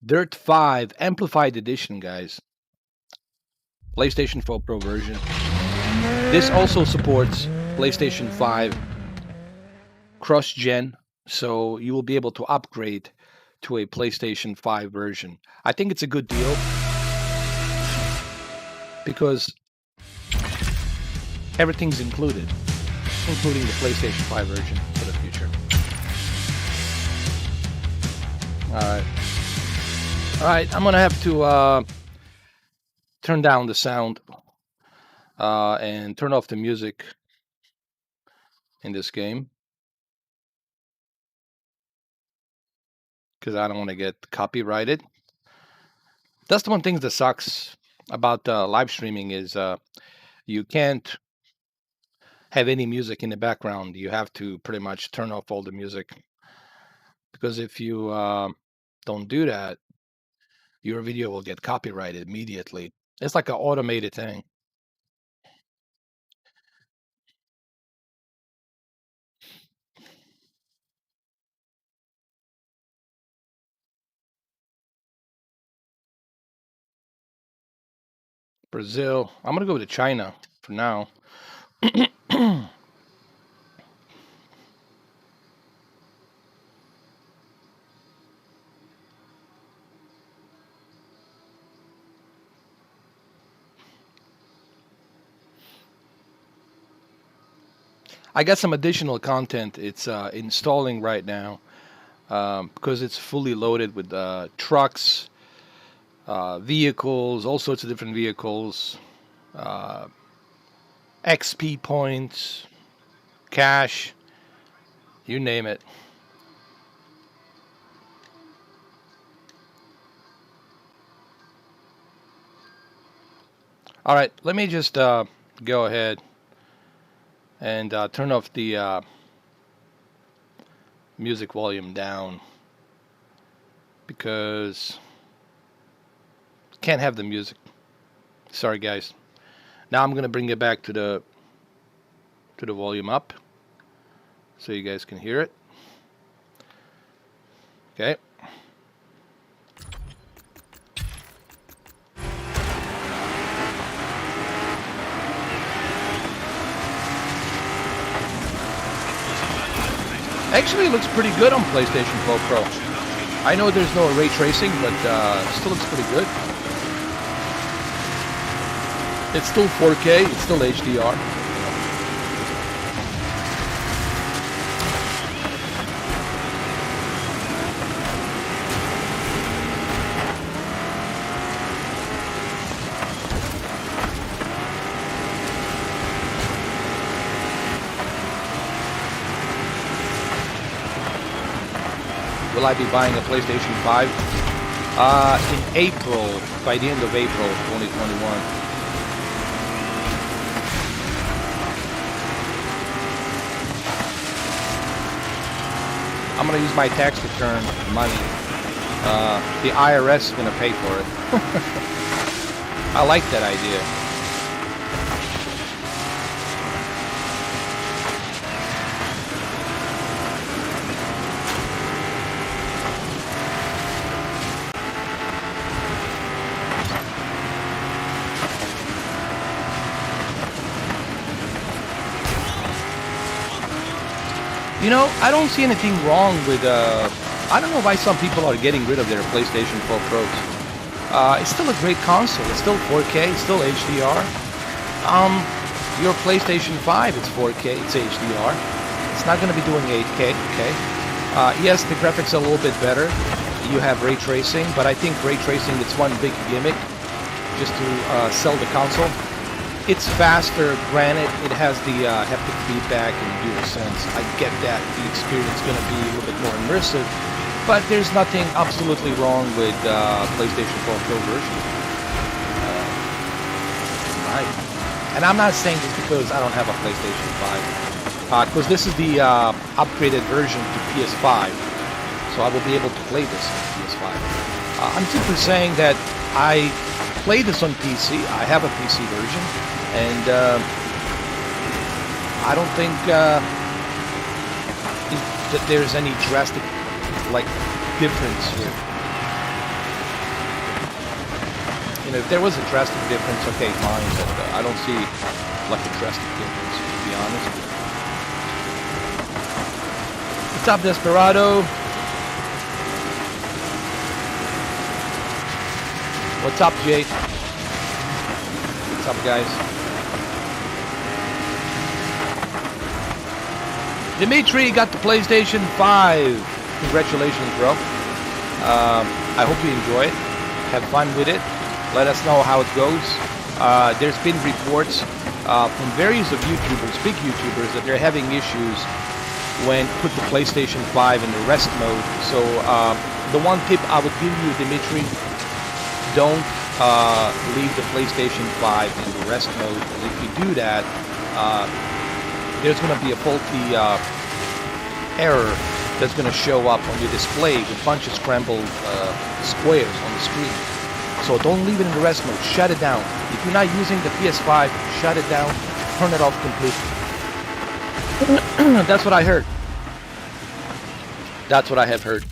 Dirt 5 Amplified Edition, guys. PlayStation 4 Pro version. This also supports PlayStation 5 cross-gen, so you will be able to upgrade to a PlayStation 5 version. I think it's a good deal because everything's included, including the PlayStation 5 version for the future. All right, I'm gonna have to turn down the sound and turn off the music in this game because I don't want to get copyrighted. That's the one thing that sucks about live streaming is you can't have any music in the background. You have to pretty much turn off all the music because if you don't do that, your video will get copyrighted immediately. It's like an automated thing. Brazil. I'm gonna go to China for now. I got some additional content. It's installing right now because it's fully loaded with trucks, vehicles, all sorts of different vehicles, XP points, cash, you name it. All right, let me just go ahead and turn off the music volume down because can't have the music. Sorry, guys. Now I'm gonna bring it back to the volume up so you guys can hear it. Okay. Actually, it looks pretty good on PlayStation 4 Pro. I know there's no ray tracing, but still looks pretty good. It's still 4K, it's still HDR. Will I be buying a PlayStation 5? In April, by the end of April 2021. I'm going to use my tax return money. The IRS is going to pay for it. I like that idea. You know, I don't see anything wrong with, I don't know why some people are getting rid of their PlayStation 4 Pros. It's still a great console. It's still 4K, it's still HDR. Your PlayStation 5, it's 4K, it's HDR. It's not going to be doing 8K, okay? Yes, the graphics are a little bit better. You have ray tracing, but I think ray tracing is one big gimmick just to sell the console. It's faster, granted, it has the haptic feedback and DualSense. I get that the experience is going to be a little bit more immersive, but there's nothing absolutely wrong with PlayStation 4 Pro version. Right. And I'm not saying this because I don't have a PlayStation 5, because this is the upgraded version to PS5, so I will be able to play this on PS5. I'm simply saying that I play this on PC. I have a PC version. And I don't think that there's any drastic difference here. You know, if there was a drastic difference, okay, fine, but I don't see like a drastic difference, to be honest. What's up, Desperado? What's up, Jay? What's up, guys? Dimitri got the PlayStation 5. Congratulations, bro. I hope you enjoy it. Have fun with it. Let us know how it goes. There's been reports from various of YouTubers, big YouTubers, that they're having issues when put the PlayStation 5 in the rest mode. So the one tip I would give you, Dimitri, don't leave the PlayStation 5 in the rest mode. If you do that, there's going to be a faulty error that's going to show up on your display with a bunch of scrambled squares on the screen. So don't leave it in the rest mode. Shut it down. If you're not using the PS5, shut it down. Turn it off completely. That's what I heard. That's what I have heard.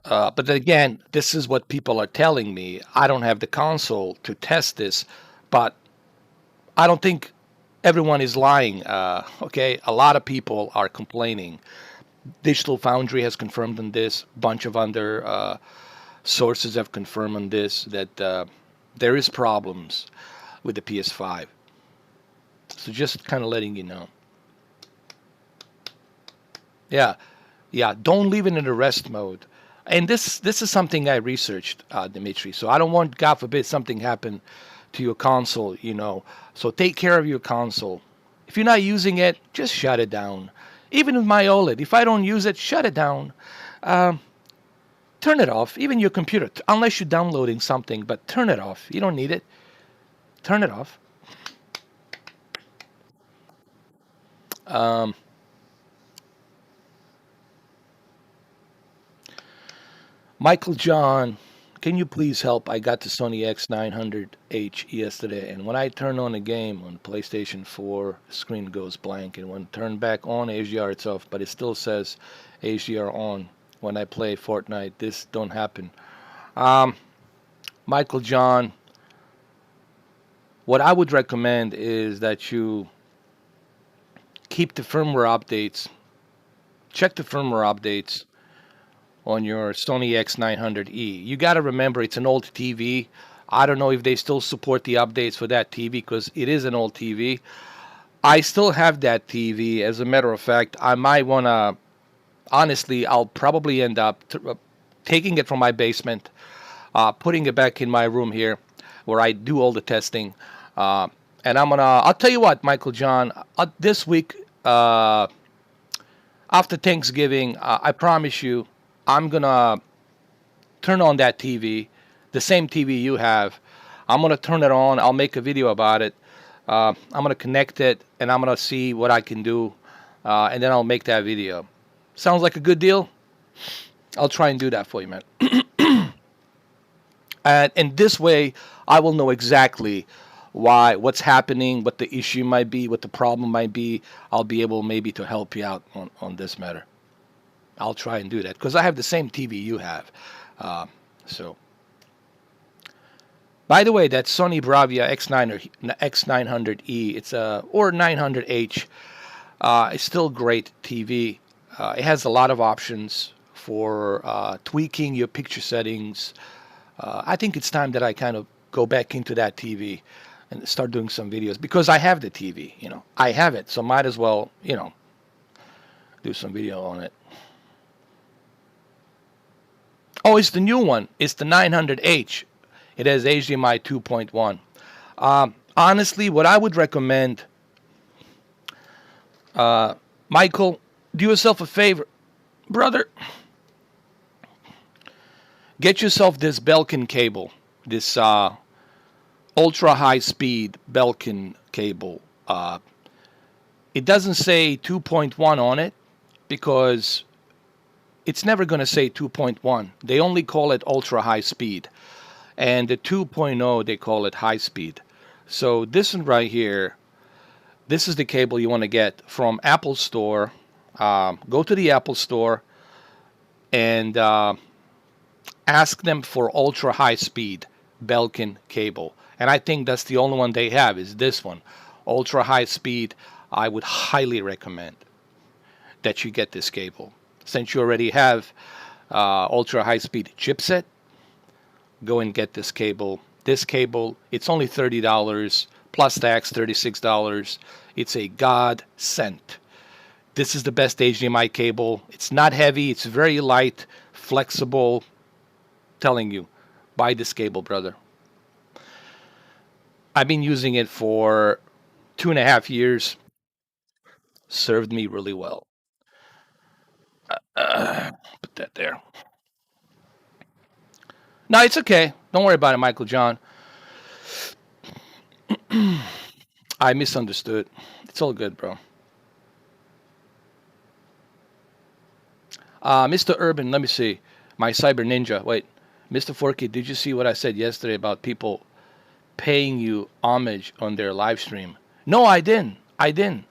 But then again, this is what people are telling me. I don't have the console to test this, but I don't think everyone is lying. Okay, a lot of people are complaining. Digital Foundry has confirmed on this. A bunch of other sources have confirmed on this that there is problems with the PS5. So just kind of letting you know. Yeah, don't leave it in the rest mode. And this is something I researched, Dimitri. So I don't want, God forbid, something happen to your console, you know. So take care of your console. If you're not using it, just shut it down. Even with my OLED, if I don't use it, shut it down. Turn it off. Even your computer, unless you're downloading something, but turn it off. You don't need it. Turn it off. Michael John, can you please help? I got the Sony X900H yesterday, and when I turn on a game on PlayStation 4, the screen goes blank, and when turn back on HDR, it's off, but it still says HDR on. When I play Fortnite, this don't happen. Michael John, what I would recommend is that you keep the firmware updates. Check the firmware updates on your Sony X900E. You got to remember, it's an old TV. I don't know if they still support the updates for that TV because it is an old TV. I still have that TV. As a matter of fact, I might want to, honestly, I'll probably end up taking it from my basement, putting it back in my room here where I do all the testing. And I'll tell you what, Michael John, this week, after Thanksgiving, I promise you, I'm going to turn on that TV, the same TV you have. I'm going to turn it on. I'll make a video about it. I'm going to connect it, and I'm going to see what I can do, and then I'll make that video. Sounds like a good deal? I'll try and do that for you, man. And this way, I will know exactly what's happening, what the issue might be, what the problem might be. I'll be able maybe to help you out on this matter. I'll try and do that because I have the same TV you have. So, by the way, that Sony Bravia X900E, it's or 900H, it's still great TV. It has a lot of options for tweaking your picture settings. I think it's time that I kind of go back into that TV and start doing some videos because I have the TV. You know, I have it, so might as well, you know, do some video on it. Oh, it's the new one. It's the 900H. It has HDMI 2.1. Honestly, what I would recommend, Michael, do yourself a favor, brother. Get yourself this Belkin cable, this ultra high speed Belkin cable. It doesn't say 2.1 on it because it's never going to say 2.1. They only call it ultra high speed. And the 2.0, they call it high speed. So this one right here, this is the cable you want to get from Apple Store. Go to the Apple Store and ask them for ultra high speed. Belkin cable. And I think that's the only one they have is this one. Ultra high speed. I would highly recommend that you get this cable. Since you already have ultra high speed chipset, go and get this cable. This cable, it's only $30 plus tax, $36. It's a godsend. This is the best HDMI cable. It's not heavy. It's very light, flexible. Telling you, buy this cable, brother. I've been using it for 2.5 years. Served me really well. Put that there. No, it's okay. Don't worry about it, Michael John. I misunderstood. It's all good, bro. Mr. Urban, let me see. My Cyber Ninja. Wait, Mr. Forky, did you see what I said yesterday about people paying you homage on their live stream? No, I didn't. I didn't.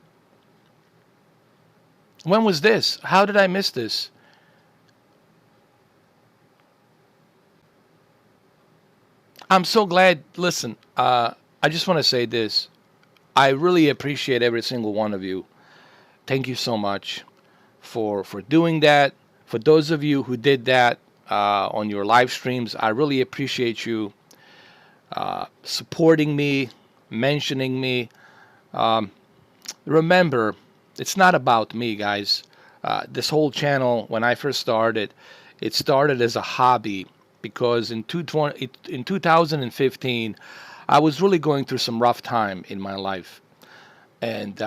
When was this? How did I miss this? I'm so glad. Listen, I just want to say this. I really appreciate every single one of you. Thank you so much for doing that. For those of you who did that on your live streams, I really appreciate you supporting me, mentioning me. Remember, it's not about me, guys. This whole channel, when I first started, it started as a hobby because in 2015, I was really going through some rough time in my life, and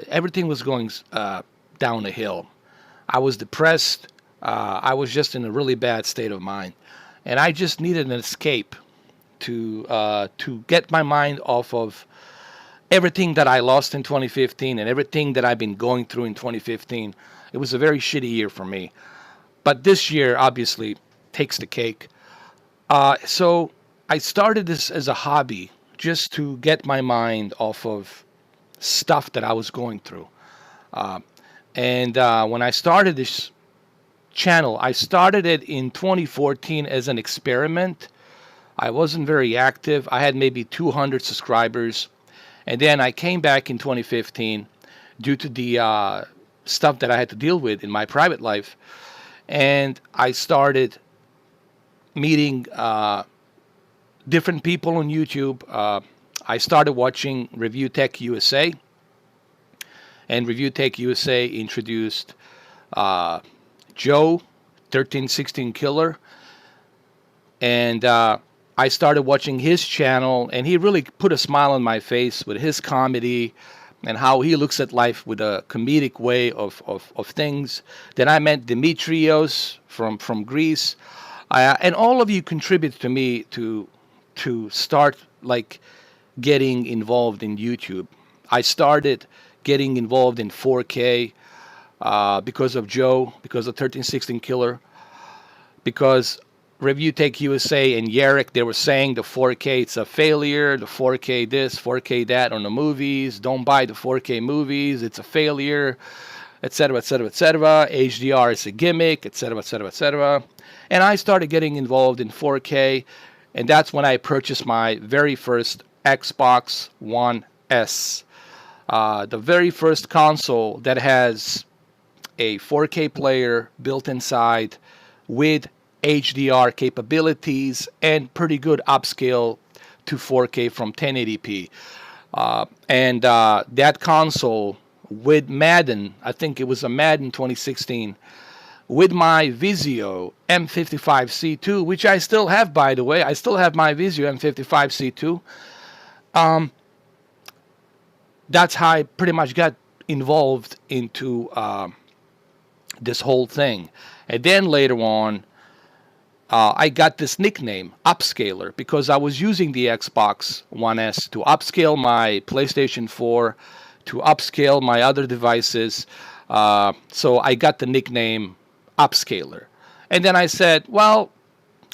everything was going down the hill. I was depressed. I was just in a really bad state of mind, and I just needed an escape to get my mind off of everything that I lost in 2015 and everything that I've been going through in 2015. It was a very shitty year for me, but this year obviously takes the cake. So I started this as a hobby just to get my mind off of stuff that I was going through. Uh, and when I started this channel, I started it in 2014 as an experiment. I wasn't very active. I had maybe 200 subscribers. And then I came back in 2015 due to the stuff that I had to deal with in my private life. And I started meeting different people on YouTube. I started watching Review Tech USA. And Review Tech USA introduced Joe, 1316 Killer. And I started watching his channel, and he really put a smile on my face with his comedy and how he looks at life with a comedic way of things. Then I met Dimitrios from Greece. And all of you contributed to me to start like getting involved in YouTube. I started getting involved in 4K because of Joe, because of 1316 Killer, because Review Tech USA and Yarek, they were saying the 4K, it's a failure, the 4K this, 4K that on the movies, don't buy the 4K movies, it's a failure, etc., etc., etc. HDR is a gimmick, etc., etc., etc. And I started getting involved in 4K, and that's when I purchased my very first Xbox One S. The very first console that has a 4K player built inside with HDR capabilities and pretty good upscale to 4K from 1080p. And that console with Madden, I think it was a Madden 2016, with my Vizio M55C2, which I still have, by the way. I still have my Vizio M55C2. That's how I pretty much got involved into this whole thing. And then later on, I got this nickname, Upscaler, because I was using the Xbox One S to upscale my PlayStation 4, to upscale my other devices. So I got the nickname Upscaler. And then I said, well,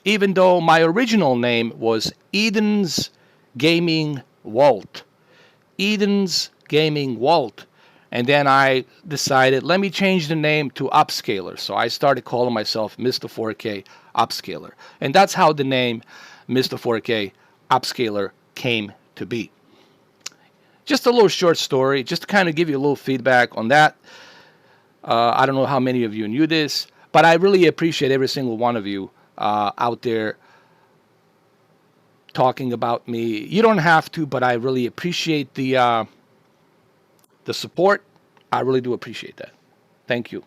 even though my original name was Eden's Gaming Vault, Eden's Gaming Vault. And then I decided, let me change the name to Upscaler. So I started calling myself Mr. 4K Upscaler. And that's how the name Mr. 4K upscaler came to be. Just a little short story, just to kind of give you a little feedback on that. I don't know how many of you knew this, but I really appreciate every single one of you out there talking about me. You don't have to, but I really appreciate the support. I really do appreciate that. Thank you.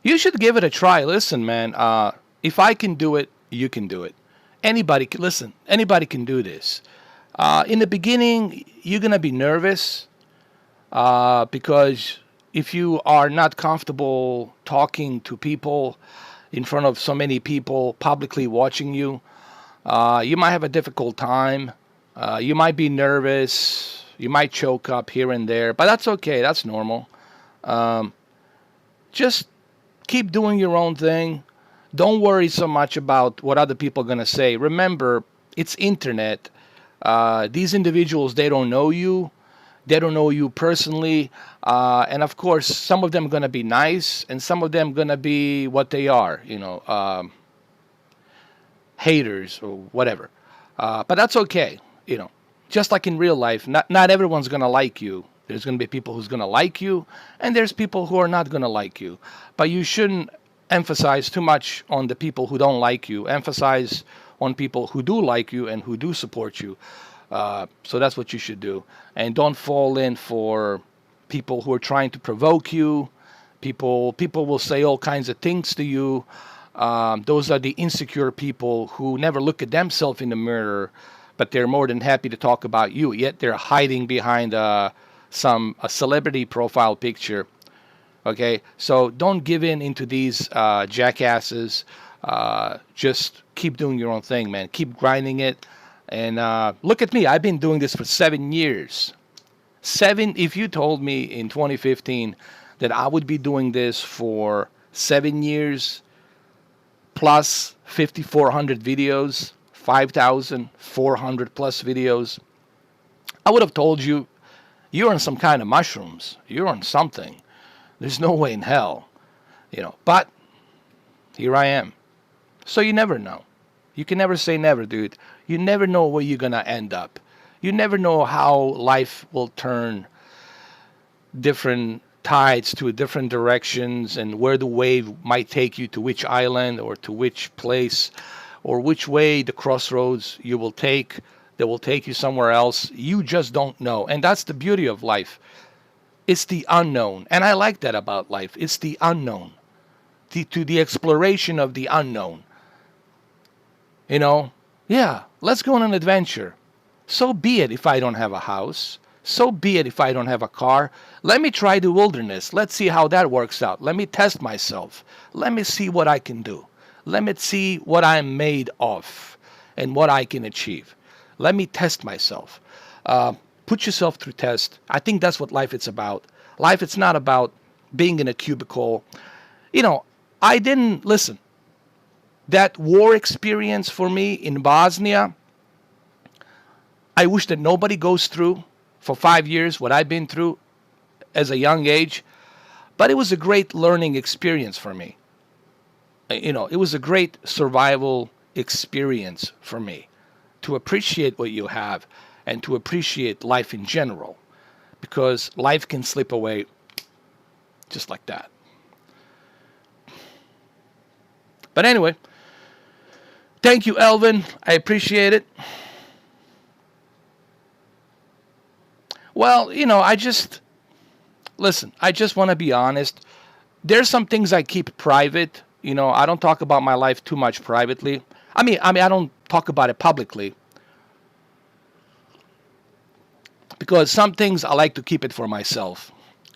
You should give it a try. Listen, man, if I can do it, you can do it. Anybody can listen. Anybody can do this. In the beginning, you're gonna be nervous because if you are not comfortable talking to people in front of so many people publicly watching you, you might have a difficult time. You might be nervous. You might choke up here and there, but that's okay. That's normal. Just keep doing your own thing. Don't worry so much about what other people are going to say. Remember, it's internet. These individuals, they don't know you. They don't know you personally. And of course, some of them are going to be nice and some of them going to be what they are, haters or whatever. But that's okay. Just like in real life, not everyone's going to like you. There's going to be people who's going to like you, and there's people who are not going to like you. But you shouldn't emphasize too much on the people who don't like you. Emphasize on people who do like you and who do support you. So that's what you should do. And don't fall in for people who are trying to provoke you. People will say all kinds of things to you. Those are the insecure people who never look at themselves in the mirror, but they're more than happy to talk about you. Yet they're hiding behind a celebrity profile picture. Okay, so don't give in into these jackasses. Just keep doing your own thing, man. Keep grinding it. And look at me. I've been doing this for 7 years. If you told me in 2015 that I would be doing this for 7 years plus 5,400 videos, 5,400 plus videos, I would have told you, you're on some kind of mushrooms. You're on something. There's no way in hell. But here I am. So you never know. You can never say never, dude. You never know where you're going to end up. You never know how life will turn different tides to different directions and where the wave might take you to which island or to which place or which way the crossroads you will take that will take you somewhere else. You just don't know. And that's the beauty of life. It's the unknown. And I like that about life. It's the unknown. To the exploration of the unknown. Yeah, let's go on an adventure. So be it if I don't have a house. So be it if I don't have a car. Let me try the wilderness. Let's see how that works out. Let me test myself. Let me see what I can do. Let me see what I'm made of and what I can achieve. Let me test myself. Put yourself through test. I think that's what life is about. Life, it's not about being in a cubicle. I didn't listen. That war experience for me in Bosnia, I wish that nobody goes through for 5 years what I've been through as a young age. But it was a great learning experience for me. It was a great survival experience for me to appreciate what you have and to appreciate life in general, because life can slip away just like that. But anyway, thank you, Elvin. I appreciate it. Well, I just want to be honest. There's some things I keep private. I don't talk about my life too much privately. I mean, I don't talk about it publicly. Because some things I like to keep it for myself.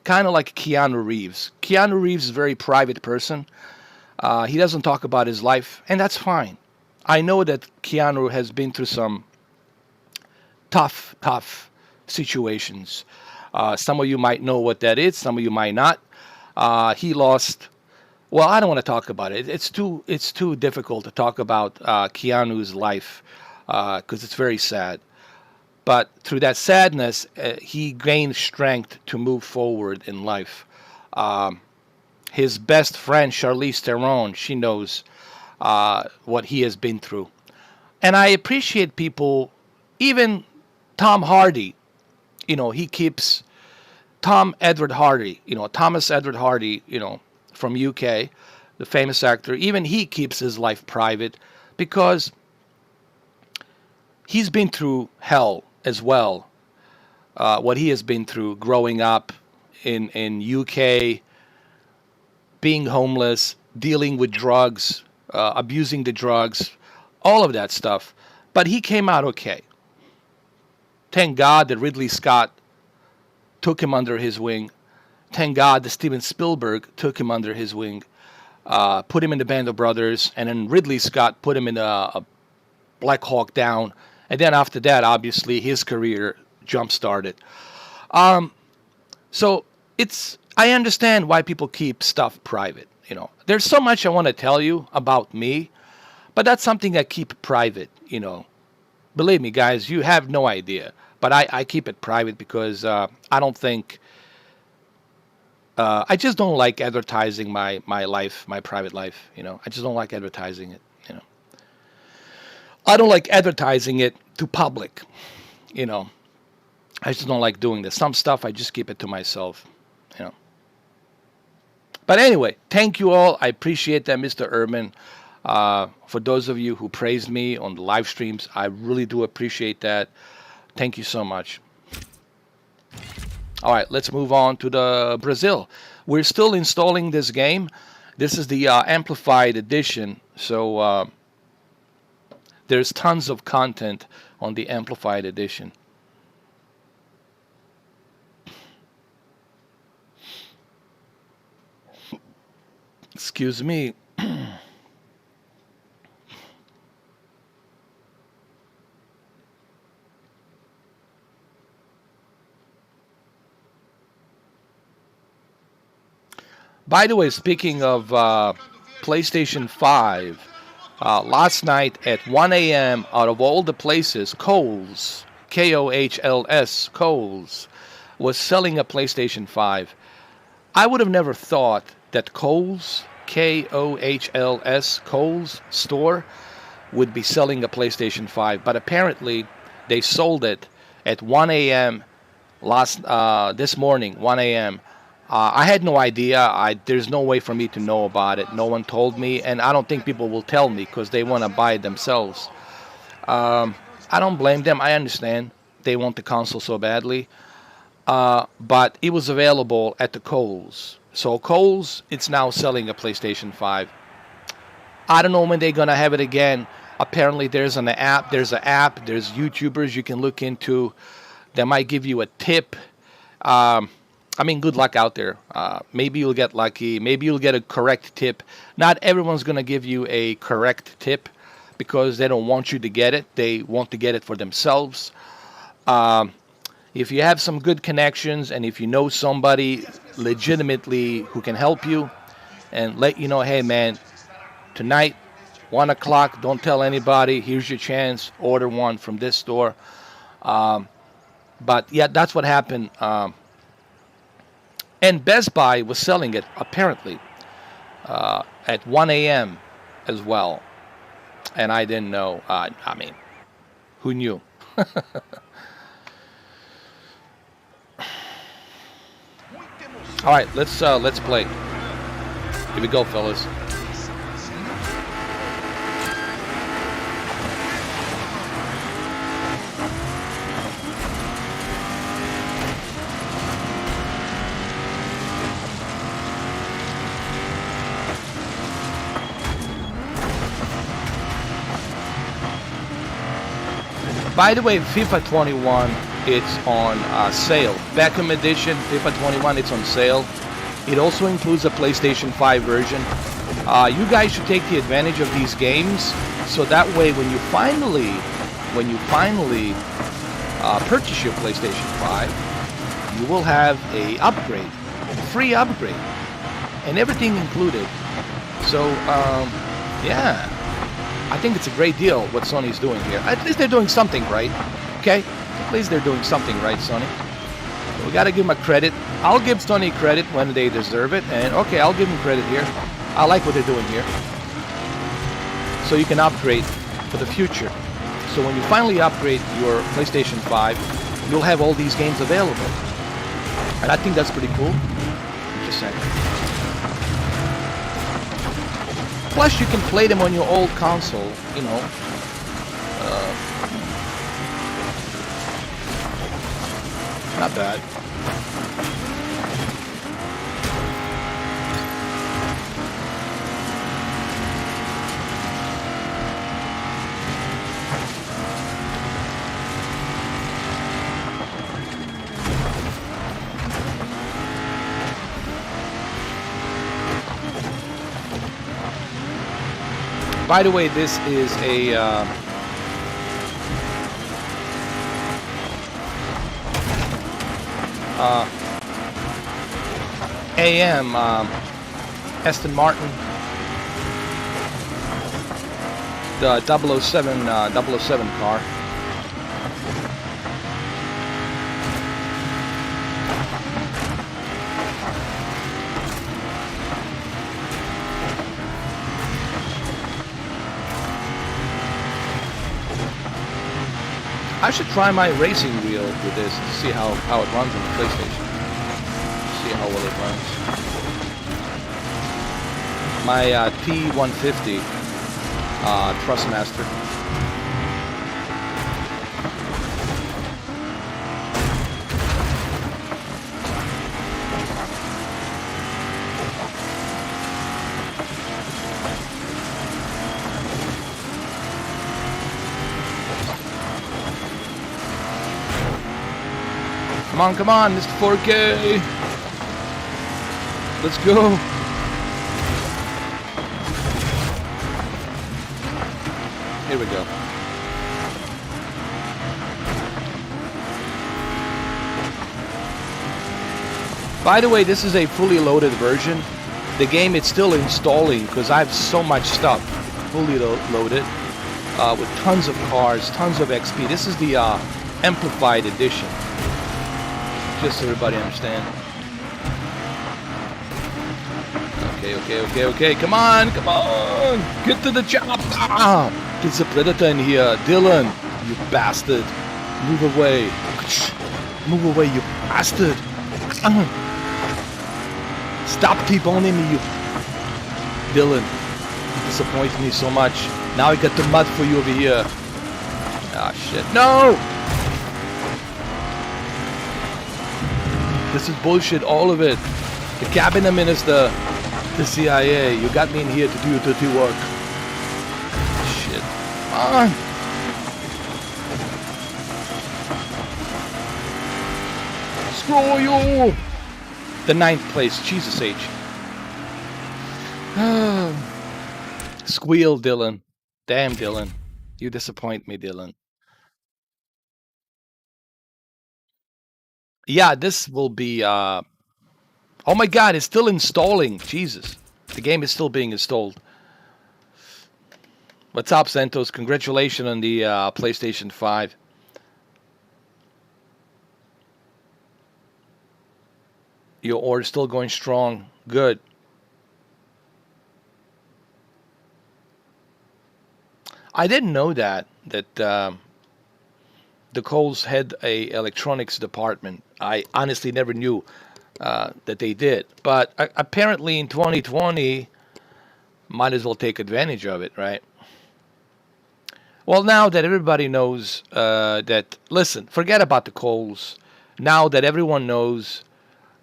Kind of like Keanu Reeves. Keanu Reeves is a very private person. He doesn't talk about his life, and that's fine. I know that Keanu has been through some tough situations. Some of you might know what that is. Some of you might not. He lost. Well, I don't want to talk about it. It's too difficult to talk about Keanu's life because it's very sad. But through that sadness, he gained strength to move forward in life. His best friend, Charlize Theron, she knows what he has been through. And I appreciate people, even Tom Hardy, he keeps Thomas Edward Hardy, from UK, the famous actor, even he keeps his life private because he's been through hell as well. What he has been through growing up in UK, being homeless, dealing with drugs, abusing the drugs, all of that stuff. But he came out okay. Thank God that Ridley Scott took him under his wing. Thank God that Steven Spielberg took him under his wing, put him in the Band of Brothers, and then Ridley Scott put him in a Black Hawk Down. And then after that, obviously, his career jump-started. So I understand why people keep stuff private. There's so much I want to tell you about me, but that's something I keep private. Believe me, guys, you have no idea. But I keep it private because I don't think. I just don't like advertising my life, my private life. I just don't like advertising it. I don't like advertising it to public. I just don't like doing this. Some stuff I just keep it to myself. But anyway, thank you all. I appreciate that, Mr. Urban. For those of you who praised me on the live streams, I really do appreciate that. Thank you so much. All right, let's move on to the Brazil. We're still installing this game. This is the Amplified Edition, so there's tons of content on the Amplified Edition. Excuse me. By the way, speaking of PlayStation 5, last night at 1 a.m., out of all the places, Kohl's, K-O-H-L-S, Kohl's, was selling a PlayStation 5. I would have never thought that Kohl's, K-O-H-L-S, Kohl's store would be selling a PlayStation 5, but apparently they sold it at 1 a.m. This morning, 1 a.m. I had no idea. There's no way for me to know about it. No one told me, and I don't think people will tell me because they want to buy it themselves. I don't blame them. I understand they want the console so badly, but it was available at the Kohl's. So Kohl's, it's now selling a PlayStation 5. I don't know when they're gonna have it again. Apparently, there's an app. There's YouTubers you can look into. They might give you a tip. Good luck out there. Maybe you'll get lucky. Maybe you'll get a correct tip. Not everyone's going to give you a correct tip because they don't want you to get it. They want to get it for themselves. If you have some good connections and if you know somebody legitimately who can help you and let you know, hey, man, tonight, 1 o'clock, don't tell anybody. Here's your chance. Order one from this store. But, yeah, that's what happened. And Best Buy was selling it, apparently, at 1 a.m. as well. And I didn't know. Who knew? All right, let's play. Here we go, fellas. By the way, FIFA 21, it's on sale. Beckham Edition, FIFA 21, it's on sale. It also includes a PlayStation 5 version. You guys should take the advantage of these games, so that way when you finally purchase your PlayStation 5, you will have a free upgrade, and everything included. So, yeah. I think it's a great deal what Sony's doing here. At least they're doing something right. Okay? At least they're doing something right, Sony. We gotta give them a credit. I'll give Sony credit when they deserve it, and okay, I'll give them credit here. I like what they're doing here. So you can upgrade for the future. So when you finally upgrade your PlayStation 5, you'll have all these games available. And I think that's pretty cool. Just saying. Plus you can play them on your old console, you know. Not bad. By the way, this is a AM Aston Martin, the 007 car. I should try my racing wheel with this to see how it runs on the PlayStation. See how well it runs. My P150 Thrustmaster. Come on, Mr. 4K. Let's go. Here we go. By the way, this is a fully loaded version. The game is still installing because I have so much stuff fully loaded with tons of cars, tons of XP. This is the Amplified Edition. Just so everybody understand. Okay. Come on. Get to the job. It's a predator in here. Dylan, you bastard. Move away. Move away, you bastard. Stop T-boning me, you... Dylan, you disappoint me so much. Now I got the mud for you over here. Ah, shit. No! This is bullshit, all of it. The cabinet minister, the CIA. You got me in here to do your dirty work. Shit. Come on. Screw you. The 9th place. Jesus H. Squeal, Dylan. Damn, Dylan. You disappoint me, Dylan. Yeah, this will be... oh my god, it's still installing. Jesus. The game is still being installed. What's up, Santos? Congratulations on the PlayStation 5. Your order's still going strong. Good. I didn't know that the Coles had a electronics department. I honestly never knew that they did. But apparently in 2020, might as well take advantage of it, right? Well, now that everybody knows that, listen, forget about the Coles. Now that everyone knows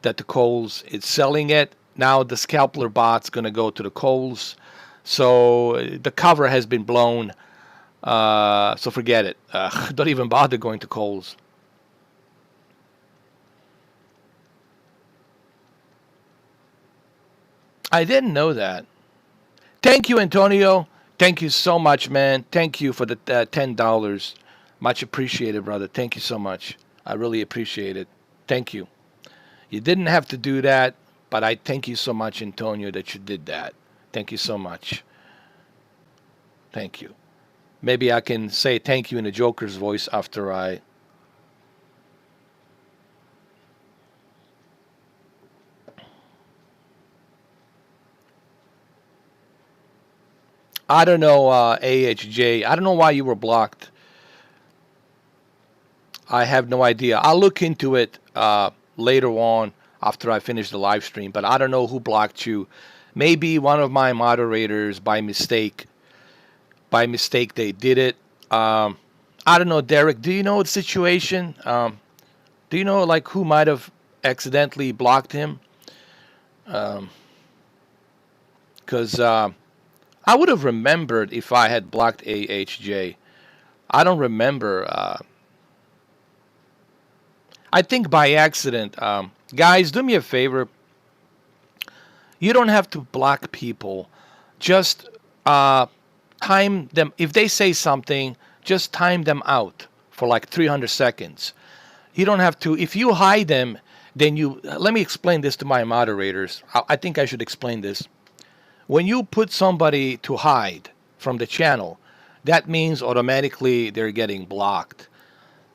that the Coles is selling it, now the scalper bot's going to go to the Coles. So the cover has been blown. So forget it. Don't even bother going to Coles. I didn't know that. Thank you, Antonio. Thank you so much, man. Thank you for the $10. Much appreciated, brother. Thank you so much. I really appreciate it. Thank you. You didn't have to do that, but I thank you so much, Antonio, that you did that. Thank you so much. Thank you. Maybe I can say thank you in the Joker's voice after I... I don't know, AHJ. I don't know why you were blocked. I have no idea. I'll look into it later on after I finish the live stream, but I don't know who blocked you. Maybe one of my moderators by mistake. By mistake, they did it. I don't know, Derek. Do you know the situation? Do you know like who might have accidentally blocked him? Because I would have remembered if I had blocked AHJ. I don't remember. I think by accident. Guys, do me a favor. You don't have to block people. Just time them. If they say something, just time them out for like 300 seconds. You don't have to. If you hide them, then you. Let me explain this to my moderators. I think I should explain this. When you put somebody to hide from the channel, that means automatically they're getting blocked.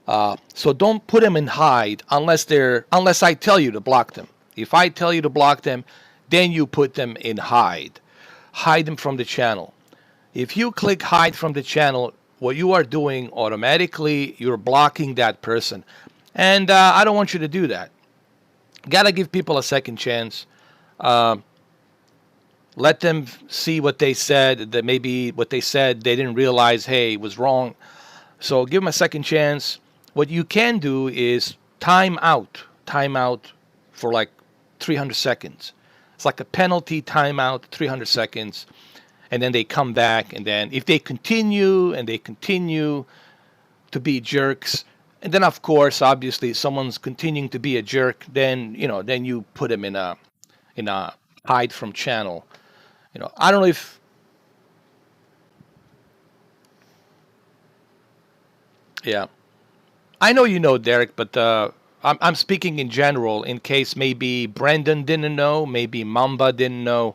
So don't put them in hide unless I tell you to block them. If I tell you to block them, then you put them in hide. Hide them from the channel. If you click hide from the channel, what you are doing automatically, you're blocking that person. And I don't want you to do that. Gotta give people a second chance. Let them see what they said, that maybe what they said they didn't realize, hey, it was wrong. So give them a second chance. What you can do is time out for like 300 seconds. It's like a penalty timeout, 300 seconds. And then they come back, and then if they continue to be jerks, and then of course, obviously, someone's continuing to be a jerk, then then you put them in a hide from channel. I don't know if yeah, I know you know Derek, but I'm speaking in general in case maybe Brendan didn't know, maybe Mamba didn't know.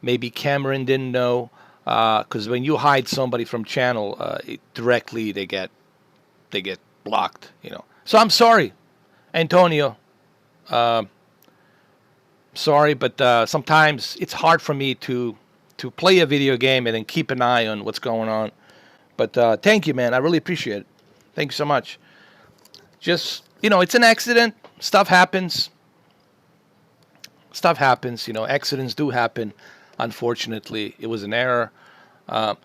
Maybe Cameron didn't know, because when you hide somebody from channel, directly they get blocked. So I'm sorry, Antonio. Sorry, but sometimes it's hard for me to play a video game and then keep an eye on what's going on. But thank you, man. I really appreciate it. Thank you so much. Just it's an accident. Stuff happens. Accidents do happen. Unfortunately, it was an error. I'll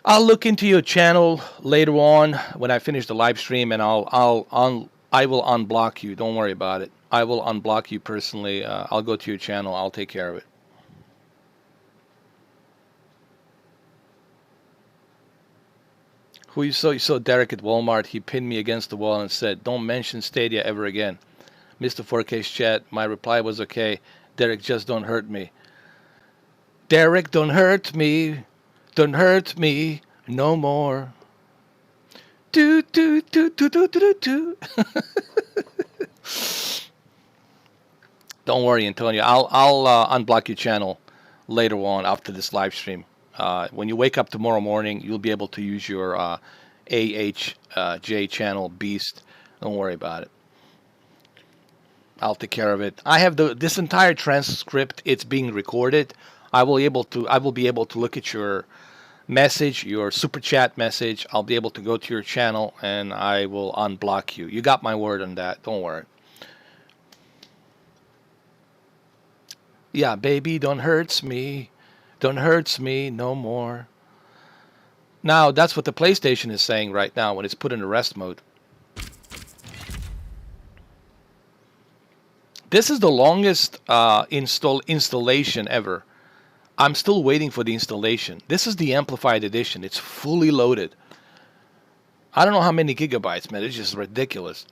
look into your channel later on when I finish the live stream, and I will unblock you. Don't worry about it. I will unblock you personally. I'll go to your channel. I'll take care of it. Who you saw? You saw Derek at Walmart. He pinned me against the wall and said, "Don't mention Stadia ever again." Mr. 4K's chat. My reply was okay. Derek, just don't hurt me. Derek, don't hurt me. Don't hurt me no more. Do, do, do, do, do, do, do. Don't worry, Antonio. I'll unblock your channel later on after this live stream. When you wake up tomorrow morning, you'll be able to use your AHJ channel, Beast. Don't worry about it. I'll take care of it. I have this entire transcript. It's being recorded. I will be able to look at your message, your super chat message. I'll be able to go to your channel and I will unblock you. You got my word on that. Don't worry. Yeah, baby, don't hurt me. Don't hurt me no more. Now, that's what the PlayStation is saying right now when it's put in rest mode. This is the longest installation ever. I'm still waiting for the installation. This is the Amplified Edition. It's fully loaded. I don't know how many gigabytes, man. It's just ridiculous.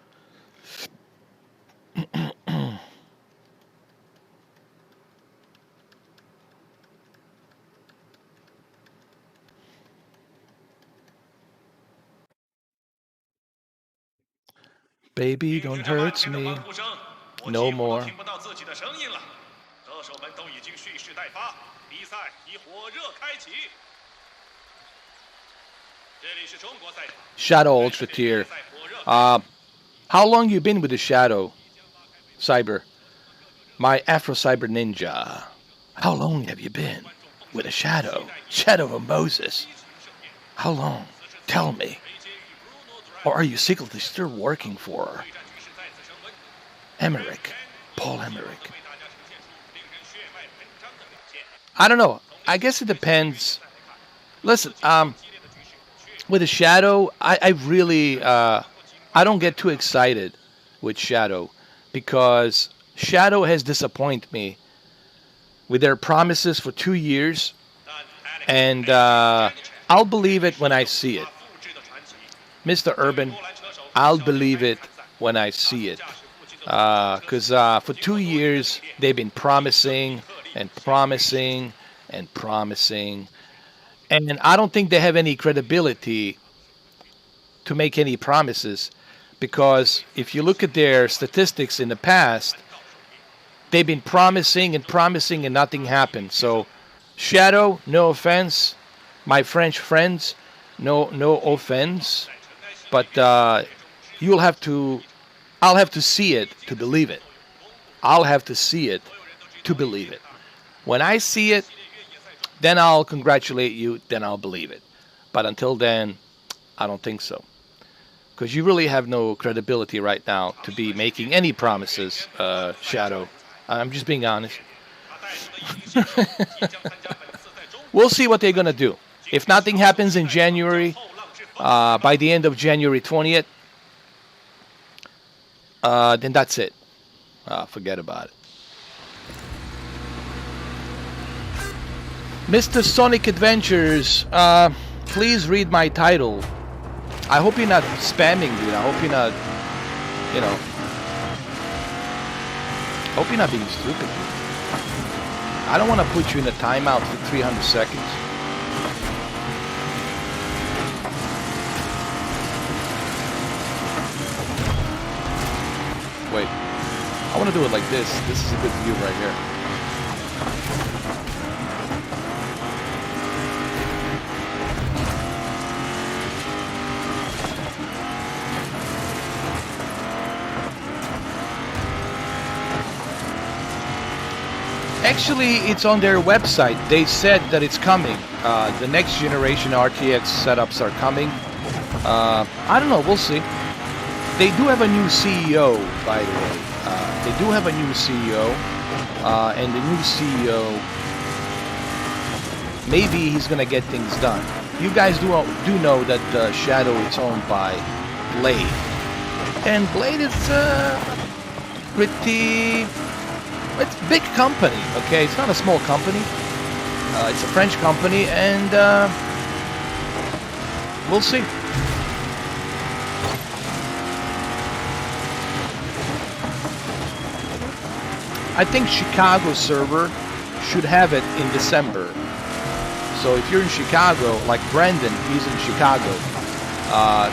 Baby, don't hurt me no more. Shadow Ultra Tier. How long you been with the Shadow, Cyber? My Afro Cyber Ninja. How long have you been? with a shadow. Shadow of Moses. How long? Tell me. Or are you secretly still working for Emmerich? Paul Emmerich. I don't know. I guess it depends. Listen, with a shadow, I really I don't get too excited with shadow because shadow has disappointed me with their promises for 2 years, and I'll believe it when I see it. Mr. Urban, I'll believe it when I see it. Because for 2 years, they've been promising and promising and promising. And I don't think they have any credibility to make any promises. Because if you look at their statistics in the past, they've been promising and nothing happened. So, Shadow, no offense. My French friends, no offense. But you'll have to, I'll have to see it to believe it. I'll have to see it to believe it. When I see it, then I'll congratulate you, then I'll believe it. But until then, I don't think so. Because you really have no credibility right now to be making any promises, Shadow. I'm just being honest. We'll see what they're going to do. If nothing happens in January, by the end of January 20th, then that's it. Forget about it. Mr. Sonic Adventures, please read my title. I hope you're not spamming, dude. I hope you're not, I hope you're not being stupid. I don't want to put you in a timeout for 300 seconds. Wait, I want to do it like this. This is a good view right here. Actually, it's on their website. They said that it's coming. The next generation RTX setups are coming. I don't know. We'll see. They do have a new CEO, by the way. They do have a new CEO. And the new CEO, maybe he's going to get things done. You guys do know that Shadow is owned by Blade. And Blade is pretty... It's a big company, okay? It's not a small company. It's a French company, and we'll see. I think Chicago server should have it in December. So if you're in Chicago, like Brandon, he's in Chicago.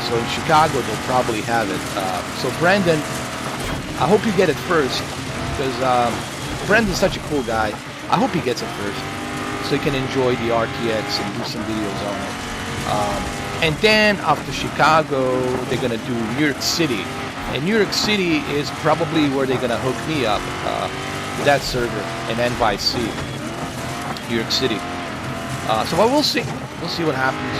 So in Chicago, they'll probably have it. So Brandon, I hope you get it first. Because Brendan's such a cool guy. I hope he gets it first, so he can enjoy the RTX and do some videos on it. And then after Chicago, they're gonna do New York City, and New York City is probably where they're gonna hook me up to that server in NYC, New York City. So we'll see. We'll see what happens.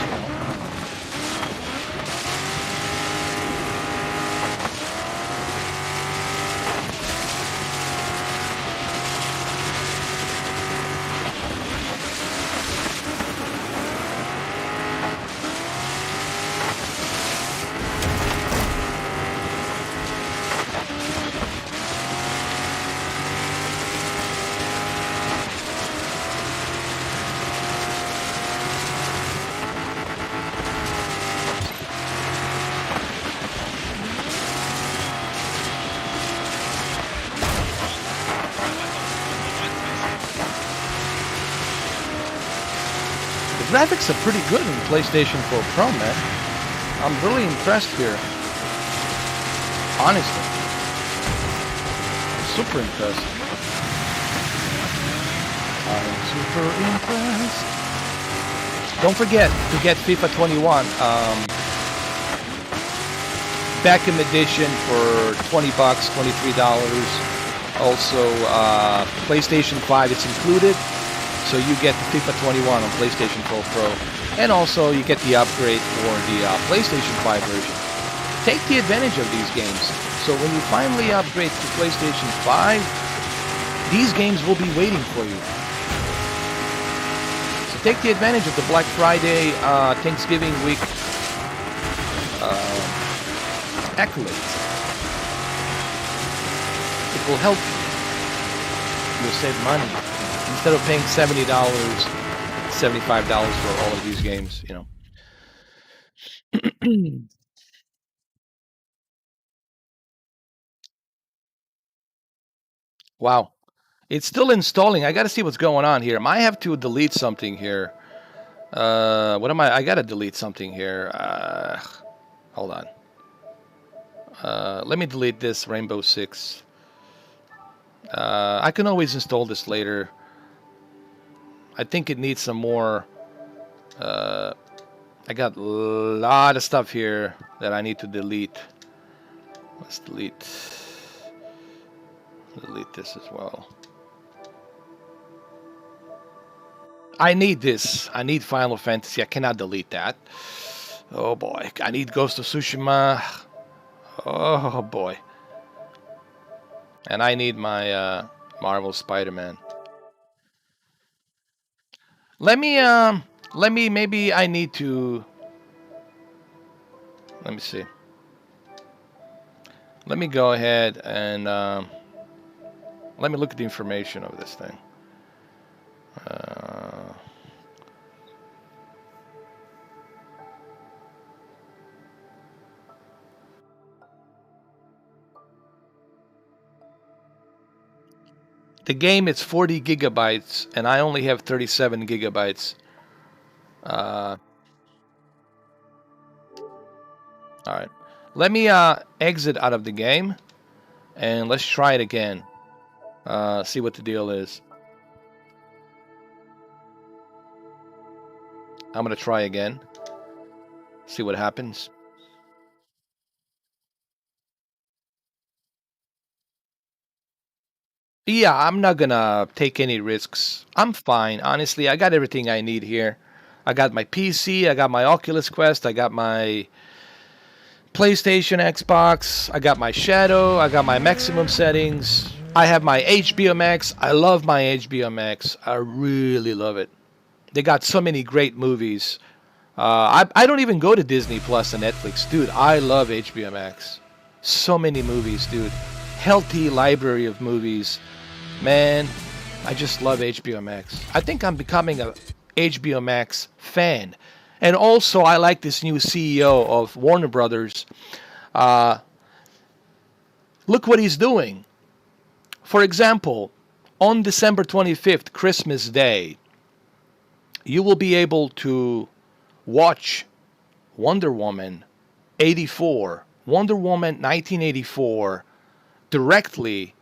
Graphics are pretty good in PlayStation 4 Pro, man. I'm really impressed here. Honestly. Super impressed. I'm super impressed. Don't forget to get FIFA 21. Beckham edition for $20, $23. Also, PlayStation 5, it's included. So you get the FIFA 21 on PlayStation 4 Pro, and also you get the upgrade for the PlayStation 5 version. Take the advantage of these games. So when you finally upgrade to PlayStation 5, these games will be waiting for you. So take the advantage of the Black Friday, Thanksgiving week accolades. It will help you. You'll save money. Instead of paying $70, $75 for all of these games, you know. Wow. It's still installing. I got to see what's going on here. I might have to delete something here. What am I? I got to delete something here. Hold on. Let me delete this Rainbow Six. I can always install this later. I think it needs some more. I got a lot of stuff here that I need to delete. Let's delete this as well. I need this. I need Final Fantasy. I cannot delete that. Oh boy. I need Ghost of Tsushima. Oh boy. And I need my Marvel Spider-Man. Let me maybe I need to let me see. Let me go ahead and let me look at the information of this thing. The game is 40 gigabytes, and I only have 37 gigabytes. All right. Let me exit out of the game, and let's try it again. See what the deal is. I'm going to try again. See what happens. Yeah, I'm not gonna take any risks. I'm fine. Honestly, I got everything I need here. I got my PC, I got my Oculus Quest, I got my PlayStation, Xbox, I got my Shadow, I got my maximum settings. I have my HBO Max. I love my HBO Max. I really love it. They got so many great movies. I don't even go to Disney Plus and Netflix. Dude, I love HBO Max. So many movies, dude. Healthy library of movies. Man, I just love HBO Max. I think I'm becoming a HBO Max fan. And also, I like this new CEO of Warner Brothers. Look what he's doing. For example, on December 25th, Christmas Day, you will be able to watch Wonder Woman 84, Wonder Woman 1984, directly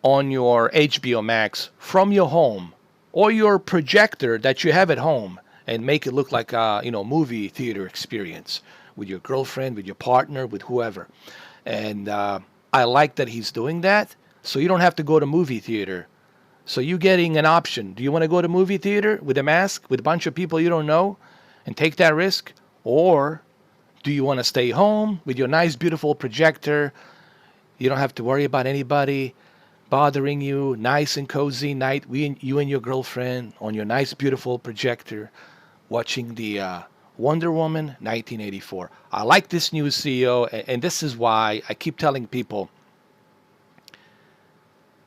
on your HBO Max from your home or your projector that you have at home, and make it look like a movie theater experience with your girlfriend, with your partner, with whoever. And I like that he's doing that, so you don't have to go to movie theater. So you're getting an option. Do you want to go to movie theater with a mask with a bunch of people you don't know and take that risk? Or do you want to stay home with your nice, beautiful projector? You don't have to worry about anybody bothering you. Nice and cozy night. You and your girlfriend on your nice, beautiful projector watching the Wonder Woman 1984. I like this new CEO, and this is why I keep telling people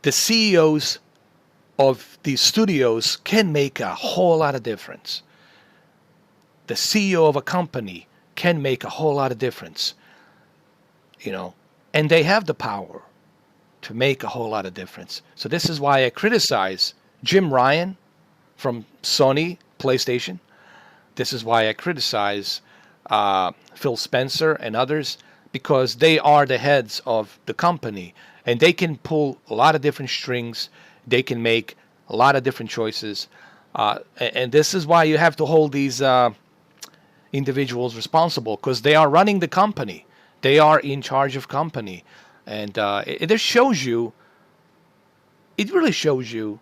the CEOs of these studios can make a whole lot of difference. The CEO of a company can make a whole lot of difference, and they have the power to make a whole lot of difference. So this is why I criticize Jim Ryan from Sony PlayStation. This is why I criticize Phil Spencer and others, because they are the heads of the company, and they can pull a lot of different strings. They can make a lot of different choices. And this is why you have to hold these individuals responsible, because they are running the company. They are in charge of company. And it shows you, it really shows you,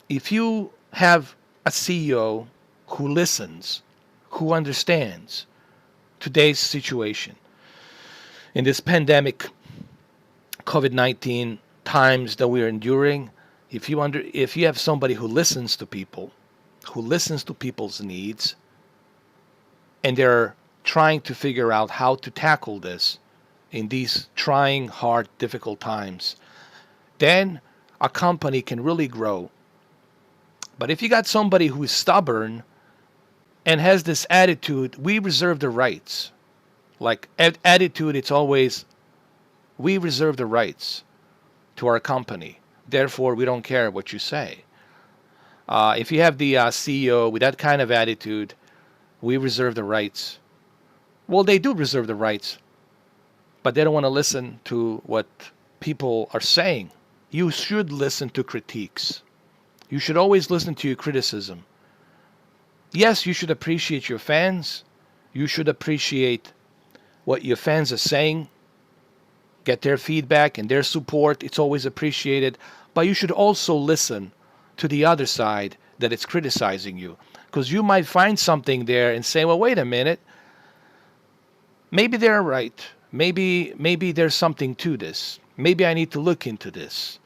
if you have a CEO who listens, who understands today's situation. In this pandemic, COVID-19 times that we're enduring, if you have somebody who listens to people, who listens to people's needs, and they're trying to figure out how to tackle this in these trying, hard, difficult times, then a company can really grow. But if you got somebody who is stubborn and has this attitude, we reserve the rights. Like attitude, it's always, we reserve the rights to our company. Therefore, we don't care what you say. If you have the CEO with that kind of attitude, we reserve the rights. Well, they do reserve the rights, but they don't want to listen to what people are saying. You should listen to critiques. You should always listen to your criticism. Yes, you should appreciate your fans. You should appreciate what your fans are saying. Get their feedback and their support. It's always appreciated. But you should also listen to the other side that is criticizing you. Because you might find something there and say, well, wait a minute. Maybe they're right. Maybe there's something to this. Maybe I need to look into this.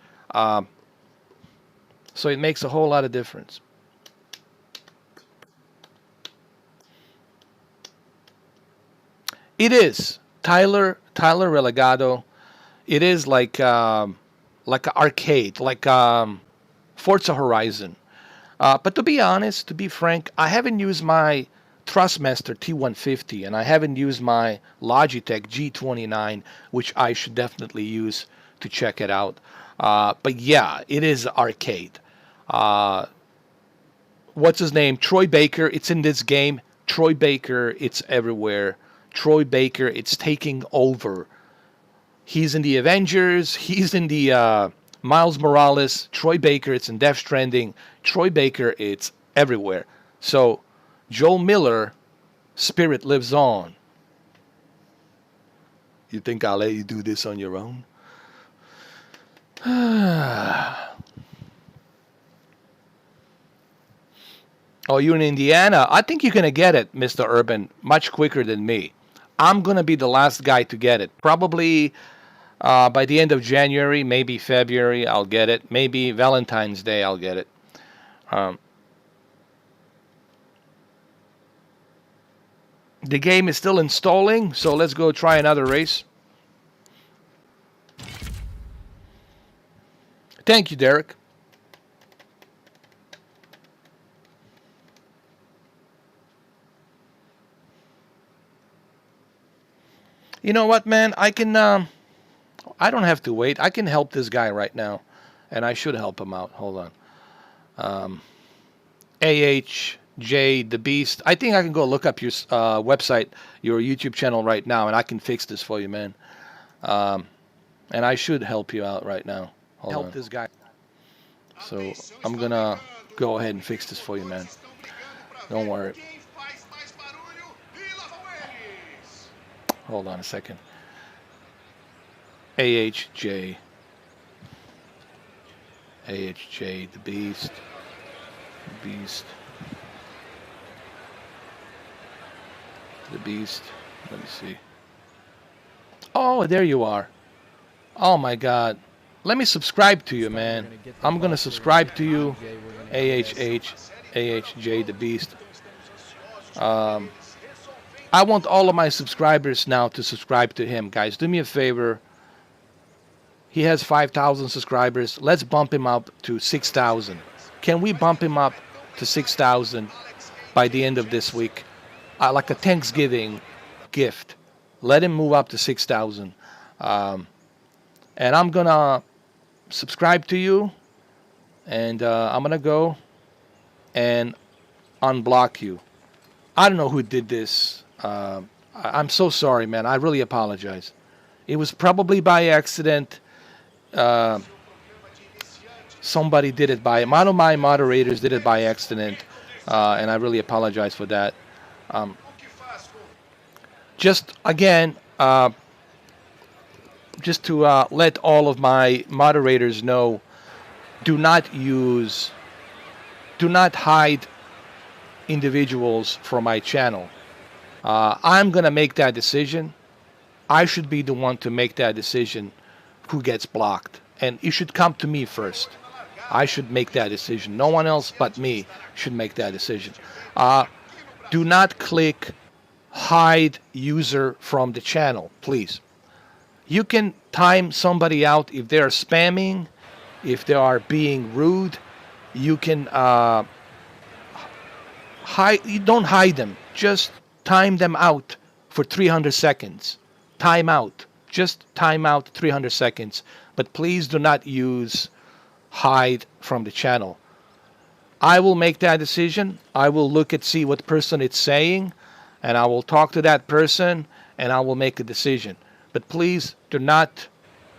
So it makes a whole lot of difference. It is Tyler Relegado. It is like an arcade, like Forza Horizon. But to be honest, to be frank, I haven't used my Thrustmaster T150 and I haven't used my Logitech G29, which I should definitely use to check it out. But yeah, it is arcade. What's his name? Troy Baker. It's in this game. Troy Baker. It's everywhere. Troy Baker. It's taking over. He's in the Avengers. He's in the Miles Morales. Troy Baker. It's in Death Stranding. Troy Baker. It's everywhere. So Joel Miller, spirit lives on. You think I'll let you do this on your own? Oh, you're in Indiana? I think you're going to get it, Mr. Urban, much quicker than me. I'm going to be the last guy to get it. Probably by the end of January, maybe February, I'll get it. Maybe Valentine's Day, I'll get it. The game is still installing, so let's go try another race. Thank you, Derek. You know what, man? I don't have to wait. I can help this guy right now. And I should help him out. Hold on. AHJ the Beast. I think I can go look up your website, your YouTube channel right now, and I can fix this for you, man. And I should help you out right now. Help this guy. So I'm going to go ahead and fix this for you, man. Don't worry. Hold on a second. AHJ. AHJ, the Beast. The Beast. The Beast. Let me see. Oh, there you are. Oh my God. Let me subscribe to you, man. I'm going to subscribe to you. AHJ, the Beast. I want all of my subscribers now to subscribe to him, guys. Do me a favor. He has 5,000 subscribers. Let's bump him up to 6,000. Can we bump him up to 6,000 by the end of this week? Like a Thanksgiving gift. Let him move up to 6,000. And I'm going to subscribe to you. And I'm going to go and unblock you. I don't know who did this. I'm so sorry, man. I really apologize. It was probably by accident. Somebody did it by... One of my moderators did it by accident. And I really apologize for that. Just, again, just to let all of my moderators know, do not use do not hide individuals from my channel. I'm gonna make that decision. I should be the one to make that decision who gets blocked, and it should come to me first. I should make that decision. No one else but me should make that decision. Do not click hide user from the channel, please. You can time somebody out if they're spamming, if they are being rude. You can you don't hide them. Just time them out for 300 seconds. Time out. Just time out 300 seconds. But please do not use hide from the channel. I will make that decision. I will look at see what person it's saying, and I will talk to that person, and I will make a decision. But please do not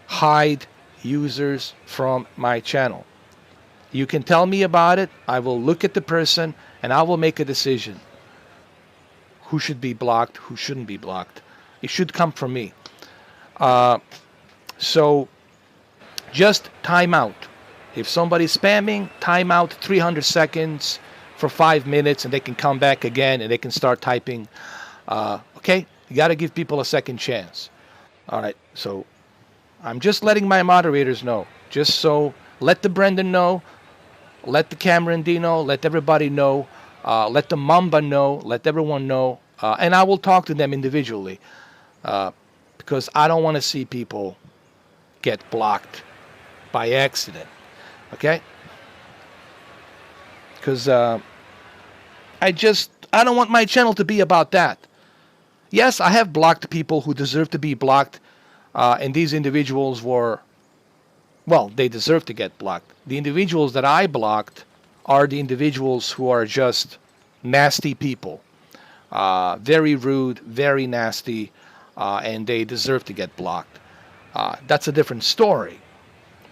hide users from my channel. You can tell me about it. I will look at the person, and I will make a decision. Who should be blocked, who shouldn't be blocked. It should come from me. So just time out. If somebody's spamming, time out 300 seconds for 5 minutes, and they can come back again and they can start typing. Okay? You got to give people a second chance. All right. So I'm just letting my moderators know. Just so let the Brendan know. Let the Cameron D know. Let everybody know. Let the Mamba know. Let everyone know. And I will talk to them individually. Because I don't want to see people get blocked by accident. Okay? Because I don't want my channel to be about that. Yes, I have blocked people who deserve to be blocked. And these individuals were, well, they deserve to get blocked. The individuals that I blocked are the individuals who are just nasty people. Very rude, very nasty, and they deserve to get blocked. That's a different story.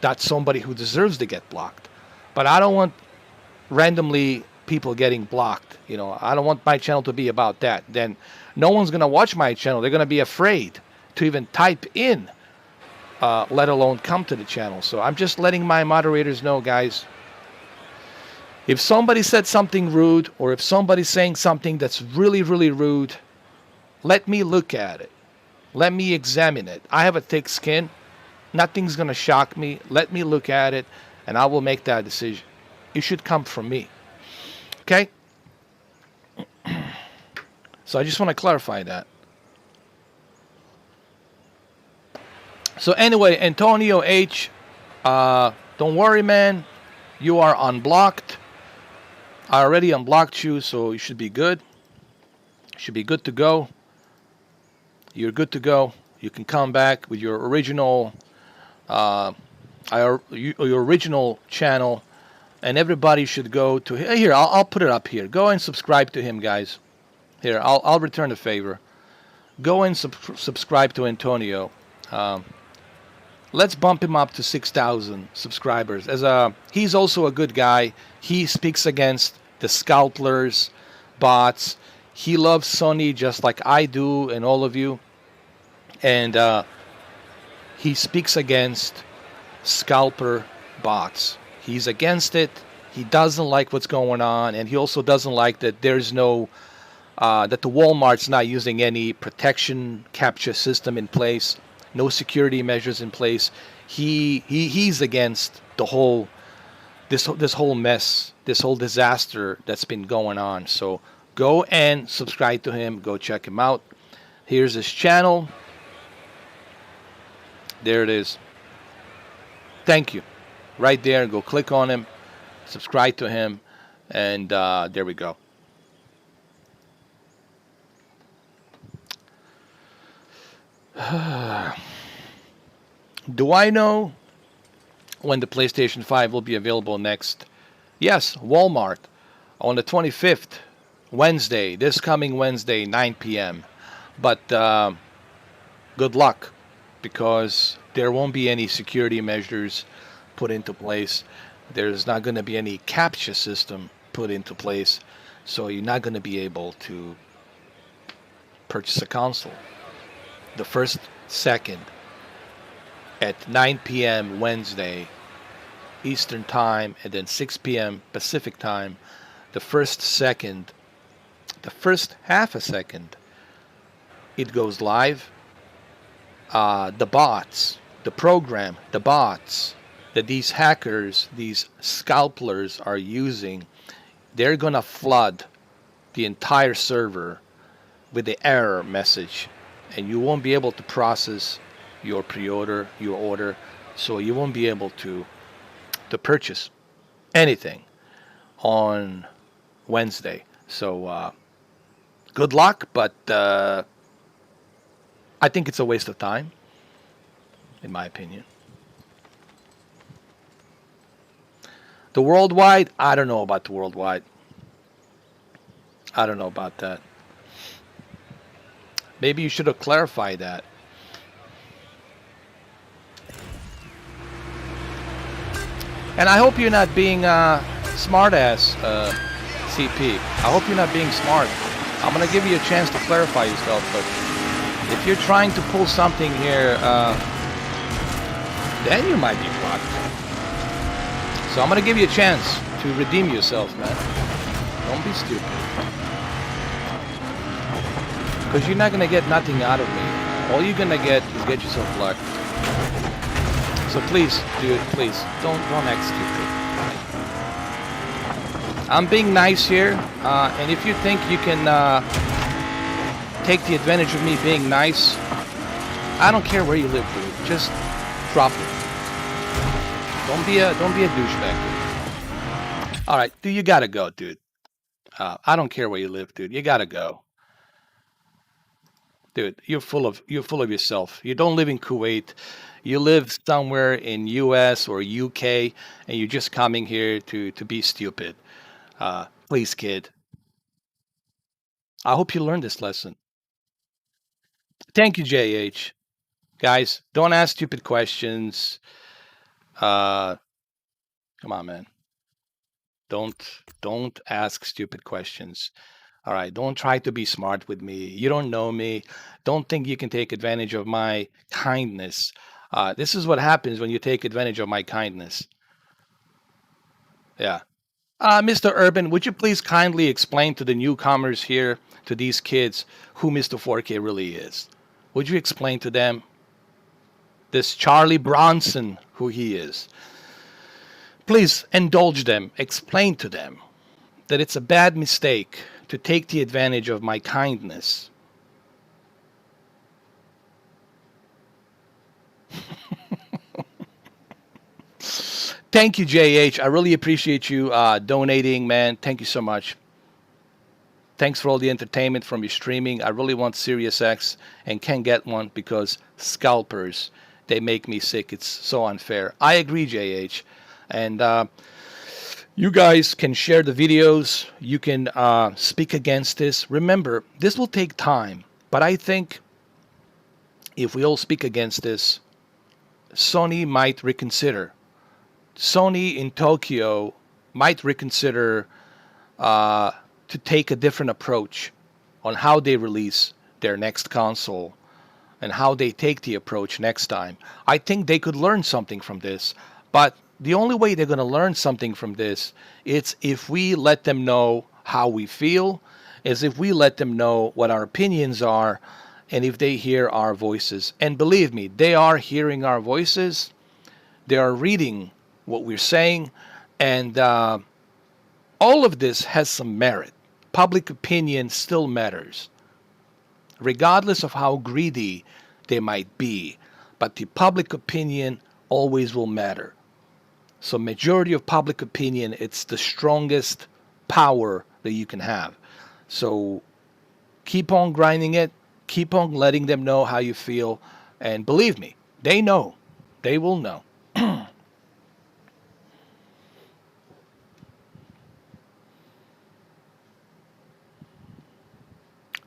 That's somebody who deserves to get blocked. But I don't want randomly people getting blocked. You know, I don't want my channel to be about that. Then no one's going to watch my channel. They're going to be afraid to even type in, let alone come to the channel. So I'm just letting my moderators know, guys. If somebody said something rude, or if somebody's saying something that's really, really rude, let me look at it. Let me examine it. I have a thick skin. Nothing's going to shock me. Let me look at it, and I will make that decision. It should come from me. Okay? So I just want to clarify that. So anyway, Antonio H., don't worry, man. You are unblocked. I already unblocked you, so you should be good. You should be good to go. You're good to go. You can come back with your original, your original channel, and everybody should go to here. I'll put it up here. Go and subscribe to him, guys. Here, I'll return the favor. Go and subscribe to Antonio. Let's bump him up to 6,000 subscribers. He's also a good guy. He speaks against the scalpers, bots. He loves Sony just like I do and all of you. And he speaks against scalper bots. He's against it. He doesn't like what's going on, and he also doesn't like that there's no that the Walmart's not using any protection capture system in place, no security measures in place. He's against the whole this whole mess, this whole disaster that's been going on. So go and subscribe to him. Go check him out. Here's his channel. There it is. Thank you. Right there. Go click on him. Subscribe to him. And there we go. Do I know when the PlayStation 5 will be available next? Yes, Walmart on the 25th, Wednesday, this coming Wednesday, 9 p.m. But good luck, because there won't be any security measures put into place. There's not going to be any captcha system put into place, so you're not going to be able to purchase a console. The first, second, at 9 p.m. Wednesday, Eastern Time and then 6 p.m. Pacific Time, the first half a second, it goes live. The bots, the program, the bots that these hackers, these scalpers are using, they're going to flood the entire server with the error message, and you won't be able to process your pre-order, your order, so you won't be able to purchase anything on Wednesday. So good luck, but I think it's a waste of time, in my opinion. The worldwide, I don't know about the worldwide. I don't know about that. Maybe you should have clarified that. And I hope you're not being smart-ass, CP. I hope you're not being smart. I'm going to give you a chance to clarify yourself, but if you're trying to pull something here, then you might be blocked. So I'm going to give you a chance to redeem yourself, man. Don't be stupid. Because you're not going to get nothing out of me. All you're going to get is get yourself blocked. So please, dude, please, don't act stupid. I'm being nice here, and if you think you can take the advantage of me being nice, I don't care where you live, dude. Just drop it. Don't be a douchebag. All right, dude, you gotta go, dude. I don't care where you live, dude. You gotta go. Dude, you're full of yourself. You don't live in Kuwait. You live somewhere in US or UK, and you're just coming here to be stupid. Please, kid. I hope you learned this lesson. Thank you, JH. Guys, don't ask stupid questions. Come on, man. Don't ask stupid questions. All right, don't try to be smart with me. You don't know me. Don't think you can take advantage of my kindness. This is what happens when you take advantage of my kindness. Yeah. Mr. Urban, would you please kindly explain to the newcomers here, to these kids, who Mr. 4K really is? Would you explain to them this Charlie Bronson, who he is? Please indulge them. Explain to them that it's a bad mistake to take the advantage of my kindness. Thank you, JH. I really appreciate you donating, man. Thank you so much. Thanks for all the entertainment from your streaming. I really want Sirius X and can't get one because scalpers, they make me sick. It's so unfair. I agree, JH. And you guys can share the videos. You can speak against this. Remember, this will take time. But I think if we all speak against this, Sony might reconsider. Sony in Tokyo might reconsider to take a different approach on how they release their next console and how they take the approach next time. I think they could learn something from this, but the only way they're going to learn something from this is if we let them know how we feel, is if we let them know what our opinions are, and if they hear our voices. And believe me, they are hearing our voices. They are reading what we're saying, and all of this has some merit. Public opinion still matters, regardless of how greedy they might be. But the public opinion always will matter. So majority of public opinion, it's the strongest power that you can have. So keep on grinding it. Keep on letting them know how you feel. And believe me, they know. They will know.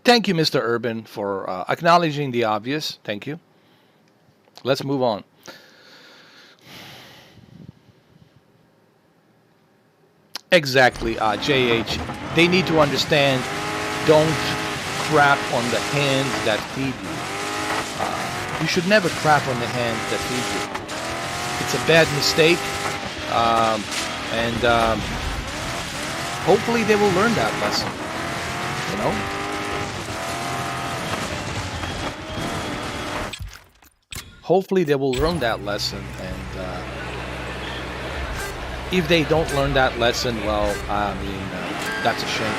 Thank you, Mr. Urban, for acknowledging the obvious. Thank you. Let's move on. Exactly, JH. They need to understand, don't crap on the hands that feed you. You should never crap on the hands that feed you. It's a bad mistake. And hopefully they will learn that lesson, you know? Hopefully they will learn that lesson, and if they don't learn that lesson, well, I mean, that's a shame.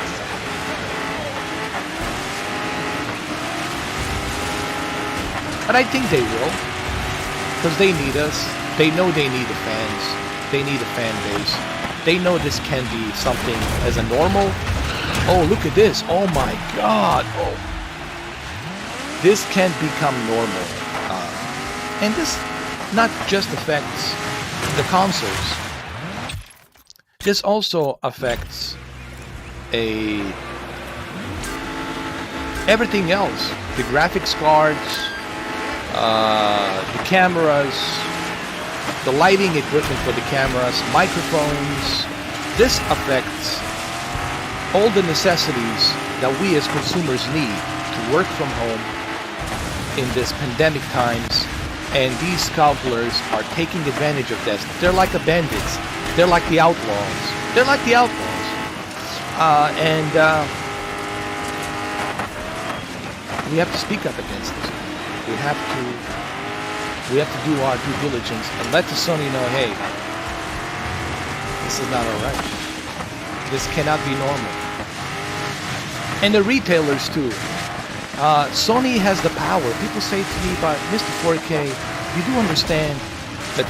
But I think they will, because they need us. They know they need the fans. They need a fan base. They know this can be something as a normal. Oh, look at this. Oh my God. Oh. This can become normal. And this not just affects the consoles. This also affects everything else. The graphics cards, the cameras, the lighting equipment for the cameras, microphones. This affects all the necessities that we as consumers need to work from home in this pandemic times. And these scalpers are taking advantage of this. They're like the bandits. They're like the outlaws. They're like the outlaws. We have to speak up against this. We have to do our due diligence and let the Sony know, hey, this is not all right. This cannot be normal. And the retailers too. Sony has the power. People say to me, but Mr. 4K, you do understand that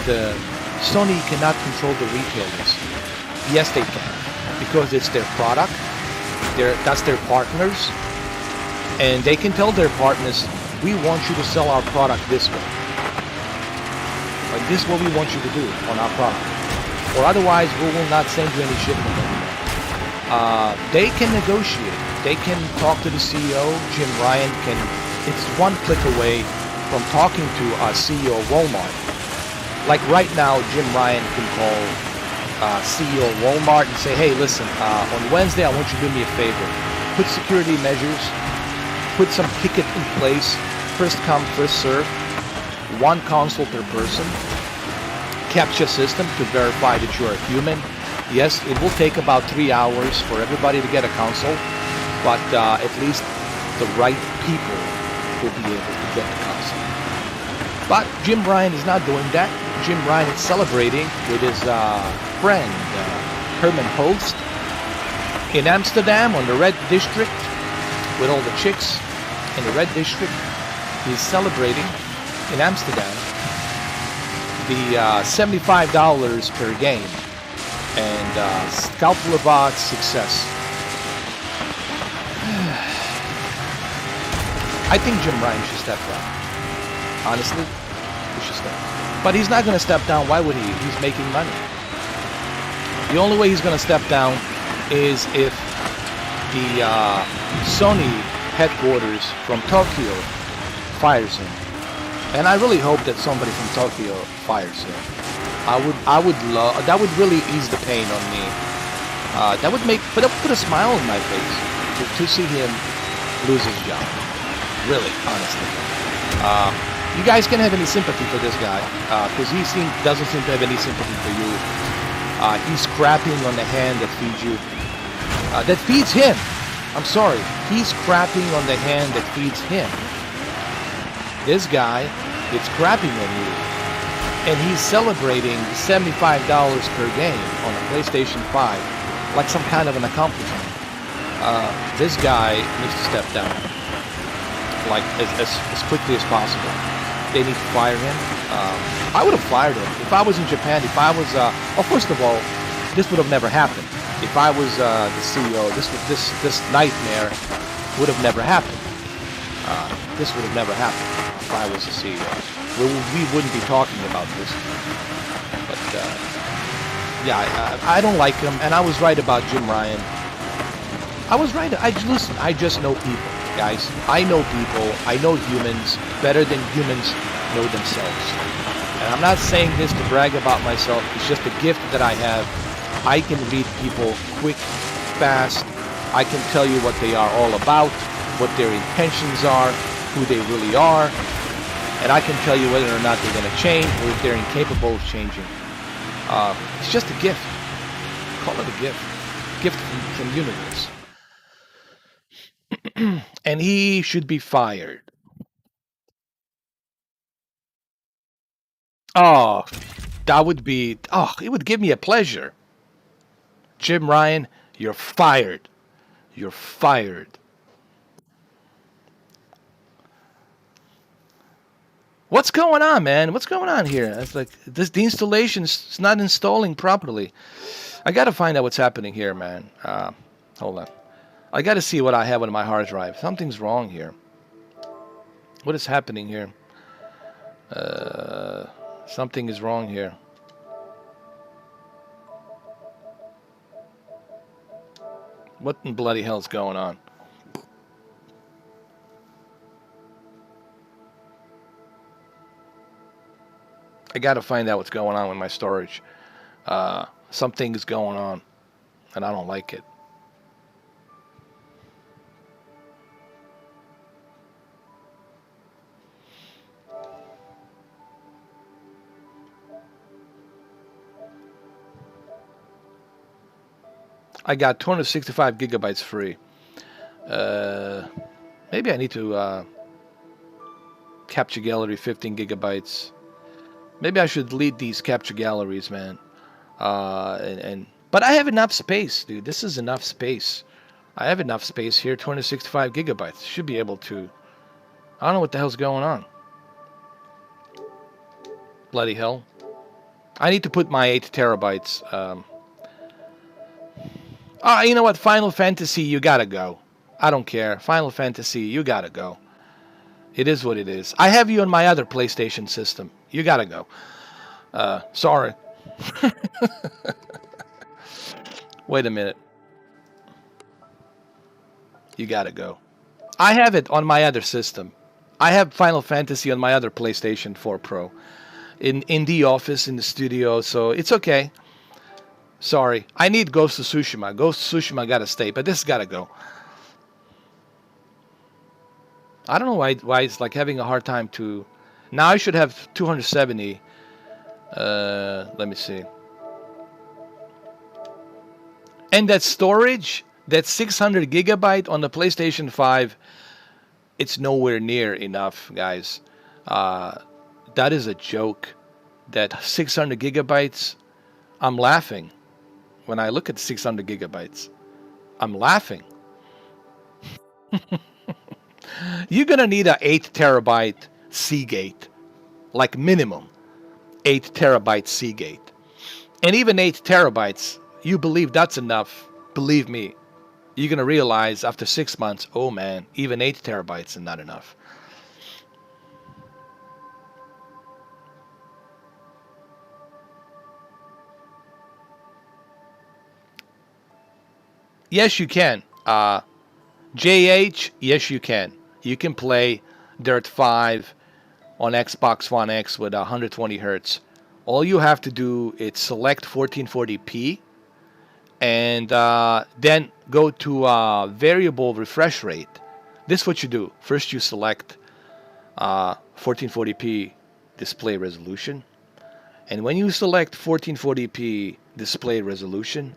Sony cannot control the retailers. Yes, they can, because it's their product. That's their partners. And they can tell their partners, we want you to sell our product this way. Like, this is what we want you to do on our product. Or otherwise, we will not send you any shipment anymore. They can negotiate. They can talk to the CEO. Jim Ryan can, it's one click away from talking to our CEO of Walmart. Like right now, Jim Ryan can call CEO of Walmart and say, hey, listen, on Wednesday, I want you to do me a favor. Put security measures, put some ticket in place, first come, first serve, one console per person, captcha system to verify that you're a human. Yes, it will take about 3 hours for everybody to get a console, but at least the right people will be able to get the console. But Jim Ryan is not doing that. Jim Ryan is celebrating with his friend Herman Holst in Amsterdam on the Red District with all the chicks in the Red District. He's celebrating in Amsterdam the $75 per game and Scalpel of Odds success. I think Jim Ryan should step down. Honestly, he should step down. But he's not going to step down. Why would he? He's making money. The only way he's going to step down is if the Sony headquarters from Tokyo fires him. And I really hope that somebody from Tokyo fires him. I would love, that would really ease the pain on me. That would put a smile on my face to see him lose his job. Really, honestly. You guys can't have any sympathy for this guy, because he doesn't seem to have any sympathy for you. He's crapping on the hand that feeds you. That feeds him. I'm sorry. He's crapping on the hand that feeds him. This guy is crapping on you. And he's celebrating $75 per game on a PlayStation 5 like some kind of an accomplishment. This guy needs to step down like as quickly as possible. They need to fire him. I would have fired him if I was in Japan. If I was, first of all, this would have never happened. If I was the CEO, this nightmare would have never happened. This would have never happened if I was the CEO. We wouldn't be talking about this. But yeah, I don't like him, and I was right about Jim Ryan. I was right. Listen, I just know people, guys. I know people. I know humans better than humans know themselves. And I'm not saying this to brag about myself. It's just a gift that I have. I can read people quick, fast. I can tell you what they are all about, what their intentions are, who they really are. And I can tell you whether or not they're going to change or if they're incapable of changing. It's just a gift. Call it a gift. Gift from universe. And he should be fired. Oh, that would be... Oh, it would give me a pleasure. Jim Ryan, you're fired. You're fired. What's going on, man? What's going on here? It's like the installation is not installing properly. I gotta find out what's happening here, man. Hold on. I gotta see what I have on my hard drive. Something's wrong here. What is happening here? Something is wrong here. What in bloody hell is going on? I gotta find out what's going on with my storage. Something is going on, and I don't like it. I got 265 gigabytes free. Maybe I need to capture gallery 15 gigabytes. Maybe I should delete these capture galleries, man. But I have enough space, dude. This is enough space. I have enough space here. 265 gigabytes. Should be able to. I don't know what the hell's going on. Bloody hell. I need to put my 8 terabytes. You know what? Final Fantasy, you gotta go. I don't care. Final Fantasy, you gotta go. It is what it is. I have you on my other PlayStation system. You gotta go. Sorry. Wait a minute. You gotta go. I have it on my other system. I have Final Fantasy on my other PlayStation 4 Pro. In the office, in the studio, so it's okay. Sorry. I need Ghost of Tsushima. Ghost of Tsushima gotta stay, but this gotta go. I don't know why it's like having a hard time to... Now I should have 270. Let me see. And that storage, that 600 gigabyte on the PlayStation 5, it's nowhere near enough, guys. That is a joke. That 600 gigabytes, I'm laughing. When I look at 600 gigabytes, I'm laughing. You're gonna need a 8 terabyte Seagate, like minimum 8 terabyte Seagate. And even 8 terabytes, you believe that's enough, believe me, you're gonna realize after 6 months, oh man, even 8 terabytes is not enough. Yes, you can. JH, yes, you can. You can play Dirt 5 on Xbox One X with 120 hertz. All you have to do is select 1440p and then go to variable refresh rate. This is what you do. First, you select 1440p display resolution. And when you select 1440p display resolution,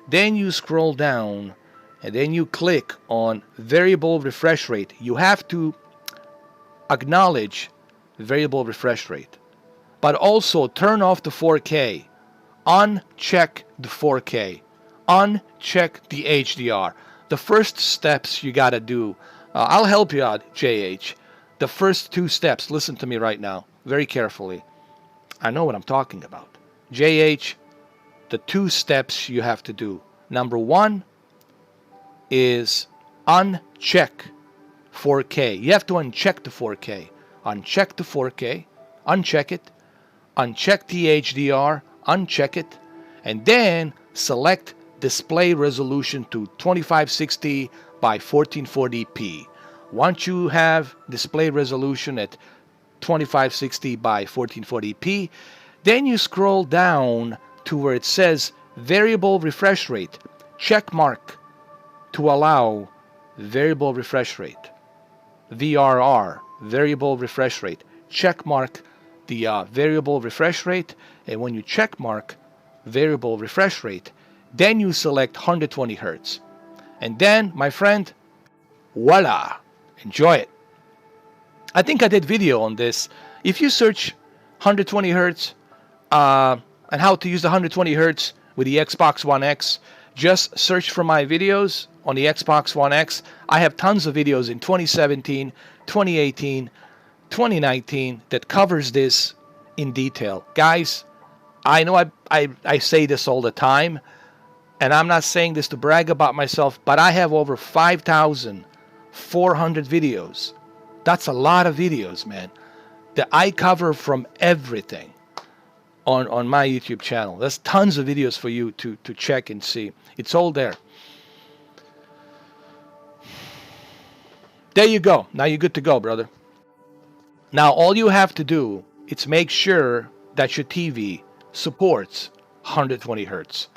then you scroll down and then you click on variable refresh rate. You have to acknowledge variable refresh rate, but also turn off the 4K, uncheck the 4K, uncheck the HDR. The first steps you gotta do, I'll help you out, JH. The first 2 steps, listen to me right now, very carefully. I know what I'm talking about. JH, the 2 steps you have to do. Number 1 is uncheck 4K. You have to uncheck the 4K. Uncheck the 4K. Uncheck it. Uncheck the HDR. Uncheck it. And then select display resolution to 2560 by 1440p. Once you have display resolution at 2560 by 1440p, then you scroll down to where it says variable refresh rate. Check mark to allow variable refresh rate. VRR, variable refresh rate. Check mark the variable refresh rate, and when you check mark variable refresh rate. Then you select 120 Hertz. And then, my friend, voila, enjoy it. I think I did video on this. If you search 120 Hertz and how to use the 120 Hertz with the Xbox One X, just search for my videos on the Xbox One X. I have tons of videos in 2017, 2018, 2019 that covers this in detail. Guys, I know I say this all the time, and I'm not saying this to brag about myself, but I have over 5,400 videos. That's a lot of videos, man, that I cover from everything on my YouTube channel. There's tons of videos for you to check and see. It's all there. There you go. Now you're good to go, brother. Now all you have to do is make sure that your TV supports 120 Hertz.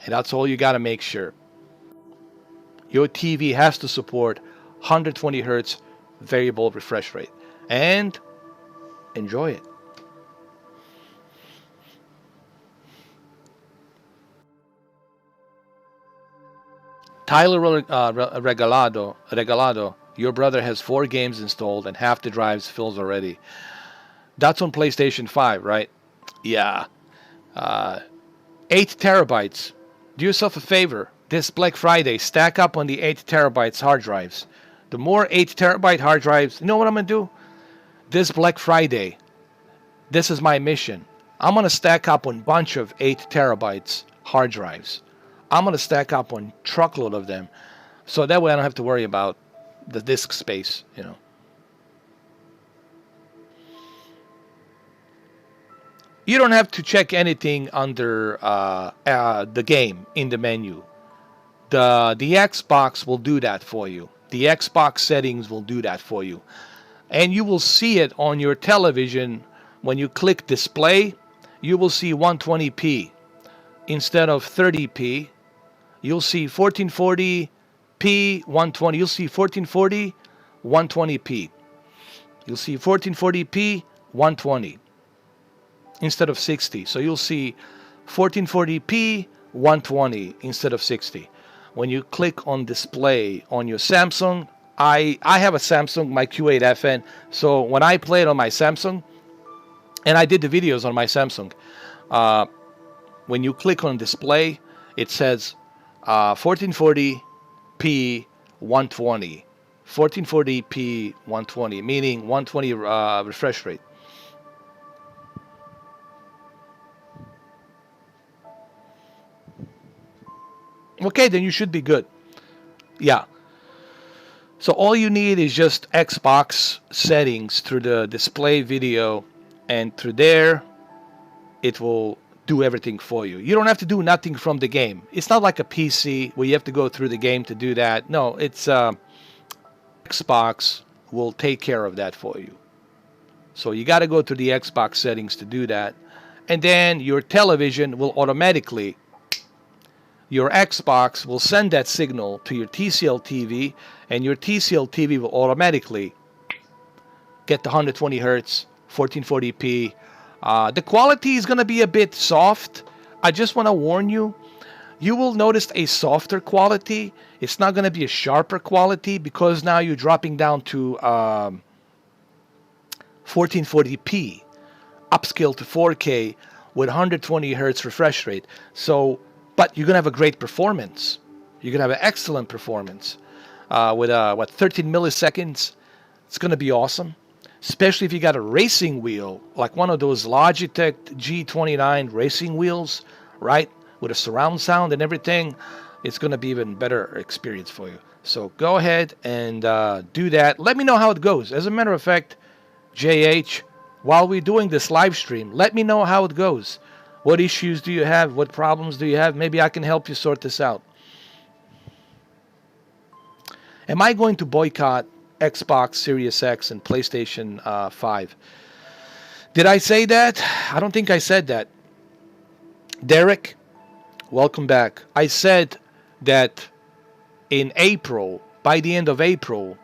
And that's all you got to make sure. Your TV has to support 120 Hertz variable refresh rate. And enjoy it. Tyler Regalado, your brother has 4 games installed and half the drives fills already. That's on PlayStation 5, right? Yeah. 8 terabytes. Do yourself a favor. This Black Friday, stack up on the 8 terabytes hard drives. The more 8 terabyte hard drives, you know what I'm going to do? This Black Friday, this is my mission. I'm going to stack up on a bunch of 8 terabytes hard drives. I'm going to stack up on a truckload of them. So that way I don't have to worry about the disk space, you know. You don't have to check anything under the game in the menu. The Xbox will do that for you. The Xbox settings will do that for you. And you will see it on your television when you click display. You will see 120p instead of 30p. You'll see 1440p 120. You'll see 1440 120p. You'll see 1440p 120 instead of 60. So you'll see 1440p 120 instead of 60. When you click on display on your Samsung, I have a Samsung, my Q8FN. So when I play it on my Samsung, and I did the videos on my Samsung, when you click on display, it says 1440p 120. 1440p 120, meaning 120 refresh rate. Okay, then you should be good. Yeah. So all you need is just Xbox settings through the display video, and through there, it will do everything for you. You don't have to do nothing from the game. It's not like a PC where you have to go through the game to do that. No, it's Xbox will take care of that for you. So you got to go to the Xbox settings to do that. And then your television will automatically, your Xbox will send that signal to your TCL TV, and your TCL TV will automatically get the 120 Hertz, 1440p. The quality is going to be a bit soft. I just want to warn you. You will notice a softer quality. It's not going to be a sharper quality because now you're dropping down to 1440p, upscale to 4K with 120 Hertz refresh rate. So, but you're going to have a great performance. You're going to have an excellent performance with 13 milliseconds. It's going to be awesome. Especially if you got a racing wheel, like one of those Logitech G29 racing wheels, right? With a surround sound and everything, it's going to be even better experience for you. So go ahead and do that. Let me know how it goes. As a matter of fact, JH, while we're doing this live stream, let me know how it goes. What issues do you have? What problems do you have? Maybe I can help you sort this out. Am I going to boycott Xbox Series X and PlayStation 5? Did I say that? I don't think I said that. Derek, welcome back. I said that in April, by the end of April,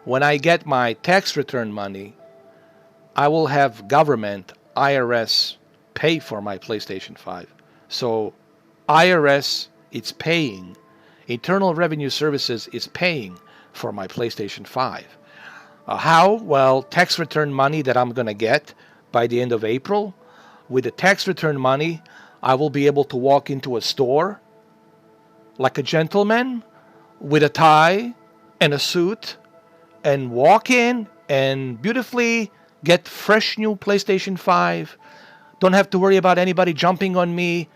when I get my tax return money, I will have government, IRS, pay for my PlayStation 5. So IRS is paying, Internal Revenue Services is paying for my PlayStation 5. How? Well, tax return money that I'm going to get by the end of April. With the tax return money, I will be able to walk into a store like a gentleman with a tie and a suit and walk in and beautifully get fresh new PlayStation 5. Don't have to worry about anybody jumping on me.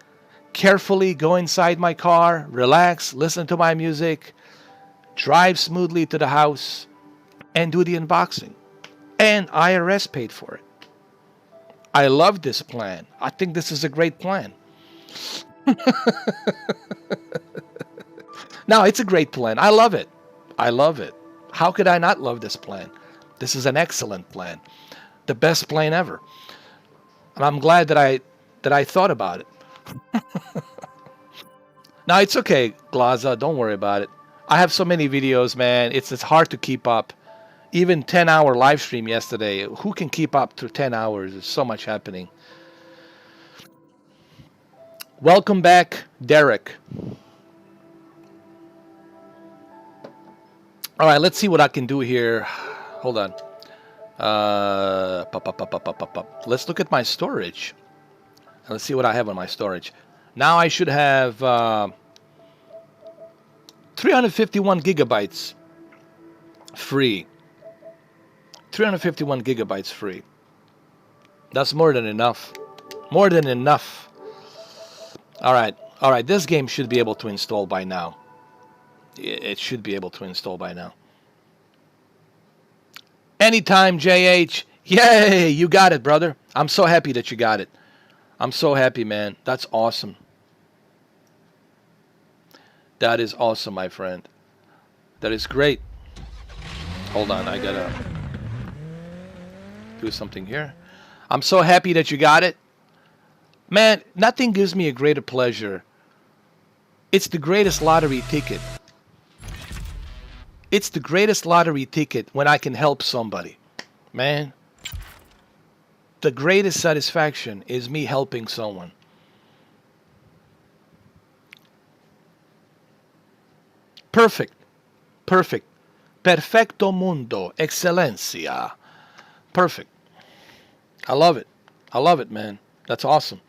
Carefully go inside my car, relax, listen to my music, drive smoothly to the house, and do the unboxing. And IRS paid for it. I love this plan. I think this is a great plan. No, it's a great plan. I love it. I love it. How could I not love this plan? This is an excellent plan. The best plan ever. And I'm glad that I thought about it. Now, it's okay, Glaza. Don't worry about it. I have so many videos, man. It's hard to keep up. Even 10-hour live stream yesterday. Who can keep up to 10 hours? There's so much happening. Welcome back, Derek. All right, let's see what I can do here. Hold on. Let's look at my storage. Let's see what I have on my storage. Now I should have 351 gigabytes free. 351 gigabytes free. That's more than enough. More than enough. All right. All right. This game should be able to install by now. It should be able to install by now. Anytime, JH. Yay, you got it, brother. I'm so happy that you got it. I'm so happy, man. That's awesome. That is awesome, my friend. That is great. Hold on, I gotta do something here. I'm so happy that you got it. Man, nothing gives me a greater pleasure. It's the greatest lottery ticket. It's the greatest lottery ticket when I can help somebody. Man, the greatest satisfaction is me helping someone. Perfect. Perfect. Perfecto mundo. Excelencia. Perfect. I love it. I love it, man. That's awesome.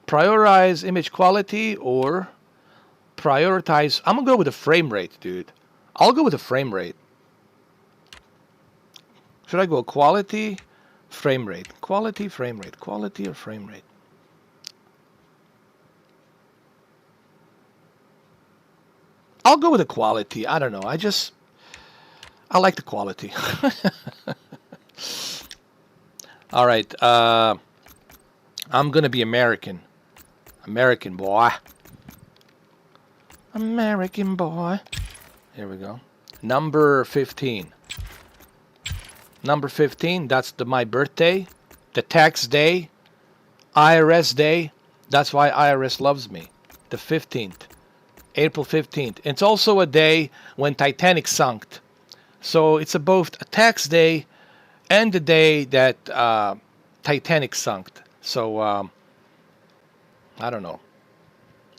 Prioritize image quality or prioritize... I'm going to go with the frame rate, dude. I'll go with the frame rate. Should I go quality, frame rate? Quality, frame rate. Quality or frame rate? I'll go with the quality. I don't know. I like the quality. All right. I'm going to be American. American boy. American boy. Here we go. Number 15. Number 15, that's my birthday. The tax day. IRS day. That's why IRS loves me. The 15th. April 15th. It's also a day when Titanic sunk. So it's both a tax day and the day that Titanic sunk. So, I don't know.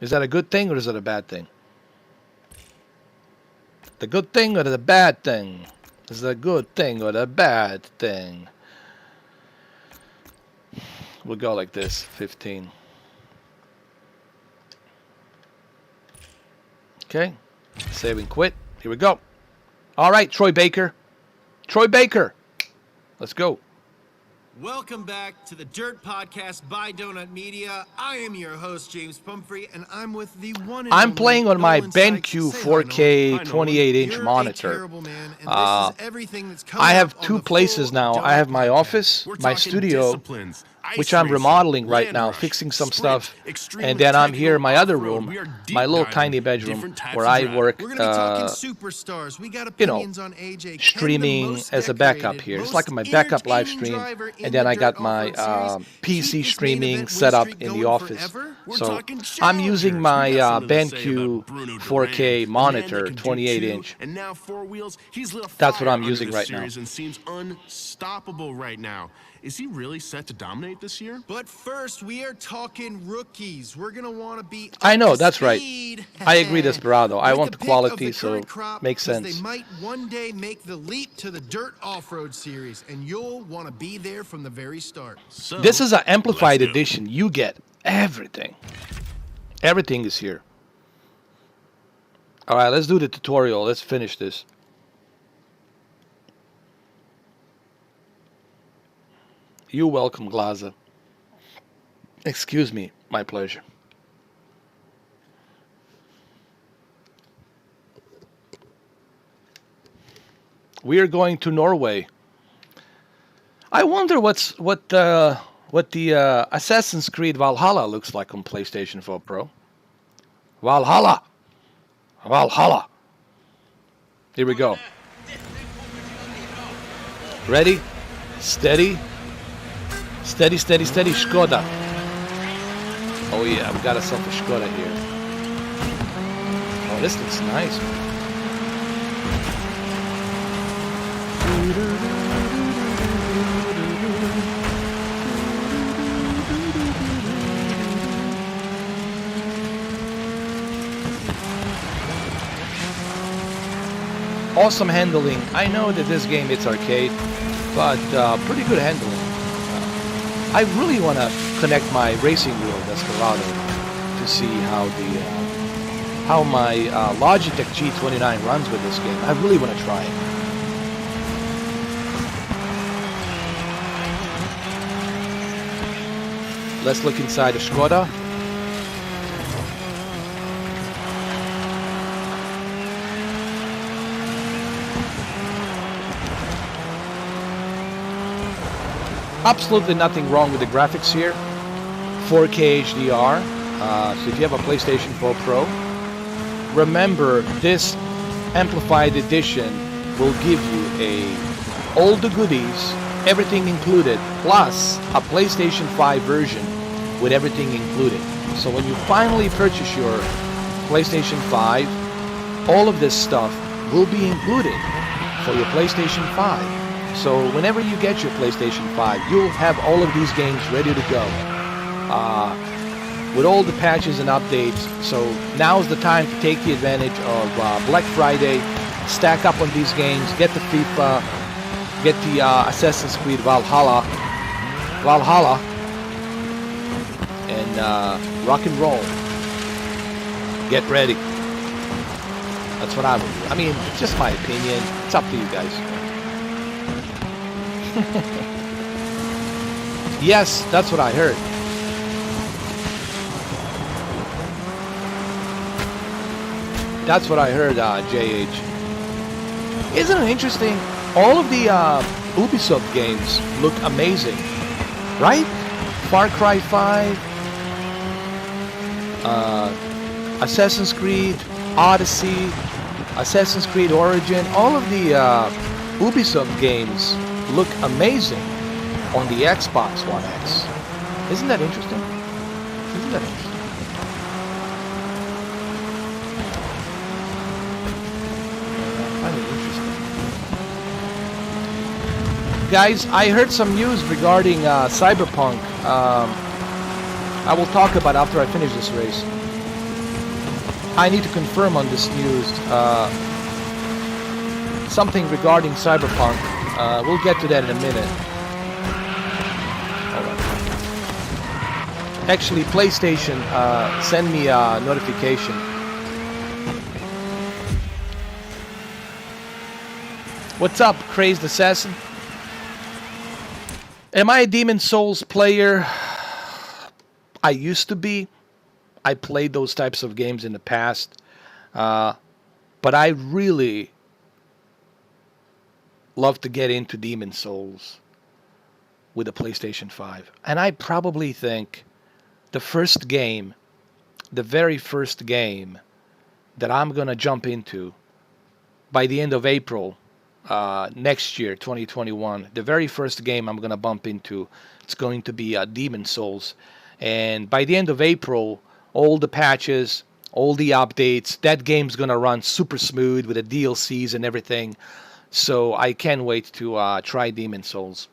Is that a good thing or is it a bad thing? The good thing or the bad thing? Is it a good thing or the bad thing? We'll go like this, 15. Okay, save and quit. Here we go. All right, Troy Baker. Troy Baker. Let's go. Welcome back to the Dirt Podcast by Donut Media. I am your host, James Pumphrey, and I'm with the one and I'm playing on my BenQ 4K 28-inch monitor. I have two places now. I have my office, my studio, which I'm remodeling right now, fixing some stuff. And then I'm here in my other room, my little tiny bedroom, where I work, you know, streaming as a backup here. It's like my backup live stream. And then I got my PC streaming set up in the office. So I'm using my BenQ 4K monitor, 28-inch. That's what I'm using right now. And seems unstoppable right now. Is he really set to dominate this year? But first, we are talking rookies. We're going to want to be I know, that's right. I agree, Desperado. I want the quality, so makes sense. They might one day make the leap to the Dirt Off-Road Series, and you'll want to be there from the very start. So, this is an amplified edition. You get everything. Everything is here. All right, let's do the tutorial. Let's finish this. You're welcome, Glaza. Excuse me, my pleasure. We are going to Norway. I wonder what the Assassin's Creed Valhalla looks like on PlayStation 4 Pro. Valhalla. Here we go. Ready? Steady. Steady, Skoda. Oh yeah, we got ourselves a Skoda here. Oh, this looks nice. Awesome handling. I know that this game, it's arcade, but pretty good handling. I really want to connect my racing wheel Desperado to see how my Logitech G29 runs with this game. I really want to try it. Let's look inside the Skoda. Absolutely nothing wrong with the graphics here. 4K HDR. So if you have a PlayStation 4 Pro, remember this amplified edition will give you all the goodies, everything included, plus a PlayStation 5 version with everything included. So when you finally purchase your PlayStation 5, all of this stuff will be included for your PlayStation 5. So whenever you get your PlayStation 5, you'll have all of these games ready to go with all the patches and updates. So now's the time to take the advantage of Black Friday, stack up on these games, get the FIFA, get the Assassin's Creed Valhalla, and rock and roll. Get ready. That's what I would do. I mean, it's just my opinion. It's up to you guys. Yes, that's what I heard. That's what I heard, JH. Isn't it interesting? All of the Ubisoft games look amazing, right? Far Cry 5, Assassin's Creed, Odyssey, Assassin's Creed Origin, all of the Ubisoft games look amazing on the Xbox One X. Isn't that interesting? Isn't that interesting? I find it interesting. Guys, I heard some news regarding Cyberpunk. I will talk about it after I finish this race. I need to confirm on this news something regarding Cyberpunk. We'll get to that in a minute. Hold on. Actually, PlayStation send me a notification. What's up, Crazed Assassin? Am I a Demon's Souls player? I used to be. I played those types of games in the past. But I really love to get into Demon's Souls. with the PlayStation 5. And I probably think the first game, the very first game that I'm going to jump into by the end of April next year, 2021, the very first game I'm going to bump into, it's going to be Demon Souls. And by the end of April, all the patches, all the updates, that game's going to run super smooth with the DLCs and everything. So I can't wait to try Demon Souls.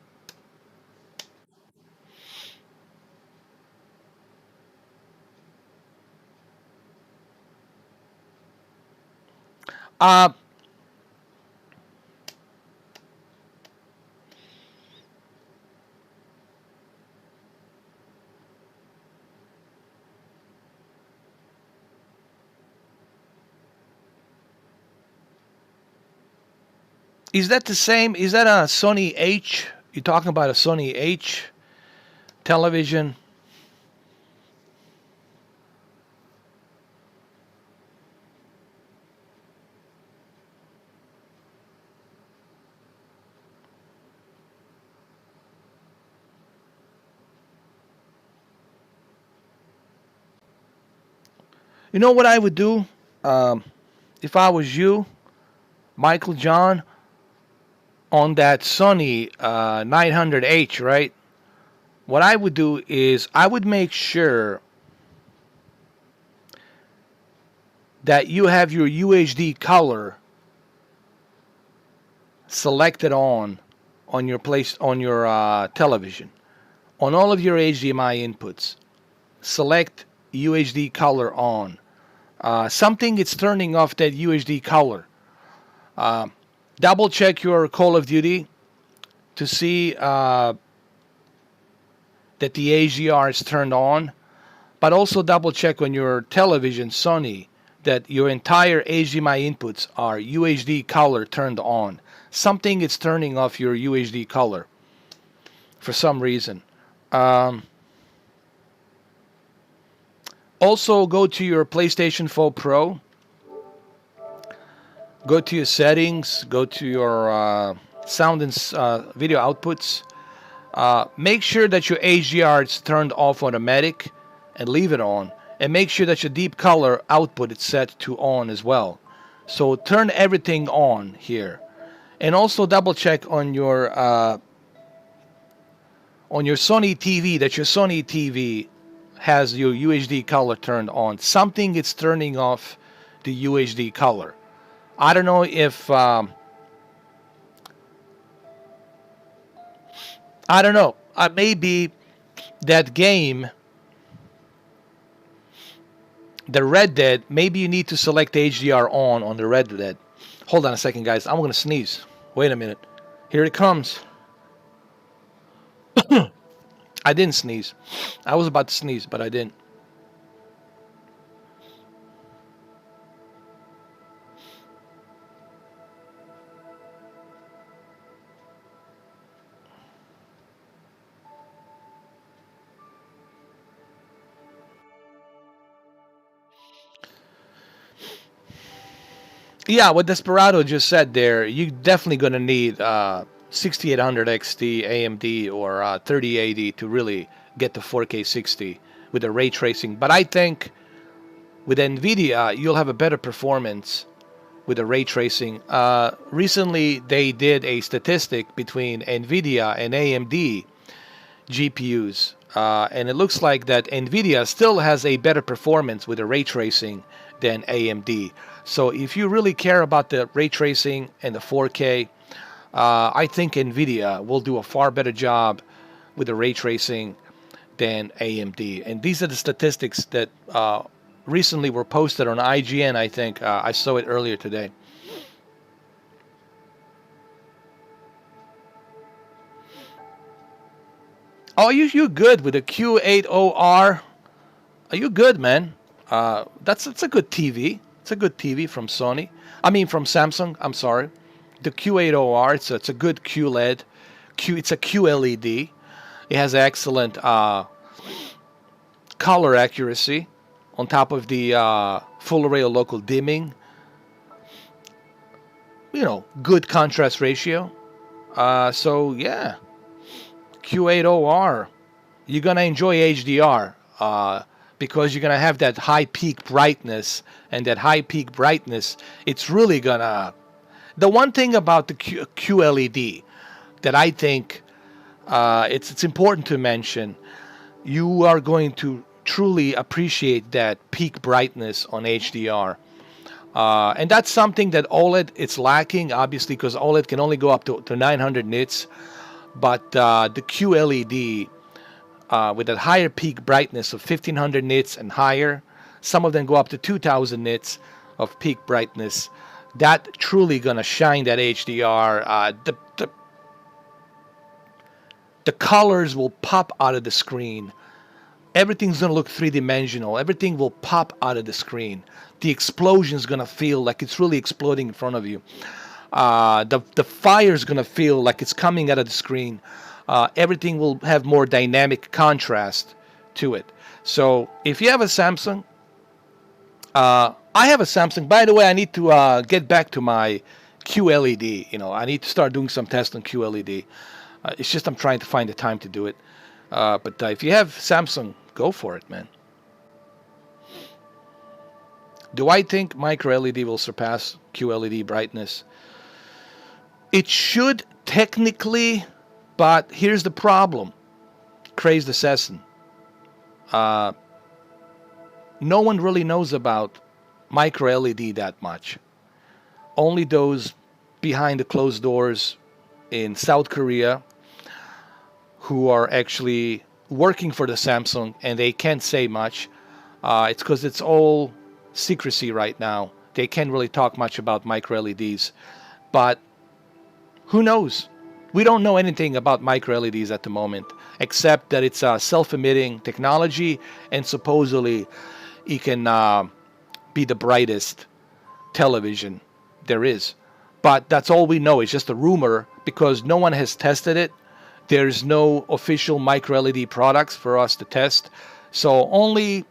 Uh, is that the same? Is that a Sony H? You're talking about a Sony H television? You know what I would do um, if I was you, Michael John, on that Sony 900H, right? What I would do is I would make sure that you have your UHD color selected on your place on your television, on all of your HDMI inputs. Select UHD color on. Something it's turning off that UHD color. Uh, Double check your Call of Duty to see that the HDR is turned on, but also double check on your television Sony that your entire HDMI inputs are UHD color turned on. Something is turning off your UHD color for some reason. Um, Also, go to your PlayStation 4 Pro. Go to your settings. Go to your sound and video outputs. Make sure that your HDR is turned off automatic and leave it on. And make sure that your deep color output is set to on as well. So turn everything on here. And also double check on your Sony TV that your Sony TV has your UHD color turned on. Something is turning off the UHD color. I don't know if I don't know. Maybe that game, the Red Dead. Maybe you need to select HDR on the Red Dead. Hold on a second, guys. I'm gonna sneeze. Wait a minute. Here it comes. I didn't sneeze. I was about to sneeze, but I didn't. Yeah, what Desperado just said there, you're definitely going to need 6800 XT AMD or 3080 to really get the 4K 60 with the ray tracing. But I think with NVIDIA, you'll have a better performance with the ray tracing. Recently, they did a statistic between NVIDIA and AMD GPUs. And it looks like that NVIDIA still has a better performance with the ray tracing than AMD. So if you really care about the ray tracing and the 4K, I think NVIDIA will do a far better job with the ray tracing than AMD. And these are the statistics that recently were posted on IGN, I think. I saw it earlier today. Oh, you're good with the Q80R. Are you good, man? That's a good TV. It's a good TV from Sony. I mean, from Samsung. I'm sorry. The Q80R. It's a good QLED. It's a QLED. It has excellent color accuracy on top of the full array of local dimming. Good contrast ratio. So yeah, Q8OR, you're going to enjoy HDR because you're going to have that high peak brightness. And that high peak brightness, it's really going to... The one thing about the QLED that I think it's important to mention, you are going to truly appreciate that peak brightness on HDR. And that's something that OLED it's lacking, obviously, because OLED can only go up to 900 nits. But the QLED, with that higher peak brightness of 1500 nits and higher, some of them go up to 2000 nits of peak brightness, that truly gonna shine that HDR. The colors will pop out of the screen. Everything's going to look three-dimensional. Everything will pop out of the screen. The explosion's going to feel like it's really exploding in front of you. The fire's going to feel like it's coming out of the screen. Everything will have more dynamic contrast to it. So if you have a Samsung, I have a Samsung. By the way, I need to get back to my QLED. I need to start doing some tests on QLED. It's just I'm trying to find the time to do it. But if you have Samsung, go for it, man. Do I think micro LED will surpass QLED brightness? It should technically, but here's the problem. Crazed assassin. No one really knows about micro LED that much. Only those behind the closed doors in South Korea who are actually working for the Samsung, and they can't say much. It's because it's all secrecy right now. They can't really talk much about micro LEDs. But who knows? We don't know anything about micro LEDs at the moment, except that it's a self-emitting technology, and supposedly it can be the brightest television there is. But that's all we know. It's just a rumor because no one has tested it. There's no official micro LED products for us to test. So only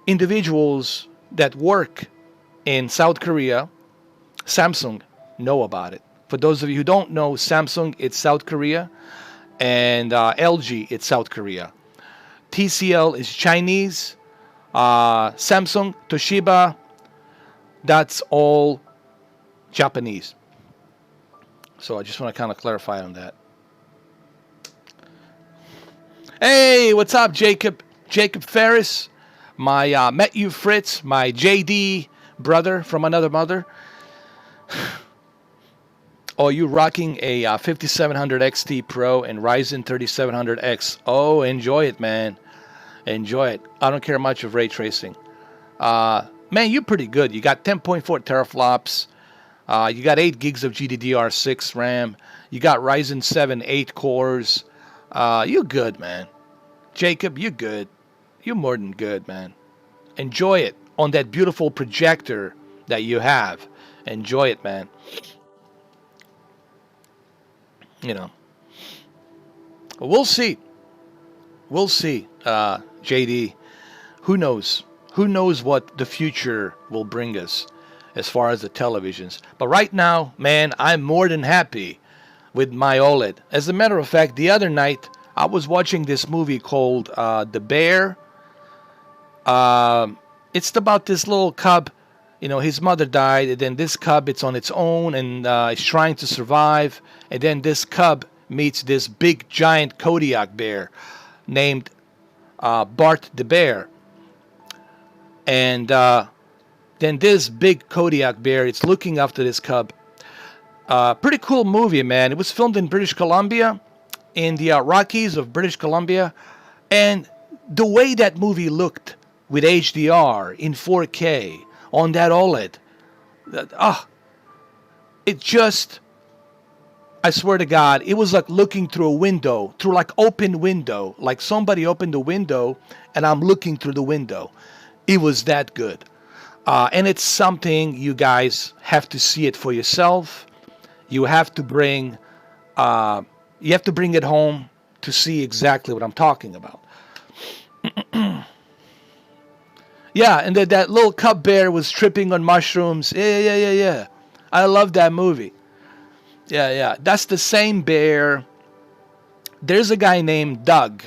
individuals that work in South Korea, Samsung, know about it. For those of you who don't know, Samsung, it's South Korea, and LG, it's South Korea. TCL is Chinese. Samsung, Toshiba, that's all Japanese. So I just want to kind of clarify on that. Hey, what's up, Jacob? Jacob Ferris, my met you Fritz, my JD brother from another mother. Oh, you rocking a 5700 XT Pro and Ryzen 3700X. Oh, enjoy it, man. Enjoy it. I don't care much of ray tracing. Man, you're pretty good. You got 10.4 teraflops. You got 8 gigs of GDDR6 RAM. You got Ryzen 7 8 cores. You're good, man. Jacob, you're good. You're more than good, man. Enjoy it on that beautiful projector that you have. Enjoy it, man. We'll see. We'll see, JD. Who knows? Who knows what the future will bring us as far as the televisions. But right now, man, I'm more than happy with my OLED. As a matter of fact, the other night, I was watching this movie called The Bear. It's about this little cub. His mother died, and then this cub, it's on its own, and it's trying to survive. And then this cub meets this big, giant Kodiak bear named Bart the Bear. And then this big Kodiak bear, it's looking after this cub. Pretty cool movie, man. It was filmed in British Columbia, in the Rockies of British Columbia. And the way that movie looked with HDR in 4K on that OLED, it just, I swear to God, it was like looking through a window, through like open window, like somebody opened the window and I'm looking through the window. It was that good. And it's something you guys have to see it for yourself. You have to bring it home to see exactly what I'm talking about. Yeah, and that little cub bear was tripping on mushrooms. Yeah. I love that movie. Yeah. That's the same bear. There's a guy named Doug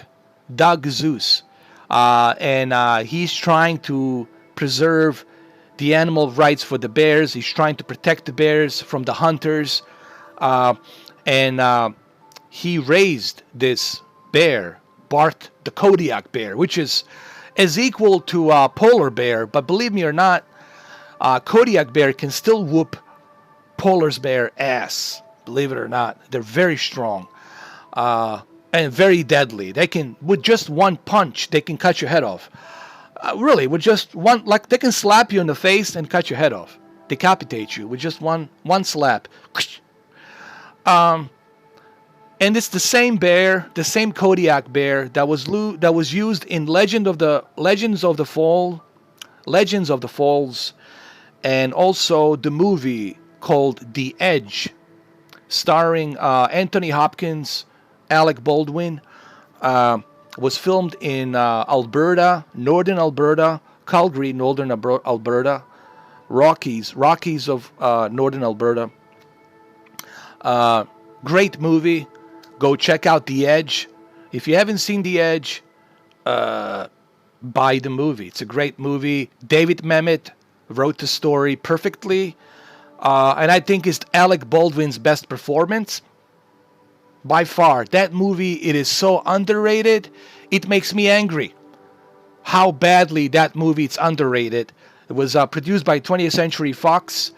Zeus, and he's trying to preserve the animal rights for the bears. He's trying to protect the bears from the hunters, and he raised this bear, Bart the Kodiak bear, which is equal to polar bear. But believe me or not, Kodiak bear can still whoop polar bear ass. Believe it or not, they're very strong and very deadly. They can, with just one punch, they can cut your head off. Really, with just one, like they can slap you in the face and cut your head off, decapitate you with just one slap. And it's the same bear, the same Kodiak bear that was used in Legends of the Falls, and also the movie called The Edge, starring Anthony Hopkins, Alec Baldwin. Was filmed in Alberta, northern Alberta, Calgary, northern Alberta, Rockies of northern Alberta. Great movie. Go check out The Edge. If you haven't seen The Edge, buy the movie. It's a great movie. David Mamet wrote the story perfectly. And I think it's Alec Baldwin's best performance. By far. That movie, it is so underrated. It makes me angry how badly that movie is underrated. It was produced by 20th Century Fox.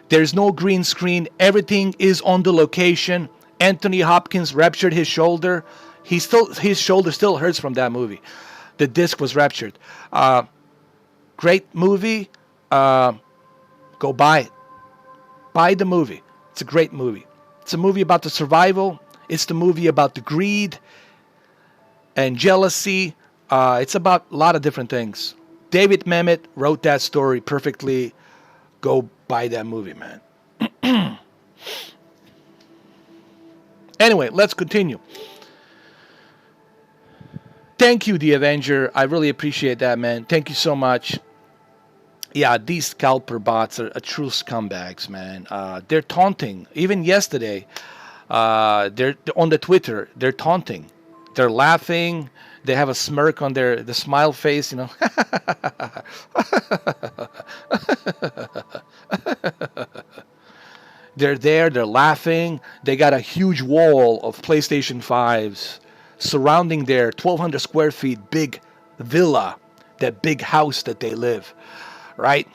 There's no green screen. Everything is on the location. Anthony Hopkins ruptured his shoulder. His shoulder still hurts from that movie. The disc was ruptured. Great movie. Go buy it. Buy the movie. It's a great movie. It's a movie about the survival. It's the movie about the greed and jealousy. It's about a lot of different things. David Mamet wrote that story perfectly. Go buy that movie, man. Anyway, let's continue. Thank you, The Avenger. I really appreciate that, man. Thank you so much. Yeah, these scalper bots are true scumbags, man. They're taunting. Even yesterday, they're on the Twitter. They're taunting. They're laughing. They have a smirk on the smile face, you know. They're there. They're laughing. They got a huge wall of PlayStation 5s surrounding their 1,200 square feet big villa, that big house that they live, right?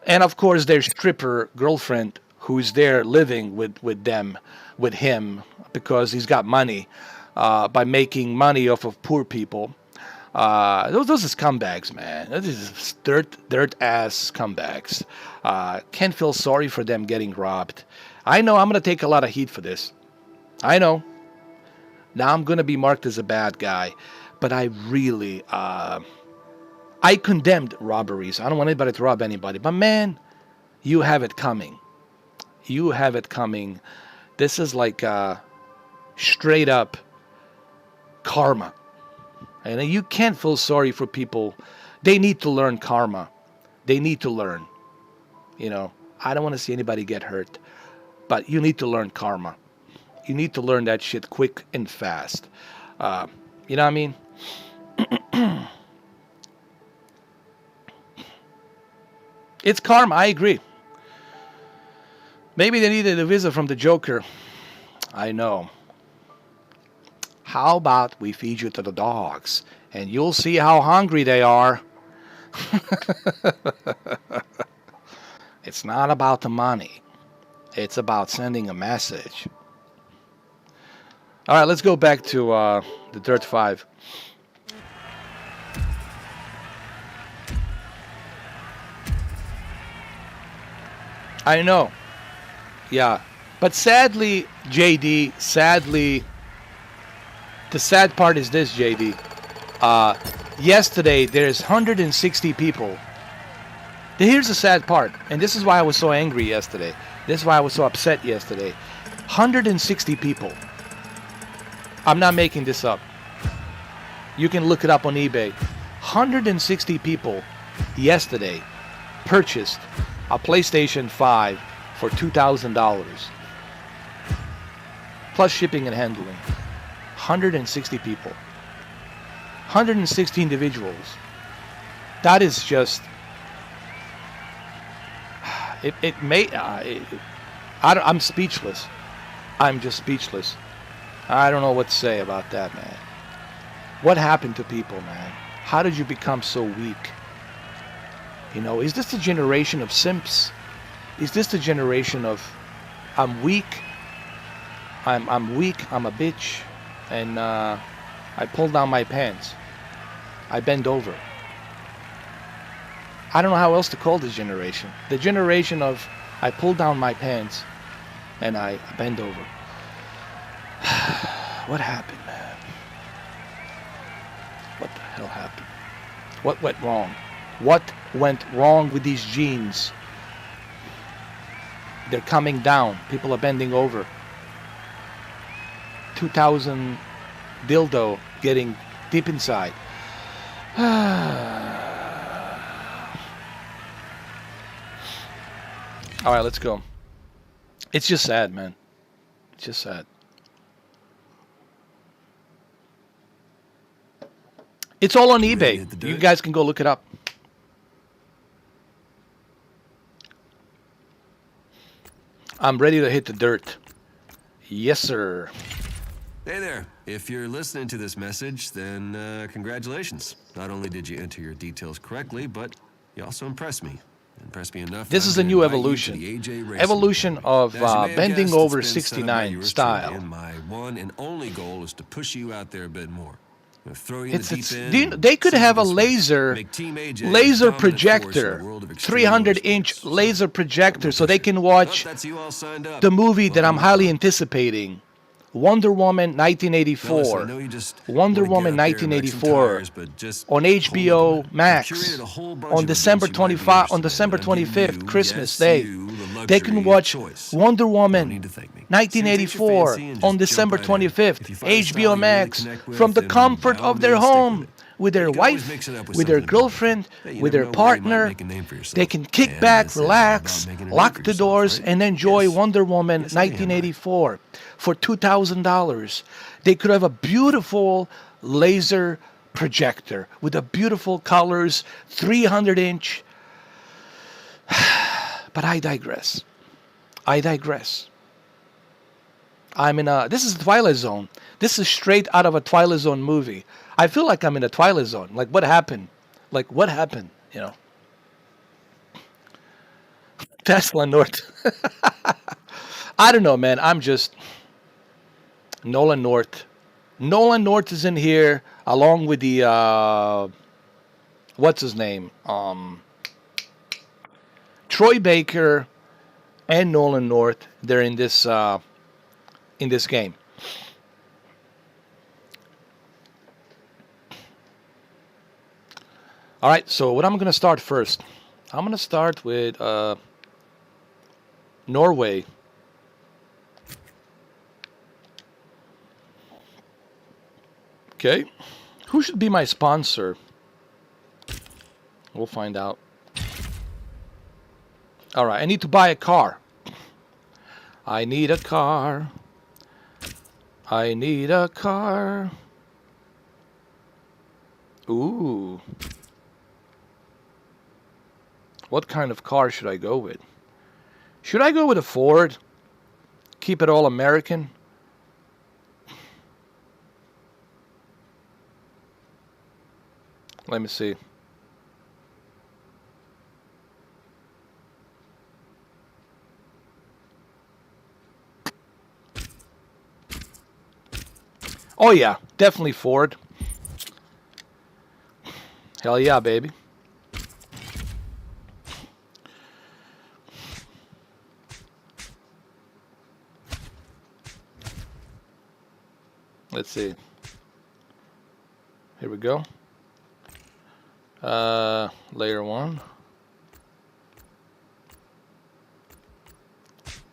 And of course, their stripper girlfriend who's there living with him because he's got money by making money off of poor people. Those are scumbags, man. Those is dirt ass scumbags. Can't feel sorry for them getting robbed. I know I'm gonna take a lot of heat for this. I know. Now I'm gonna be marked as a bad guy, but I really I condemned robberies. I don't want anybody to rob anybody, but man, you have it coming. You have it coming. This is like straight up karma. And you can't feel sorry for people. They need to learn karma. They need to learn. You know, I don't want to see anybody get hurt. But you need to learn karma. You need to learn that shit quick and fast. You know what I mean? It's karma, I agree. Maybe they needed a visit from the Joker. I know. How about we feed you to the dogs, and you'll see how hungry they are. It's not about the money. It's about sending a message. All right, let's go back to the Dirt 5. I know. Yeah. But sadly, JD, the sad part is this, JD. Yesterday, there's 160 people. Here's the sad part, and this is why I was so angry yesterday. This is why I was so upset yesterday. 160 people. I'm not making this up. You can look it up on eBay. 160 people yesterday purchased a PlayStation 5 for $2,000. plus shipping and handling. 160 people. 160 individuals. That is just... I'm speechless. I'm just speechless. I don't know what to say about that, man. What happened to people, man? How did you become so weak? You know, is this the generation of simps? Is this the generation of I'm weak, I'm weak, I'm a bitch, and I pull down my pants, I bend over? I don't know how else to call this generation. The generation of I pull down my pants and I bend over. What happened, man? What the hell happened? What went wrong? What went wrong with these genes? They're coming down. People are bending over. 2000 dildo getting deep inside. All right, let's go. It's just sad, man. It's just sad. It's all on eBay. You guys can go look it up. I'm ready to hit the dirt. Yes, sir. Hey there. If you're listening to this message, then congratulations. Not only did you enter your details correctly, but you also impressed me. Impressed me enough. This is a new evolution. Evolution of bending over 69 style. And my one and only goal is to push you out there a bit more. They could have a laser projector, 300-inch laser projector, so they can watch the movie that I'm highly anticipating, Wonder Woman 1984. Wonder Woman 1984 on HBO Max on December 25th, Christmas Day. They can watch Wonder Woman 1984 on December 25th, HBO Max, from the comfort of their home, with their wife, with their girlfriend, with their partner. They can kick back, relax, lock the doors, and enjoy Wonder Woman 1984 for $2,000. They could have a beautiful laser projector with a beautiful colors, 300-inch. But I digress. This is the Twilight Zone. This is straight out of a Twilight Zone movie. I feel like I'm in a Twilight Zone. Like, what happened? You know? Tesla North. I don't know, man. I'm just... Nolan North. Nolan North is in here, along with the... what's his name? Troy Baker and Nolan North. They're in this game. All right, so what I'm going to start first. I'm going to start with Norway. Okay. Who should be my sponsor? We'll find out. All right, I need to buy a car. I need a car. Ooh. What kind of car should I go with? Should I go with a Ford? Keep it all American? Let me see. Oh yeah, definitely Ford. Hell yeah, baby. Let's see. Here we go. Layer 1.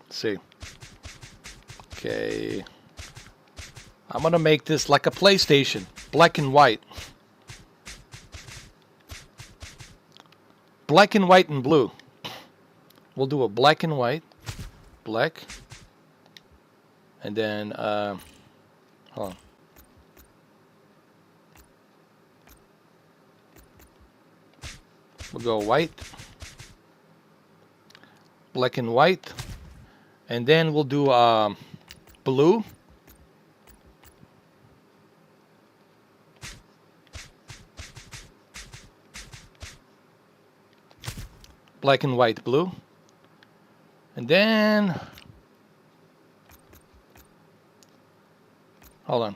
Let's see. Okay. I'm gonna make this like a PlayStation, black and white. Black and white and blue. We'll do a black and white, black And then, hold on. We'll go white, black and white, and then we'll do blue. Black and white, blue. And then, hold on.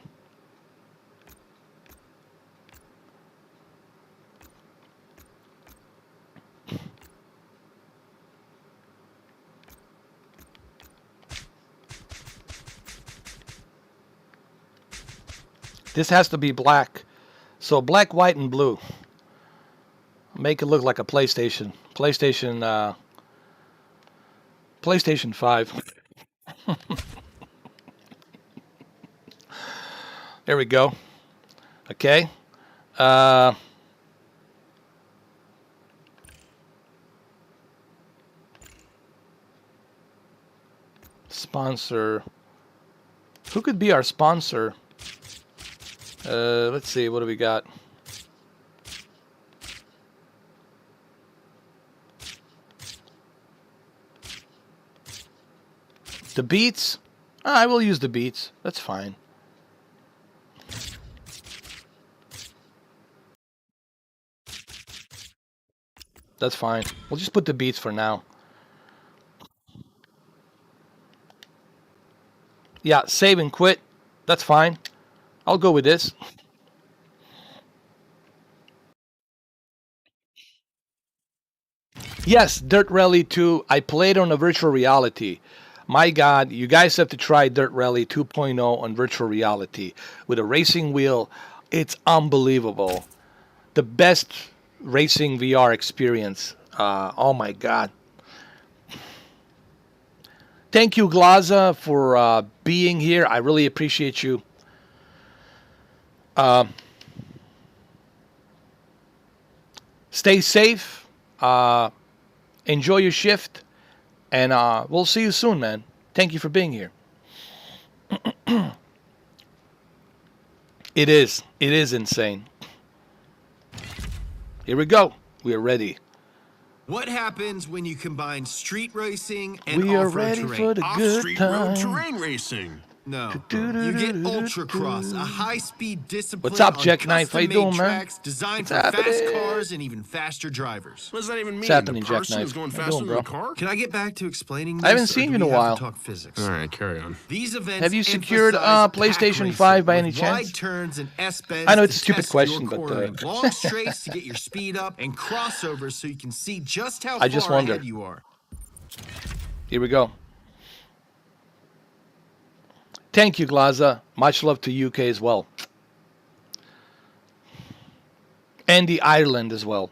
This has to be black. So black, white, and blue. Make it look like a PlayStation. PlayStation 5. There we go. Okay. Sponsor. Who could be our sponsor? Let's see. What do we got? The Beats? I will use the Beats. That's fine. That's fine. We'll just put the Beats for now. Yeah, save and quit. That's fine. I'll go with this. Yes, Dirt Rally 2. I played on a virtual reality. My God, you guys have to try Dirt Rally 2.0 on virtual reality with a racing wheel. It's unbelievable. The best racing VR experience. Oh my God. Thank you, Glaza, for being here. I really appreciate you. Stay safe. Enjoy your shift. And we'll see you soon, man. Thank you for being here. It is insane. Here we go. We are ready. What happens when you combine street racing and We are off-road ready terrain? for the good Off-street road time. terrain racing. No. You get Ultracross, a high-speed discipline What's up, on Jackknife? How you custom-made doing, man? tracks designed What's for fast happening? cars and even faster drivers. What does that even mean? What's happening, the person Jackknife? is going How you faster doing, than the bro? car? Can I get back to explaining this? I haven't or seen do you in we a have while. to talk physics? All right, carry on. These events Have you secured emphasize PlayStation pack 5 by racing any with chance? Wide turns and S-bends I know it's a to stupid test question, your but, cornering. Long straights to get your speed up, and crossovers so you can see just how I just far wonder. ahead you are. Here we go. Thank you, Glaza. Much love to UK as well. And the Ireland as well.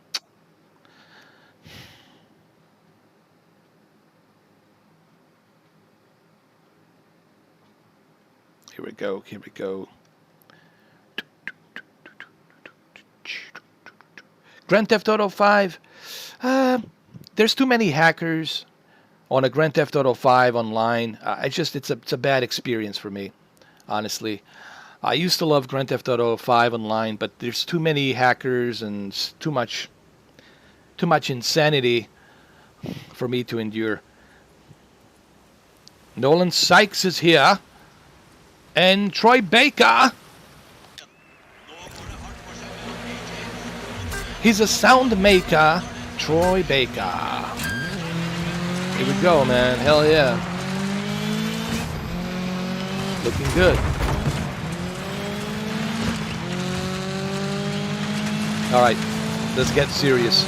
Here we go. Here we go. Grand Theft Auto 5. There's too many hackers on a Grand Theft Auto 5 online. It's a bad experience for me, honestly. I used to love Grand Theft Auto 5 online, but there's too many hackers and too much insanity for me to endure. Nolan Sykes is here, and Troy Baker. He's a sound maker, Troy Baker. Here we go, man. Hell yeah. Looking good. Alright, let's get serious.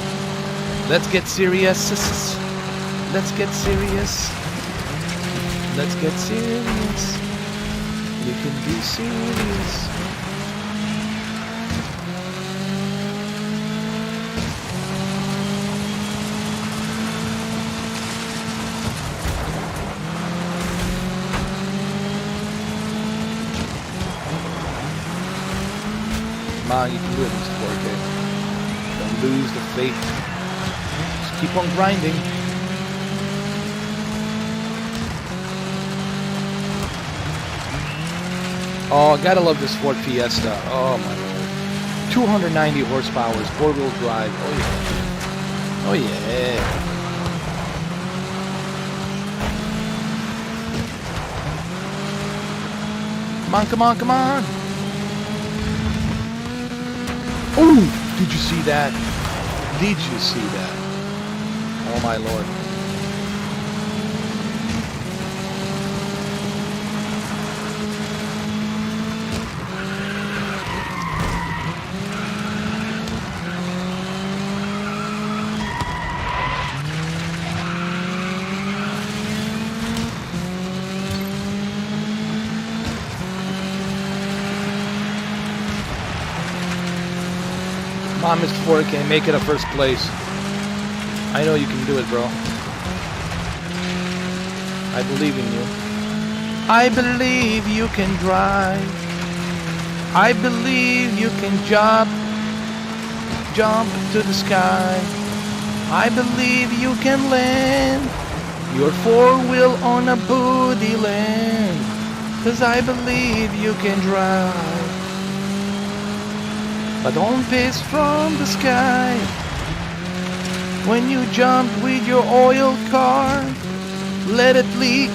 Let's get serious. Let's get serious. Let's get serious. We can be serious. Come on, you can do it, Mr. 4K. Don't lose the faith. Just keep on grinding. Oh, gotta love this Ford Fiesta. Oh my lord. 290 horsepower, four-wheel drive. Oh yeah. Oh yeah. Come on, come on, come on. Oh, did you see that? Did you see that? Oh my lord. Come on, Mr. Ford, can you make it a first place? I know you can do it, bro. I believe in you. I believe you can drive. I believe you can jump to the sky. I believe you can land your four-wheel on a booty land. 'Cause I believe you can drive. But don't piss from the sky when you jump with your oil car. Let it leak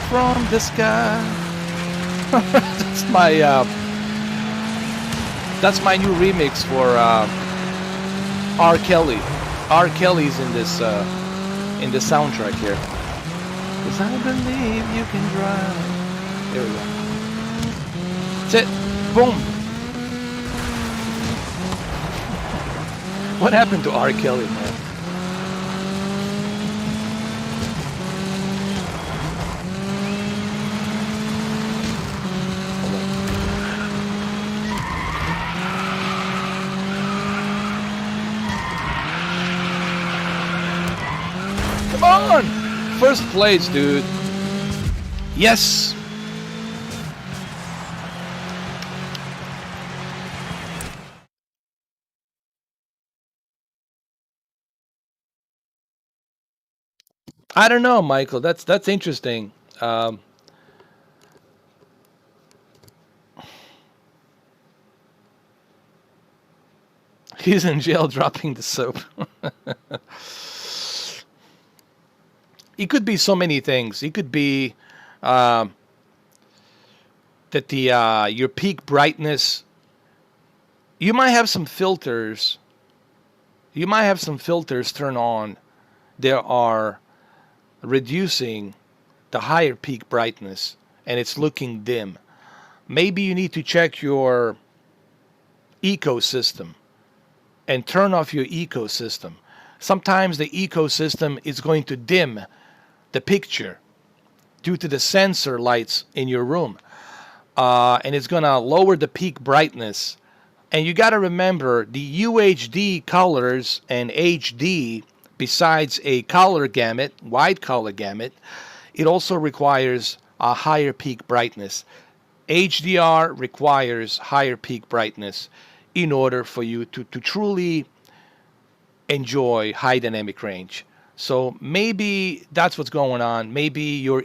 from the sky. That's my new remix for R. Kelly. R. Kelly's in this soundtrack here. 'Cause I believe you can drive. There we go. That's it. Boom. What happened to R. Kelly, man? Come on! First place, dude. Yes! I don't know, Michael. That's interesting. He's in jail dropping the soap. It could be so many things. It could be that the your peak brightness. You might have some filters. You might have some filters turned on. There are reducing the higher peak brightness and it's looking dim. Maybe you need to check your ecosystem and turn off your ecosystem. Sometimes the ecosystem is going to dim the picture due to the sensor lights in your room, and it's going to lower the peak brightness. And you got to remember the UHD colors and HD, besides a color gamut, wide color gamut, it also requires a higher peak brightness. HDR requires higher peak brightness in order for you to truly enjoy high dynamic range. So maybe that's what's going on. Maybe your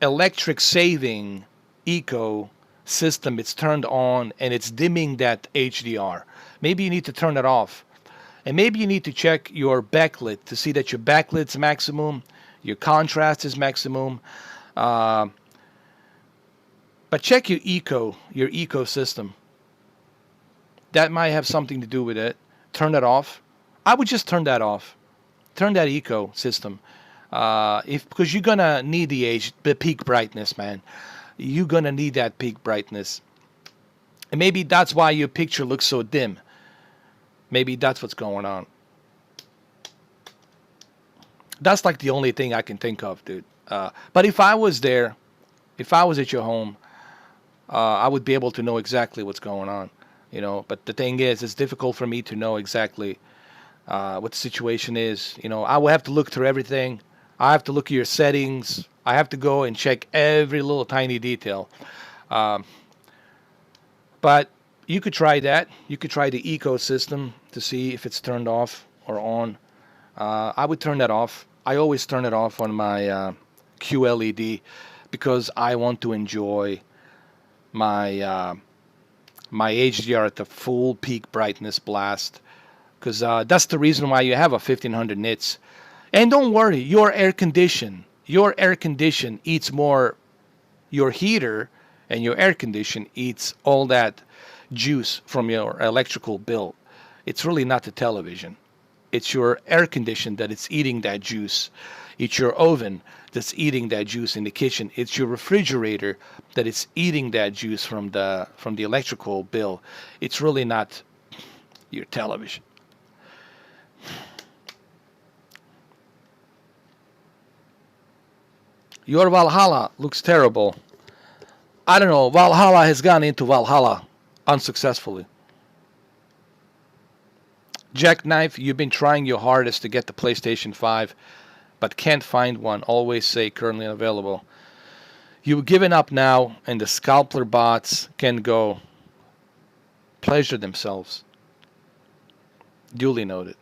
electric saving eco system, it's turned on and it's dimming that HDR. Maybe you need to turn it off. And maybe you need to check your backlit to see that your backlit's maximum, your contrast is maximum. But check your ecosystem. That might have something to do with it. Turn that off. I would just turn that off. Turn that ecosystem. Because you're gonna need the peak brightness, man. You're gonna need that peak brightness. And maybe that's why your picture looks so dim. Maybe that's what's going on. That's like the only thing I can think of, dude. But if I was there, if I was at your home, I would be able to know exactly what's going on, you know. But the thing is, it's difficult for me to know exactly what the situation is. You know, I will have to look through everything. I have to look at your settings. I have to go and check every little tiny detail. But you could try that. You could try the ecosystem to see if it's turned off or on. I would turn that off. I always turn it off on my QLED. because I want to enjoy my my HDR at the full peak brightness blast, because that's the reason why you have a 1500 nits. And don't worry, your air condition eats more. Your heater and your air condition eats all that juice from your electrical bill. It's really not the television. It's your air condition that it's eating that juice. It's your oven that's eating that juice in the kitchen. It's your refrigerator that it's eating that juice from the electrical bill. It's really not your television. Your Valhalla looks terrible. I don't know. Valhalla has gone into Valhalla unsuccessfully. Jackknife, you've been trying your hardest to get the PlayStation 5, but can't find one. Always say currently unavailable. You've given up now, and the scalper bots can go pleasure themselves. Duly noted.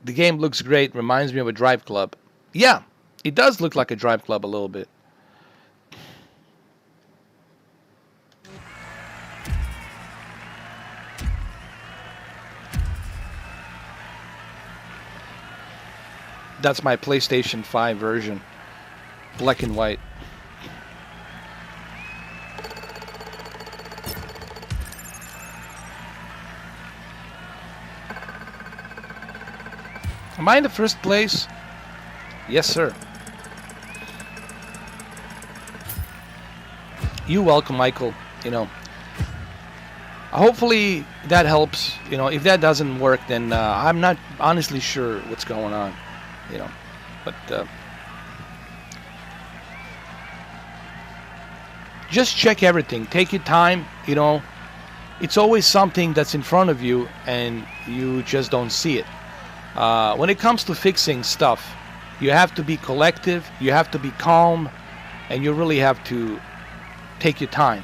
The game looks great. Reminds me of a Drive Club. Yeah, it does look like a Drive Club a little bit. That's my PlayStation 5 version. Black and white. Am I in the first place? Yes, sir. You're welcome, Michael. You know, hopefully that helps. You know, if that doesn't work, then I'm not honestly sure what's going on. You know, but just check everything. Take your time. You know, it's always something that's in front of you and you just don't see it. When it comes to fixing stuff, you have to be collective, you have to be calm, and you really have to take your time.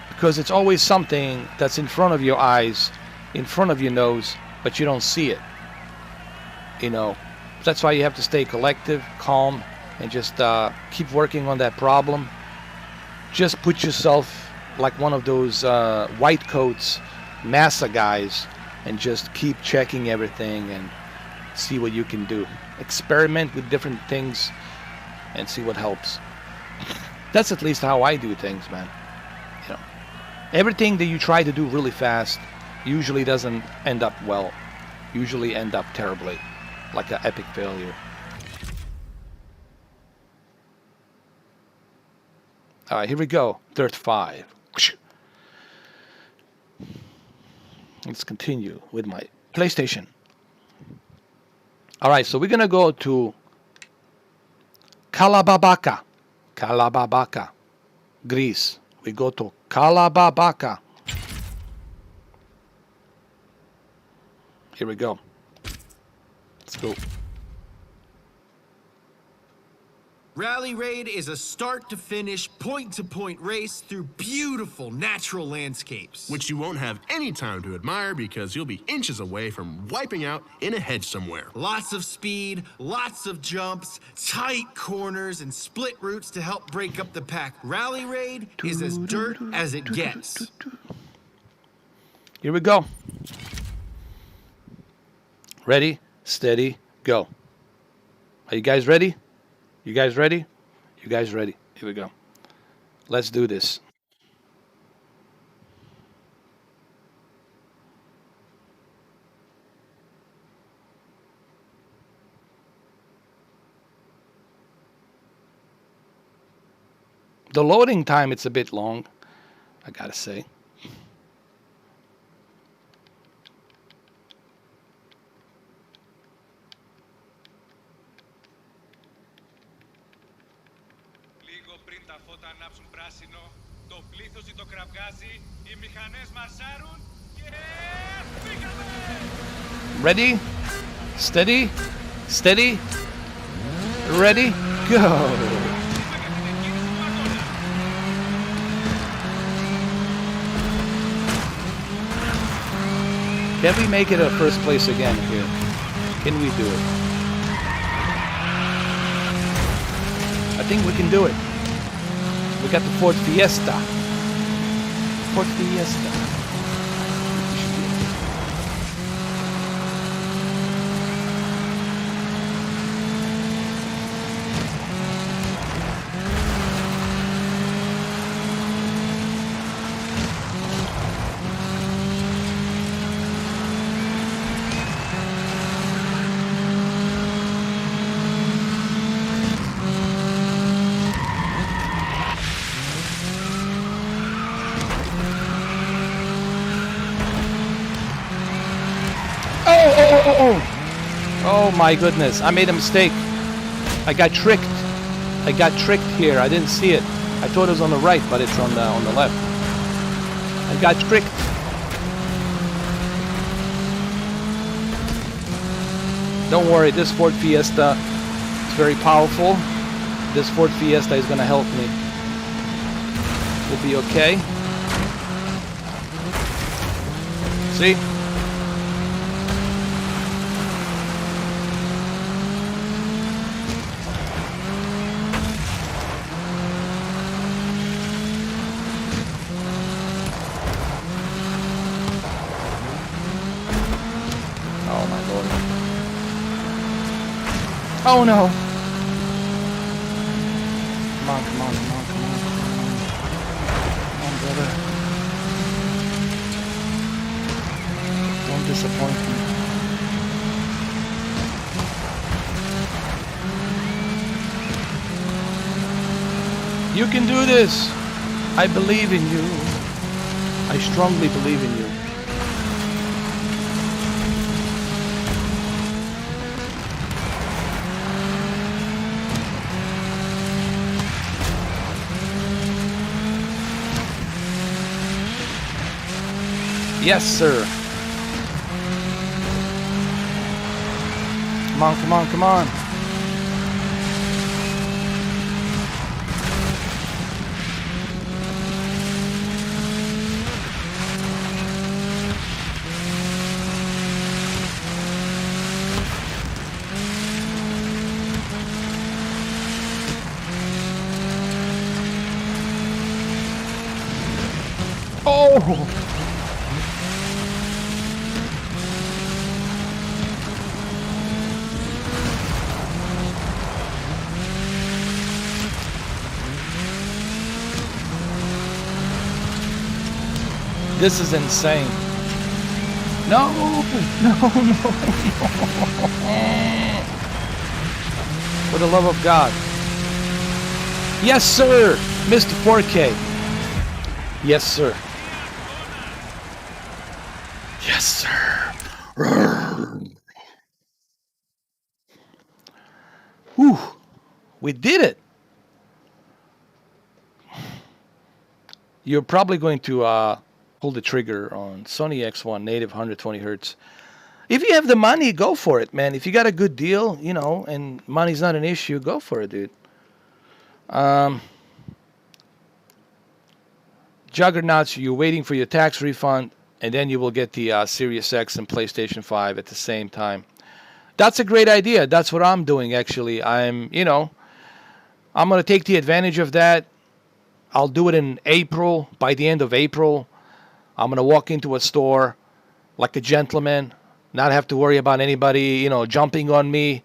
Because it's always something that's in front of your eyes, in front of your nose, but you don't see it. You know, that's why you have to stay collective, calm, and just keep working on that problem. Just put yourself like one of those white coats, NASA guys, and just keep checking everything and see what you can do. Experiment with different things and see what helps. That's at least how I do things, man. You know, everything that you try to do really fast usually doesn't end up well. Usually end up terribly, like an epic failure. All right, here we go. Dirt 5. Let's continue with my PlayStation. All right, so we're going to go to Kalababaka, Greece. We go to Kalababaka. Here we go. Let's go. Rally Raid is a start-to-finish, point-to-point race through beautiful natural landscapes. Which you won't have any time to admire because you'll be inches away from wiping out in a hedge somewhere. Lots of speed, lots of jumps, tight corners, and split routes to help break up the pack. Rally Raid is as dirt as it gets. Here we go. Ready, steady, go. Are you guys ready? You guys ready? You guys ready? Here we go. Let's do this. The loading time, it's a bit long, I gotta say. Ready? Steady? Steady? Ready? Go! Can we make it a first place again here? Can we do it? think we can do it. We got the Ford Fiesta. Ford Fiesta. Oh my goodness, I made a mistake. I got tricked. I got tricked here. I didn't see it. I thought it was on the right, but it's on the left. I got tricked. Don't worry, this Ford Fiesta is very powerful. This Ford Fiesta is going to help me. We'll be okay. See? Oh no! Come on, come on, come on, come on, come on, brother. Don't disappoint me. You can do this! I believe in you. I strongly believe in you. Yes, sir. Come on, come on, come on. Oh! This is insane. No, no, no, no. For the love of God. Yes, sir, Mr. 4K. Yes, sir. Yes, sir. Whew. We did it. You're probably going to pull the trigger on Sony X1 native 120 hertz. If you have the money, go for it, man. If you got a good deal, you know, and money's not an issue, go for it, dude. Juggernauts, you're waiting for your tax refund, and then you will get the Series X and PlayStation 5 at the same time. That's a great idea. That's what I'm doing, actually. I'm going to take the advantage of that. I'll do it in April, by the end of April. I'm going to walk into a store like a gentleman, not have to worry about anybody, jumping on me.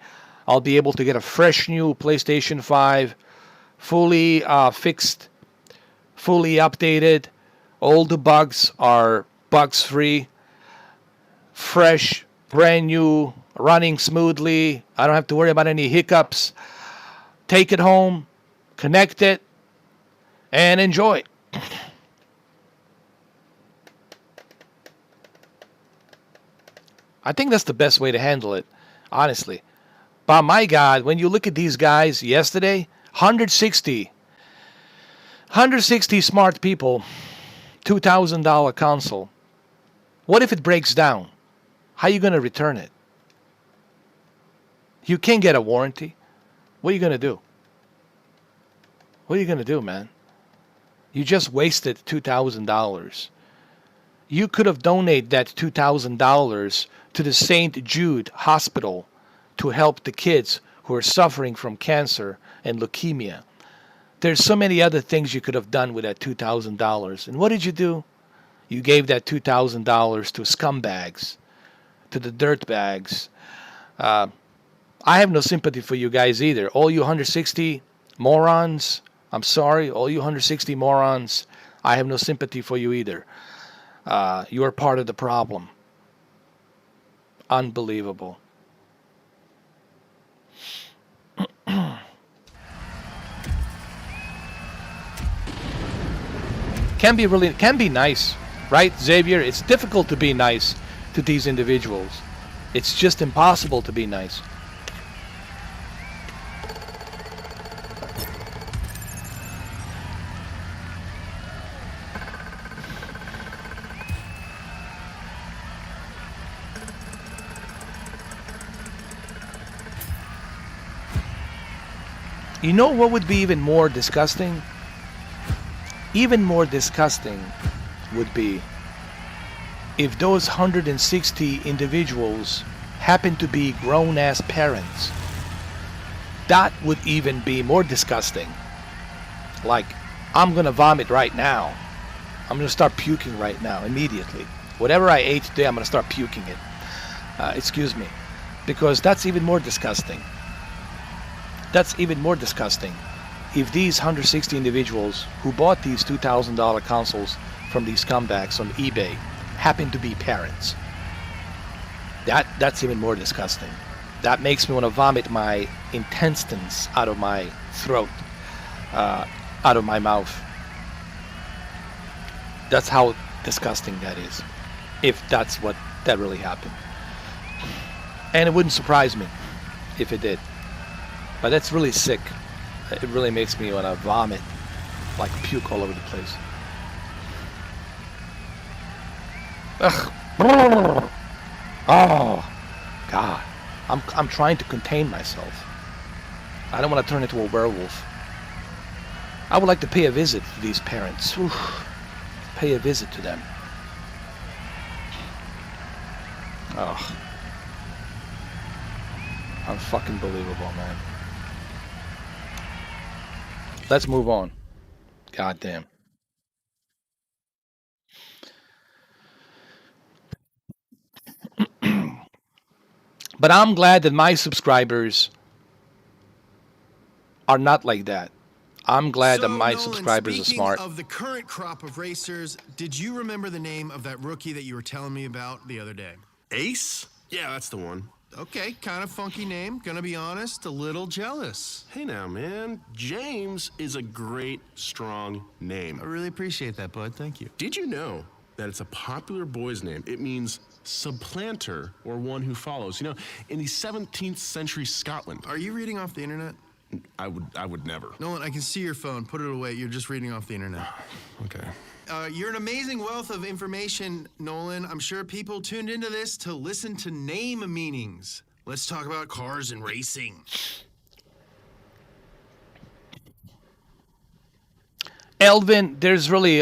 I'll be able to get a fresh new PlayStation 5, fully fixed, fully updated. All the bugs are bugs-free, fresh, brand new, running smoothly. I don't have to worry about any hiccups. Take it home, connect it, and enjoy. I think that's the best way to handle it, honestly. But my God, when you look at these guys yesterday, 160 smart people, $2,000 console. What if it breaks down? How are you going to return it? You can't get a warranty. What are you going to do? What are you going to do, man? You just wasted $2,000. You could have donated that $2,000 to the St. Jude Hospital to help the kids who are suffering from cancer and leukemia. There's so many other things you could have done with that $2,000. And what did you do? You gave that $2,000 to scumbags, to the dirtbags. I have no sympathy for you guys either. All you 160 morons, I'm sorry, all you 160 morons, I have no sympathy for you either. You are part of the problem. Unbelievable. Can be nice, right, Xavier? It's difficult to be nice to these individuals. It's just impossible to be nice. You know what would be even more disgusting? Even more disgusting would be if those 160 individuals happen to be grown-ass parents. That would even be more disgusting. Like, I'm gonna vomit right now. I'm gonna start puking right now, immediately. Whatever I ate today, I'm gonna start puking it. Excuse me. Because that's even more disgusting. That's even more disgusting. If these 160 individuals who bought these $2,000 consoles from these scumbags on eBay happen to be parents, that's even more disgusting. That makes me want to vomit my intestines out of my throat, out of my mouth. That's how disgusting that is, if that's what that really happened. And it wouldn't surprise me if it did. But that's really sick. It really makes me want to vomit, like puke all over the place. Ugh. Oh, God. I'm trying to contain myself. I don't want to turn into a werewolf. I would like to pay a visit to these parents. Oof. Pay a visit to them. Oh. Unfucking believable, man. Let's move on. God damn. But I'm glad that my subscribers are not like that. I'm glad that my Nolan, subscribers are smart. Speaking of the current crop of racers, did you remember the name of that rookie that you were telling me about the other day? Ace? Yeah, that's the one. Okay, kind of funky name. Gonna be honest, a little jealous. Hey now, man. James is a great, strong name. I really appreciate that, bud. Thank you. Did you know that it's a popular boy's name? It means supplanter or one who follows. You know, in the 17th century Scotland. Are you reading off the internet? I would never. Nolan, I can see your phone. Put it away. You're just reading off the internet. Okay. You're an amazing wealth of information, Nolan. I'm sure people tuned into this to listen to name meanings. Let's talk about cars and racing. Elvin, there's really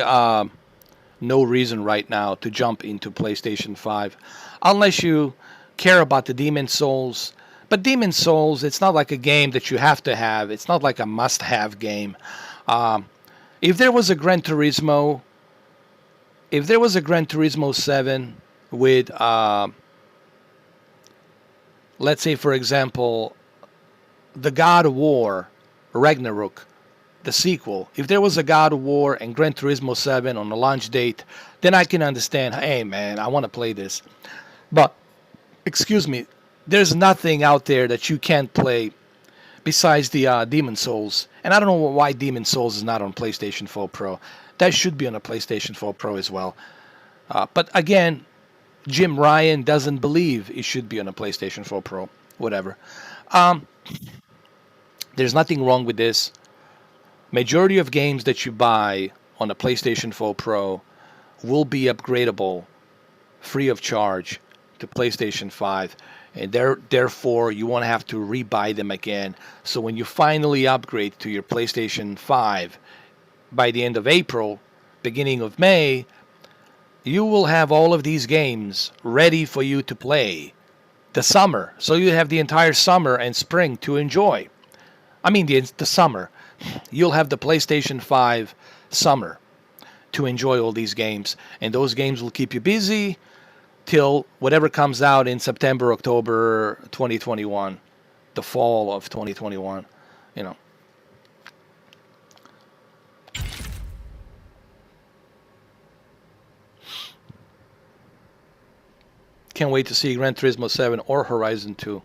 no reason right now to jump into PlayStation 5 unless you care about the Demon Souls. But Demon Souls, it's not like a game that you have to have. It's not like a must-have game. If there was a Gran Turismo 7 with, let's say, for example, the God of War, Ragnarok, the sequel. If there was a God of War and Gran Turismo 7 on the launch date, then I can understand, hey, man, I want to play this. But, excuse me, there's nothing out there that you can't play besides the Demon Souls. And I don't know why Demon Souls is not on PlayStation 4 Pro. That should be on a PlayStation 4 Pro as well. But again, Jim Ryan doesn't believe it should be on a PlayStation 4 Pro. Whatever. There's nothing wrong with this. Majority of games that you buy on a PlayStation 4 Pro will be upgradable free of charge to PlayStation 5. And therefore, you won't have to rebuy them again. So when you finally upgrade to your PlayStation 5 by the end of April, beginning of May, you will have all of these games ready for you to play the summer. So you have the entire summer and spring to enjoy. I mean the summer. you'll have the PlayStation 5 summer to enjoy all these games. And those games will keep you busy till whatever comes out in September, October 2021, the fall of 2021, you know. Can't wait to see Gran Turismo 7 or Horizon 2.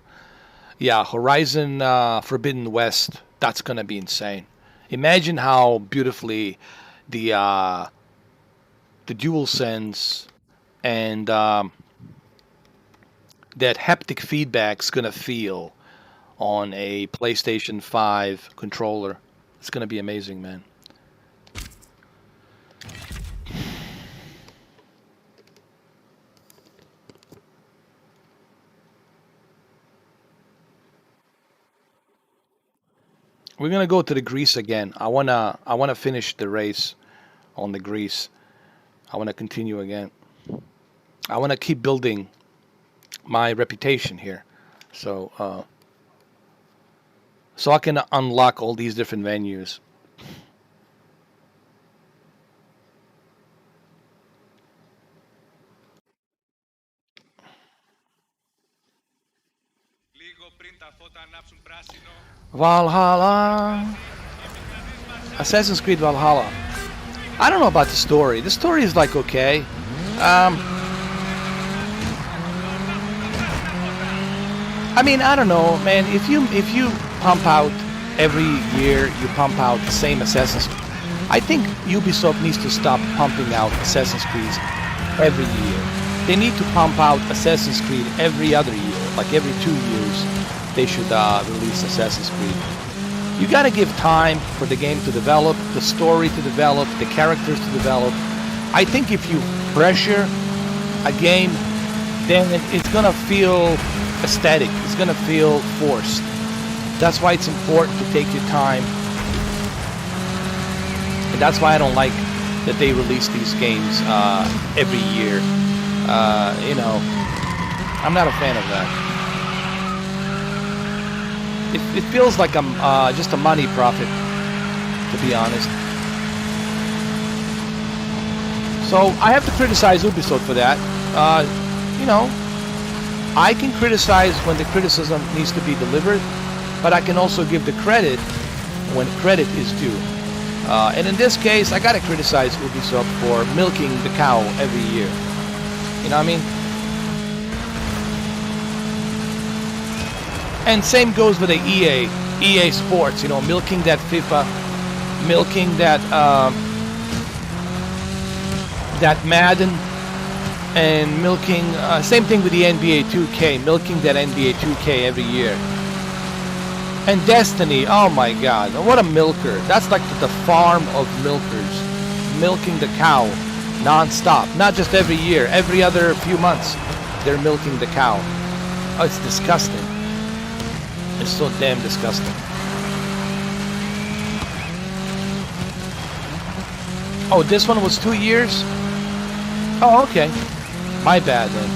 Yeah, Horizon Forbidden West, that's going to be insane. Imagine how beautifully the DualSense and that haptic feedback's going to feel on a PlayStation 5 controller. It's going to be amazing, man. We're gonna go to the Greece again. I wanna finish the race on the Greece. I wanna continue again. I wanna keep building my reputation here, so I can unlock all these different venues. Valhalla. Assassin's Creed Valhalla. I don't know about the story. The story is like okay. I mean, I don't know, man. If you pump out every year, you pump out the same Assassin's Creed. I think Ubisoft needs to stop pumping out Assassin's Creed every year. They need to pump out Assassin's Creed every other year, like every 2 years. They should release Assassin's Creed. You gotta give time for the game to develop, the story to develop, the characters to develop. I think if you pressure a game, then it's gonna feel aesthetic. It's gonna feel forced. That's why it's important to take your time. And that's why I don't like that they release these games every year. You know, I'm not a fan of that. It feels like I'm just a money profit, to be honest. So I have to criticize Ubisoft for that. You know, I can criticize when the criticism needs to be delivered, but I can also give the credit when credit is due. And in this case, I gotta criticize Ubisoft for milking the cow every year. You know what I mean? And same goes with the EA Sports, you know, milking that FIFA, milking that that Madden, and milking, same thing with the NBA 2K, milking that NBA 2K every year. And Destiny, oh my god, what a milker. That's like the farm of milkers, milking the cow non-stop, not just every year, every other few months, they're milking the cow. Oh, it's disgusting. It's so damn disgusting. Oh, this one was 2 years? Oh, okay. My bad then.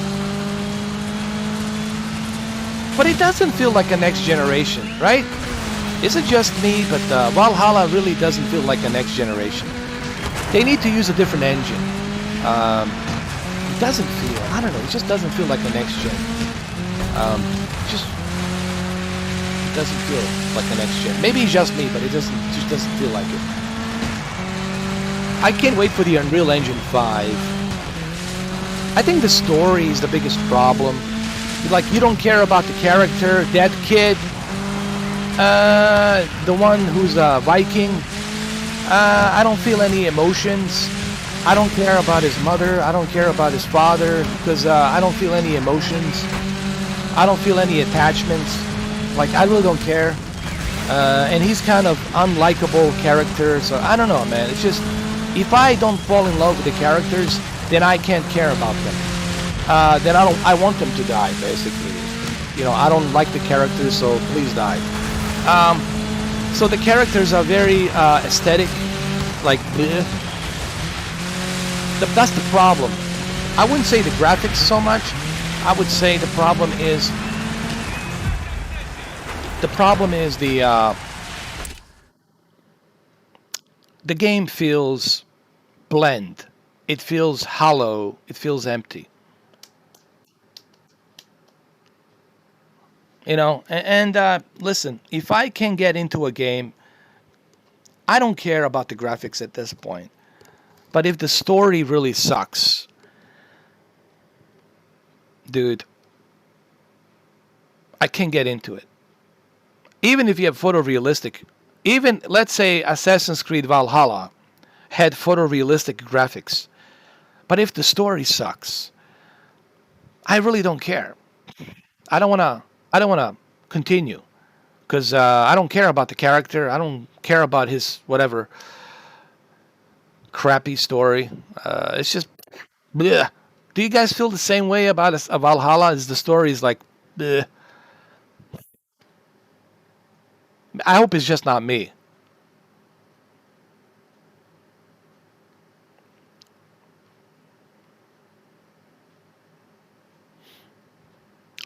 But it doesn't feel like a next generation, right? Is it just me? But Valhalla really doesn't feel like a next generation. They need to use a different engine. It doesn't feel, I don't know, it just doesn't feel like a next gen. Just doesn't feel like the next gen. Maybe it's just me, but it just doesn't feel like it. I can't wait for the Unreal Engine 5. I think the story is the biggest problem. Like, you don't care about the character, that kid, the one who's a Viking. I don't feel any emotions. I don't care about his mother. I don't care about his father, because I don't feel any emotions. I don't feel any attachments. Like, I really don't care. And he's kind of unlikable character, so I don't know, man. It's just, if I don't fall in love with the characters, then I can't care about them. Then I want them to die, basically. You know, I don't like the characters, so please die. So the characters are very aesthetic, like, bleh. That's the problem. I wouldn't say the graphics so much. I would say the problem is the game feels bland. It feels hollow. It feels empty. You know, and listen, if I can get into a game, I don't care about the graphics at this point. But if the story really sucks, dude, I can't get into it. Even if you have photorealistic, even let's say Assassin's Creed Valhalla had photorealistic graphics, but if the story sucks, I really don't care. I don't wanna. I don't wanna continue because I don't care about the character. I don't care about his whatever crappy story. It's just, bleh. Do you guys feel the same way about Valhalla? Is the story is like, bleh. I hope it's just not me.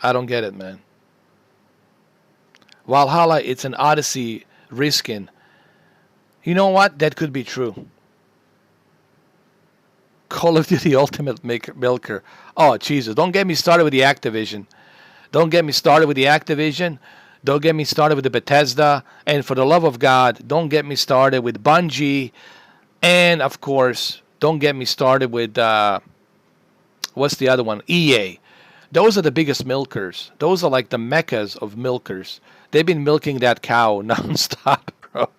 I don't get it, man. Valhalla, it's an Odyssey reskin. You know what? That could be true. Call of Duty Ultimate Milker. Oh, Jesus. Don't get me started with the Activision. Don't get me started with the Activision. Don't get me started with the Bethesda. And for the love of God, don't get me started with Bungie. And, of course, don't get me started with, what's the other one? EA. Those are the biggest milkers. Those are like the meccas of milkers. They've been milking that cow nonstop, bro.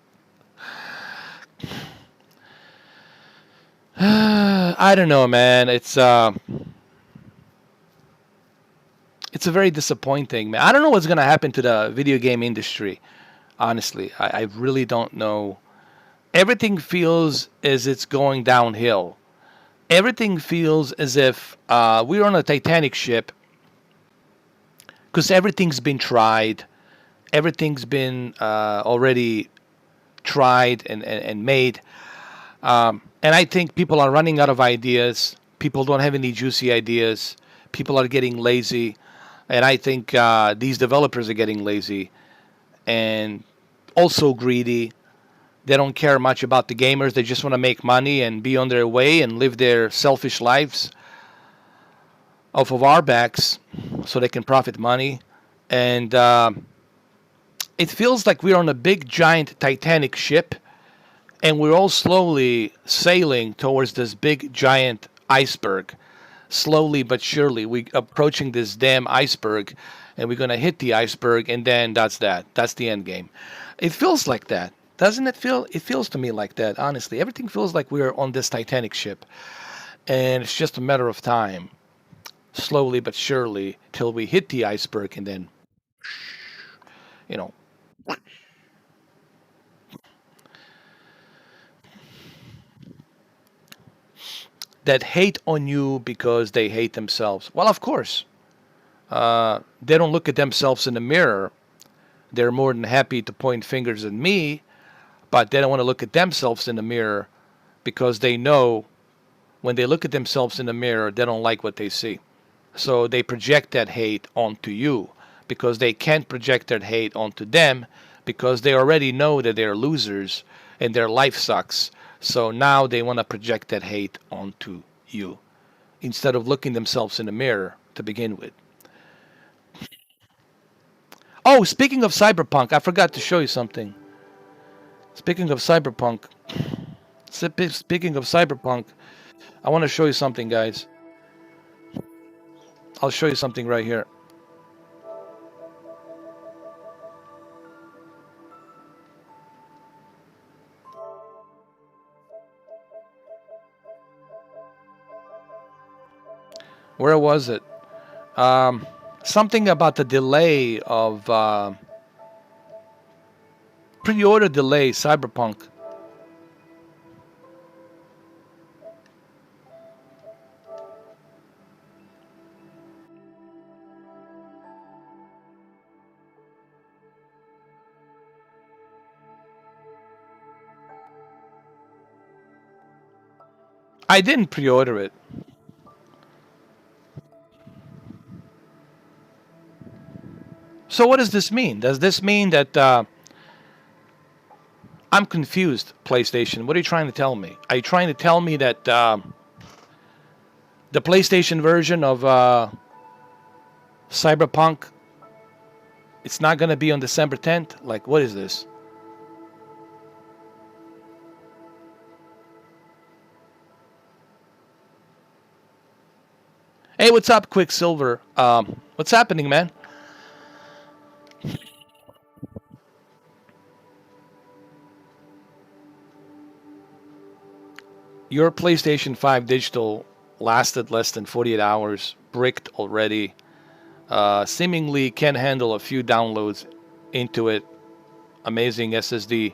I don't know, man. It's a very disappointing, man. I don't know what's gonna happen to the video game industry. Honestly, I really don't know. Everything feels as it's going downhill. Everything feels as if we're on a Titanic ship because everything's been tried. Everything's been already tried and made. And I think people are running out of ideas. People don't have any juicy ideas. People are getting lazy. And I think these developers are getting lazy and also greedy. They don't care much about the gamers. They just want to make money and be on their way and live their selfish lives off of our backs so they can profit money. And it feels like we're on a big, giant Titanic ship, and we're all slowly sailing towards this big, giant iceberg. Slowly but surely, we approaching this damn iceberg, and we're gonna hit the iceberg, and then that's that. That's the end game. It feels like that, doesn't it feel? It feels to me like that. Honestly, everything feels like we're on this Titanic ship, and it's just a matter of time, slowly but surely, till we hit the iceberg, and then, you know, that hate on you because they hate themselves. Well, of course, they don't look at themselves in the mirror. They're more than happy to point fingers at me, but they don't want to look at themselves in the mirror because they know when they look at themselves in the mirror, they don't like what they see. So they project that hate onto you because they can't project that hate onto them because they already know that they're losers and their life sucks. So now they want to project that hate onto you instead of looking themselves in the mirror to begin with. Oh, speaking of Cyberpunk, I forgot to show you something. Speaking of Cyberpunk, I want to show you something, guys. I'll show you something right here. Where was it? Something about the delay of pre-order delay Cyberpunk. I didn't pre-order it. So what does this mean? Does this mean that I'm confused, PlayStation. What are you trying to tell me? Are you trying to tell me that the PlayStation version of Cyberpunk, it's not going to be on December 10th? Like, what is this? Hey, what's up, Quicksilver? What's happening, man? Your PlayStation 5 digital lasted less than 48 hours, bricked already. Seemingly can handle a few downloads into it. Amazing SSD.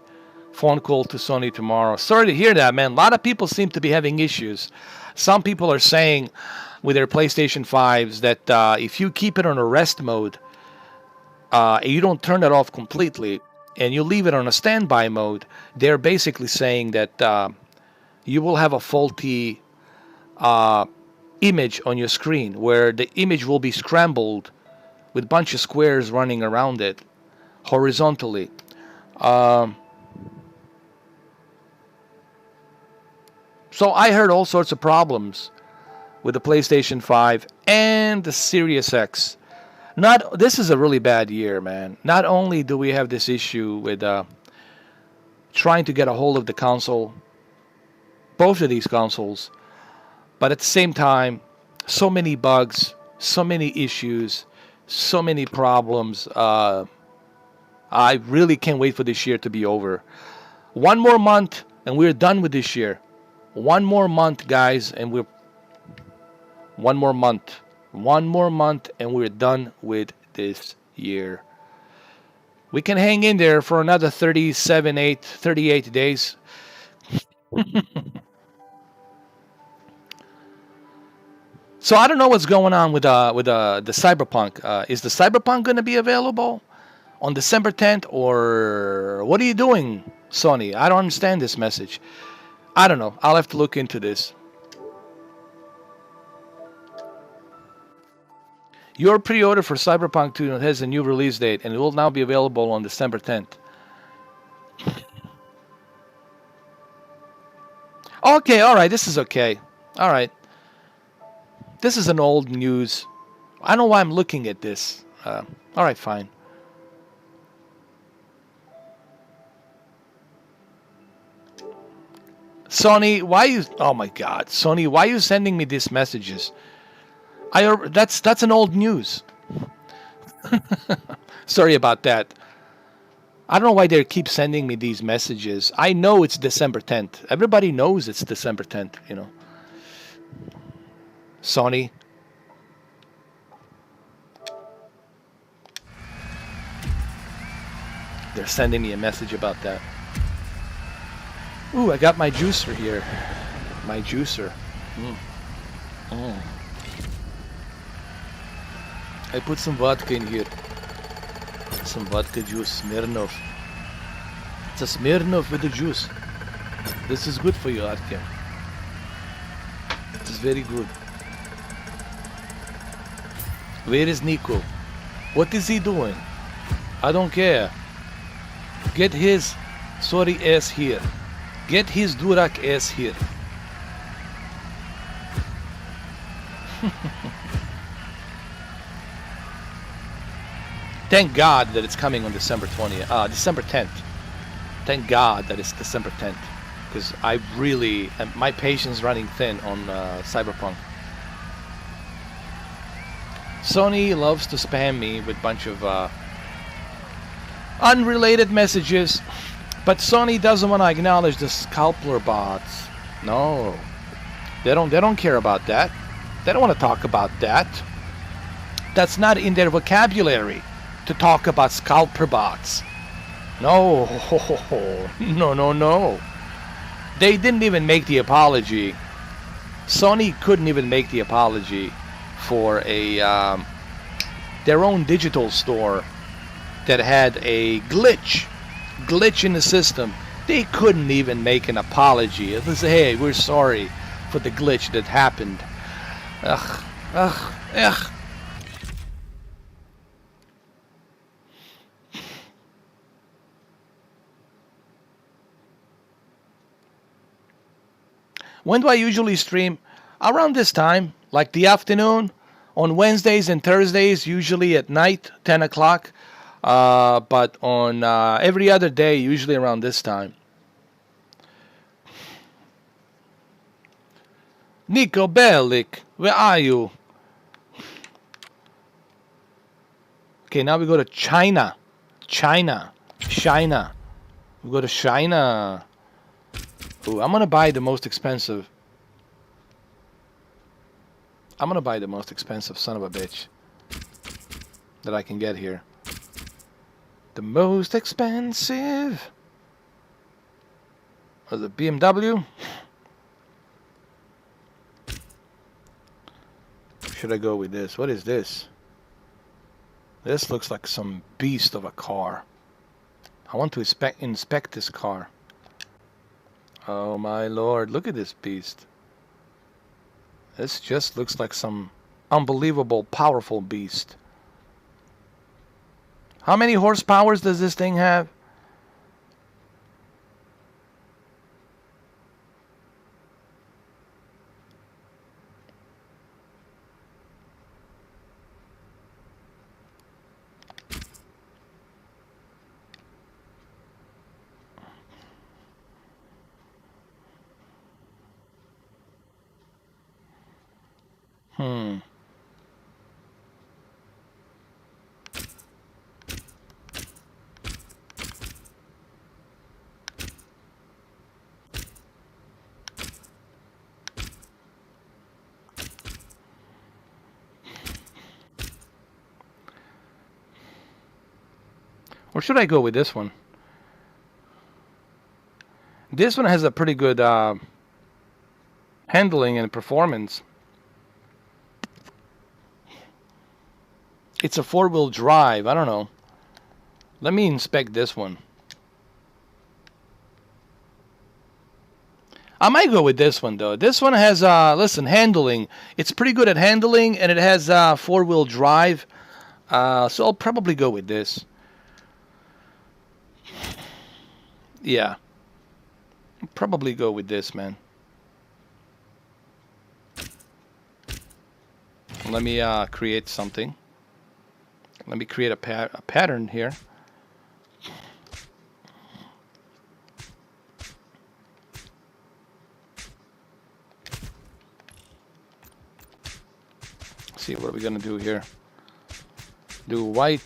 Phone call to Sony tomorrow. Sorry to hear that, man. A lot of people seem to be having issues. Some people are saying with their PlayStation 5s that if you keep it on a rest mode, you don't turn it off completely, and you leave it on a standby mode, they're basically saying that you will have a faulty image on your screen where the image will be scrambled with a bunch of squares running around it horizontally. So I heard all sorts of problems with the PlayStation 5 and the Series X. This is a really bad year, man. Not only do we have this issue with trying to get a hold of the console, both of these consoles, but at the same time, so many bugs, so many issues, so many problems. I really can't wait for this year to be over. One more month and we're done with this year. One more month, guys, and we're... One more month and we're done with this year. We can hang in there for another 38 days. So I don't know what's going on with the Cyberpunk. Is the Cyberpunk going to be available on December 10th, or what are you doing, Sony? I don't understand this message. I don't know. I'll have to look into this. Your pre-order for Cyberpunk 2 has a new release date, and it will now be available on December 10th. Okay, all right. This is okay. All right. This is an old news. I don't know why I'm looking at this. All right, fine. Sony, why you... Oh my God, Sony, why are you sending me these messages? That's an old news. Sorry about that. I don't know why they keep sending me these messages. I know it's December 10th. Everybody knows it's December 10th, you know. Sony. They're sending me a message about that. Ooh, I got my juicer here. My juicer. I put some vodka in here. Some vodka juice, Smirnoff. It's a Smirnoff with the juice. This is good for you, Artyom. It's very good. Where is Nico? What is he doing? I don't care. Get his sorry ass here. Get his Durak ass here. Thank God that it's coming on December 10th. Thank God that it's December 10th. Because I really... my patience running thin on Cyberpunk. Sony loves to spam me with a bunch of unrelated messages. But Sony doesn't want to acknowledge the scalper bots. No. They don't care about that. They don't want to talk about that. That's not in their vocabulary to talk about scalper bots. No. No. They didn't even make the apology. Sony couldn't even make the apology for their own digital store that had a glitch in the system. They couldn't even make an apology. They say, hey, we're sorry for the glitch that happened. Ugh. When do I usually stream? Around this time, like the afternoon, on Wednesdays and Thursdays, usually at night, 10 o'clock. But on every other day, usually around this time. Nico Bellic, where are you? Okay, now we go to China. China. We go to China. Ooh, I'm gonna buy the most expensive. I'm gonna buy the most expensive son of a bitch that I can get here. The most expensive. Was it BMW? Should I go with this? What is this? This looks like some beast of a car. I want to inspect this car. Oh my lord, look at this beast. This just looks like some unbelievable powerful beast. How many horsepowers does this thing have? Or should I go with this one? This one has a pretty good handling and performance. It's a 4-wheel drive. I don't know. Let me inspect this one. I might go with this one, though. This one has, listen, handling. It's pretty good at handling, and it has 4-wheel drive. So I'll probably go with this. Yeah. I'll probably go with this, man. Let me create something. Let me create a pattern here. See what are we gonna do here. Do white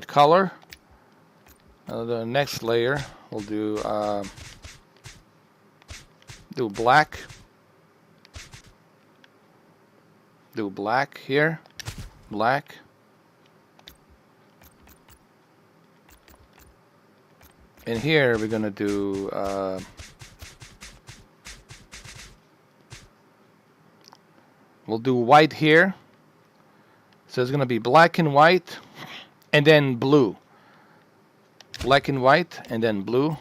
color. The next layer we'll do black. Do black here, black. And here we're gonna do we'll do white here. So it's gonna be black and white, and then blue. Black and white, and then blue,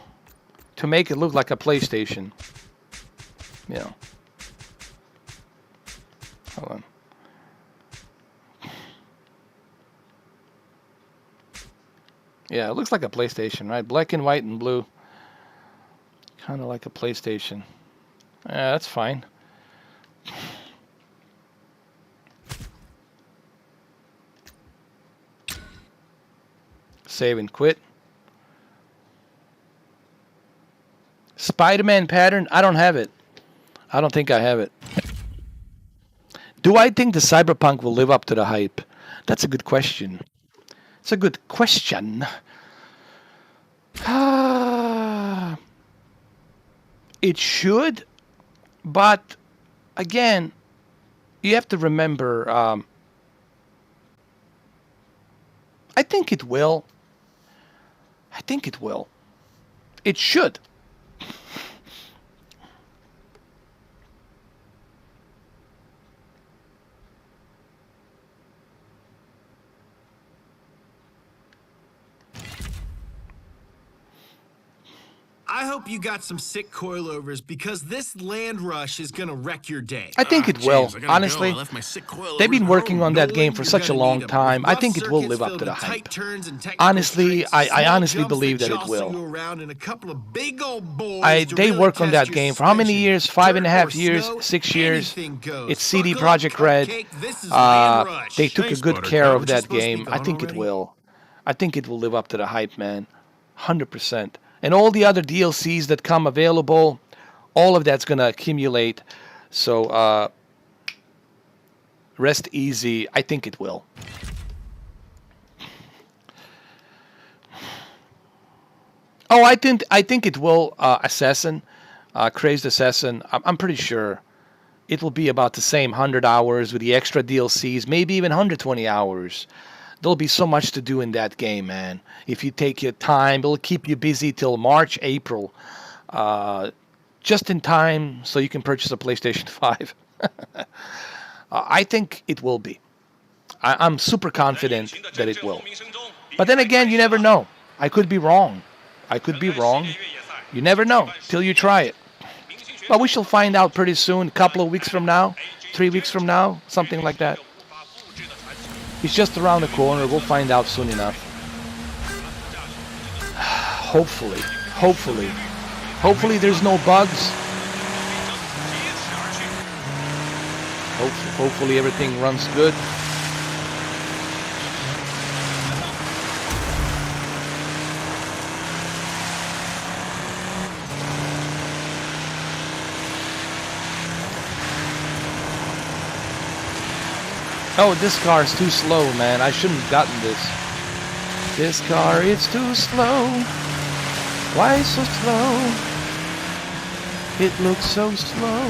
to make it look like a PlayStation. You know. Hold on. Yeah, it looks like a PlayStation, right? Black and white and blue. Kind of like a PlayStation. Yeah, that's fine. Save and quit. Spider-Man pattern? I don't have it. I don't think I have it. Do I think the Cyberpunk will live up to the hype? That's a good question. It's a good question. It should, but again, you have to remember, I think it will. I think it will. It should. I hope you got some sick coilovers because this land rush is gonna wreck your day. I think it will. James, I gotta Honestly, go. I left my sick coilovers they've been at working home. on that Nolan, game for you're such a gonna long need 'em. time. I Rough think it will circuits live up filled to the with tight hype. turns and technical Honestly, straights, I small honestly jumps believe that it jostle will. you around, and a couple of big old boys to They really work on test that your game for how many suspension. years? 5.5 Dirt or years? snow, 6 years? anything goes. It's CD Buckle up, Projekt Red. Cupcake. This is Land Rush. They took a Thanks, good care Buttercup. of Weren't you that supposed to be game. I gone think it already? will. I think it will live up to the hype, man. 100%. And all the other DLCs that come available, all of that's going to accumulate. So rest easy. I think it will. Oh, I think it will. Assassin, Crazed Assassin. I'm pretty sure it will be about the same 100 hours with the extra DLCs, maybe even 120 hours. There'll be so much to do in that game, man. If you take your time, it'll keep you busy till March, April, just in time so you can purchase a PlayStation 5. I think it will be. I'm super confident that it will. But then again, you never know. I could be wrong. I could be wrong. You never know till you try it. But we shall find out pretty soon, a couple of weeks from now, 3 weeks from now, something like that. It's just around the corner. We'll find out soon enough. Hopefully. Hopefully there's no bugs. Hopefully everything runs good. Oh, this car is too slow, man. I shouldn't have gotten this. This car is too slow. Why so slow? It looks so slow.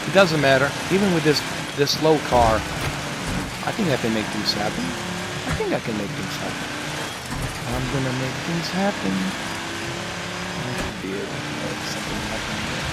It doesn't matter. Even with this slow car, I think I can make things happen. I think I can make things happen. I'm gonna make things happen. Be able to make something happen here.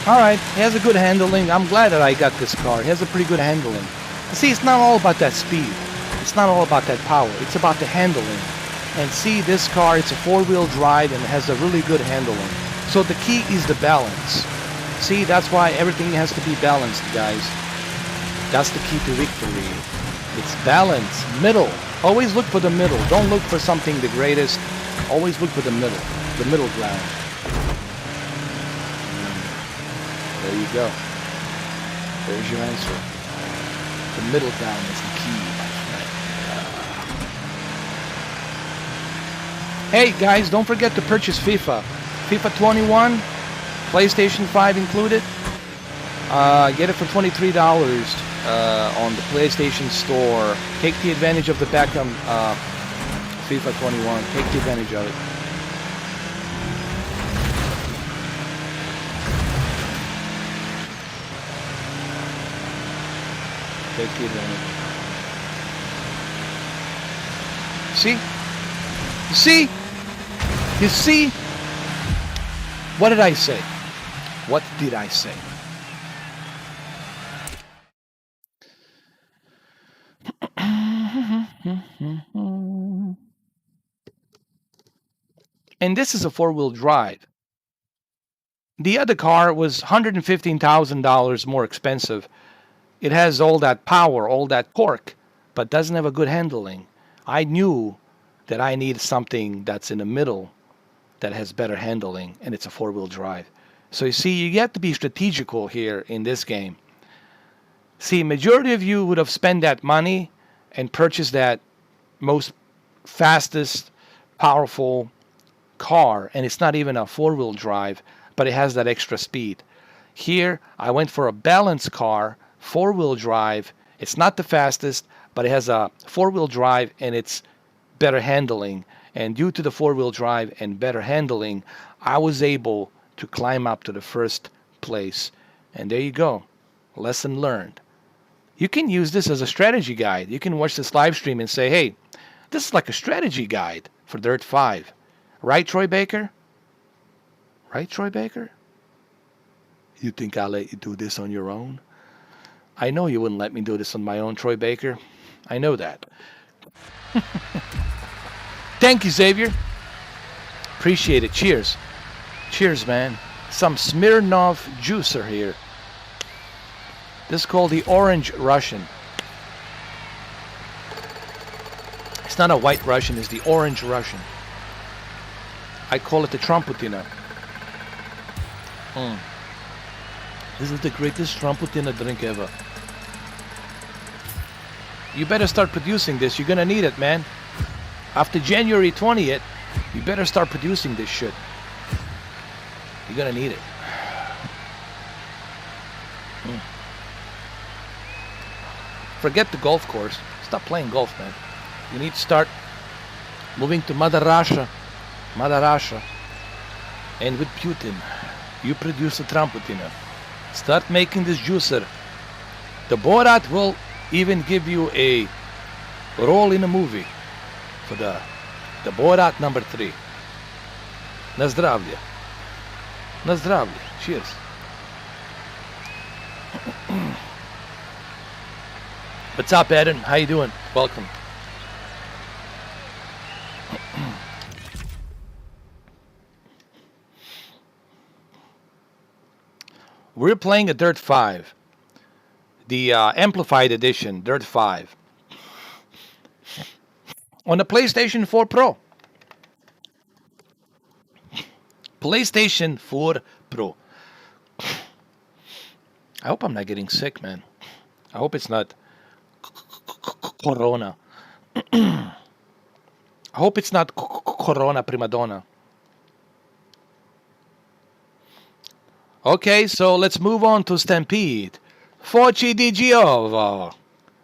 Alright, he has a good handling. I'm glad that I got this car. He has a pretty good handling. See, it's not all about that speed. It's not all about that power. It's about the handling. And see, this car, it's a four-wheel drive and it has a really good handling. So the key is the balance. See, that's why everything has to be balanced, guys. That's the key to victory. It's balance, middle. Always look for the middle. Don't look for something the greatest. Always look for the middle ground. There you go. There's your answer. The middle ground is the key, my friend. Hey guys, don't forget to purchase FIFA. FIFA 21, PlayStation 5 included. Get it for $23 on the PlayStation Store. Take the advantage of the Beckham FIFA 21. Take the advantage of it. Take the advantage. See? You see? You see? What did I say? What did I say? And this is a four-wheel drive. The other car was $115,000 more expensive. It has all that power, all that torque, but doesn't have a good handling. I knew that I need something that's in the middle that has better handling, and it's a four-wheel drive. So you see, you get to be strategical here in this game. See, majority of you would have spent that money and purchased that most fastest, powerful car, and it's not even a four-wheel drive, but it has that extra speed. Here, I went for a balanced car, four-wheel drive. It's not the fastest, but it has a four-wheel drive and it's better handling. And due to the four-wheel drive and better handling, I was able to climb up to the first place. And there you go. Lesson learned. You can use this as a strategy guide. You can watch this live stream and say, hey, this is like a strategy guide for Dirt 5. Right, Troy Baker? Right, Troy Baker? You think I'll let you do this on your own? I know you wouldn't let me do this on my own, Troy Baker. I know that. Thank you, Xavier. Appreciate it. Cheers. Cheers, man. Some Smirnoff juicer here. This is called the Orange Russian. It's not a white Russian, it's the Orange Russian. I call it the Trumputina. This is the greatest Trumputina drink ever. You better start producing this. You're gonna need it, man. After January 20th, you better start producing this shit. You're gonna need it. Forget the golf course. Stop playing golf, man. You need to start moving to Mother Russia. Mother Russia. And with Putin, you produce a Trumputina. Start making this juicer. The Borat will even give you a role in a movie for the Borat number 3. Na zdravlje. Na zdravlje. Cheers. What's up, Eden? How you doing? Welcome. We're playing a Dirt 5. The Amplified Edition, Dirt 5. On the PlayStation 4 Pro. PlayStation 4 Pro. I hope I'm not getting sick, man. I hope it's not Corona. I hope it's not Corona prima donna. Okay, so let's move on to Stampede. Forci di Giovo.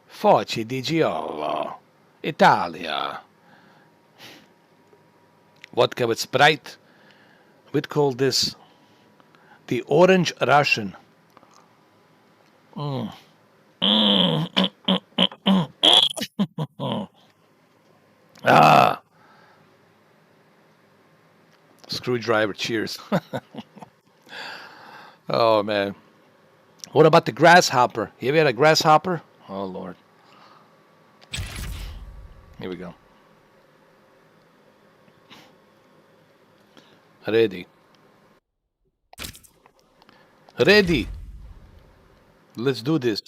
Forci di Giovo. Italia. Vodka with Sprite. We'd call this the Orange Russian. Ah. Screwdriver, cheers. Oh, man. What about the grasshopper? You ever had a grasshopper? Oh, Lord. Here we go. Ready. Ready. Let's do this.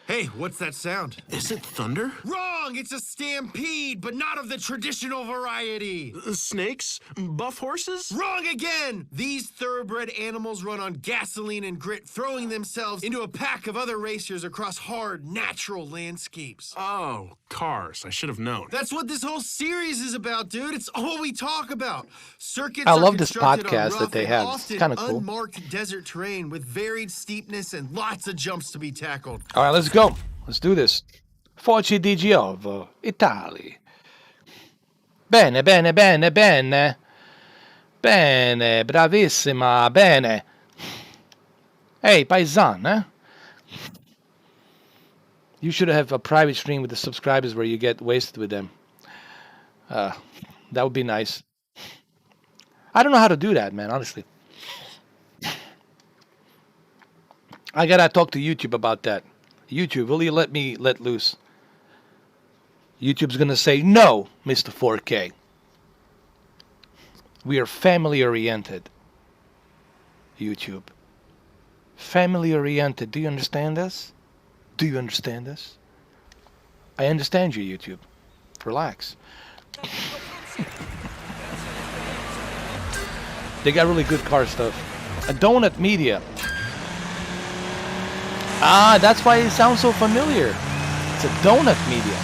Hey, what's that sound? Is it thunder? Wrong! It's a stampede, but not of the traditional variety. Snakes? Buff horses? Wrong again! These thoroughbred animals run on gasoline and grit, throwing themselves into a pack of other racers across hard, natural landscapes. Oh, cars. I should have known. That's what this whole series is about, dude. It's all we talk about. Circuits I are love this constructed on podcast rough that they and have. It's often kinda cool. unmarked desert terrain with varied steepness and lots of jumps to be tackled. All right, let's go. Let's do this. Forci di Giovo, Italia. Bene, bene, bene, bene. Bene, bravissima, bene. Hey, paisan, eh? You should have a private stream with the subscribers where you get wasted with them. That would be nice. I don't know how to do that, man, honestly. I gotta talk to YouTube about that. YouTube, will you let me let loose? YouTube's gonna say, no, Mr. 4K. We are family oriented. YouTube. Family oriented. Do you understand this? Do you understand this? I understand you, YouTube. Relax. They got really good car stuff. A Donut Media. Ah, that's why it sounds so familiar. It's a Donut Media.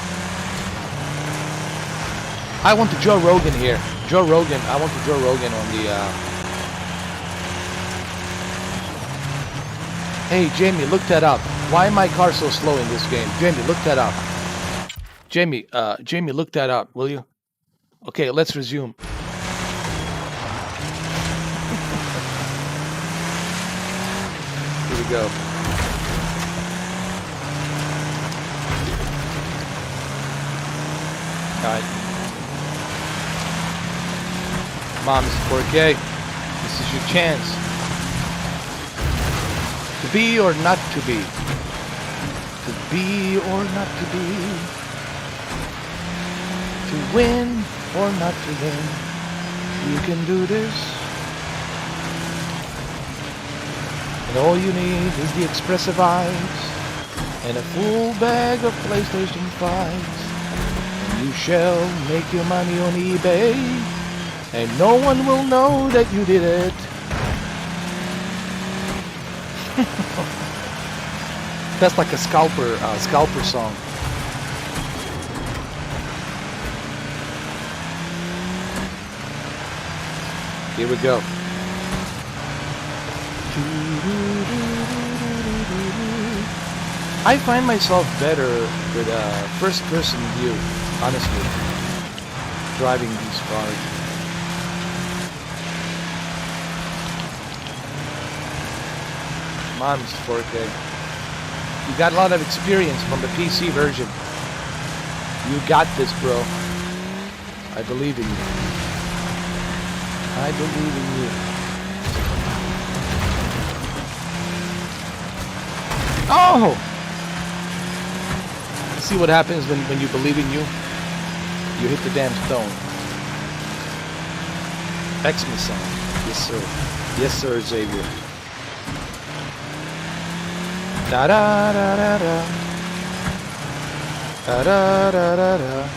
I want the Joe Rogan here. Joe Rogan. I want the Joe Rogan on the... Hey, Jamie, look that up. Why am my car so slow in this game? Jamie, look that up. Jamie, look that up, will you? Okay, let's resume. Here we go. All right. Mom, this is 4K. This is your chance. To be or not to be. To be or not to be. To win or not to win. You can do this. And all you need is the expressive eyes and a full bag of PlayStation 5s. And you shall make your money on eBay. And no one will know that you did it. That's like a scalper song. Here we go. I find myself better with a first-person view, honestly, driving these cars. Mom's 4K. You got a lot of experience from the PC version. You got this, bro. I believe in you. I believe in you. Oh! See what happens when you believe in you? You hit the damn stone. Xmas song. Yes, sir. Yes, sir, Xavier. Da da da da da. Da da da da da.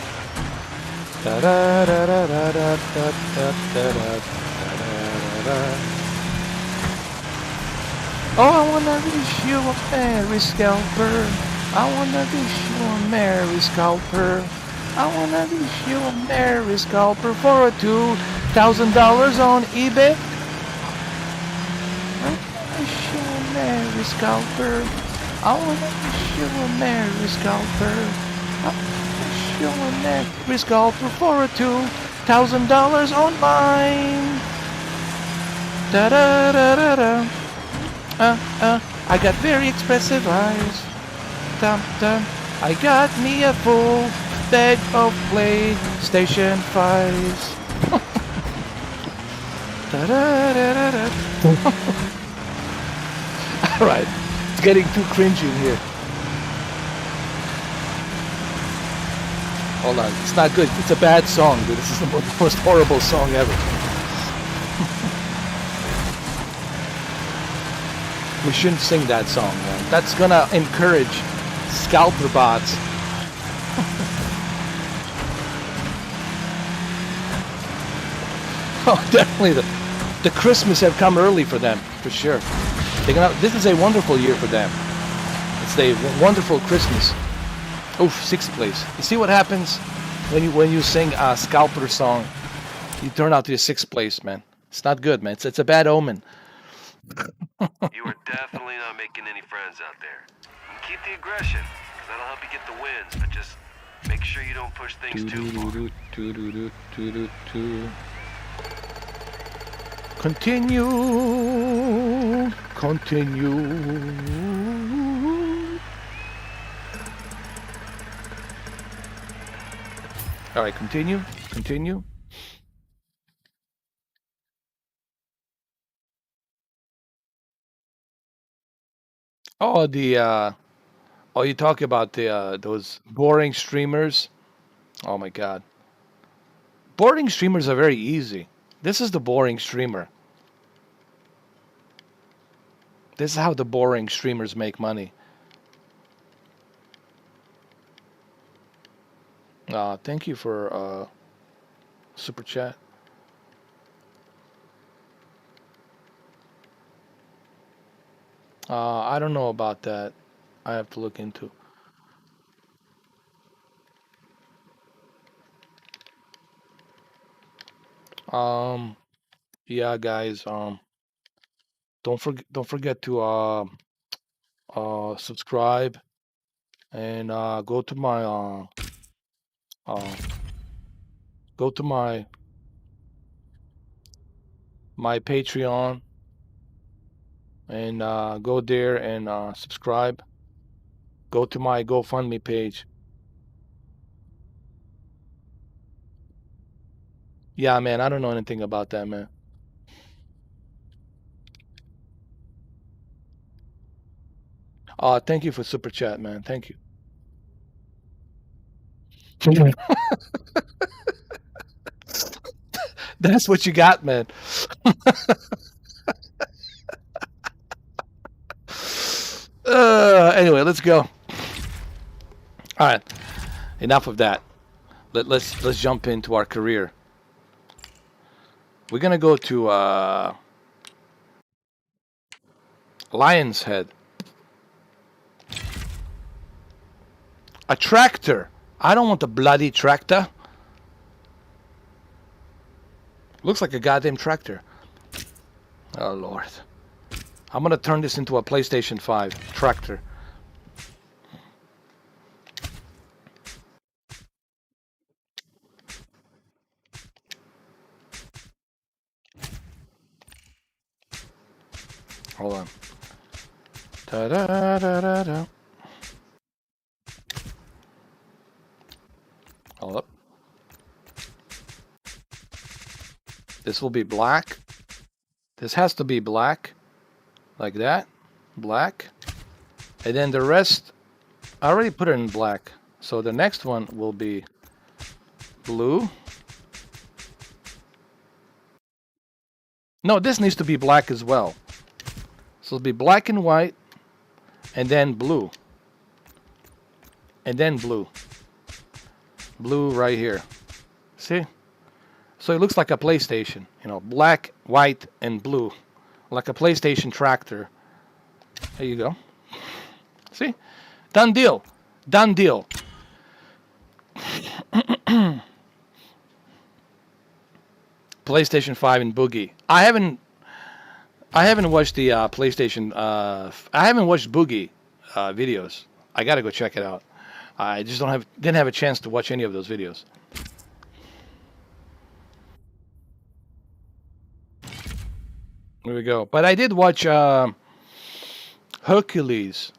Da da da da da da da da da. Oh, I wanna wish you a merry scalper. I wanna wish you a merry scalper. I wanna wish you a merry scalper for a $2,000 on eBay. I wanna wish you a merry scalper. I wanna wish you a merry scalper. I wanna wish you a merry scalper for a $2,000 on mine. Da da da da da. I got very expressive eyes. Dum dum. I got me a full bag of PlayStation 5s. Da da da da da. Alright, it's getting too cringy in here. Hold on, it's not good. It's a bad song, dude. This is the most horrible song ever. We shouldn't sing that song, man. That's gonna encourage scalper bots. Oh, definitely the Christmas have come early for them, for sure. This is a wonderful year for them. It's a wonderful Christmas. Oof, 6th place. You see what happens when you sing a scalper song? You turn out to your 6th place, man. It's not good, man. It's a bad omen. You are definitely not making any friends out there. You can keep the aggression, because that'll help you get the wins, but just make sure you don't push things too far. Continue. Continue. All right, continue. Continue. Oh, you talk about those boring streamers. Oh my God. Boring streamers are very easy. This is the boring streamer. This is how the boring streamers make money. Thank you for super chat. I don't know about that. I have to look into. Yeah, guys. Don't forget to subscribe and go to my Go to my Patreon and go there and subscribe. Go to my GoFundMe page. Yeah, man, I don't know anything about that, man. Thank you for super chat, man. Thank you. That's what you got, man. Anyway, let's go. All right, enough of that. Let's jump into our career. We're gonna go to Lion's Head. A tractor. I don't want a bloody tractor. Looks like a goddamn tractor. Oh Lord. I'm gonna turn this into a PlayStation 5 tractor. Hold on. Da-da-da-da-da. Hold up. This will be black. This has to be black. Like that. Black. And then the rest, I already put it in black. So the next one will be blue. No, this needs to be black as well. So it'll be black and white. And then blue. And then blue. Blue right here. See? So it looks like a PlayStation. You know, black, white, and blue. Like a PlayStation tractor. There you go. See? Done deal. Done deal. PlayStation 5 and Boogie. I haven't watched the PlayStation. I haven't watched Boogie videos. I gotta go check it out. I just didn't have a chance to watch any of those videos. Here we go. But I did watch Hercules.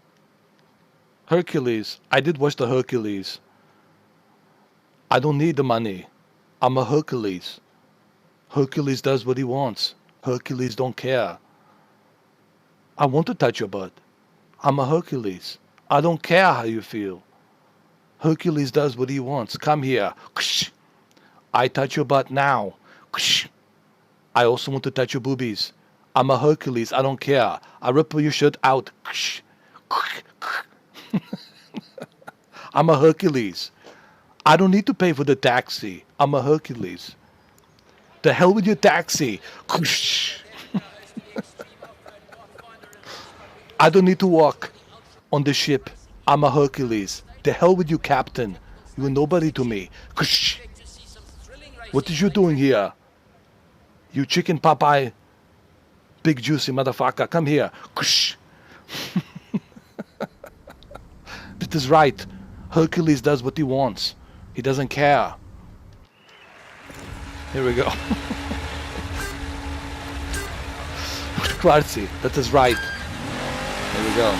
Hercules. I did watch the Hercules. I don't need the money. I'm a Hercules. Hercules does what he wants. Hercules don't care. I want to touch your butt. I'm a Hercules. I don't care how you feel. Hercules does what he wants. Come here. I touch your butt now. I also want to touch your boobies. I'm a Hercules. I don't care. I rip your shirt out. I'm a Hercules. I don't need to pay for the taxi. I'm a Hercules. The hell with your taxi. I don't need to walk on the ship. I'm a Hercules. The hell with you, Captain. You're nobody to me. What is you doing here? You chicken Popeye, big juicy motherfucker. Come here. That is right. Hercules does what he wants. He doesn't care. Here we go. Clarity. That is right. Here we go.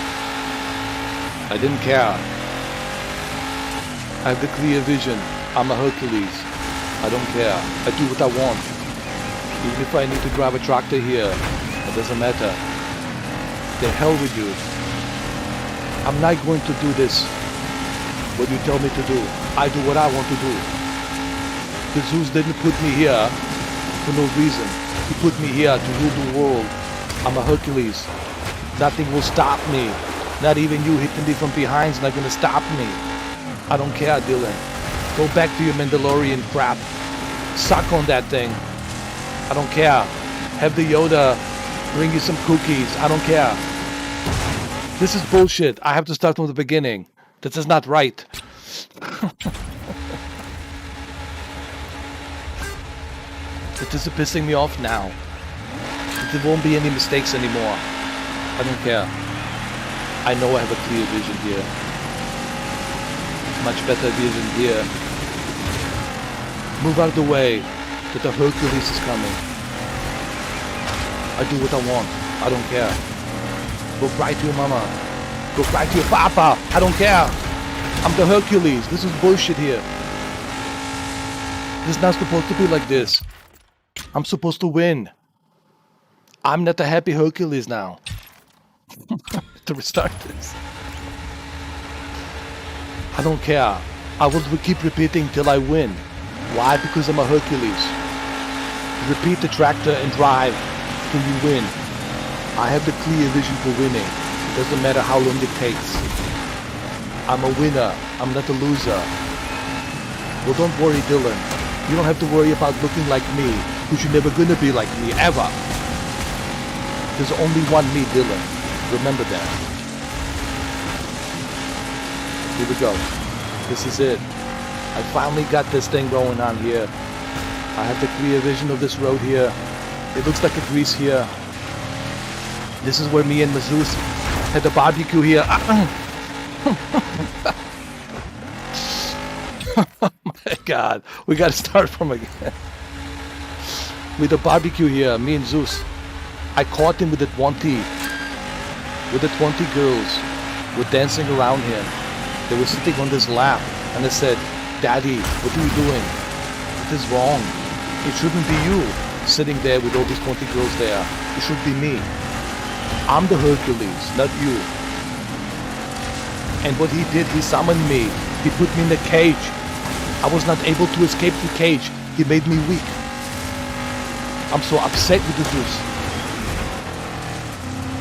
I didn't care. I have the clear vision. I'm a Hercules. I don't care. I do what I want. Even if I need to drive a tractor here, it doesn't matter. The hell with you. I'm not going to do this what you tell me to do. I do what I want to do. The Zeus didn't put me here for no reason. He put me here to rule the world. I'm a Hercules. Nothing will stop me. Not even you hitting me from behind is not going to stop me. I don't care, Dylan. Go back to your Mandalorian crap. Suck on that thing. I don't care. Have the Yoda bring you some cookies. I don't care. This is bullshit. I have to start from the beginning. This is not right. It is pissing me off now. There won't be any mistakes anymore. I don't care. I know I have a clear vision here. Much better vision here. Move out of the way, that the Hercules is coming. I do what I want. I don't care. Go cry to your mama. Go cry to your papa. I don't care. I'm the Hercules. This is bullshit here. This is not supposed to be like this. I'm supposed to win. I'm not the happy Hercules now. To restart this. I don't care. I will keep repeating till I win. Why? Because I'm a Hercules. Repeat the tractor and drive till you win. I have the clear vision for winning. It doesn't matter how long it takes. I'm a winner. I'm not a loser. Well, don't worry, Dylan. You don't have to worry about looking like me, because you're never gonna be like me, ever. There's only one me, Dylan. Remember that. Here we go. This is it. I finally got this thing going on here. I have the clear vision of this road here. It looks like a grease here. This is where me and Mazouz had the barbecue here. Oh my God. We gotta start from again. With the barbecue here, me and Zeus. I caught him with the 20. With the 20 girls were dancing around him. They were sitting on this lap. And I said, Daddy, what are you doing? It is wrong. It shouldn't be you sitting there with all these 20 girls there. It should be me. I'm the Hercules, not you. And what he did, he summoned me. He put me in a cage. I was not able to escape the cage. He made me weak. I'm so upset with the Zeus.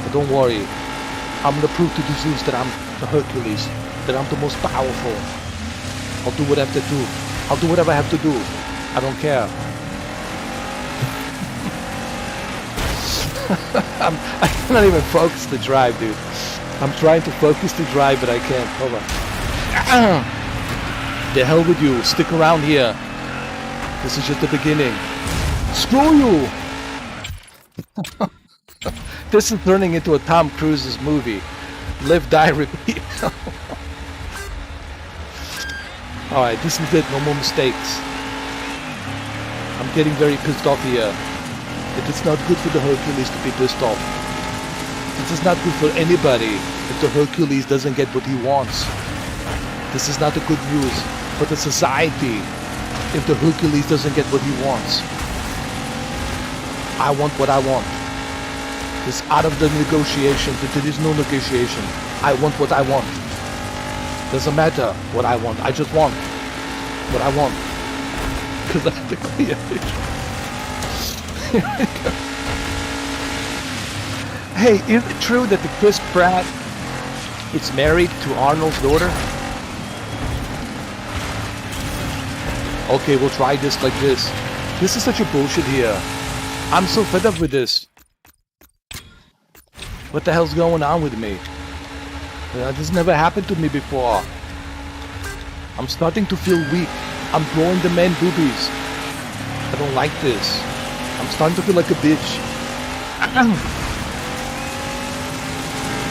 But don't worry. I'm gonna prove to the Zeus that I'm the Hercules, that I'm the most powerful. I'll do what I have to do. I'll do whatever I have to do. I don't care. I cannot even focus the drive, dude. I'm trying to focus the drive, but I can't. Hold on. The hell with you. Stick around here. This is just the beginning. Screw you! This is turning into a Tom Cruise's movie. Live, die, repeat. Alright, this is it. No more mistakes. I'm getting very pissed off here. It is not good for the Hercules to be pissed off. This is not good for anybody if the Hercules doesn't get what he wants. This is not a good news for the society if the Hercules doesn't get what he wants. I want what I want. It's out of the negotiation. There is no negotiation. I want what I want. Doesn't matter what I want. I just want what I want. Because I have to clear it. Hey, is it true that the Chris Pratt is married to Arnold's daughter? Okay, we'll try this like this. This is such a bullshit here. I'm so fed up with this. What the hell's going on with me? This never happened to me before. I'm starting to feel weak. I'm growing the man boobies. I don't like this. I'm starting to feel like a bitch.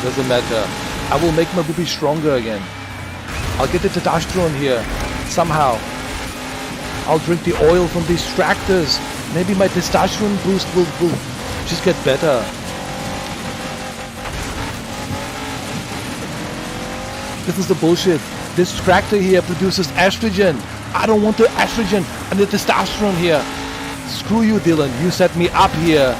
Doesn't matter. I will make my boobies stronger again. I'll get the testosterone here. Somehow. I'll drink the oil from these tractors. Maybe my testosterone boost will just get better. This is the bullshit. This tractor here produces estrogen. I don't want the estrogen and the testosterone here. Screw you, Dylan. You set me up here.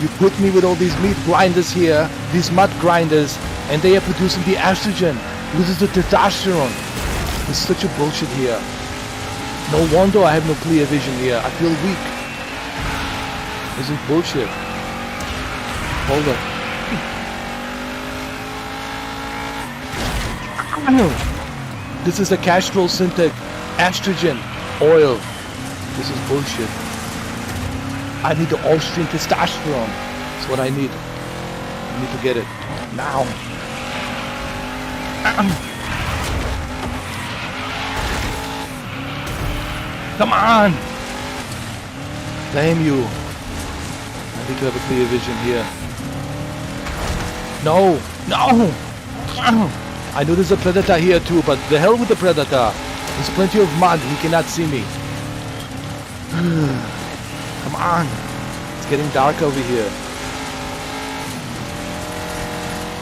You put me with all these meat grinders here, these mud grinders, and they are producing the estrogen. This is the testosterone. This is such a bullshit here. No wonder I have no clear vision here. I feel weak. This is bullshit. Hold on. This is a castrol synthetic estrogen oil. This is bullshit. I need the Austrian testosterone. That's what I need. I need to get it now. Come on! Damn you. I need to have a clear vision here. No! No! I know there's a predator here too, but the hell with the predator. There's plenty of mud, he cannot see me. Come on. It's getting dark over here.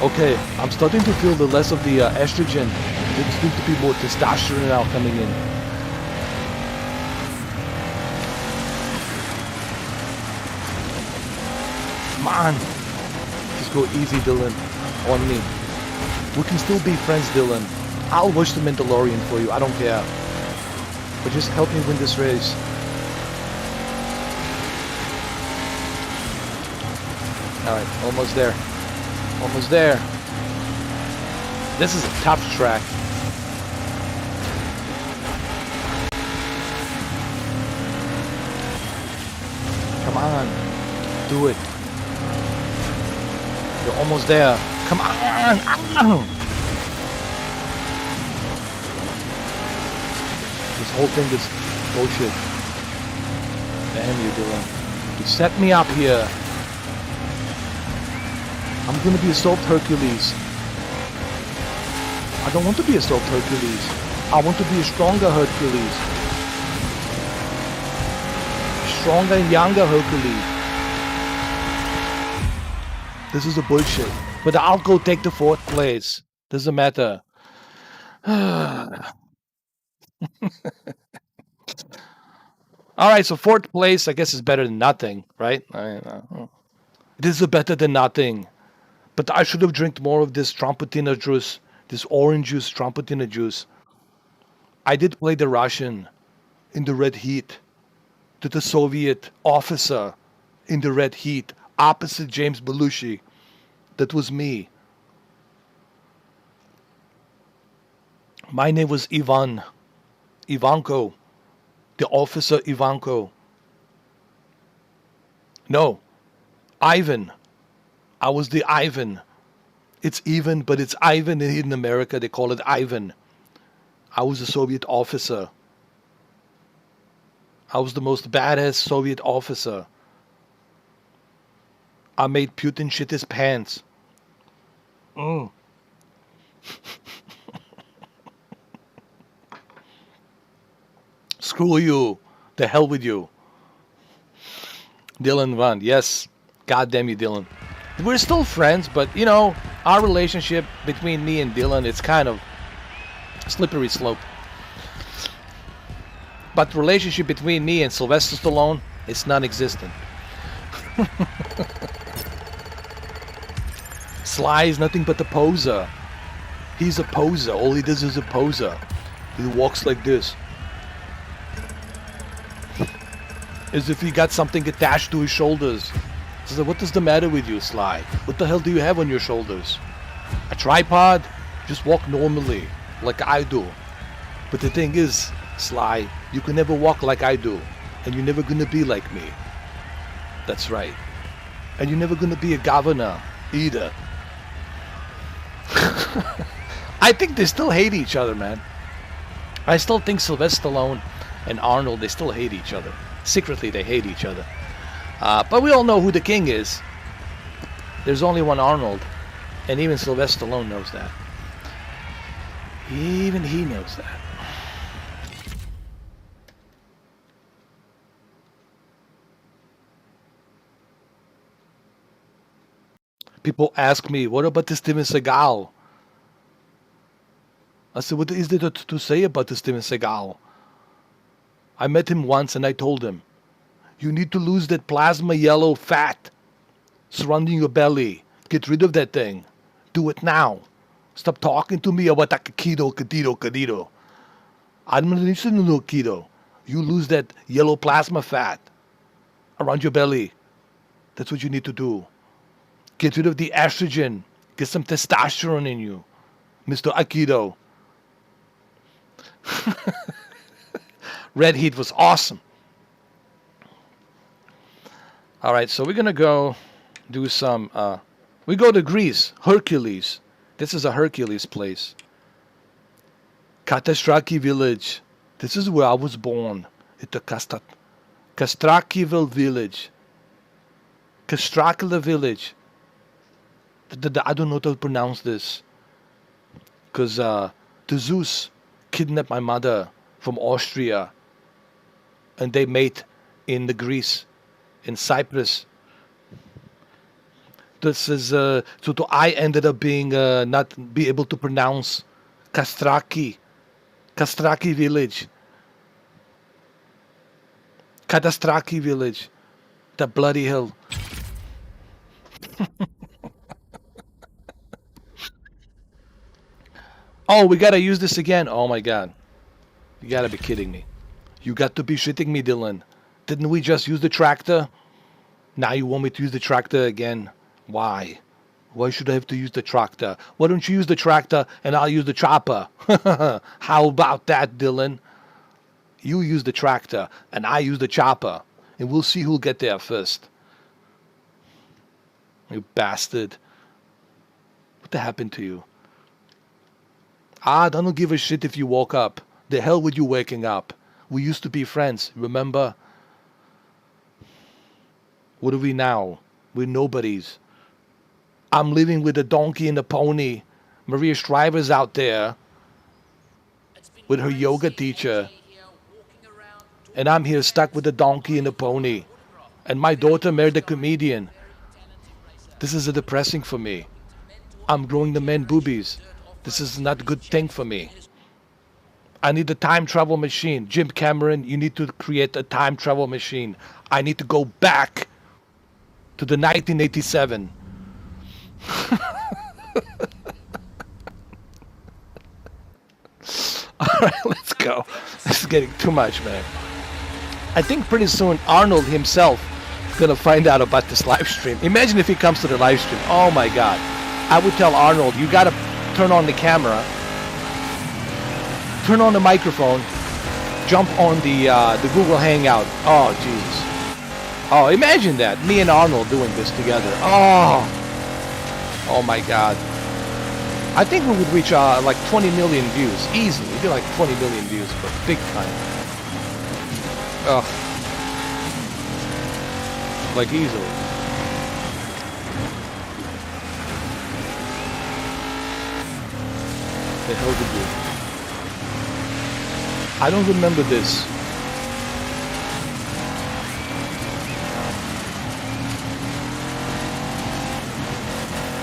Okay, I'm starting to feel the less of the estrogen. There seems to be more testosterone now coming in. Come on. Just go easy, Dylan, on me. We can still be friends, Dylan. I'll watch the Mandalorian for you, I don't care. But just help me win this race. Alright, almost there. Almost there. This is a tough track. Come on. Do it. You're almost there. Come on. Ow. This whole thing is bullshit. Damn you, Dylan. You set me up here. I'm gonna be a soft Hercules. I don't want to be a soft Hercules. I want to be a stronger Hercules. Stronger and younger Hercules. This is a bullshit. But I'll go take the 4th place. Doesn't matter. Alright, so 4th place I guess is better than nothing, right? This is better than nothing. But I should have drank more of this Trompetina juice. This orange juice, Trompetina juice. I did play the Russian in the Red Heat. To the Soviet officer in the Red Heat. Opposite James Belushi. That was me. My name was Ivan. Ivanko. The officer Ivanko. No. Ivan. I was the Ivan. It's even, but it's Ivan in America. They call it Ivan. I was a Soviet officer. I was the most badass Soviet officer. I made Putin shit his pants. Screw you. The hell with you. Dylan won. Yes. God damn you, Dylan. We're still friends, but, you know, our relationship between me and Dylan, it's kind of slippery slope. But relationship between me and Sylvester Stallone, it's non-existent. Sly is nothing but a poser. He's a poser. All he does is a poser. He walks like this. As if he got something attached to his shoulders. So what is the matter with you, Sly? What the hell do you have on your shoulders? A tripod? Just walk normally, like I do. But the thing is, Sly, you can never walk like I do. And you're never gonna be like me. That's right. And you're never gonna be a governor, either. I think they still hate each other, man. I still think Sylvester Stallone and Arnold, they still hate each other. Secretly, they hate each other. But we all know who the king is. There's only one Arnold. And even Sylvester Stallone knows that. Even he knows that. People ask me, what about the Steven Seagal? I said, what is there to say about the Steven Seagal? I met him once and I told him, you need to lose that plasma yellow fat surrounding your belly. Get rid of that thing. Do it now. Stop talking to me about keto. I'm not interested in no keto. You lose that yellow plasma fat around your belly. That's what you need to do. Get rid of the estrogen. Get some testosterone in you, Mr. Aikido. Red Heat was awesome. All right, so we're going to go do some... we go to Greece, Hercules. This is a Hercules place. Katastraki village. This is where I was born. At the Kastrakiville village. Kastrakila village. I don't know how to pronounce this. Because the Zeus kidnapped my mother from Austria. And they made in the Greece, in Cyprus. This is so I ended up being not be able to pronounce Kastraki village, Katastraki village, the bloody hell. Oh, we gotta use this again. Oh my god, you gotta be kidding me. You got to be shitting me, Dylan. Didn't we just use the tractor? Now you want me to use the tractor again? Why? Why should I have to use the tractor? Why don't you use the tractor and I'll use the chopper? How about that, Dylan? You use the tractor and I use the chopper. And we'll see who'll get there first. You bastard. What the happened to you? I don't give a shit if you woke up. The hell with you waking up? We used to be friends, remember? What are we now? We're nobodies. I'm living with a donkey and a pony. Maria Shriver's out there with her yoga teacher. And I'm here stuck with a donkey and a pony. And my daughter married a comedian. This is depressing for me. I'm growing the man boobies. This is not a good thing for me. I need a time travel machine. Jim Cameron, you need to create a time travel machine. I need to go back to the 1987. Alright, let's go. This is getting too much, man. I think pretty soon Arnold himself is gonna find out about this live stream. Imagine if he comes to the live stream. Oh my god. I would tell Arnold, you gotta turn on the camera, turn on the microphone, jump on the Google Hangout. Oh Jesus. Oh, imagine that. Me and Arnold doing this together. Oh my god. I think we would reach like 20 million views easily. It'd be like 20 million views, but big time. Ugh. Like easily. The hell did you? I don't remember this.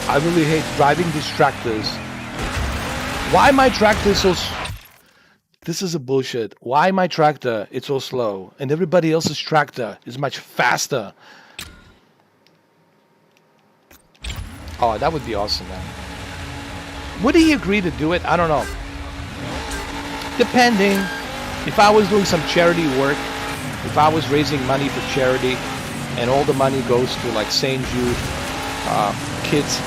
I really hate driving these tractors. Why my tractor is so... This is a bullshit. Why my tractor is so slow and everybody else's tractor is much faster? Oh, that would be awesome, man. Would he agree to do it? I don't know. Depending. If I was doing some charity work, if I was raising money for charity and all the money goes to like St. Jude kids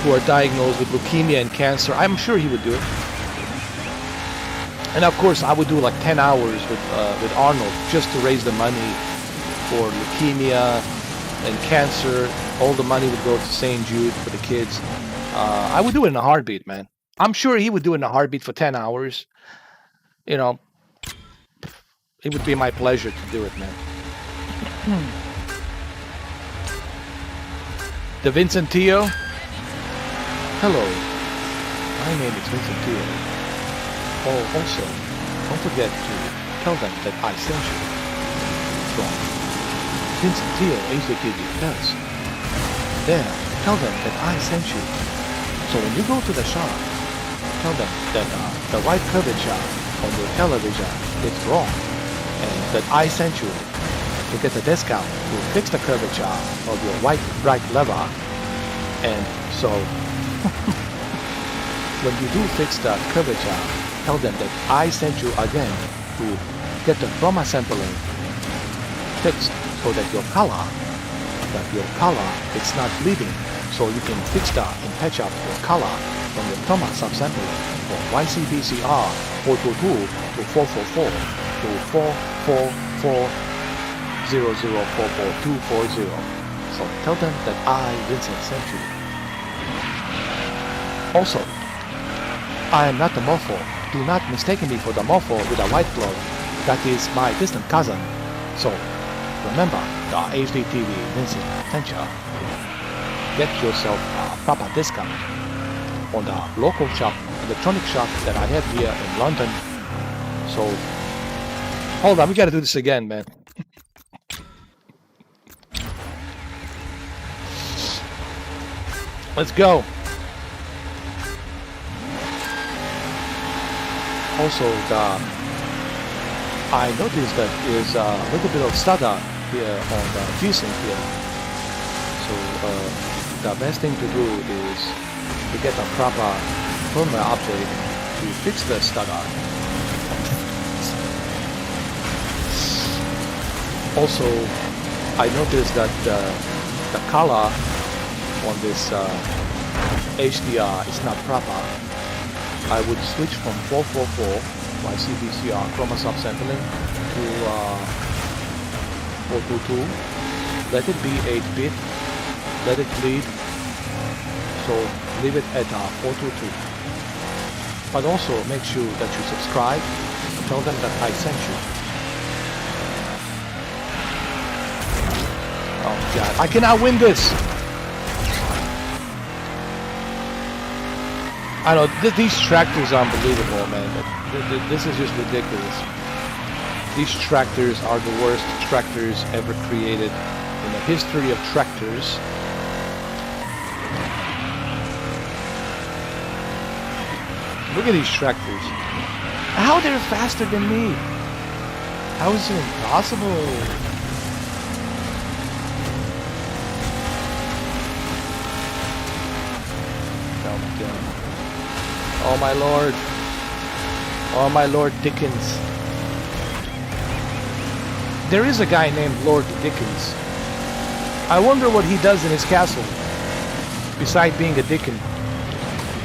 who are diagnosed with leukemia and cancer, I'm sure he would do it. And of course, I would do like 10 hours with Arnold just to raise the money for leukemia and cancer. All the money would go to St. Jude for the kids. I would do it in a heartbeat, man. I'm sure he would do it in a heartbeat for 10 hours. You know, it would be my pleasure to do it, man. The Vincent Tio. Hello, my name is Vincent Tio. Oh, also, don't forget to tell them that I sent you from Vincent Tio HDTV Plus. There, tell them that I sent you. So when you go to the shop, tell them that the white curvature on your television is wrong, and that I sent you to get a discount to fix the curvature of your white right lever. And so when you do fix the curvature, tell them that I sent you again to get the trauma sampling fixed so that your color it's not bleeding, so you can fix that and patch up your color from your trauma subsampling for YCBCR 422 to 444 to 44400444240. So tell them that I, Vincent, sent you. Also, I am not the mofo. Do not mistake me for the mofo with a white glove. That is my distant cousin. So, remember, the HDTV Vincent sent you. Get yourself a proper discount on the local shop, electronic shop that I have here in London. So, Hold on, we gotta do this again, man. Let's go. Also, I noticed that there's a little bit of stutter here on the G-Sync here. So the best thing to do is to get a proper firmware update to fix the stutter. Also, I noticed that the color on this HDR is not proper. I would switch from 444 by CBCR chroma subsampling to 422. Let it be 8-bit. Let it bleed. So leave it at 422. But also make sure that you subscribe and tell them that I sent you. Oh god, I cannot win this! I know, these tractors are unbelievable, man. This is just ridiculous. These tractors are the worst tractors ever created in the history of tractors. Look at these tractors. How they're faster than me? How is it impossible? Oh my god. Oh my lord. Oh my Lord Dickens. There is a guy named Lord Dickens. I wonder what he does in his castle. Besides being a Dickon.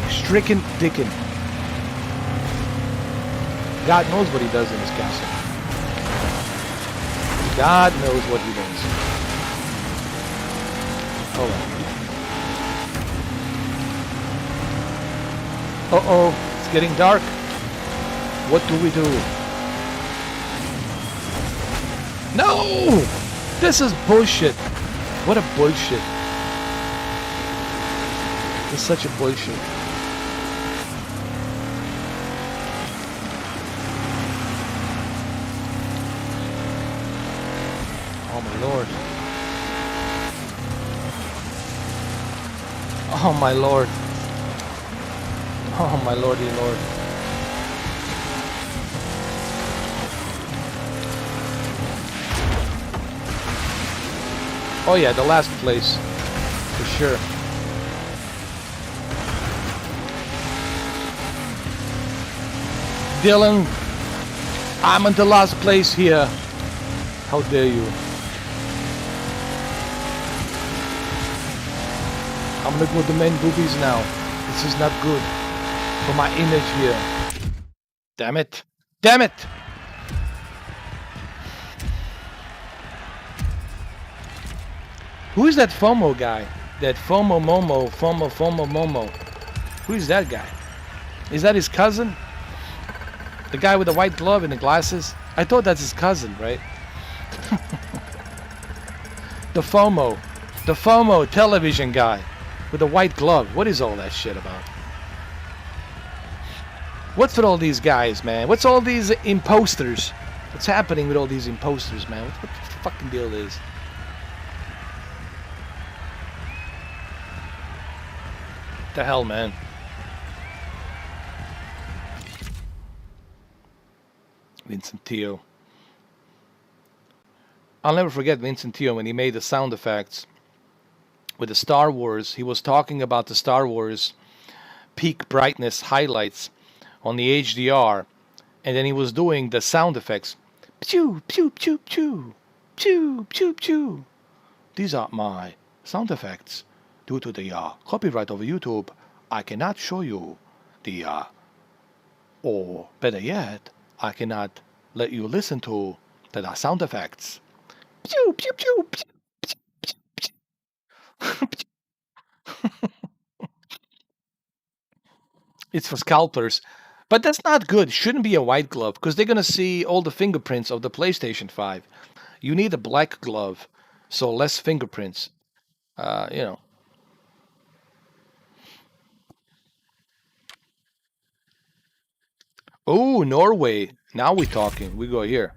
Stricken Dickon. God knows what he does in his castle. God knows what he does. Hold on. Uh-oh, it's getting dark. What do we do? No! This is bullshit. What a bullshit. This is such a bullshit. Oh my lord. Oh my lord. Oh my lordy lord. Oh yeah, the last place. For sure. Dylan, I'm in the last place here. How dare you? I'm gonna go to the main boobies now. This is not good for my image here. Damn it. Damn it! Who is that FOMO guy? That FOMO Momo. Who is that guy? Is that his cousin? The guy with the white glove and the glasses? I thought that's his cousin, right? The FOMO television guy with the white glove. What is all that shit about? What's with all these guys, man? What's all these imposters? What's happening with all these imposters, man? What the fucking deal is? What the hell, man? Vincent Tio. I'll never forget Vincent Tio when he made the sound effects with the Star Wars. He was talking about the Star Wars peak brightness highlights on the HDR, and then he was doing the sound effects. Pew, pew, pew, pew, pew, pew, pew. These are my sound effects. Due to the copyright of YouTube, I cannot show you the, or better yet, I cannot let you listen to the sound effects. Pew, pew, pew, pew, pew, pew, pew. It's for scalpers. But that's not good. It shouldn't be a white glove because they're going to see all the fingerprints of the PlayStation 5. You need a black glove, so less fingerprints. You know. Oh, Norway. Now we're talking. We go here.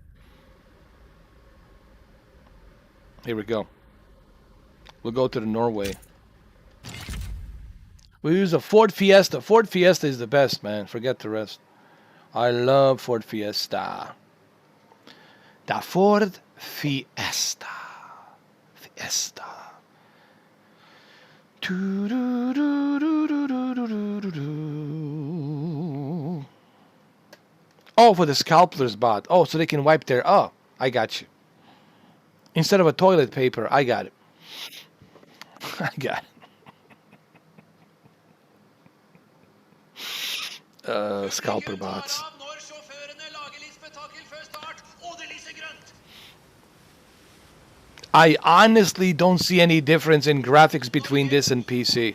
Here we go. We'll go to the Norway. We use a Ford Fiesta. Ford Fiesta is the best, man. Forget the rest. I love Ford Fiesta. The Ford Fiesta. Fiesta. Oh, for the scalpel's bot. Oh, so they can wipe their... Oh, I got you. Instead of a toilet paper, I got it. I got it. Scalper bots. I honestly don't see any difference in graphics between this and PC.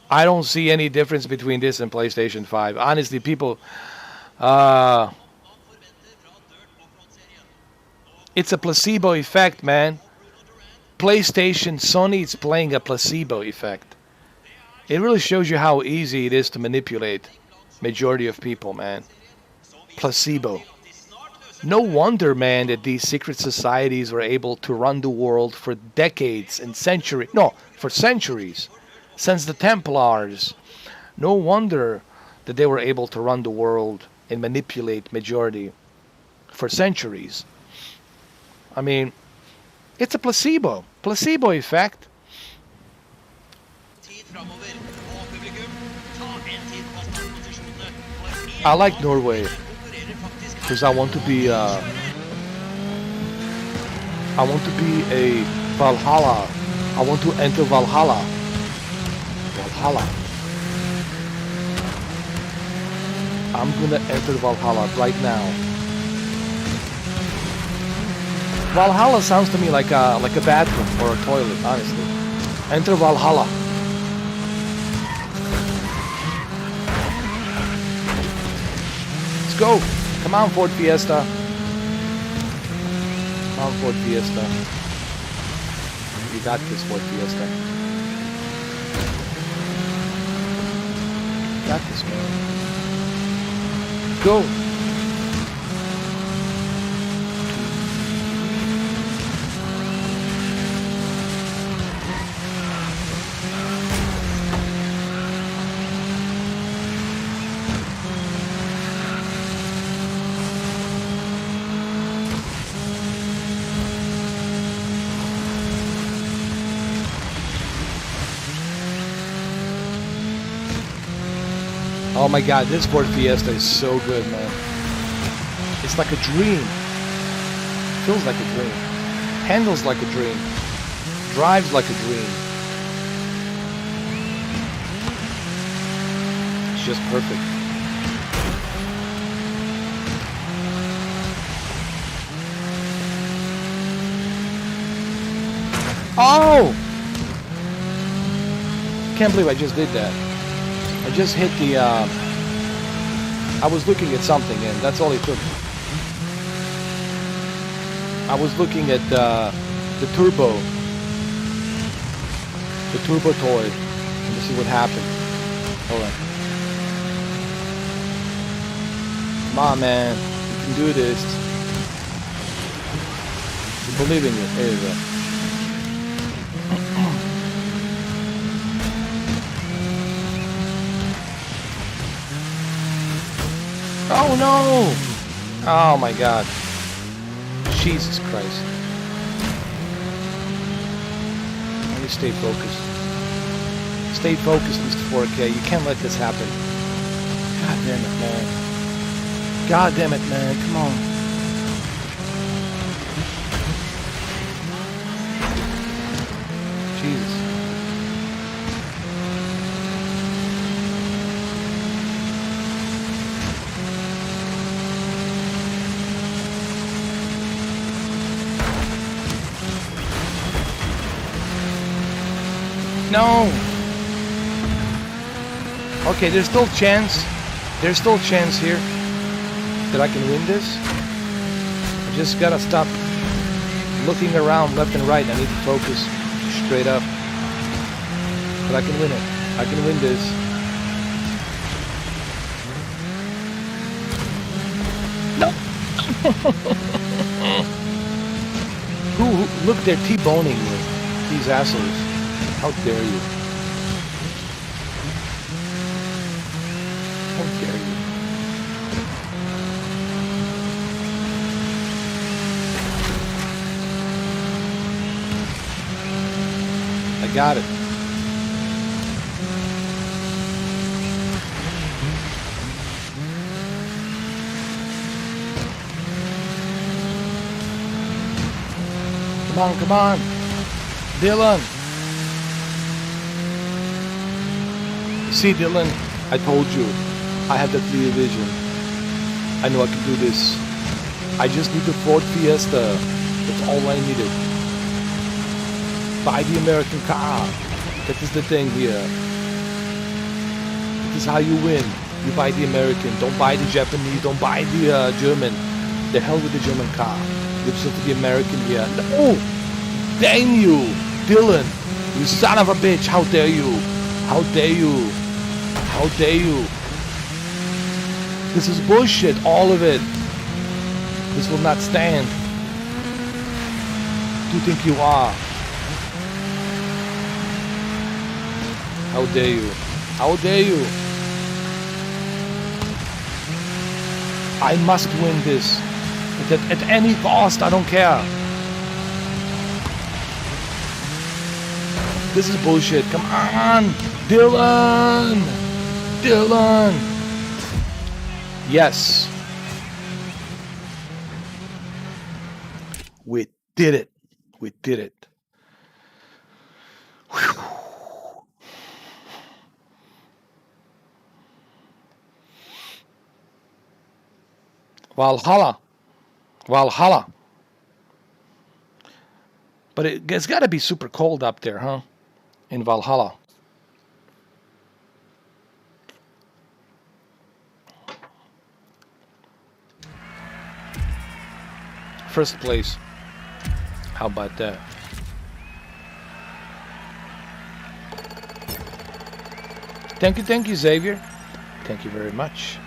I don't see any difference between this and PlayStation 5. Honestly, people... it's a placebo effect, man. PlayStation, Sony is playing a placebo effect. It really shows you how easy it is to manipulate majority of people, man. Placebo. No wonder, man, that these secret societies were able to run the world for decades and centuries. No, for centuries. Since the Templars. No wonder that they were able to run the world and manipulate majority for centuries. I mean, it's a placebo effect. I like Norway because I want to be a Valhalla. I want to enter Valhalla. I'm gonna enter Valhalla right now. Valhalla sounds to me like a bathroom or a toilet, honestly. Enter Valhalla. Let's go. Come on, Ford Fiesta. Come on, Ford Fiesta. You got this, Ford Fiesta. You got this, man. Go. Oh my god, this Ford Fiesta is so good, man. It's like a dream. Feels like a dream. Handles like a dream. Drives like a dream. It's just perfect. Oh! Can't believe I just did that. I just hit the, I was looking at something and that's all it took. I was looking at the turbo toy. Let me see what happened. Hold on. Come on, man. You can do this. We believe in you. There you go. Oh no! Oh my god. Jesus Christ. Let me stay focused. Stay focused, Mr. 4K. You can't let this happen. God damn it, man. God damn it, man. Come on. Jesus. No. Okay, there's still chance. There's still chance here that I can win this. I just gotta stop looking around left and right. I need to focus straight up. But I can win it. I can win this. No. Look, they're T-boning me. These assholes. How dare you? How dare you? I got it. Come on. Dylan. See, Dylan, I told you. I have the clear vision. I know I can do this. I just need the Ford Fiesta. That's all I needed. Buy the American car. That is the thing here. This is how you win. You buy the American. Don't buy the Japanese. Don't buy the German. The hell with the German car. Give yourself to the American here. Oh! Damn you! Dylan! You son of a bitch! How dare you! How dare you! How dare you! This is bullshit, all of it. This will not stand. Who do you think you are? How dare you? How dare you? I must win this. At any cost, I don't care. This is bullshit. Come on! Dylan! Dylan! Yes. We did it. We did it. Whew. Valhalla. Valhalla. But it's got to be super cold up there, huh? In Valhalla. First place. How about that? Thank you, Xavier. Thank you very much.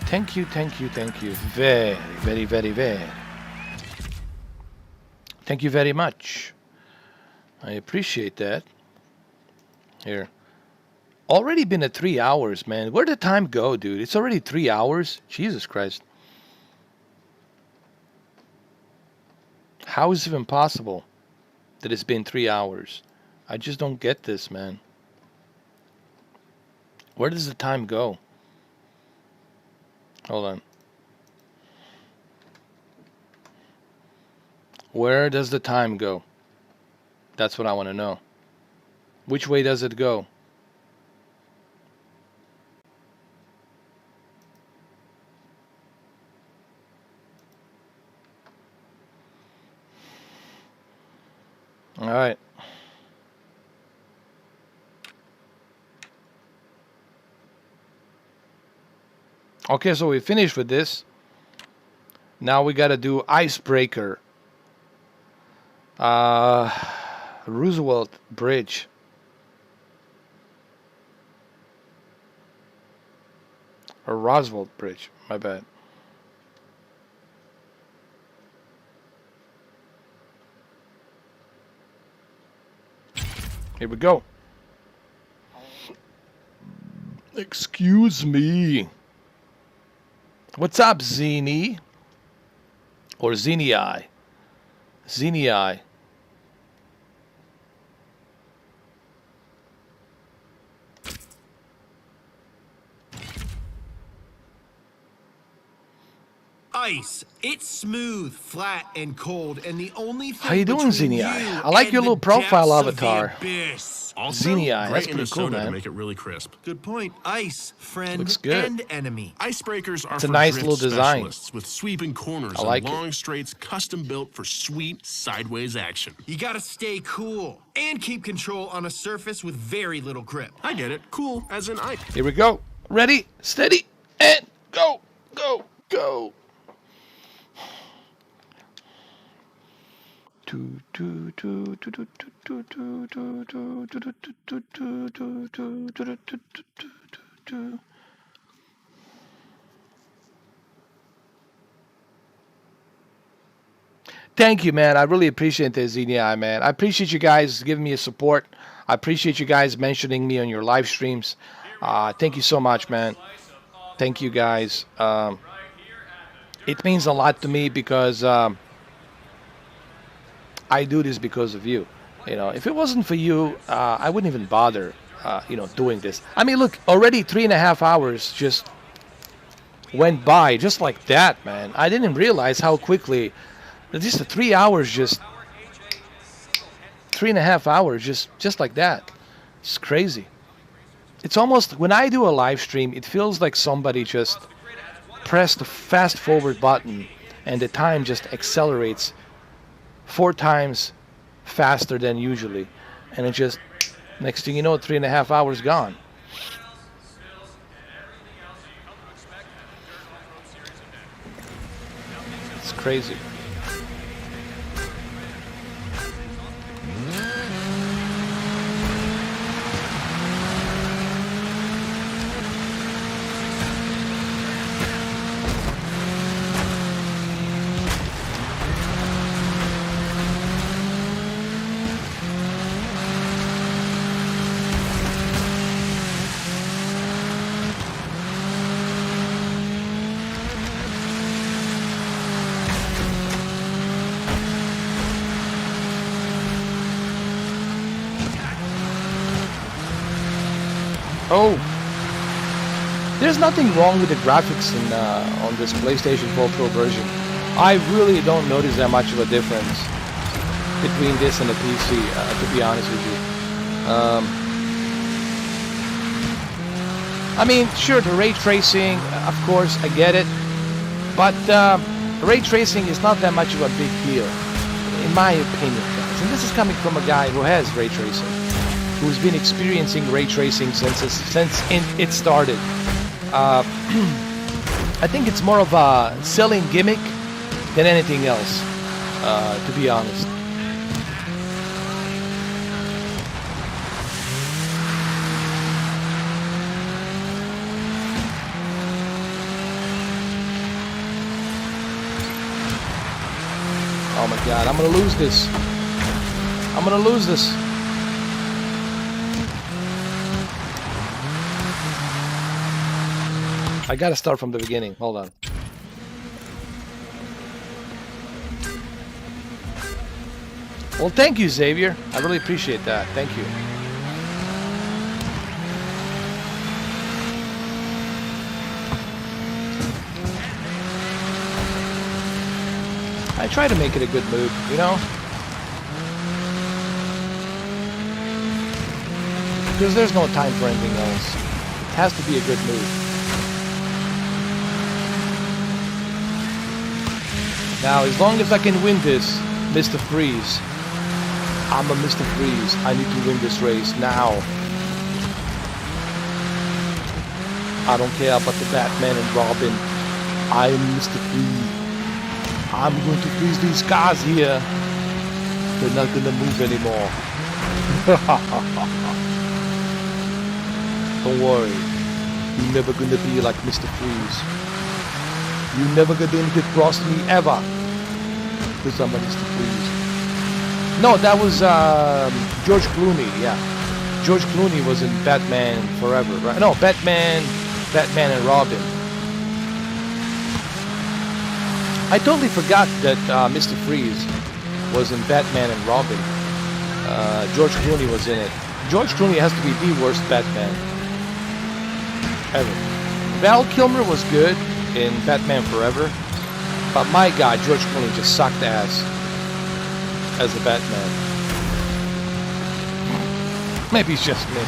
Thank you. Very. Thank you very much. I appreciate that. Here. Already been at 3 hours, man. Where'd the time go, dude? It's already 3 hours? Jesus Christ. How is it even possible that it's been 3 hours? I just don't get this, man. Where does the time go? Hold on. Where does the time go? That's what I want to know. Which way does it go? All right. Okay, so we finished with this. Now we got to do Icebreaker. Roosevelt Bridge. Or Roosevelt Bridge, my bad. Here we go. Excuse me. What's up, Zini? Or Zinii? Zinii. Ice. It's smooth, flat, and cold, and the only thing How you doing, between Zinii? you I like and your the little profile depths of the avatar. abyss. Also, Zinii, that's great in pretty the cool, soda to man. make it really crisp. Good point. Ice, friend Looks good. and enemy. Icebreakers are It's a for nice drift little design. specialists with sweeping corners I like and it. long straights custom built for sweet sideways action. You gotta stay cool and keep control on a surface with very little grip. I get it. Cool, as in ice. Here we go. Ready, steady, and go, go, go. Thank you, man. I really appreciate this, Xenia, man. I appreciate you guys giving me a support. I appreciate you guys mentioning me on your live streams. Thank you so much, man. Thank you, guys. It means a lot to me because I do this because of you. You know, if it wasn't for you, I wouldn't even bother, doing this. I mean, look, already 3.5 hours just went by just like that, man. I didn't realize how quickly. Just the 3 hours, just 3.5 hours, just like that. It's crazy. It's almost, when I do a live stream, it feels like somebody just pressed the fast forward button and the time just accelerates 4 times faster than usually. And it just, next thing you know, 3.5 hours gone. It's crazy. Oh, there's nothing wrong with the graphics on this PlayStation 4 Pro version. I really don't notice that much of a difference between this and the PC, to be honest with you. I mean, sure, the ray tracing, of course, I get it, but ray tracing is not that much of a big deal, in my opinion, guys. And this is coming from a guy who has ray tracing, who's been experiencing ray tracing since it started. I think it's more of a selling gimmick than anything else, to be honest. Oh my God, I'm gonna lose this. I'm gonna lose this. I gotta start from the beginning. Hold on. Well, thank you, Xavier. I really appreciate that. Thank you. I try to make it a good mood, you know? Because there's no time for anything else. It has to be a good mood. Now, as long as I can win this, Mr. Freeze. I'm a Mr. Freeze. I need to win this race now. I don't care about the Batman and Robin. I'm Mr. Freeze. I'm going to freeze these cars here. They're not going to move anymore. Don't worry. You're never going to be like Mr. Freeze. You're never going to get across me ever. Because I'm a Mr. Freeze. No, that was George Clooney, yeah. George Clooney was in Batman Forever, right? No, Batman and Robin. I totally forgot that Mr. Freeze was in Batman and Robin. George Clooney was in it. George Clooney has to be the worst Batman ever. Val Kilmer was good in Batman Forever, but my God, George Clooney just sucked ass as a Batman. Maybe it's just me.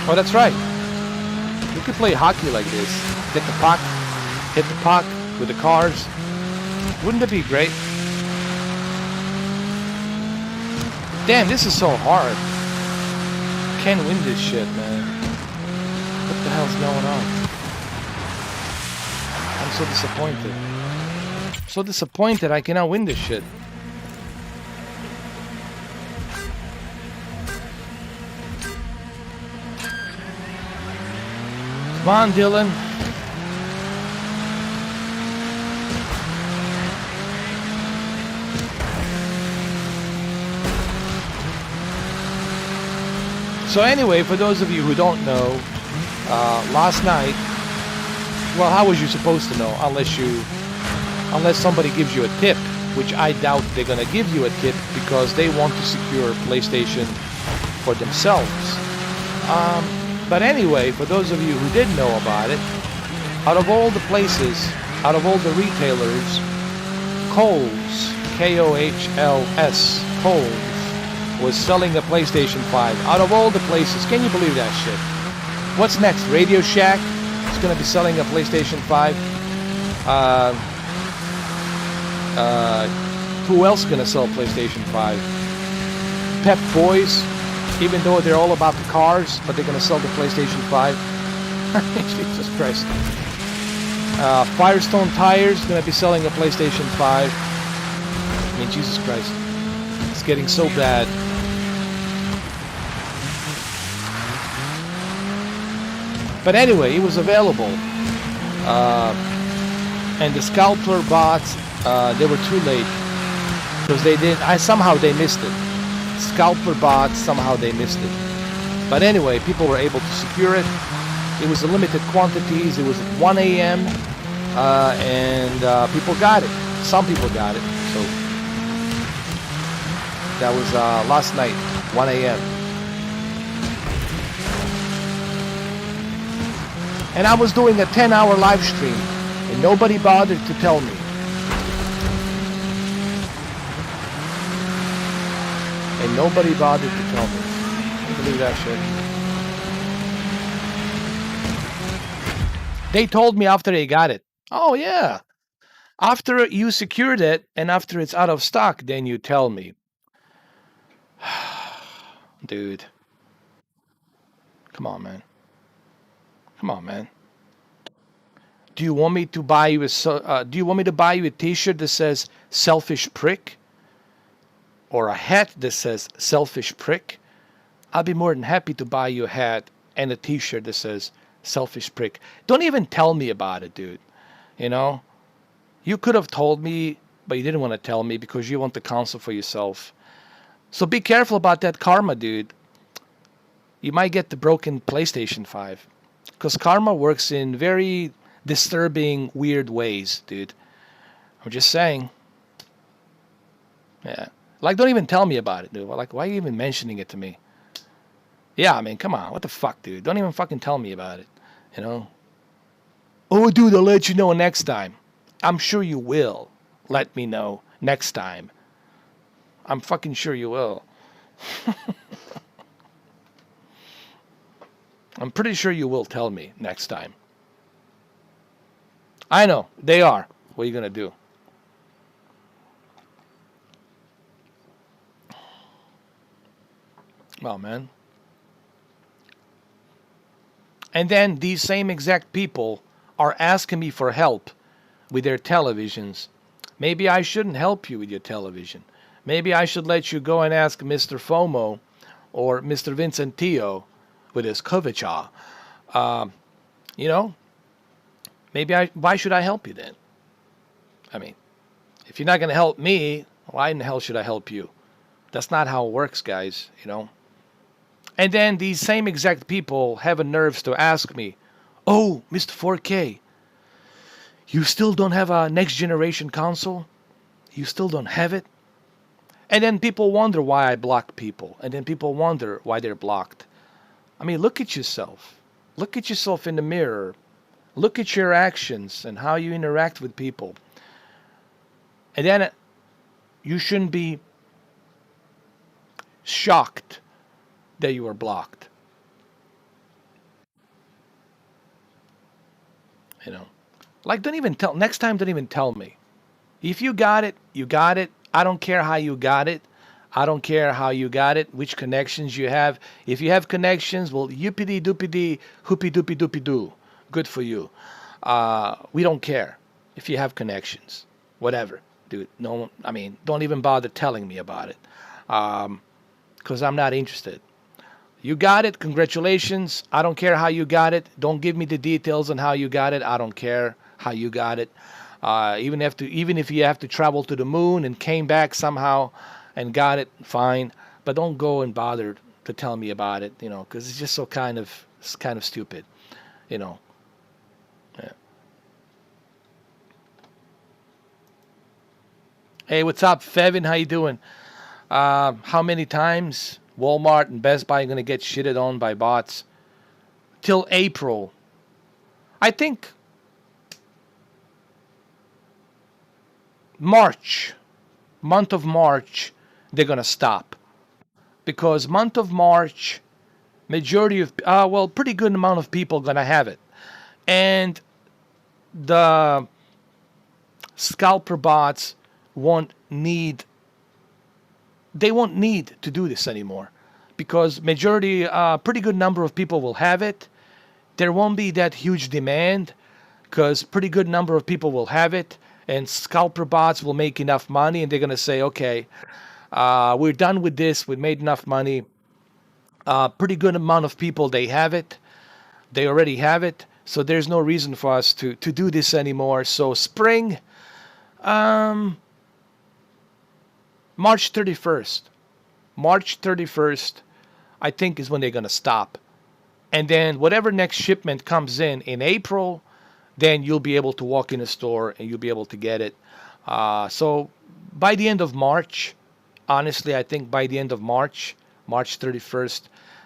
Oh, that's right. We could play hockey like this. Get the puck, hit the puck with the cars. Wouldn't that be great? Damn, this is so hard. Can't win this shit, man. What the hell's going on? I'm so disappointed. So disappointed I cannot win this shit. Come on, Dylan. So anyway, for those of you who don't know, last night, well, how was you supposed to know unless somebody gives you a tip, which I doubt they're going to give you a tip because they want to secure PlayStation for themselves. But anyway, for those of you who did know about it, out of all the places, out of all the retailers, Kohl's, K-O-H-L-S, Kohl's, was selling a PlayStation 5. Out of all the places, can you believe that shit? What's next? Radio Shack is going to be selling a PlayStation 5. Who else is going to sell a PlayStation 5? Pep Boys, even though they're all about the cars, but they're going to sell the PlayStation 5. Jesus Christ. Firestone Tires is going to be selling a PlayStation 5. I mean, Jesus Christ. It's getting so bad. But anyway, it was available. And the Sculptor bots, they were too late. Because somehow they missed it. Sculptor bots, somehow they missed it. But anyway, people were able to secure it. It was a limited quantities. It was at 1 a.m. And people got it. Some people got it. So that was last night, 1 a.m. And I was doing a 10-hour live stream, and nobody bothered to tell me. And nobody bothered to tell me. Can you believe that shit? They told me after they got it. Oh, yeah. After you secured it, and after it's out of stock, then you tell me. Dude. Come on, man. Come on, man. Do you want me to buy you a t-shirt that says selfish prick? Or a hat that says selfish prick? I'll be more than happy to buy you a hat and a t-shirt that says selfish prick. Don't even tell me about it, dude. You know? You could have told me, but you didn't want to tell me because you want the console for yourself. So be careful about that karma, dude. You might get the broken PlayStation 5. Because karma works in very disturbing, weird ways, dude. I'm just saying. Yeah. Like, don't even tell me about it, dude. Like, why are you even mentioning it to me? Yeah, I mean, come on. What the fuck, dude? Don't even fucking tell me about it. You know? Oh, dude, I'll let you know next time. I'm sure you will let me know next time. I'm fucking sure you will. I'm pretty sure you will tell me next time. I know. They are. What are you going to do? Well, man. And then these same exact people are asking me for help with their televisions. Maybe I shouldn't help you with your television. Maybe I should let you go and ask Mr. FOMO or Mr. Vincentio with his Kovacha. You know, why should I help you then? I mean, if you're not going to help me, why in the hell should I help you? That's not how it works, guys, you know. And then these same exact people have the nerves to ask me, oh, Mr. 4K, you still don't have a next generation console? You still don't have it? And then people wonder why I block people. And then people wonder why they're blocked. I mean, look at yourself. Look at yourself in the mirror. Look at your actions and how you interact with people. And then you shouldn't be shocked that you are blocked. You know, like, next time, don't even tell me. If you got it, you got it. I don't care how you got it. I don't care how you got it, which connections you have. If you have connections, well, yippity doopity, hoopy doopy doopy doo. Good for you. We don't care if you have connections. Whatever, dude. No, I mean, don't even bother telling me about it. Because I'm not interested. You got it. Congratulations. I don't care how you got it. Don't give me the details on how you got it. I don't care how you got it. Even if you have to travel to the moon and came back somehow and got it, fine. But don't go and bother to tell me about it, because it's just it's kind of stupid, you know. Yeah. Hey, what's up, Fevin? How you doing? How many times Walmart and Best Buy are going to get shitted on by bots? Till April. I think month of March, they're going to stop. Because month of March, majority of, pretty good amount of people going to have it. And the scalper bots won't need to do this anymore, because pretty good number of people will have it. There won't be that huge demand, because pretty good number of people will have it, and scalper bots will make enough money, and they're going to say, okay, we're done with this. We made enough money. Pretty good amount of people, they have it. They already have it. So there's no reason for us to do this anymore. So spring, March 31st. March 31st, I think, is when they're going to stop. And then whatever next shipment comes in April, then you'll be able to walk in a store and you'll be able to get it. So by the end of March, honestly, I think by the end of March 31st,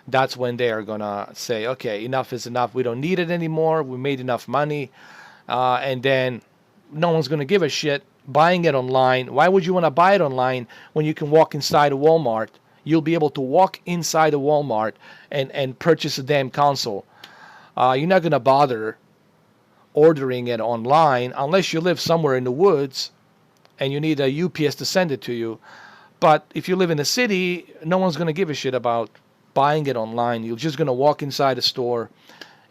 that's when they are going to say, okay, enough is enough. We don't need it anymore. We made enough money. And then no one's going to give a shit buying it online. Why would you want to buy it online when you can walk inside a Walmart? You'll be able to walk inside a Walmart and purchase a damn console. You're not going to bother ordering it online unless you live somewhere in the woods and you need a UPS to send it to you. But if you live in a city, no one's going to give a shit about buying it online. You're just going to walk inside a store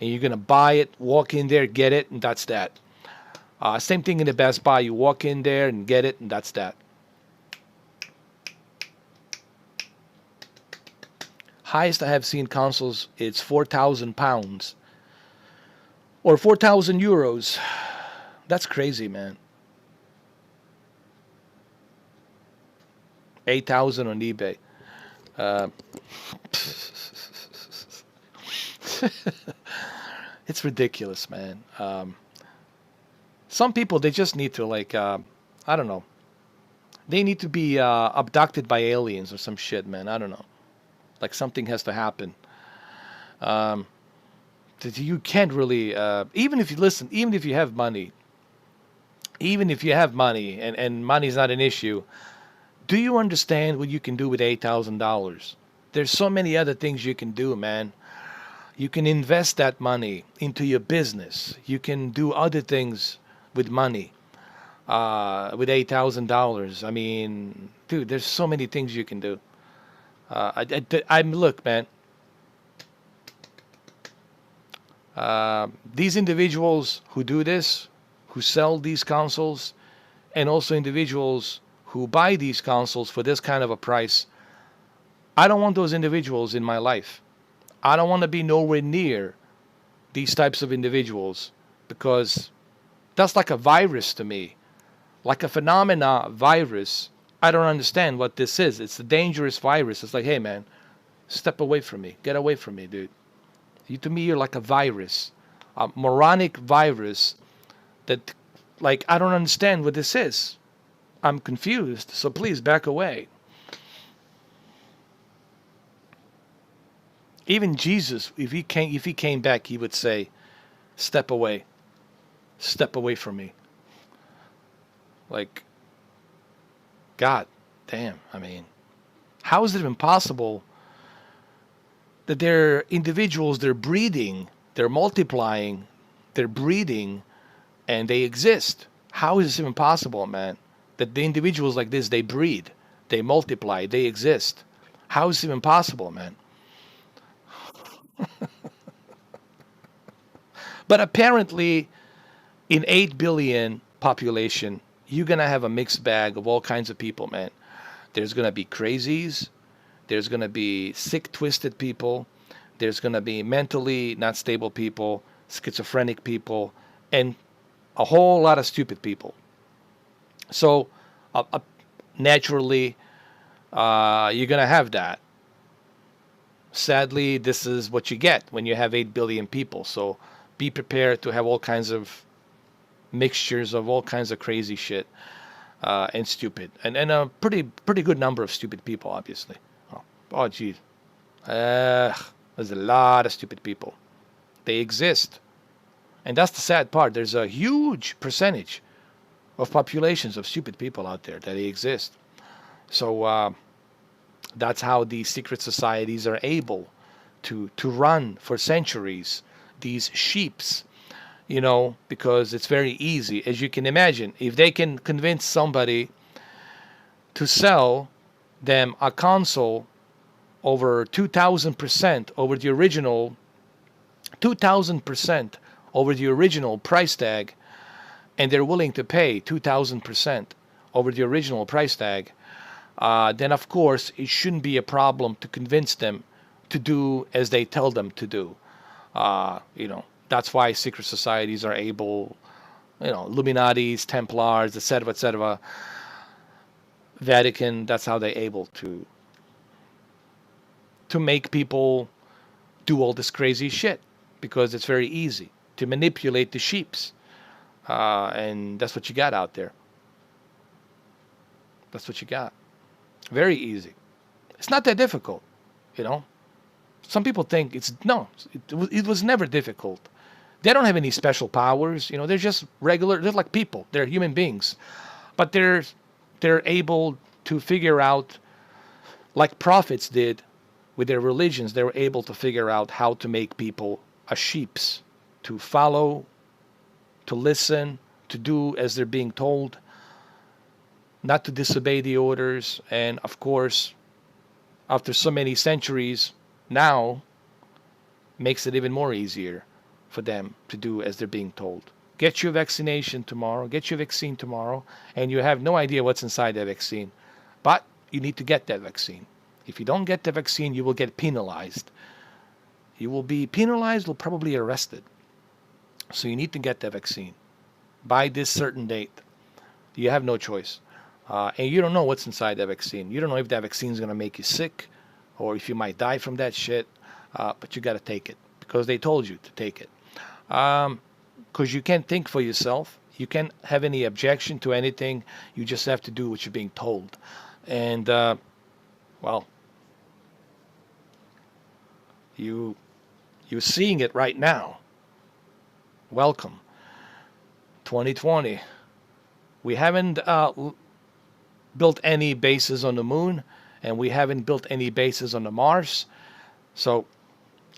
and you're going to buy it, walk in there, get it, and that's that. Same thing in the Best Buy. You walk in there and get it, and that's that. Highest I have seen consoles, it's 4,000 pounds. Or 4,000 euros. That's crazy, man. 8,000 on eBay. It's ridiculous, man. Some people, they just need to, I don't know. They need to be abducted by aliens or some shit, man. I don't know. Like something has to happen. You can't really, even if you have money, and money's not an issue, do you understand what you can do with $8,000? There's so many other things you can do, man. You can invest that money into your business. You can do other things with money, with $8,000. I mean, dude, there's so many things you can do. Look, man. These individuals who do this, who sell these consoles, and also individuals who buy these consoles for this kind of a price, I don't want those individuals in my life. I don't want to be nowhere near these types of individuals, because that's like a virus to me, like a phenomena virus. I don't understand what this is. It's a dangerous virus. It's like, hey, man, step away from me. Get away from me, dude. To me, you're like a virus, a moronic virus that, like, I don't understand what this is. I'm confused, so please back away. Even Jesus, if he came back, he would say, step away from me. Like, God damn, I mean, how is it even possible that they're individuals, they're breeding, they're multiplying, they're breeding, and they exist? How is this even possible, man? That the individuals like this, they breed, they multiply, they exist. How is it even possible, man? But apparently, in 8 billion population, you're going to have a mixed bag of all kinds of people, man. There's going to be crazies. There's going to be sick, twisted people. There's going to be mentally not stable people, schizophrenic people, and a whole lot of stupid people. So naturally, you're going to have that. Sadly, this is what you get when you have 8 billion people. So be prepared to have all kinds of mixtures of all kinds of crazy shit and stupid. And a pretty good number of stupid people, obviously. Oh geez. There's a lot of stupid people. They exist. And that's the sad part. There's a huge percentage of populations of stupid people out there that they exist. So that's how these secret societies are able to run for centuries, these sheeps, you know, because it's very easy. As you can imagine, if they can convince somebody to sell them a console over 2,000% over the original, 2,000% over the original price tag, and they're willing to pay 2,000% over the original price tag, then of course it shouldn't be a problem to convince them to do as they tell them to do. You know, that's why secret societies are able, you know, Illuminatis, Templars, etc., Vatican, that's how they're able to make people do all this crazy shit, because it's very easy to manipulate the sheeps. And that's what you got out there. That's what you got. Very easy. It's not that difficult, you know. Some people think it was never difficult. They don't have any special powers, you know. They're just regular. They're like people. They're human beings, but they're able to figure out, like prophets did with their religions. They were able to figure out how to make people as sheeps, to follow, to listen, to do as they're being told, not to disobey the orders. And of course, after so many centuries, now makes it even more easier for them to do as they're being told. Get your vaccination tomorrow, get your vaccine tomorrow, and you have no idea what's inside that vaccine. But you need to get that vaccine. If you don't get the vaccine, you will get penalized. You will be penalized or probably arrested. So you need to get the vaccine by this certain date. You have no choice. And you don't know what's inside that vaccine. You don't know if that vaccine is going to make you sick or if you might die from that shit. But you got to take it because they told you to take it. Because you can't think for yourself. You can't have any objection to anything. You just have to do what you're being told. And, well, you're seeing it right now. Welcome. 2020. We haven't built any bases on the moon, and we haven't built any bases on the Mars. So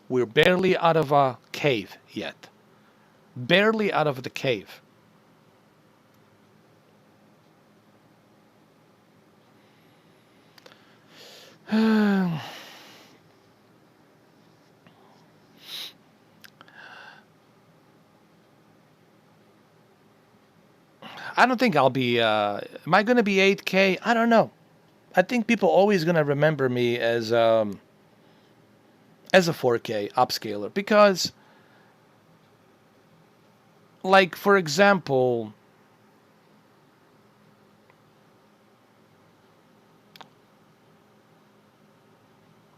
we're barely out of a cave yet. Barely out of the cave. I don't think I'll be, am I going to be 8K? I don't know. I think people always going to remember me as a 4K upscaler because, like, for example,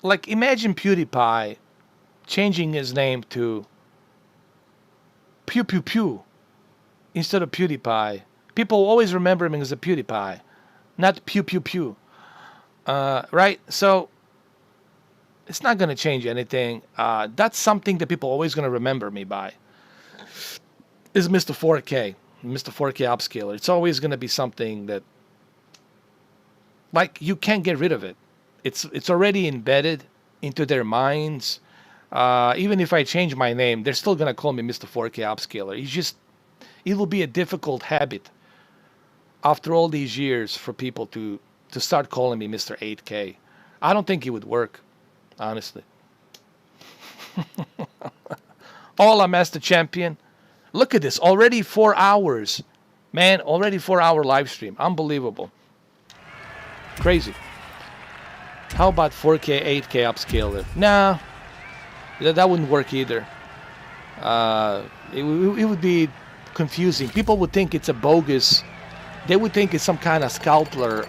like, imagine PewDiePie changing his name to Pew Pew Pew instead of PewDiePie. People always remember him as a PewDiePie, not Pew Pew Pew. Right? So it's not going to change anything. That's something that people are always going to remember me by. Is Mr. 4K, Mr. 4K upscaler. It's always going to be something that, like, you can't get rid of it. It's already embedded into their minds. Even if I change my name, they're still going to call me Mr. 4K upscaler. It will be a difficult habit after all these years for people to start calling me Mr. 8K. I don't think it would work, honestly. Hola, Master Champion. Look at this. Already 4 hours. Man, already 4-hour live stream. Unbelievable. Crazy. How about 4K, 8K upscaler? Nah, that wouldn't work either. It would be confusing. People would think it's a bogus. They would think it's some kind of scalper.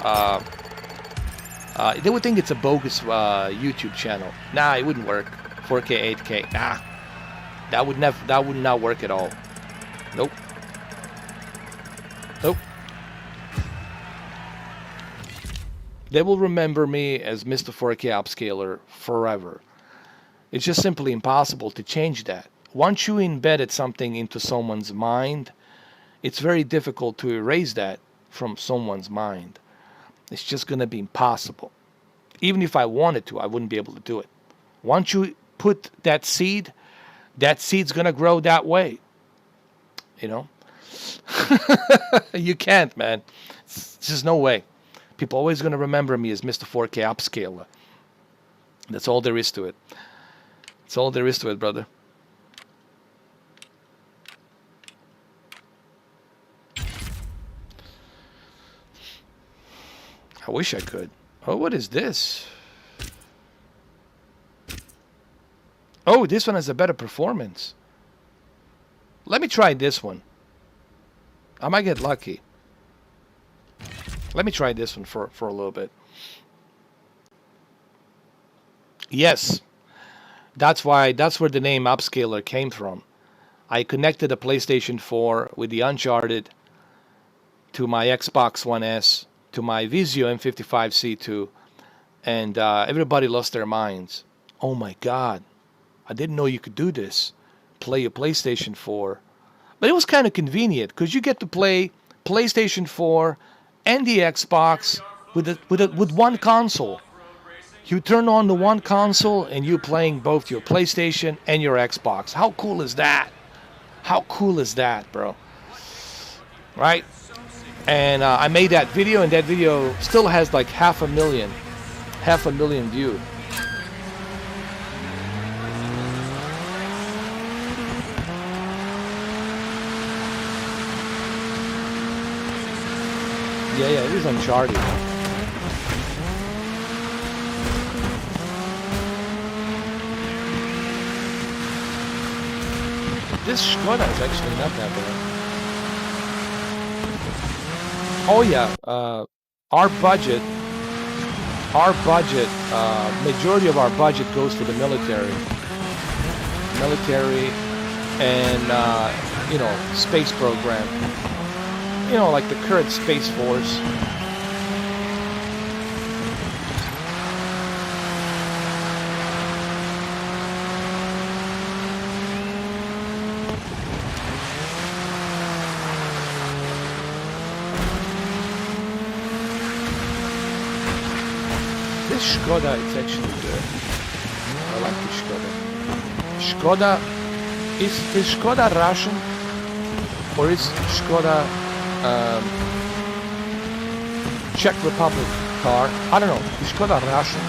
They would think it's a bogus YouTube channel. Nah, it wouldn't work. 4K, 8K. Nah, that would not work at all. Nope. Nope. They will remember me as Mr. 4K upscaler forever. It's just simply impossible to change that. Once you embedded something into someone's mind, it's very difficult to erase that from someone's mind. It's just going to be impossible. Even if I wanted to, I wouldn't be able to do it. Once you put that seed's going to grow that way. You know? You can't, man. It's just no way. People are always going to remember me as Mr. 4K upscaler. That's all there is to it. That's all there is to it, brother. I wish I could. Oh, what is this? Oh, this one has a better performance. Let me try this one. I might get lucky. Let me try this one for a little bit. Yes. That's where the name Upscaler came from. I connected a PlayStation 4 with the Uncharted to my Xbox One S, to my Vizio M55C2, and everybody lost their minds. Oh my God. I didn't know you could do this. Play your PlayStation 4. But it was kind of convenient because you get to play PlayStation 4 and the Xbox with one console. You turn on the one console and you're playing both your PlayStation and your Xbox. How cool is that? How cool is that, bro? Right? And I made that video, and that video still has like 500,000 views. Yeah, it is Uncharted. This Skoda is actually not that bad. Oh yeah, our budget, majority of our budget goes to the military and space program. You know, like the current Space Force. This Skoda, it's actually good. I like the Skoda. Is Skoda Russian? Or is Skoda Czech Republic car? I don't know. Is Skoda Russian?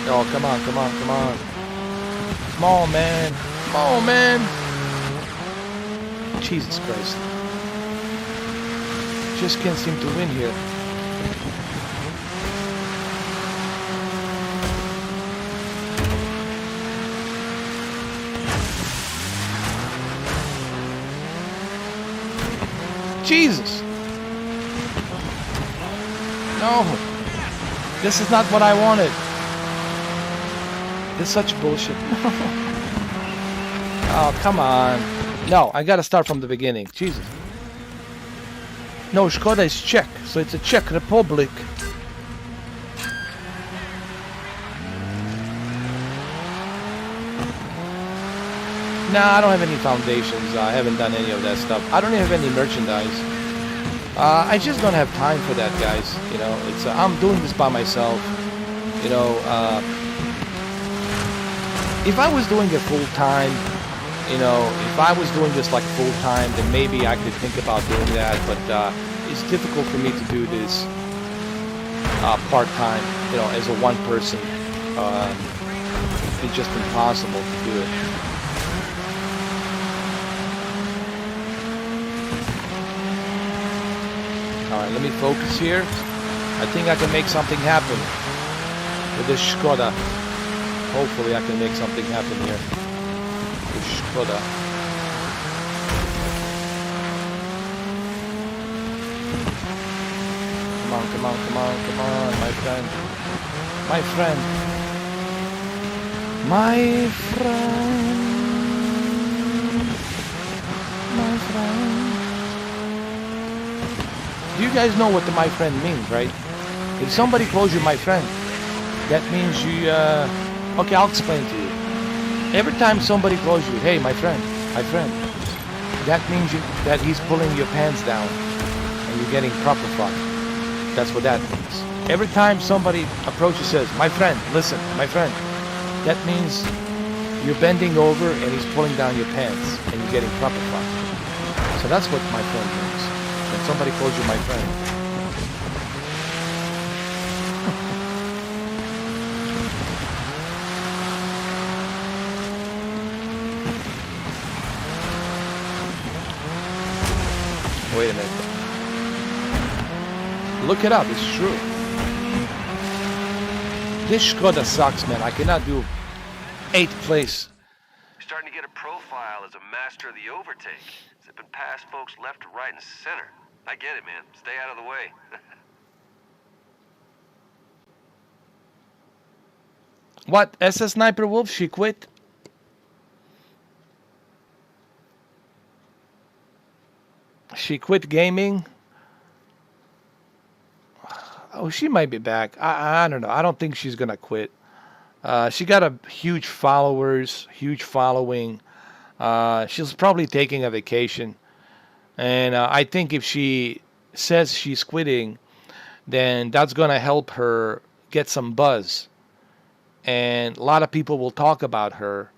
Oh, come on. Come on, man. Come on, man. Jesus Christ. Just can't seem to win here. Jesus. No. This is not what I wanted. This is such bullshit. Oh, come on. No, I gotta start from the beginning. Jesus. No, Skoda is Czech, so it's a Czech Republic. Nah, I don't have any foundations. I haven't done any of that stuff. I don't even have any merchandise. I just don't have time for that, guys. You know, it's I'm doing this by myself. You know, if I was doing it full time, you know, if I was doing this like full time, then maybe I could think about doing that. But it's difficult for me to do this part time. You know, as a one person. It's just impossible to do it. Alright, let me focus here. I think I can make something happen with this Skoda. Hopefully I can make something happen here. With Skoda. Come on, come on, come on, come on, my friend. My friend. My friend. My friend. Do you guys know what the my friend means, right? If somebody calls you my friend, that means you, okay, I'll explain to you. Every time somebody calls you, hey, my friend, that means that he's pulling your pants down and you're getting proper fuck. That's what that means. Every time somebody approaches, says, my friend, listen, my friend, that means you're bending over and he's pulling down your pants and you're getting proper fuck. So that's what my friend means. When somebody calls you my friend. Wait a minute. Look it up, it's true. This Skoda sucks, man. I cannot do 8th place. You're starting to get a profile as a master of the overtake. Zipping past folks left, right, and center. I get it, man. Stay out of the way. What? SS Sniper Wolf? She quit? She quit gaming? Oh, she might be back. I don't know. I don't think she's gonna quit. She got a huge followers, huge following. She's probably taking a vacation. And I think if she says she's quitting, then that's gonna help her get some buzz. And a lot of people will talk about her.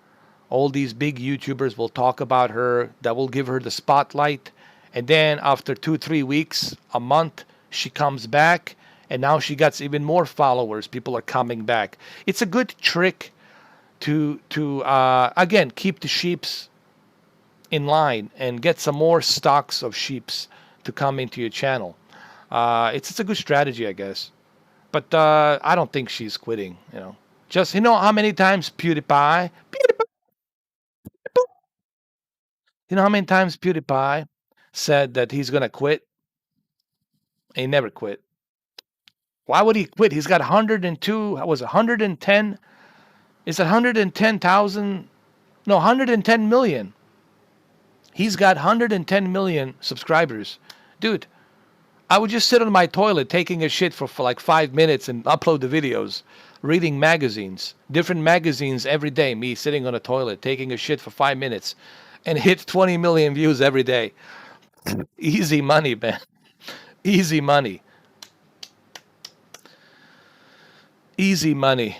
All these big YouTubers will talk about her. That will give her the spotlight. And then after 2-3 weeks, a month, she comes back. And now she gets even more followers. People are coming back. It's a good trick to again, keep the sheeps in line and get some more stocks of sheeps to come into your channel. It's a good strategy, I guess. But I don't think she's quitting, you know. Just, you know how many times PewDiePie, you know how many times PewDiePie said that he's going to quit? And he never quit. Why would he quit? He's got 102, was it 110? Is it 110,000? No, 110 million. He's got 110 million subscribers. Dude, I would just sit on my toilet taking a shit for like 5 minutes and upload the videos, reading magazines, different magazines every day, me sitting on a toilet taking a shit for 5 minutes and hit 20 million views every day. Easy money, man. Easy money. Easy money.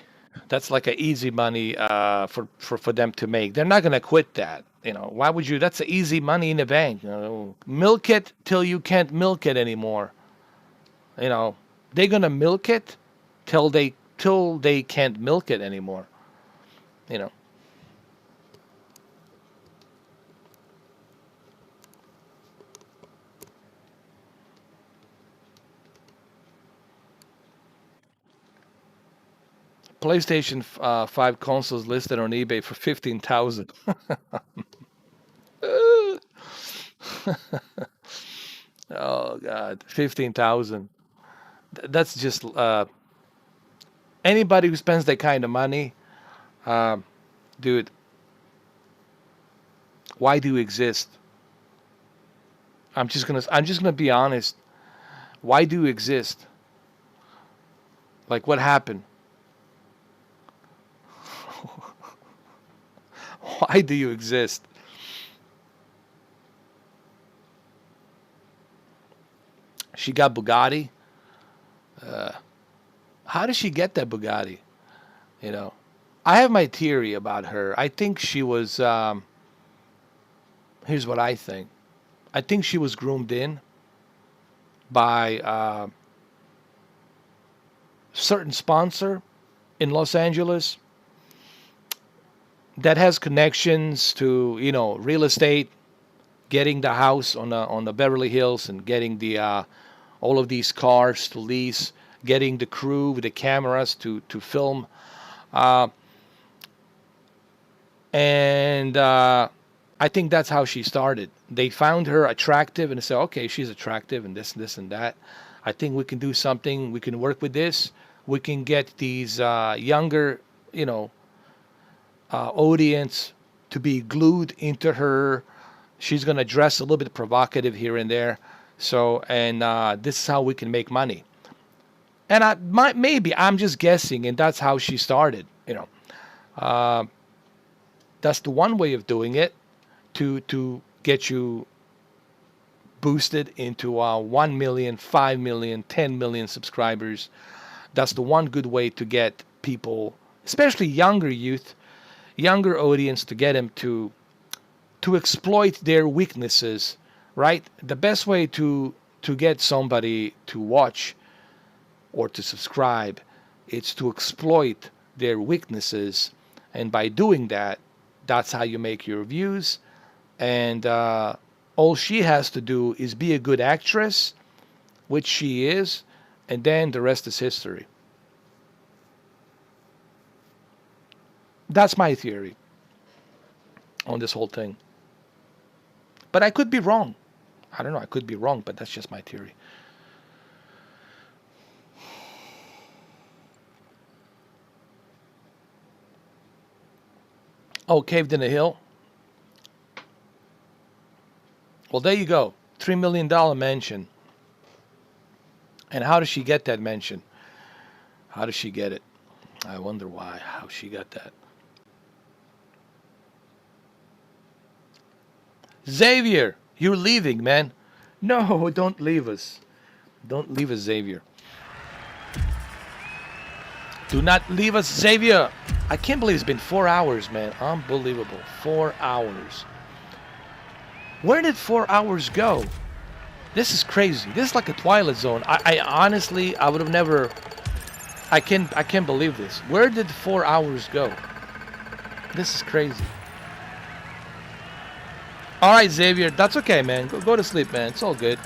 That's like a easy money for them to make. They're not gonna quit that. You know, why would you? That's easy money in the bank. You know, milk it till you can't milk it anymore. You know, they're gonna milk it till they can't milk it anymore. You know. PlayStation 5 consoles listed on eBay for 15,000. Oh God, 15,000. That's just anybody who spends that kind of money, dude. Why do you exist? I'm just gonna be honest. Why do you exist? Like, what happened? Why do you exist? She got Bugatti. How did she get that Bugatti? You know, I have my theory about her. I think she was. Here's what I think. I think she was groomed in by certain sponsor in Los Angeles. that has connections to, you know, real estate, getting the house on the Beverly Hills, and getting the all of these cars to lease, getting the crew with the cameras to film, uh, and I think that's how she started. They found her attractive and said, okay, she's attractive and this and that. I think we can do something. We can work with this. We can get these younger, you know, audience to be glued into her. She's going to dress a little bit provocative here and there. So, and this is how we can make money. And maybe I'm just guessing, and that's how she started. You know, that's the one way of doing it to get you boosted into 1 million, 5 million, 10 million subscribers. That's the one good way to get people, especially younger youth, younger audience, to get them to exploit their weaknesses, right? The best way to get somebody to watch or to subscribe, it's to exploit their weaknesses, and by doing that, that's how you make your views. And all she has to do is be a good actress, which she is, and then the rest is history. That's my theory on this whole thing. But I could be wrong. I don't know, I could be wrong, but that's just my theory. Oh, caved in a hill. Well, there you go. $3 million mansion. And how does she get that mansion? How does she get it? I wonder why, how she got that. Xavier, you're leaving, man. No, don't leave us. Don't leave us, Xavier. Do not leave us, Xavier. I can't believe it's been 4 hours, man. Unbelievable. 4 hours. Where did 4 hours go? This is crazy. This is like a Twilight Zone. I honestly, I would have never... I can't believe this. Where did 4 hours go? This is crazy. All right, Xavier. That's okay, man. Go to sleep, man. It's all good.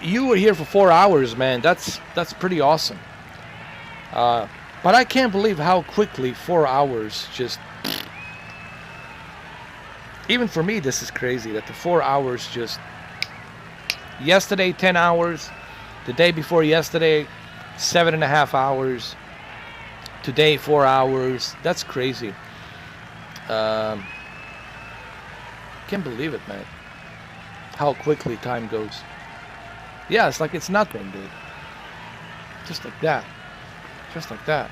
You were here for 4 hours, man. That's pretty awesome. But I can't believe how quickly 4 hours just... Even for me, this is crazy that the 4 hours just... Yesterday, 10 hours. The day before yesterday, 7.5 hours. Today, 4 hours. That's crazy. Can't believe it, man. How quickly time goes. Yeah, it's like it's nothing, dude. Just like that. Just like that.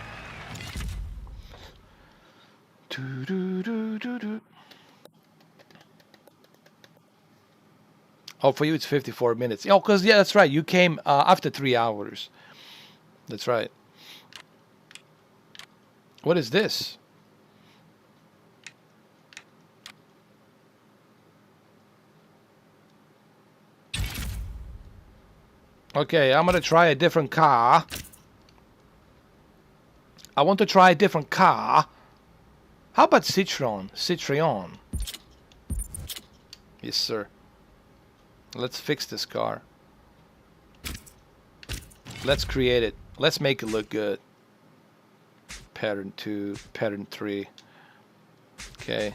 Oh, for you it's 54 minutes. Oh, because, yeah, that's right. You came after 3 hours. That's right. What is this? Okay, I'm going to try a different car. I want to try a different car. How about Citroen? Citroen. Yes, sir. Let's fix this car. Let's create it. Let's make it look good. Pattern 2, pattern 3. Okay.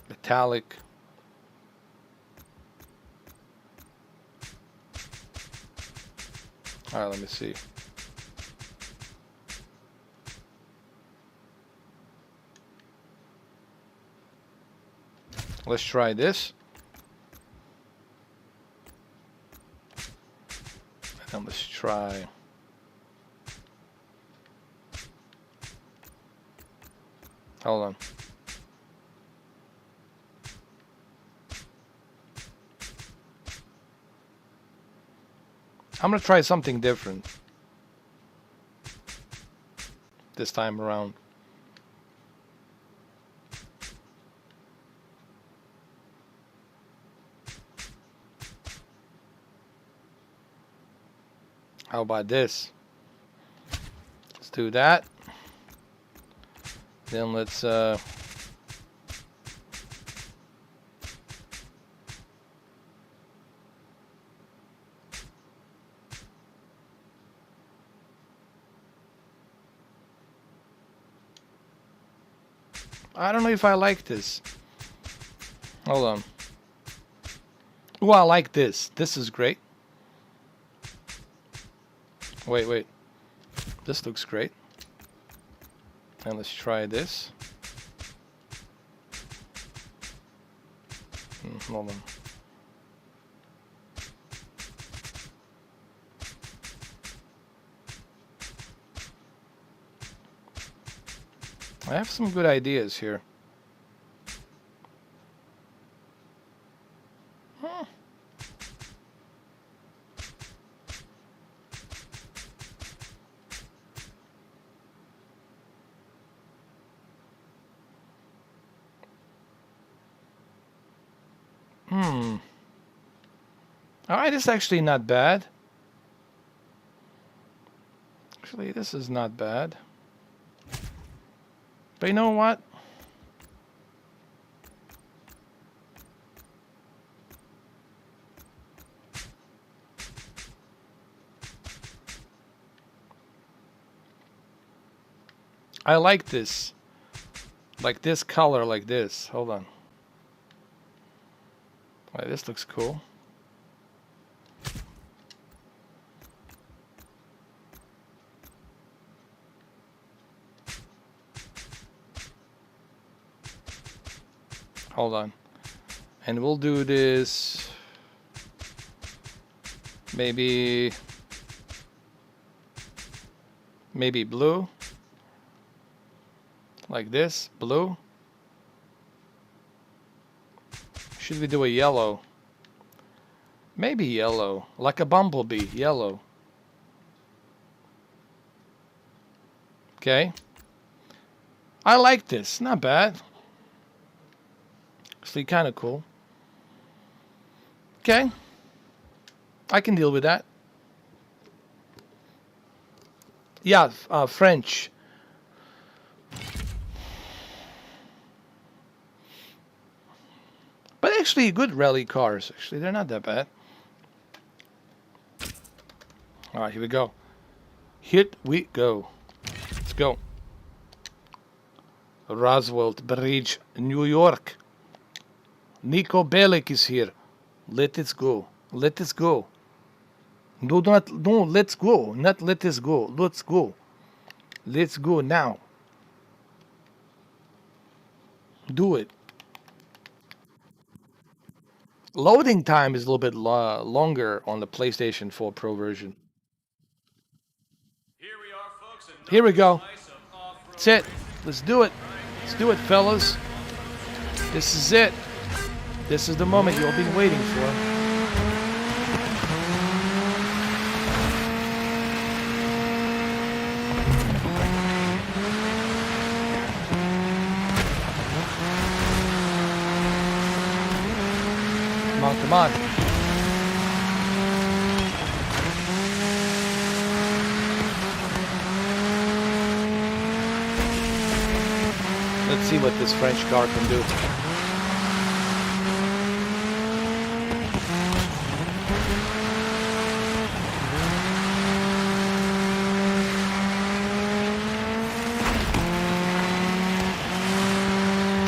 Metallic. All right, let me see. Let's try this. And let's try. Hold on. I'm going to try something different this time around. How about this? Let's do that. Then let's I don't know if I like this. Hold on. Oh, I like this. This is great. Wait. This looks great. And let's try this. Hold on. I have some good ideas here. Alright, this is actually not bad. Actually, this is not bad. But you know what? I like this. Like this color, like this. Hold on. Wait, this looks cool. Hold on. And we'll do this maybe blue. Like this, blue. Should we do a yellow? Maybe yellow, like a bumblebee, yellow. Okay. I like this, not bad. Actually, kind of cool. Okay. I can deal with that. Yeah, French. But actually, good rally cars. Actually, they're not that bad. All right, here we go. Here we go. Let's go. Roswell Bridge, New York. Nico Bellic is here. Let us go. Let us go. No, let's go. Not let us go. Let's go. Let's go now. Do it. Loading time is a little bit longer on the PlayStation 4 Pro version. Here we are, folks. Here we go. That's it. Let's do it. Let's do it, fellas. This is it. This is the moment you've all been waiting for. Come on. Let's see what this French car can do.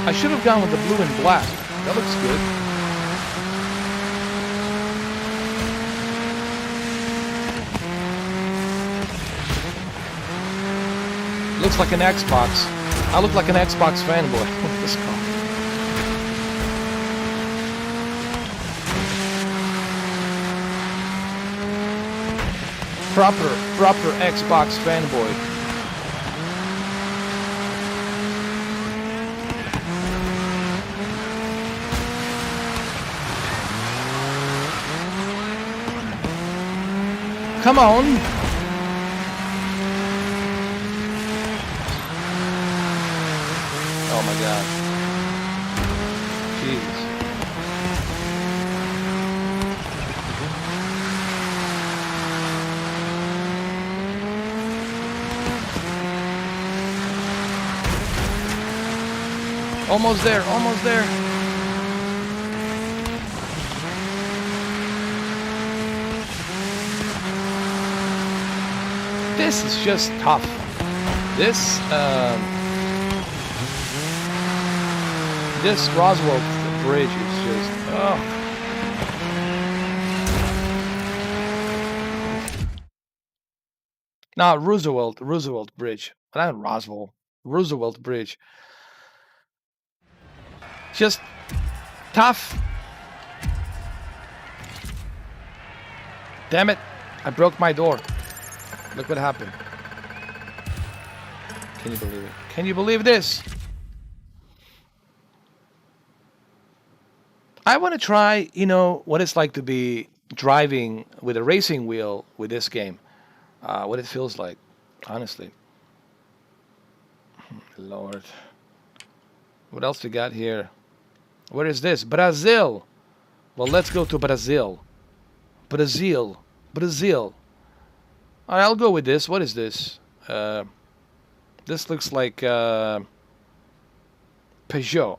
I should have gone with the blue and black. That looks good. Looks like an Xbox. I look like an Xbox fanboy with this car. Proper Xbox fanboy. Come on. Oh my God. Jesus. Almost there, almost there. This is just tough. This Roswell bridge is just, oh. No, Roosevelt Bridge. Not Roswell. Roosevelt Bridge. Just tough. Damn it. I broke my door. Look what happened. Can you believe it? Can you believe this? I want to try, you know, what it's like to be driving with a racing wheel with this game. What it feels like, honestly. Lord. What else we got here? Where is this? Brazil. Well, let's go to Brazil. Brazil. Brazil. All right, I'll go with this. What is this? This looks like Peugeot.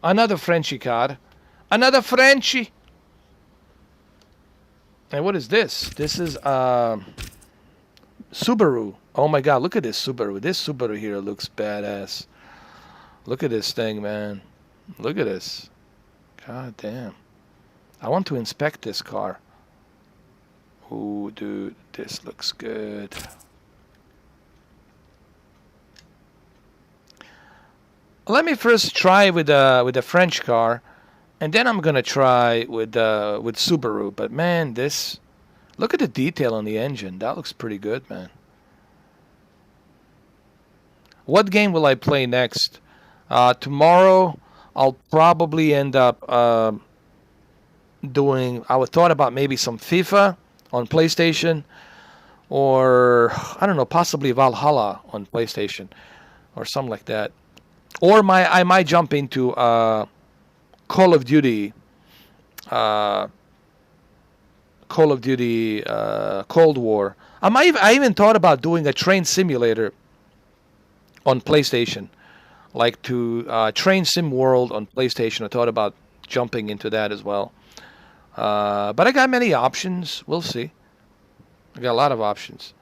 Another Frenchy car. Another Frenchy. And what is this? This is Subaru. Oh my God, look at this Subaru. This Subaru here looks badass. Look at this thing, man. Look at this. God damn. I want to inspect this car. Ooh, dude, this looks good. Let me first try with the French car, and then I'm gonna try with Subaru. But man, this, look at the detail on the engine. That looks pretty good, man. What game will I play next? Tomorrow, I'll probably end up doing. I thought about maybe some FIFA on PlayStation, or I don't know, possibly Valhalla on PlayStation, or something like that. Or I might jump into Call of Duty, Cold War. I even thought about doing a train simulator on PlayStation, like to Train Sim World on PlayStation. I thought about jumping into that as well. But I got many options. We'll see. I got a lot of options.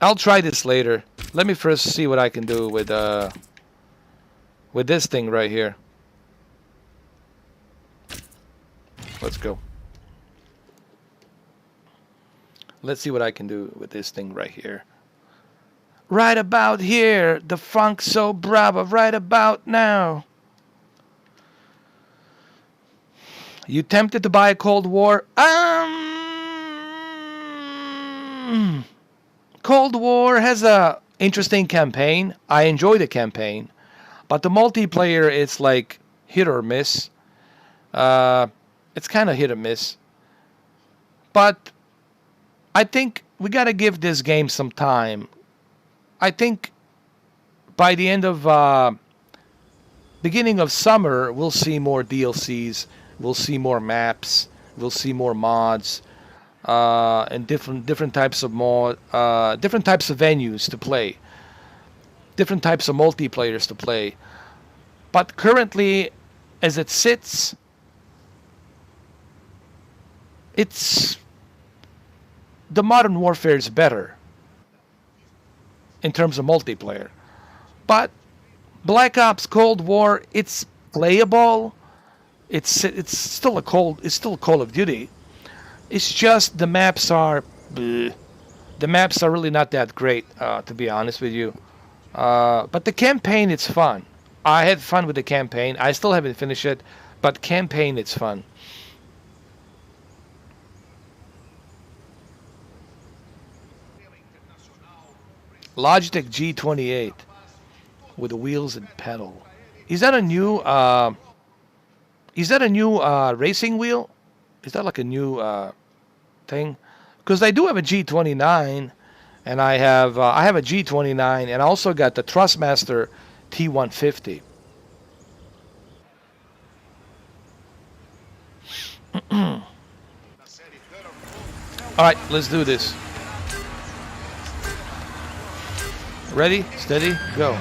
I'll try this later. Let me first see what I can do with this thing right here. Let's go. Let's see what I can do with this thing right here. Right about here, the funk so brava, right about now. You tempted to buy a Cold War? Cold War has a interesting campaign. I enjoy the campaign, but the multiplayer, it's like hit or miss. It's kind of hit or miss. But I think we got to give this game some time. I think by the end of beginning of summer, we'll see more DLCs. We'll see more maps. We'll see more mods, and different types of different types of venues to play, different types of multiplayers to play. But currently, as it sits, it's the Modern Warfare is better in terms of multiplayer. But Black Ops Cold War, it's playable. It's still Call of Duty. It's just the maps are bleh. The maps are really not that great, to be honest with you. But the campaign, it's fun. I had fun with the campaign. I still haven't finished it, but campaign, it's fun. Logitech G28 with the wheels and pedal. Is that a new racing wheel? Is that like a new thing? Because I do have a G29, and I have a G29, and I also got the Thrustmaster T150. All right, let's do this. Ready, steady, go.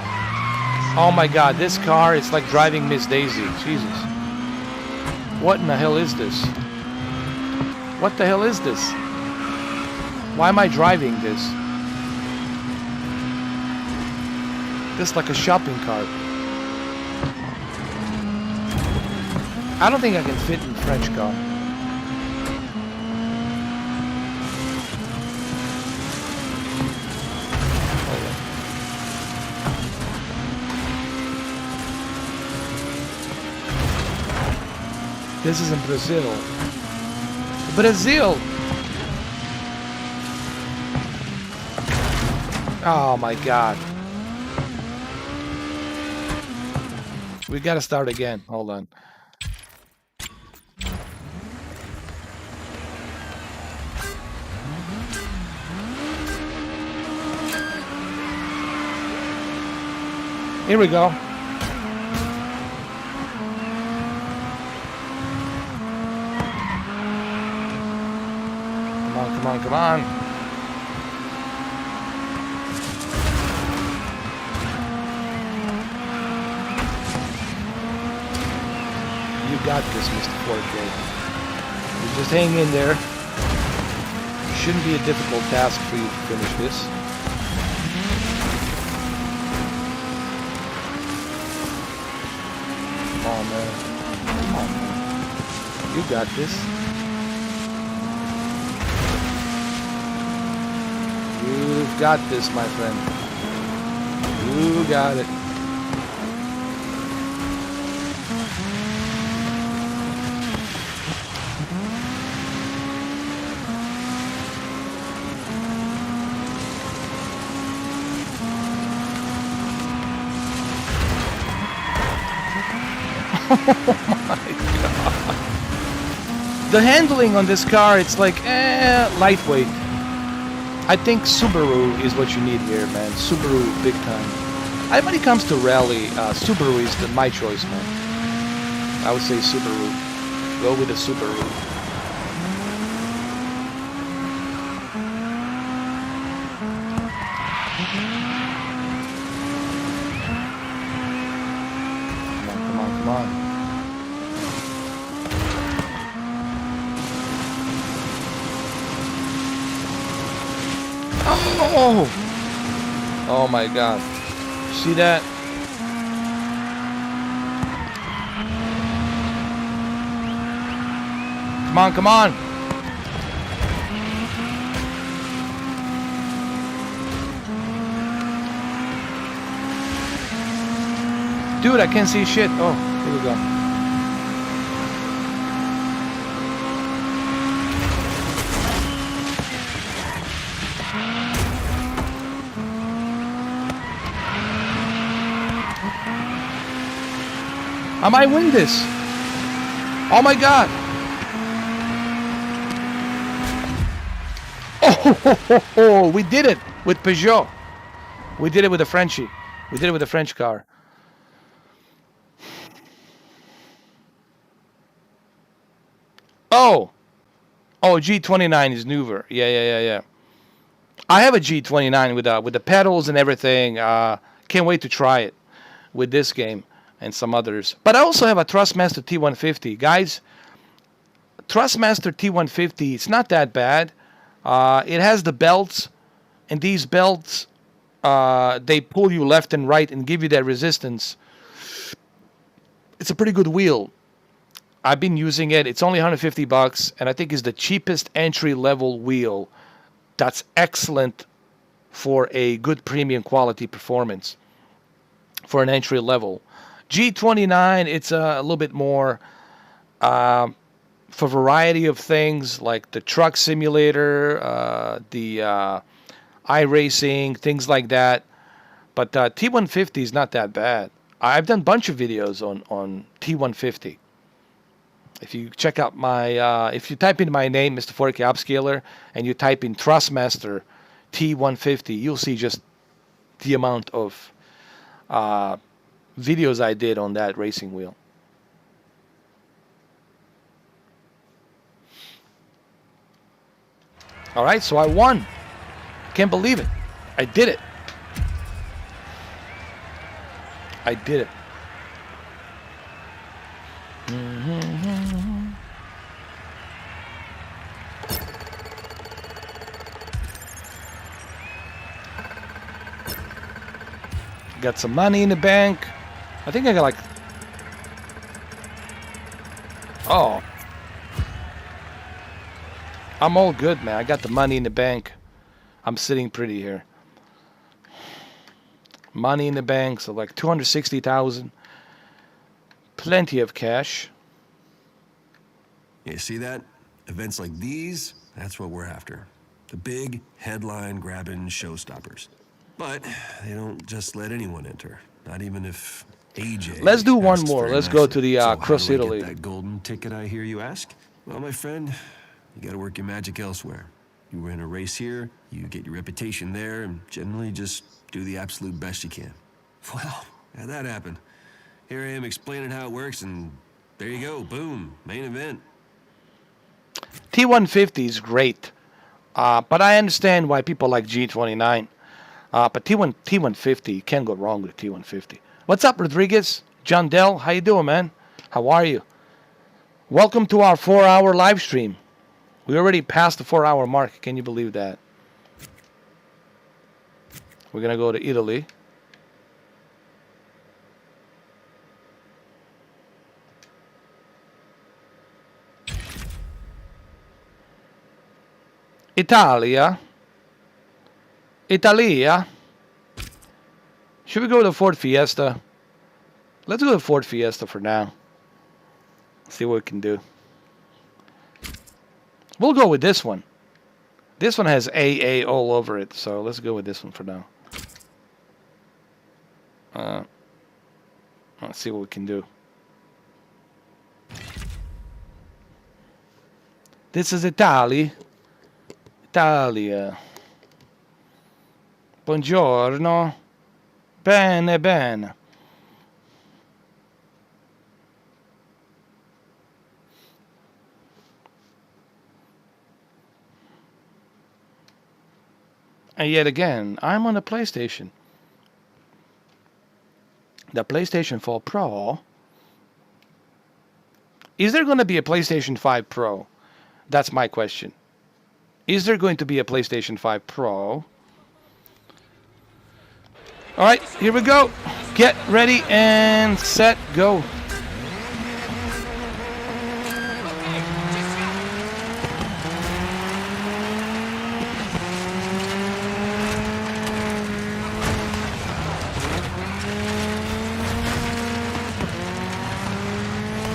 Oh my God, this car is like driving Miss Daisy. Jesus. What in the hell is this? What the hell is this? Why am I driving this? This is like a shopping cart. I don't think I can fit in a French car. This is in Brazil. Brazil! Oh my God. We gotta start again. Hold on. Here we go. Come on, come on. You got this, Mr. 4K. You just hang in there. It shouldn't be a difficult task for you to finish this. Come on, man. Come on, man. You got this. You've got this, my friend. You got it. Oh my God. The handling on this car, it's like, lightweight. I think Subaru is what you need here, man. Subaru, big time. When it comes to rally, Subaru is my choice, man. I would say Subaru. Go with the Subaru. Come on, come on. Oh! Oh my God. See that? Come on, come on! Dude, I can't see shit. Oh, here we go. I might win this. Oh my God. Oh, we did it with Peugeot. We did it with a Frenchie. We did it with a French car. Oh, G29 is newer. Yeah. I have a G29 with the pedals and everything. Can't wait to try it with this game and some others. But I also have a Thrustmaster T150. Guys, Thrustmaster T150, it's not that bad. It has the belts, and these belts, they pull you left and right and give you that resistance. It's a pretty good wheel. I've been using it. It's only $150, and I think it's the cheapest entry-level wheel that's excellent for a good premium quality performance for an entry level. G29, it's a little bit more for a variety of things like the truck simulator, the iRacing, things like that. But T150 is not that bad. I've done a bunch of videos on T150. If you check out my, if you type in my name, Mr. 4K Upscaler, and you type in Thrustmaster T150, you'll see just the amount of videos I did on that racing wheel. All right, so I won. Can't believe it. I did it. I did it. Got some money in the bank. I think I got like... Oh. I'm all good, man. I got the money in the bank. I'm sitting pretty here. Money in the bank, so like 260,000. Plenty of cash. You see that? Events like these, that's what we're after. The big, headline-grabbing showstoppers. But they don't just let anyone enter. Not even if AJ... Let's do one asks more. very Let's go to nicely. the So Cross how do I Italy. get that golden ticket, I hear you ask? Well, my friend, you gotta work your magic elsewhere. You win a race here, you get your reputation there, and generally just do the absolute best you can. Well, how'd that happen? Here I am explaining how it works, and there you go, boom, main event. T150 is great, but I understand why people like G29. But T150, you can't go wrong with T150. What's up, Rodriguez? John Dell, how you doing, man? How are you? Welcome to our 4-hour live stream. We already passed the 4-hour mark. Can you believe that? We're going to go to Italy. Italia. Italia. Should we go to Ford Fiesta? Let's go to Ford Fiesta for now. See what we can do. We'll go with this one. This one has AA all over it, so let's go with this one for now. Let's see what we can do. This is Italia. Italia. Buongiorno. Bene, bene. And yet again, I'm on a PlayStation. The PlayStation 4 Pro. Is there going to be a PlayStation 5 Pro? That's my question. Is there going to be a PlayStation 5 Pro? All right, here we go. Get ready and set, go.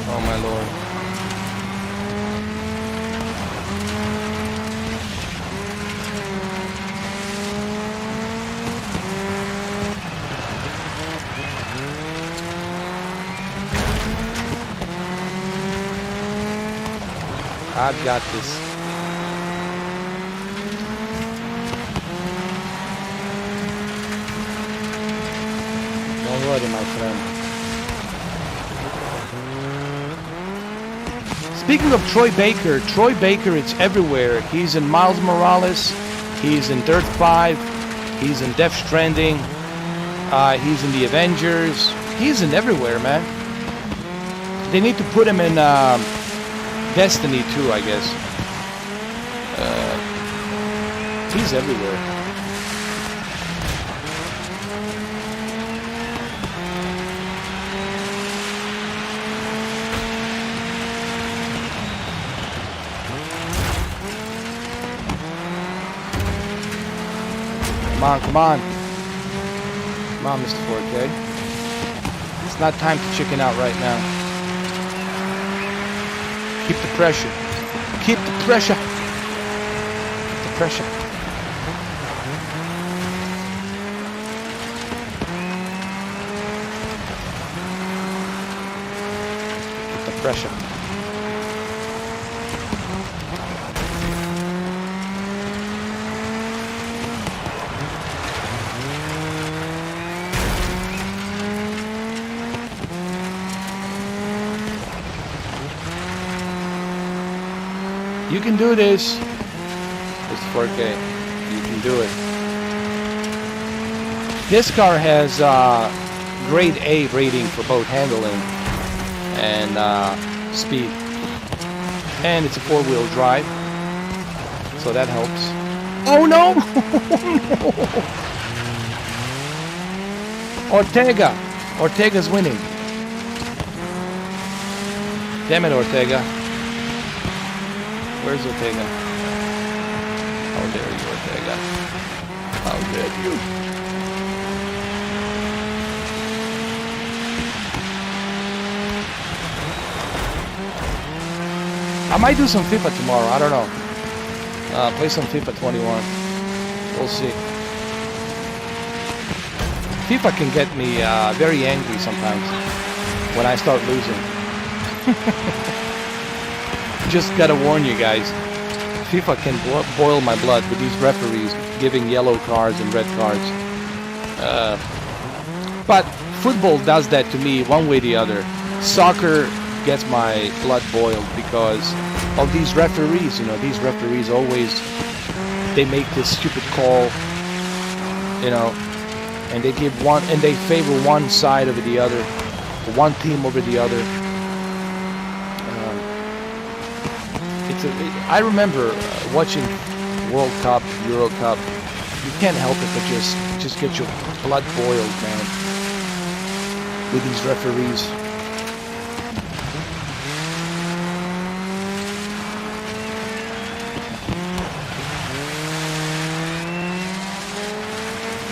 Oh, my Lord. I've got this. Don't worry, my friend. Speaking of Troy Baker is everywhere. He's in Miles Morales. He's in Dirt 5. He's in Death Stranding. He's in the Avengers. He's in everywhere, man. They need to put him in Destiny too, I guess. He's everywhere. Come on, come on. Come on, Mr. 4K. It's not time to chicken out right now. Keep the pressure. Keep the pressure. Keep the pressure. Keep the pressure. You can do this. It's 4K. You can do it. This car has grade A rating for both handling and speed. And it's a 4-wheel drive, so that helps. Oh no! Ortega's winning. Damn it, Ortega. Where's Ortega? How dare you, Ortega? How dare you? I might do some FIFA tomorrow, I don't know. Play some FIFA 21. We'll see. FIFA can get me very angry sometimes when I start losing. Just gotta warn you guys, FIFA can boil my blood with these referees giving yellow cards and red cards. But football does that to me one way or the other. Soccer gets my blood boiled because of these referees. You know, these referees always, they make this stupid call, you know, and they give one, and they favor one side over the other, one team over the other. I remember watching World Cup, Euro Cup. You can't help it but just get your blood boiled, man, with these referees.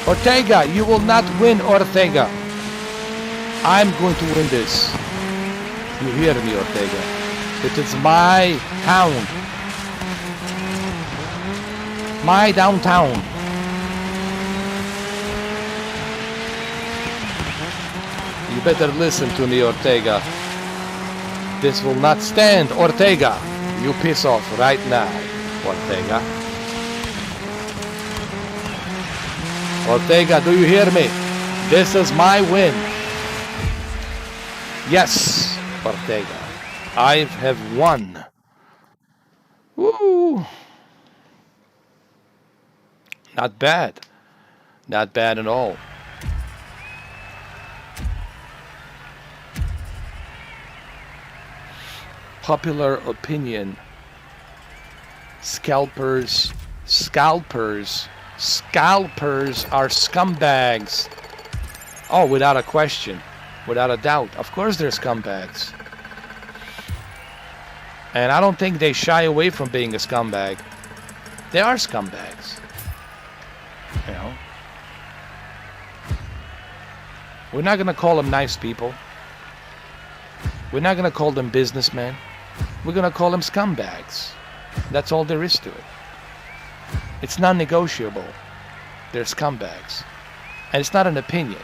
Ortega, you will not win, Ortega. I'm going to win this. You hear me, Ortega? It is my town. My downtown. You better listen to me, Ortega. This will not stand, Ortega. You piss off right now, Ortega. Ortega, do you hear me? This is my win. Yes, Ortega. I have won. Woo! Not bad. Not bad at all. Popular opinion. Scalpers are scumbags. Oh, without a question. Without a doubt. Of course they're scumbags. And I don't think they shy away from being a scumbag. They are scumbags. You know? We're not going to call them nice people. We're not going to call them businessmen. We're going to call them scumbags. That's all there is to it. It's non-negotiable. They're scumbags. And it's not an opinion.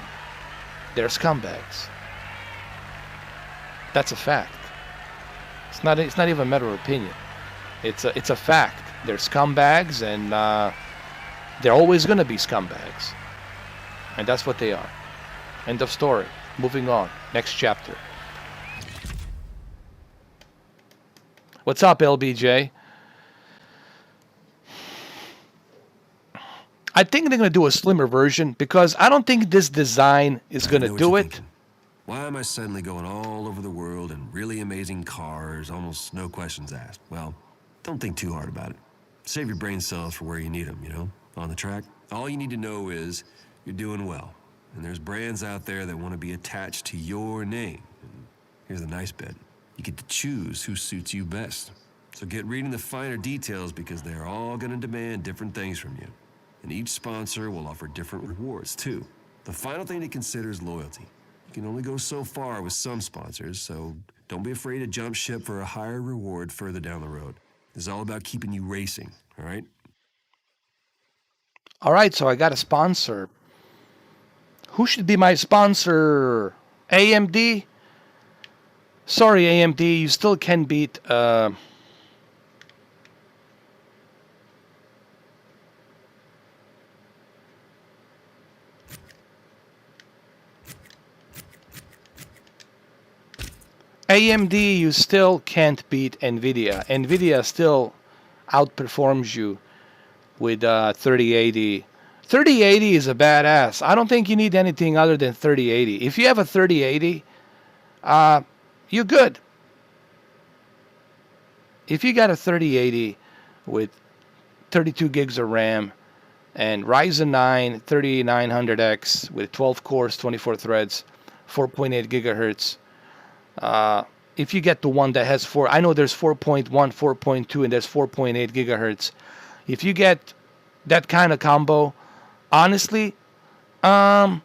They're scumbags. That's a fact. It's not even a matter of opinion. It's a fact. They're scumbags, and they're always going to be scumbags. And that's what they are. End of story. Moving on. Next chapter. What's up, LBJ? I think they're going to do a slimmer version because I don't think this design is going to do it. Thinking. Why am I suddenly going all over the world in really amazing cars, almost no questions asked? Well, don't think too hard about it. Save your brain cells for where you need them, you know? On the track, all you need to know is you're doing well. And there's brands out there that want to be attached to your name. And here's the nice bit. You get to choose who suits you best. So get reading the finer details because they're all going to demand different things from you. And each sponsor will offer different rewards, too. The final thing to consider is loyalty. You can only go so far with some sponsors, so don't be afraid to jump ship for a higher reward further down the road. It's all about keeping you racing, all right? All right, so I got a sponsor. Who should be my sponsor? AMD? Sorry, AMD, you still can beat... AMD, you still can't beat NVIDIA. NVIDIA still outperforms you with 3080, 3080 is a badass. I don't think you need anything other than 3080. If you have a 3080, you're good. If you got a 3080 with 32 gigs of RAM and Ryzen 9 3900X with 12 cores, 24 threads, 4.8 gigahertz, if you get the one that has I know there's 4.1, 4.2, and there's 4.8 gigahertz. If you get that kind of combo, honestly, I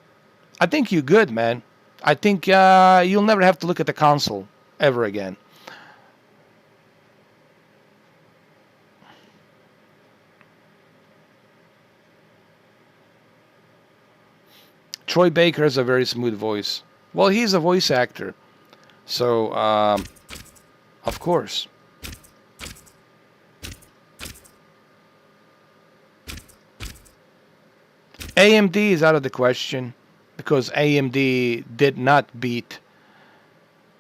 think you're good, man. I think you'll never have to look at the console ever again. Troy Baker has a very smooth voice. Well, he's a voice actor. So, of course. AMD is out of the question because AMD did not beat.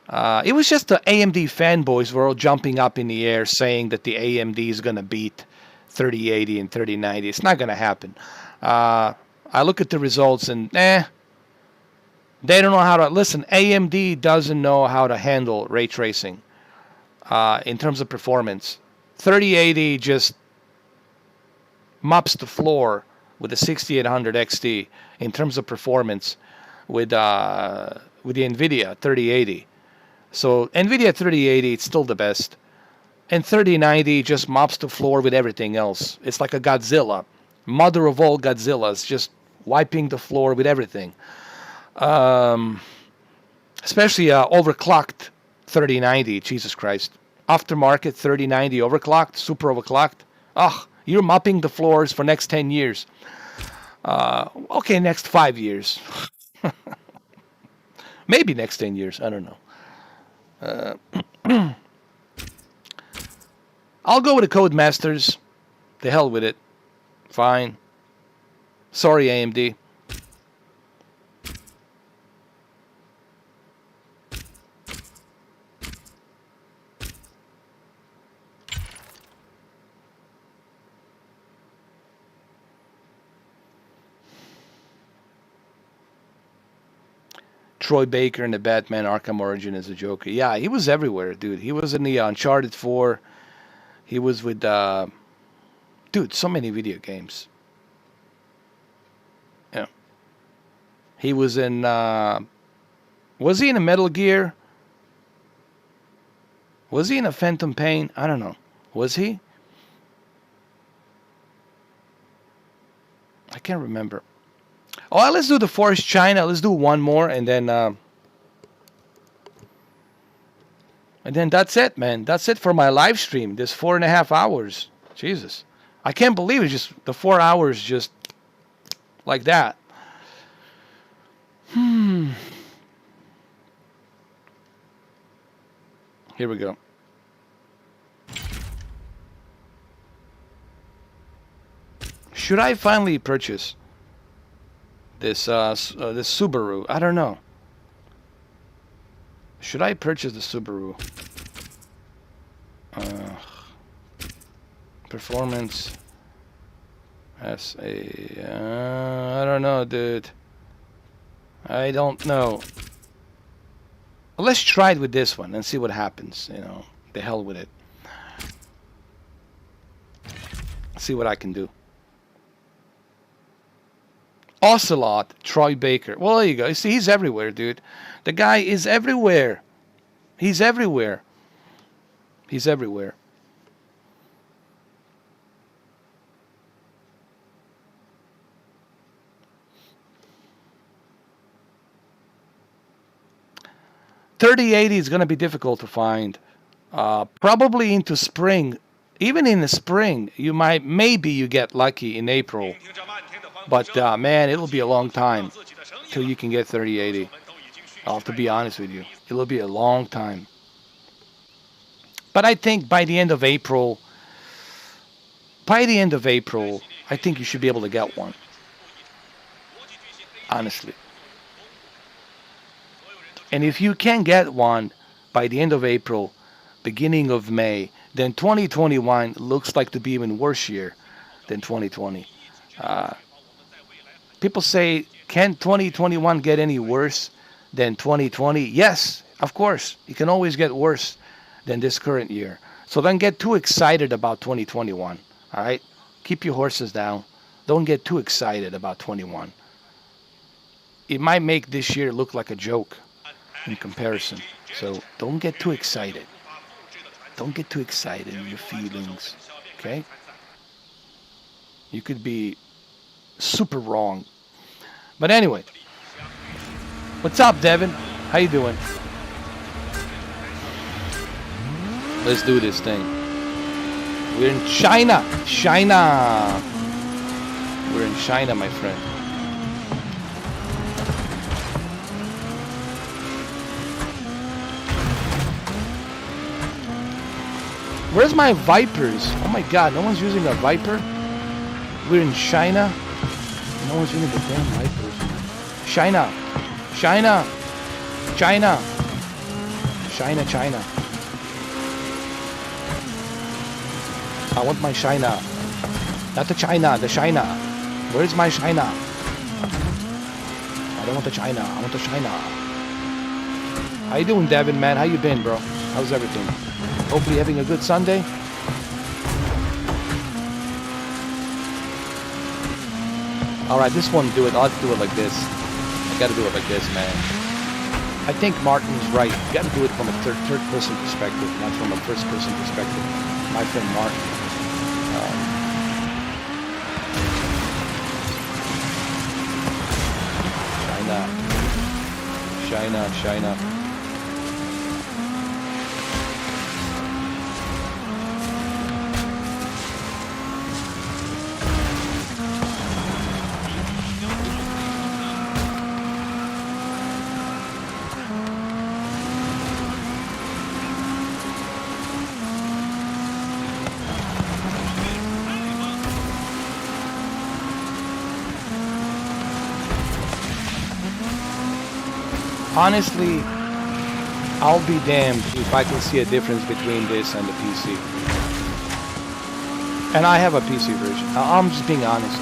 It was just the AMD fanboys were all jumping up in the air saying that the AMD is going to beat 3080 and 3090. It's not going to happen. I look at the results and they don't know how to listen. AMD doesn't know how to handle ray tracing in terms of performance. 3080 just mops the floor with the 6800 XT in terms of performance with the NVIDIA 3080. So NVIDIA 3080 it's still the best, and 3090 just mops the floor with everything else. It's like a Godzilla, mother of all Godzillas, just wiping the floor with everything. Especially overclocked 3090. Jesus Christ, aftermarket 3090 overclocked, super overclocked. You're mopping the floors for next 10 years. Okay, next 5 years. Maybe next 10 years. I don't know. I'll go with the Codemasters. The hell with it. Fine. Sorry, AMD. Troy Baker in the Batman Arkham Origin as a Joker. Yeah, he was everywhere, dude. He was in the Uncharted 4. He was with, dude, so many video games. Yeah. He was in, was he in a Metal Gear? Was he in a Phantom Pain? I don't know. Was he? I can't remember. Oh, let's do the Forest China. Let's do one more, and then that's it, man. That's it for my live stream. This 4.5 hours. Jesus, I can't believe it. Just the 4 hours, just like that. Here we go. Should I finally purchase this Subaru? I don't know. Should I purchase the Subaru? Performance. I don't know, dude. I don't know. Let's try it with this one and see what happens. You know, the hell with it. See what I can do. Ocelot, Troy Baker. Well, there you go. You see, he's everywhere, dude. The guy is everywhere. He's everywhere. He's everywhere. $3080 is going to be difficult to find. Probably into spring. Even in the spring, maybe you get lucky in April. But man, it'll be a long time till you can get 3080. I'll have to be honest with you. It'll be a long time. But I think by the end of April, I think you should be able to get one. Honestly. And if you can get one by the end of April, beginning of May, then 2021 looks like to be even worse year than 2020. People say, can 2021 get any worse than 2020? Yes, of course. It can always get worse than this current year. So don't get too excited about 2021. All right? Keep your horses down. Don't get too excited about 21. It might make this year look like a joke in comparison. So don't get too excited. Don't get too excited in your feelings. Okay? You could be super wrong. But anyway, what's up, Devin? How you doing? Let's do this thing. We're in China. China. We're in China, my friend. Where's my Vipers? Oh my God, no one's using a Viper? We're in China. No one's using the damn Vipers. China. China. China. China, China. I want my China. Not the China, the China. Where's my China? I don't want the China. I want the China. How you doing, Devin, man? How you been, bro? How's everything? Hopefully having a good Sunday. Alright, this one do it. I'll have to do it like this. I gotta do it like this, man. I think Martin's right. You gotta do it from a third person perspective, not from a first person perspective. My friend Martin. China. China. Honestly, I'll be damned if I can see a difference between this and the PC. And I have a PC version. I'm just being honest.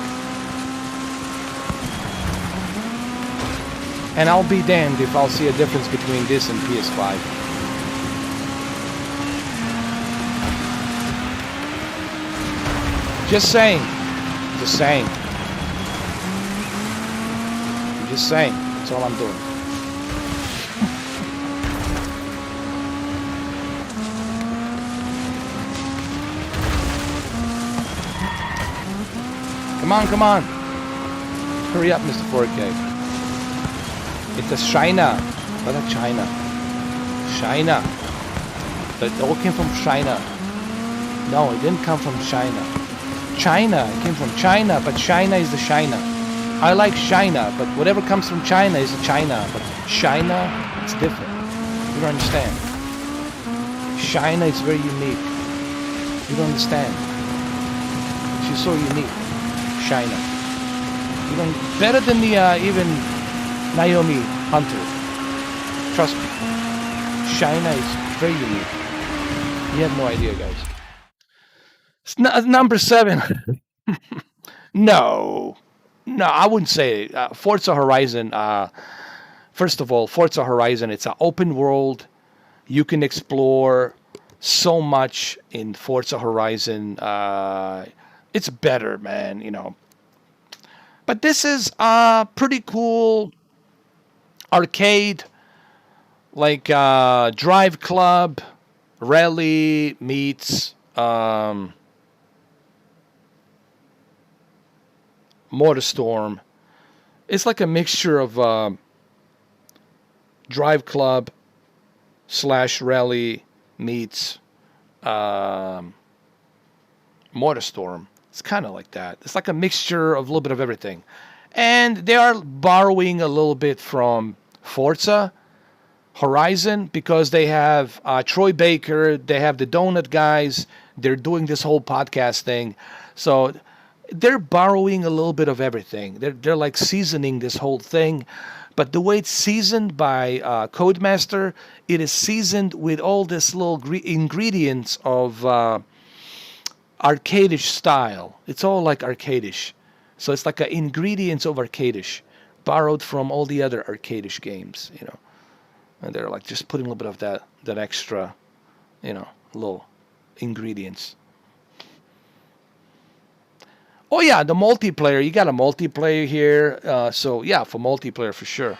And I'll be damned if I'll see a difference between this and PS5. Just saying. Just saying. Just saying. That's all I'm doing. Come on. Hurry up, Mr. 4K. It's a China. What a China. China. It all came from China. No, it didn't come from China. China. It came from China, but China is the China. I like China, but whatever comes from China is a China. But China, it's different. You don't understand. China is very unique. You don't understand. She's so unique. China. Even better than the even Naomi Hunter. Trust me. China is very unique. You have no idea, guys. It's number 7. No, I wouldn't say it. Forza Horizon. First of all, Forza Horizon. It's an open world. You can explore so much in Forza Horizon. It's better, man, you know. But this is a pretty cool arcade, like Drive Club, Rally meets MotorStorm. It's like a mixture of Drive Club / Rally meets MotorStorm. It's kind of like that. It's like a mixture of a little bit of everything. And they are borrowing a little bit from Forza Horizon because they have Troy Baker, they have the Donut Guys, they're doing this whole podcast thing. So they're borrowing a little bit of everything. They're like seasoning this whole thing. But the way it's seasoned by Codemaster, it is seasoned with all this little ingredients of arcadish style. It's all like arcadish. So it's like ingredients of arcadish, borrowed from all the other arcadish games, you know. And they're like just putting a little bit of that extra, you know, little ingredients. Oh yeah, the multiplayer. You got a multiplayer here. So yeah, for multiplayer for sure.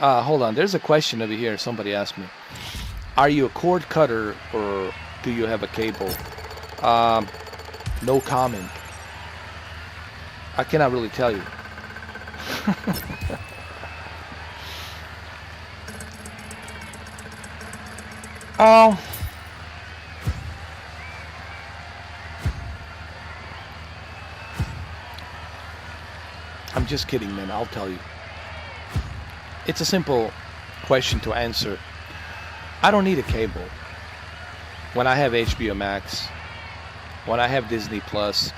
Hold on. There's a question over here. Somebody asked me. Are you a cord cutter or do you have a cable? No comment. I cannot really tell you. Oh. I'm just kidding, man. I'll tell you. It's a simple question to answer. I don't need a cable. When I have HBO Max, when I have Disney Plus,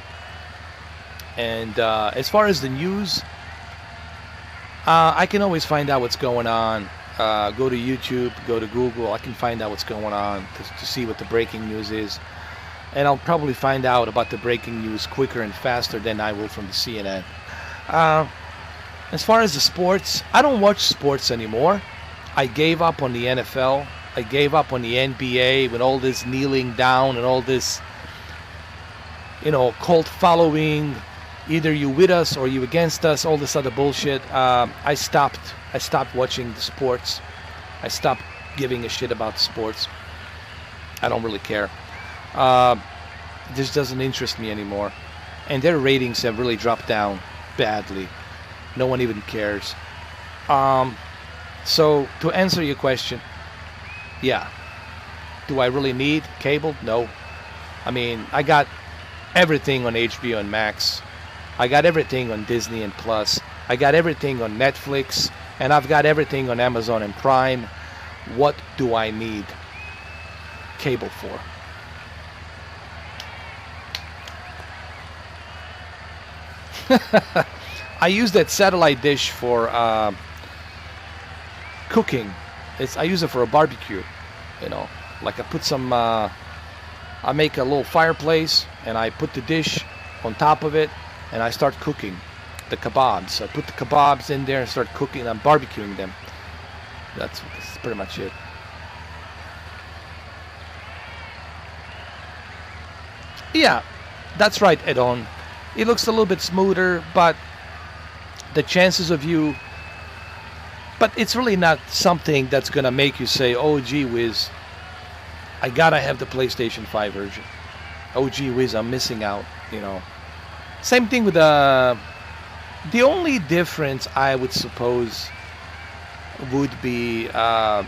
and as far as the news, I can always find out what's going on. Go to YouTube, go to Google. I can find out what's going on to see what the breaking news is. And I'll probably find out about the breaking news quicker and faster than I will from the CNN. As far as the sports, I don't watch sports anymore. I gave up on the NFL. I gave up on the NBA with all this kneeling down and all this, you know, cult following. Either you with us or you against us, all this other bullshit. I stopped watching the sports. I stopped giving a shit about the sports. I don't really care. This doesn't interest me anymore. And their ratings have really dropped down badly. No one even cares. So to answer your question, yeah. Do I really need cable? No. I mean, I got everything on HBO and Max. I got everything on Disney and Plus. I got everything on Netflix. And I've got everything on Amazon and Prime. What do I need cable for? I use that satellite dish for cooking. I use it for a barbecue, you know. Like I put some, I make a little fireplace and I put the dish on top of it and I start cooking the kebabs. I put the kebabs in there and start cooking. I'm barbecuing them. That's pretty much it. Yeah, that's right, Edon. It looks a little bit smoother, but the chances of you... But it's really not something that's going to make you say, oh, gee whiz, I got to have the PlayStation 5 version. Oh, gee whiz, I'm missing out, you know. Same thing with the only difference, I would suppose, would be that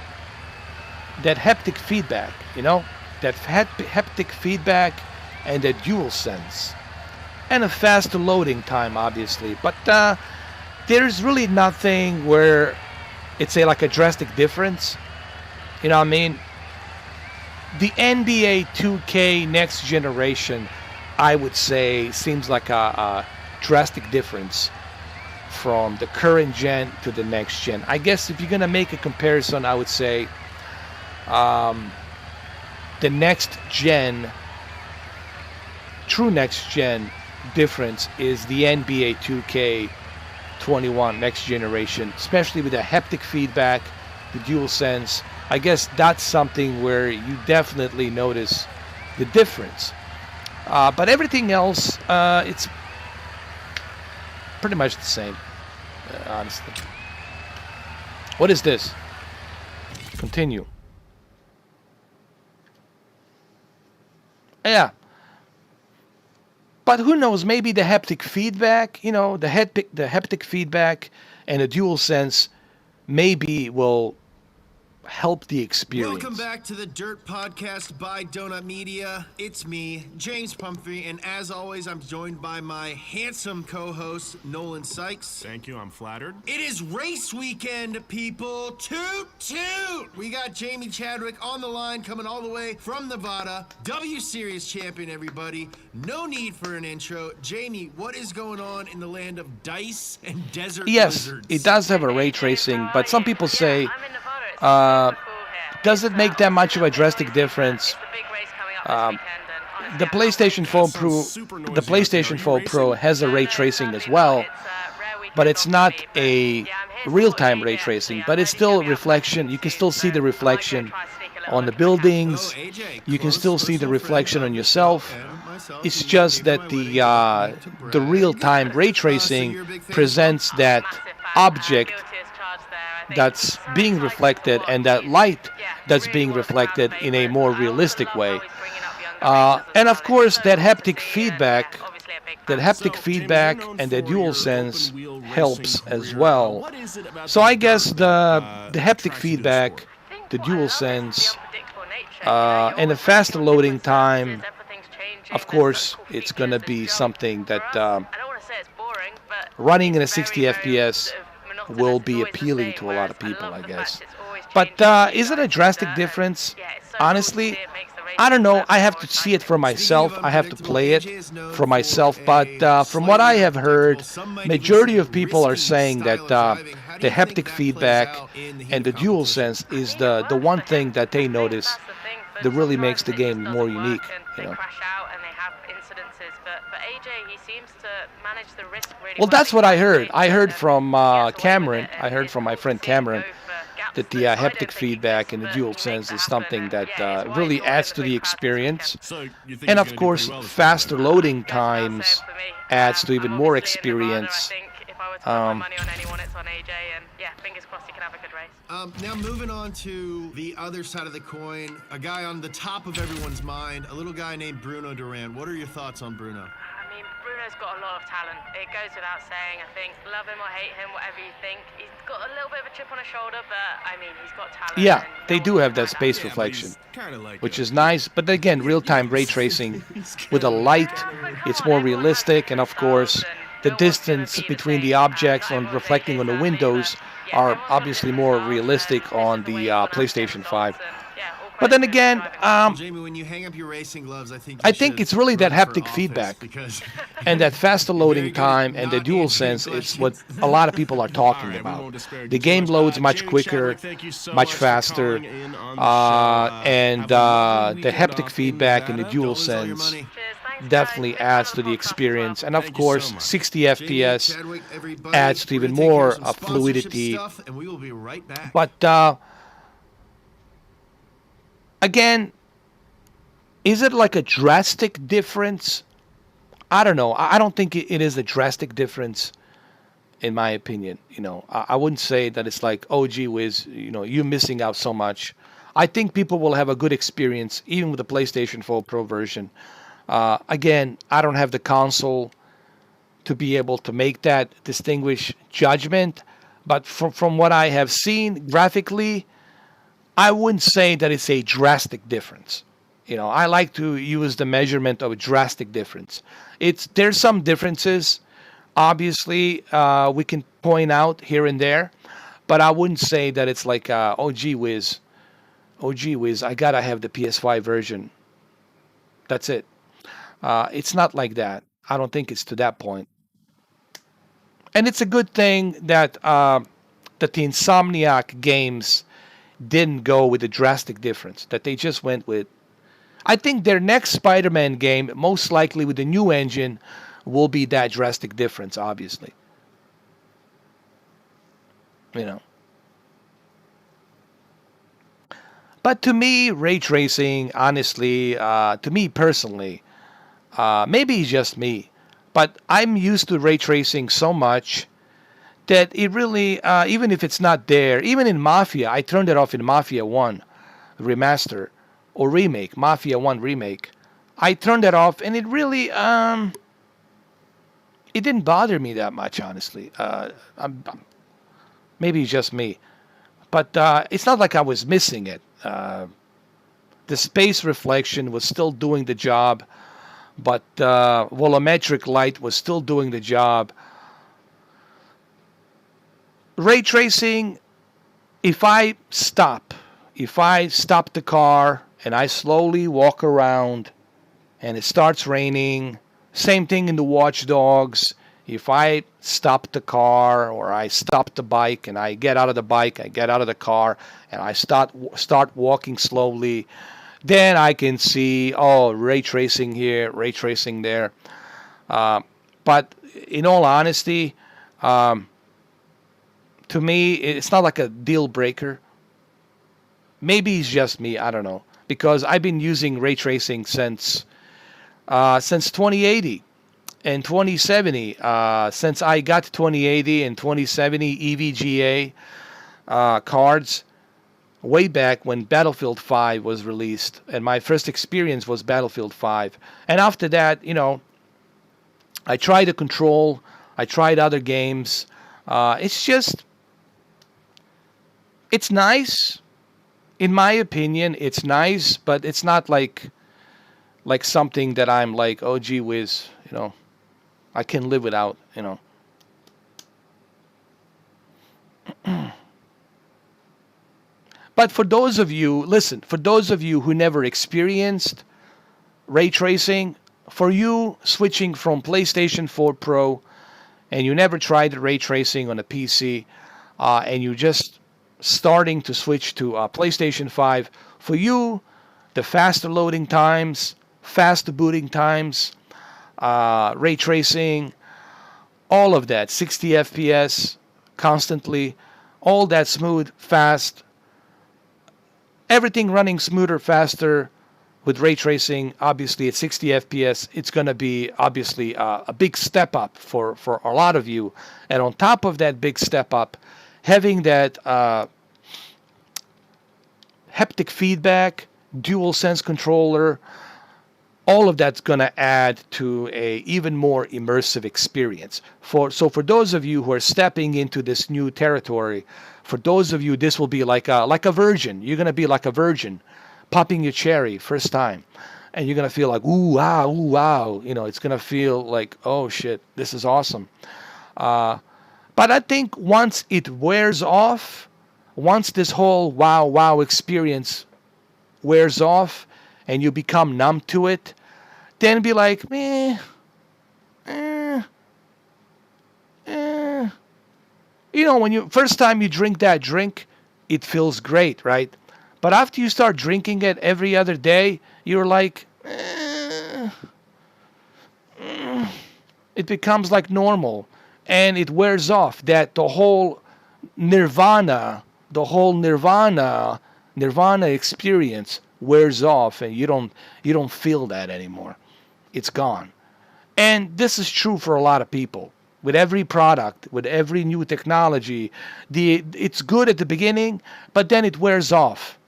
haptic feedback, you know. That haptic feedback and that dual sense. And a faster loading time, obviously. But there's really nothing where it's like a drastic difference. You know what I mean? The NBA 2K next generation, I would say, seems like a drastic difference from the current gen to the next gen. I guess if you're going to make a comparison, I would say the next gen, true next gen difference is the NBA 2K 21 next generation, especially with the haptic feedback, the dual sense. I guess that's something where you definitely notice the difference. But everything else, it's pretty much the same, honestly. What is this? Continue. Yeah. But who knows, maybe the haptic feedback, you know, the haptic feedback and the dual sense maybe will help the experience. Welcome back to the Dirt Podcast by Donut Media. It's me, James Pumphrey, and as always, I'm joined by my handsome co-host, Nolan Sykes. Thank you, I'm flattered. It is race weekend, people. Toot toot! We got Jamie Chadwick on the line, coming all the way from Nevada. W Series champion, everybody. No need for an intro. Jamie, what is going on in the land of dice and desert Yes, blizzards? it does have a ray tracing, but some people say does it make that much of a drastic difference? The PlayStation 4 Pro, the PlayStation 4 Pro has a ray tracing as well, but it's not a real-time ray tracing, but it's still reflection. You can still see the reflection on the buildings. You can still see the reflection on yourself. It's just that the real-time ray tracing presents that object that's being reflected and that light that's being reflected in a more realistic way. And of course, that haptic feedback and the DualSense helps as well. So I guess the haptic feedback, the DualSense, and the faster loading time, of course, it's going to be something that running in a 60 FPS will be appealing to a lot of people, I guess. But is it a drastic difference? Honestly, I don't know. I have to see it for myself. I have to play it for myself. But from what I have heard, majority of people are saying that the haptic feedback and the DualSense is the one thing that they notice that really makes the game more unique. You know? Well, that's what I heard. I heard from Cameron. I heard from my friend Cameron that the haptic feedback and the DualSense is something that really adds to the experience. And of course, faster loading times adds to even more experience. Now moving on to the other side of the coin, a guy on the top of everyone's mind, a little guy named Bruno Duran. What are your thoughts on Bruno? Bruno's got a lot of talent. It goes without saying, I think. Love him or hate him, whatever you think. He's got a little bit of a chip on his shoulder, but, I mean, he's got talent. Yeah, they do have that space reflection, which is nice. But again, real-time ray tracing with a light, it's more realistic. And, of course, the distance between the objects on reflecting on the windows are obviously more realistic on the PlayStation 5. But then again, Jamie, when you hang up your racing gloves, I think it's really that haptic feedback and that faster loading time and the DualSense is what a lot of people are talking about. The game loads much quicker, much faster, and the haptic feedback and the DualSense definitely adds to the experience. And of course, 60 FPS adds to even more fluidity. But again, is it like a drastic difference? I don't know. I don't think it is a drastic difference, in my opinion. You know, I wouldn't say that it's like, oh, gee whiz, you know, you're missing out so much. I think people will have a good experience, even with the PlayStation 4 Pro version. Again, I don't have the console to be able to make that distinguished judgment. But from what I have seen graphically, I wouldn't say that it's a drastic difference. You know, I like to use the measurement of a drastic difference. There's some differences, obviously, we can point out here and there, but I wouldn't say that it's like, oh gee whiz, I gotta have the PS5 version. That's it. It's not like that. I don't think it's to that point. And it's a good thing that the Insomniac games didn't go with a drastic difference, that they just went with, I think their next Spider-Man game, most likely with the new engine, will be that drastic difference, obviously. You know. But to me, ray tracing, honestly, to me personally, maybe it's just me, but I'm used to ray tracing so much that it really, even if it's not there, even in Mafia, I turned it off in Mafia 1 remaster or remake, Mafia 1 remake. I turned it off and it really, it didn't bother me that much, honestly. Maybe it's just me. But it's not like I was missing it. The space reflection was still doing the job, but volumetric light was still doing the job. Ray tracing, if I stop the car and I slowly walk around and it starts raining, same thing in the Watch Dogs, If I stop the car or I stop the bike and I get out of the bike, I get out of the car and I start walking slowly, then I can see, oh, ray tracing here, ray tracing there. But in all honesty, to me, it's not like a deal breaker. Maybe it's just me, I don't know, because I've been using ray tracing since 2080 and 2070. Since I got 2080 and 2070 EVGA cards way back when Battlefield 5 was released, and my first experience was Battlefield 5. And after that, you know, I tried the Control, I tried other games. It's nice. In my opinion, it's nice, but it's not like something that I'm like, oh gee whiz, you know, I can live without, you know. But for those of you, listen, for those of you who never experienced ray tracing, for you switching from PlayStation 4 Pro and you never tried ray tracing on a PC, and you just starting to switch to PlayStation 5, for you, the faster loading times, faster booting times, ray tracing, all of that, 60 FPS constantly, all that smooth, fast, everything running smoother, faster with ray tracing, obviously at 60 FPS, it's going to be obviously a big step up for a lot of you. And on top of that big step up, having that haptic feedback, dual sense controller, all of that's going to add to a even more immersive experience. So for those of you who are stepping into this new territory, for those of you, this will be like a virgin. You're going to be like a virgin, popping your cherry first time, and you're going to feel like, ooh, wow. You know, it's going to feel like, oh shit, this is awesome. But I think once it wears off, once this whole wow experience wears off and you become numb to it, then be like, You know, when you first time you drink that drink, it feels great, right? But after you start drinking it every other day, you're like, it becomes like normal, and it wears off. That the whole nirvana experience wears off, and you don't feel that anymore. It's gone. And this is true for a lot of people. With every product, with every new technology, it's good at the beginning, but then it wears off.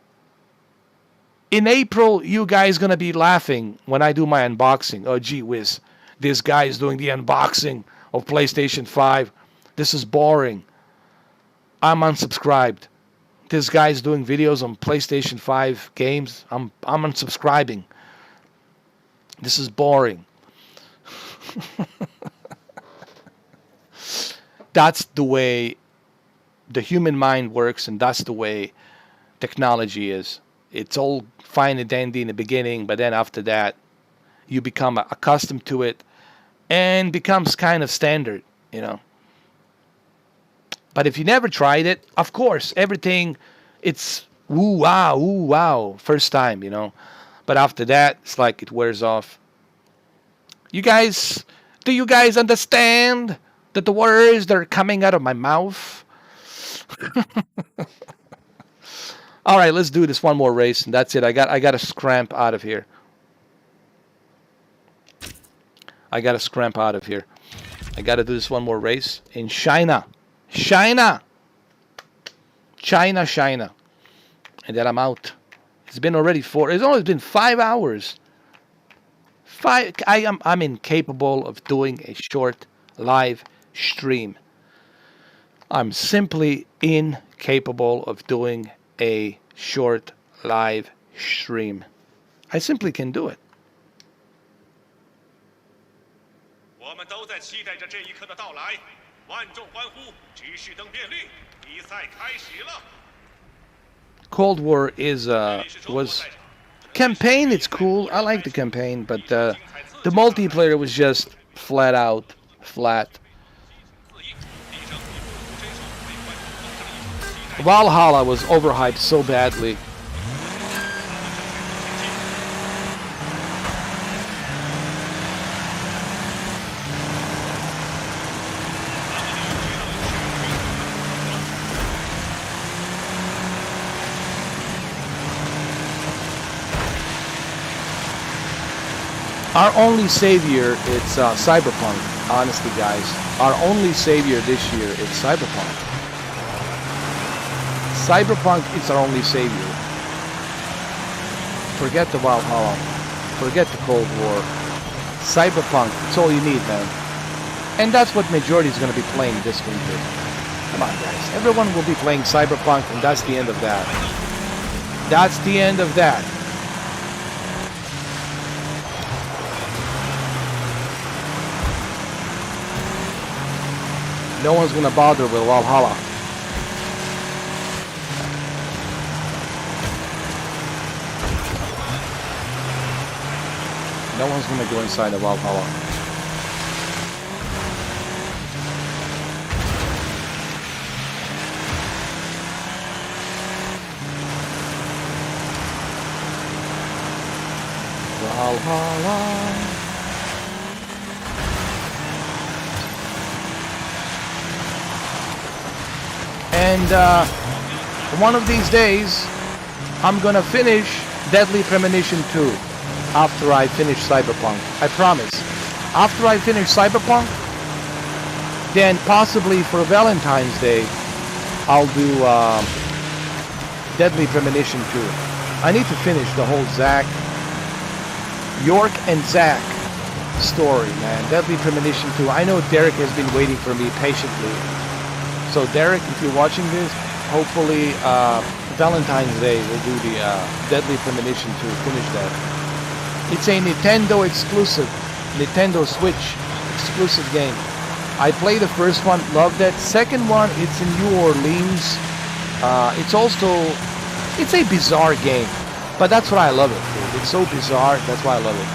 In April, you guys gonna be laughing when I do my unboxing. Oh, gee whiz, this guy is doing the unboxing of PlayStation 5. This is boring. I'm unsubscribed. This guy's doing videos on PlayStation 5 games. I'm unsubscribing. This is boring. That's the way the human mind works, and that's the way technology is. It's all fine and dandy in the beginning, but then after that, you become accustomed to it and becomes kind of standard, you know. But if you never tried it, of course, everything, it's ooh wow, first time, you know. But after that, it's like it wears off. Do you guys understand that the words that are coming out of my mouth? All right, let's do this one more race, and that's it. I got to scramp out of here. I got to do this one more race in China. And then I'm out. It's only been 5 hours. I'm incapable of doing a short live stream. I'm simply incapable of doing a short live stream. I simply can do it. 我们都在期待着这一刻的到来，万众欢呼，指示灯变绿，比赛开始了。 Cold War was campaign. It's cool. I like the campaign, but the multiplayer was just flat Valhalla was overhyped so badly. Our only savior, it's Cyberpunk. Honestly, guys, our only savior this year is Cyberpunk. Cyberpunk is our only savior. Forget the Valhalla. Forget the Cold War. Cyberpunk, it's all you need, man. And that's what majority is going to be playing this winter. Come on, guys. Everyone will be playing Cyberpunk, and that's the end of that. That's the end of that. No one's going to bother with Valhalla. No one's going to go inside of Valhalla. Valhalla. And one of these days, I'm gonna finish Deadly Premonition 2 after I finish Cyberpunk. I promise. After I finish Cyberpunk, then possibly for Valentine's Day, I'll do Deadly Premonition 2. I need to finish the whole York and Zack story, man. Deadly Premonition 2. I know Derek has been waiting for me patiently. So Derek, if you're watching this, hopefully Valentine's Day we'll do the Deadly Premonition to finish that. It's a Nintendo exclusive, Nintendo Switch exclusive game. I played the first one, loved that. Second one, it's in New Orleans. It's a bizarre game, but that's what I love it, dude. It's so bizarre, that's why I love it.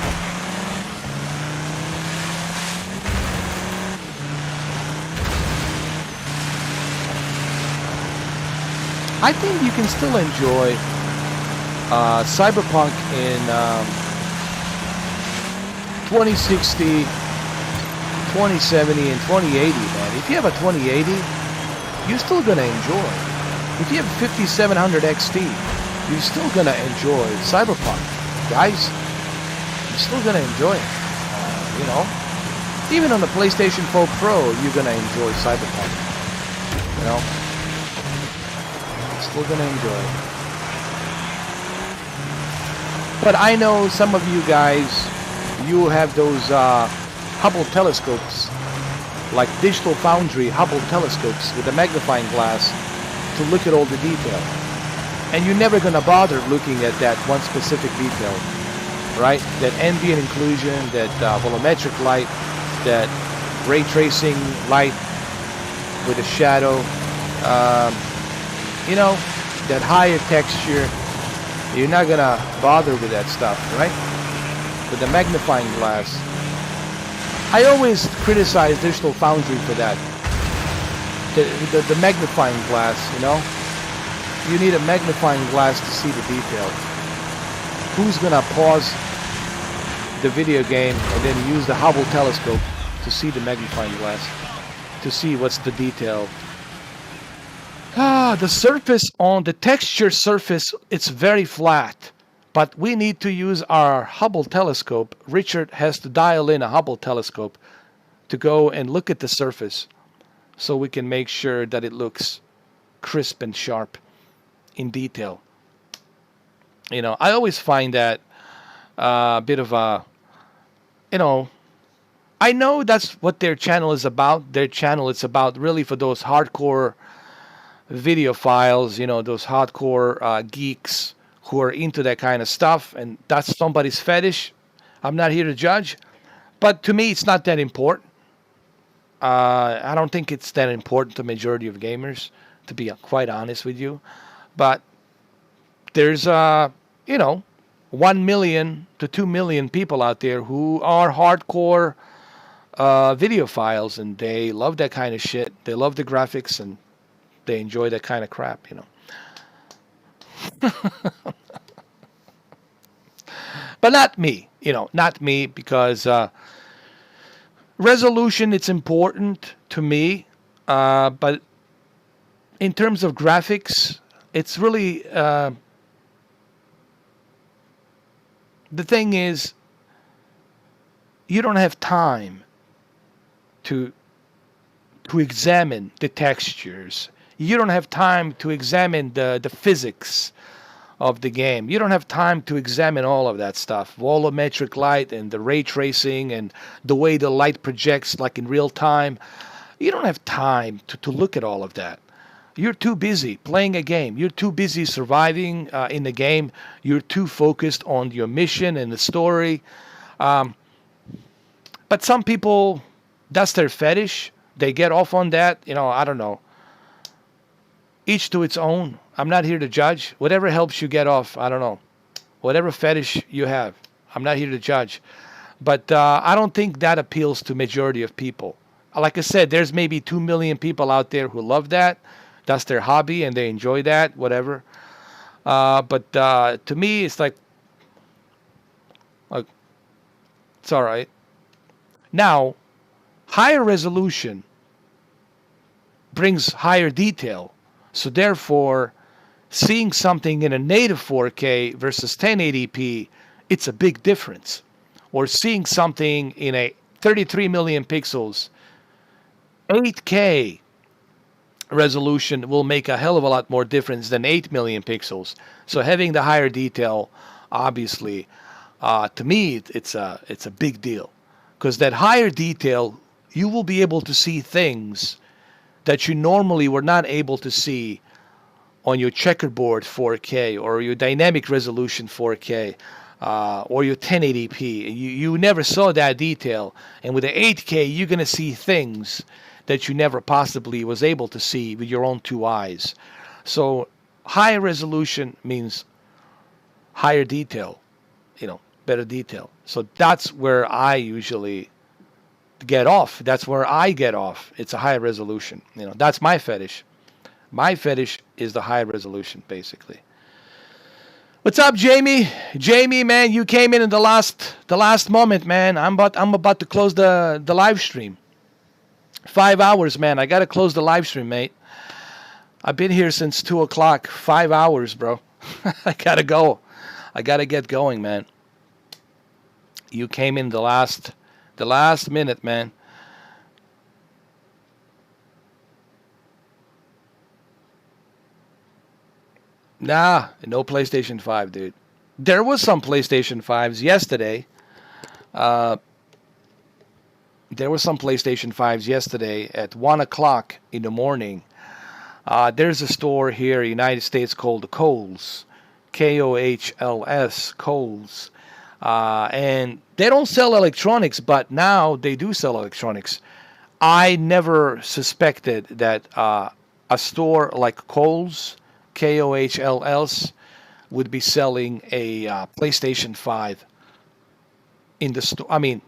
I think you can still enjoy Cyberpunk in 2060, 2070, and 2080, man. If you have a 2080, you're still gonna enjoy. If you have a 5700 XT, you're still gonna enjoy Cyberpunk, guys. You're still gonna enjoy it. You know, even on the PlayStation 4 Pro, you're gonna enjoy Cyberpunk. You know. Still gonna enjoy it. But I know some of you guys, you have those Hubble telescopes, like Digital Foundry Hubble telescopes with a magnifying glass to look at all the detail. And you're never gonna bother looking at that one specific detail, right? That ambient inclusion, that volumetric light, that ray tracing light with a shadow. You know, that higher texture, you're not gonna bother with that stuff, right? With the magnifying glass. I always criticize Digital Foundry for that. The magnifying glass, you know? You need a magnifying glass to see the detail. Who's gonna pause the video game and then use the Hubble telescope to see the magnifying glass? To see what's the detail? The surface on the texture surface, it's very flat, but we need to use our Hubble telescope. Richard has to dial in a Hubble telescope to go and look at the surface so we can make sure that it looks crisp and sharp in detail. You know, I always find that a bit of a, you know, I know that's what their channel is about. Their channel is about really for those hardcore video files, you know, those hardcore geeks who are into that kind of stuff, and that's somebody's fetish. I'm not here to judge, but to me, it's not that important. I don't think it's that important to the majority of gamers, to be quite honest with you. But there's, you know, 1 million to 2 million people out there who are hardcore video files, and they love that kind of shit. They love the graphics, and They enjoy that kind of crap, you know. But not me, you know, not me, because resolution, it's important to me, but in terms of graphics, it's really the thing is, you don't have time to examine the textures. You don't have time to examine the physics of the game. You don't have time to examine all of that stuff. Volumetric light and the ray tracing and the way the light projects like in real time. You don't have time to look at all of that. You're too busy playing a game. You're too busy surviving in the game. You're too focused on your mission and the story. But some people, that's their fetish. They get off on that. You know, I don't know. Each to its own. I'm not here to judge. Whatever helps you get off, I don't know. Whatever fetish you have, I'm not here to judge. But I don't think that appeals to majority of people. Like I said, there's maybe 2 million people out there who love that. That's their hobby and they enjoy that, whatever. But to me, it's like, it's all right. Now, higher resolution brings higher detail. So therefore, seeing something in a native 4K versus 1080p, it's a big difference. Or seeing something in a 33 million pixels, 8K resolution will make a hell of a lot more difference than 8 million pixels. So having the higher detail, obviously, to me, it's a big deal. Because that higher detail, you will be able to see things that you normally were not able to see on your checkerboard 4K or your dynamic resolution 4K or your 1080p. You never saw that detail. And with the 8K, you're going to see things that you never possibly was able to see with your own two eyes. So higher resolution means higher detail, you know, better detail. So that's where I usually get off. That's where I get off. It's a higher resolution. You know, that's my fetish. My fetish is the high resolution, basically. What's up, Jamie? Jamie, man, you came in the last moment, man. I'm about to close the live stream. 5 hours, man. I gotta close the live stream, mate. I've been here since 2 o'clock. 5 hours, bro. I gotta go. I gotta get going, man. You came in the last minute, man. Nah, no PlayStation 5, dude. There was some PlayStation 5s yesterday. There were some PlayStation 5s yesterday at 1 o'clock in the morning. There's a store here in the United States called Kohl's. Kohls. Kohl's. And they don't sell electronics, but now they do sell electronics. I never suspected that a store like Kohl's, Kohl's, would be selling a PlayStation 5 in the store. I mean,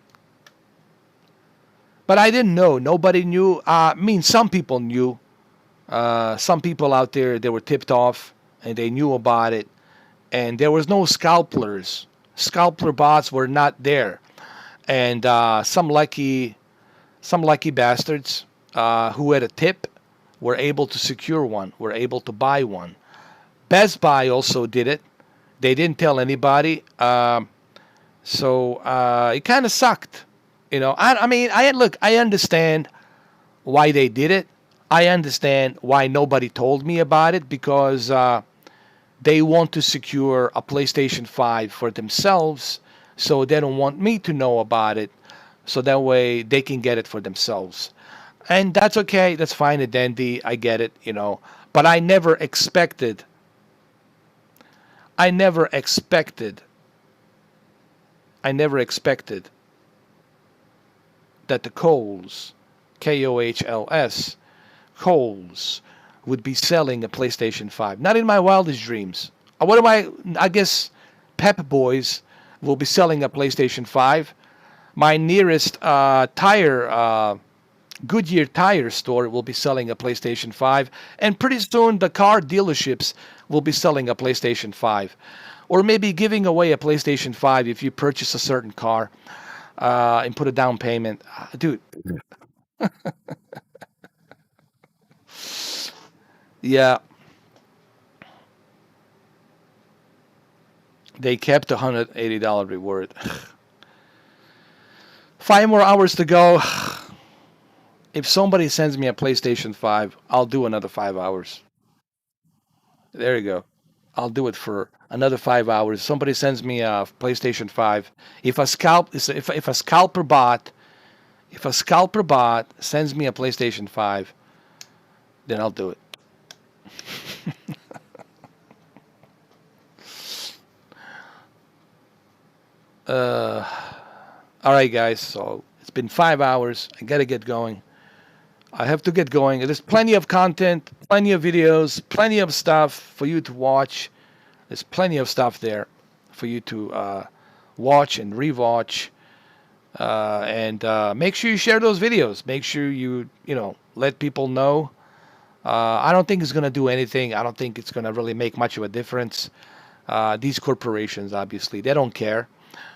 but I didn't know. Nobody knew. I mean, some people knew. Some people out there, they were tipped off and they knew about it. And there was no scalpers. Scalper bots were not there. And some lucky bastards who had a tip were able to secure one, were able to buy one. Best Buy also did it. They didn't tell anybody. So it kind of sucked. You know, I mean, I understand why they did it. I understand why nobody told me about it, because they want to secure a PlayStation 5 for themselves, so they don't want me to know about it, so that way they can get it for themselves. And that's okay. That's fine and dandy. I get it, you know. But I never expected that the Kohl's, Kohl's, Kohl's would be selling a PlayStation 5. Not in my wildest dreams. What am I guess Pep Boys will be selling a PlayStation 5. My nearest tire Goodyear Tire Store will be selling a PlayStation 5, and pretty soon the car dealerships will be selling a PlayStation 5, or maybe giving away a PlayStation 5 if you purchase a certain car and put a down payment. Dude. Yeah. They kept a $180 reward. 5 more hours to go. If somebody sends me a PlayStation 5, I'll do another 5 hours. There you go. I'll do it for another 5 hours. Somebody sends me a PlayStation 5. If a scalper bot sends me a PlayStation 5, then I'll do it. All right, guys. So it's been 5 hours. I gotta get going. I have to get going. There's plenty of content, plenty of videos, plenty of stuff for you to watch. There's plenty of stuff there for you to watch and rewatch. And make sure you share those videos. Make sure you let people know. I don't think it's going to do anything. I don't think it's going to really make much of a difference. These corporations, obviously, they don't care.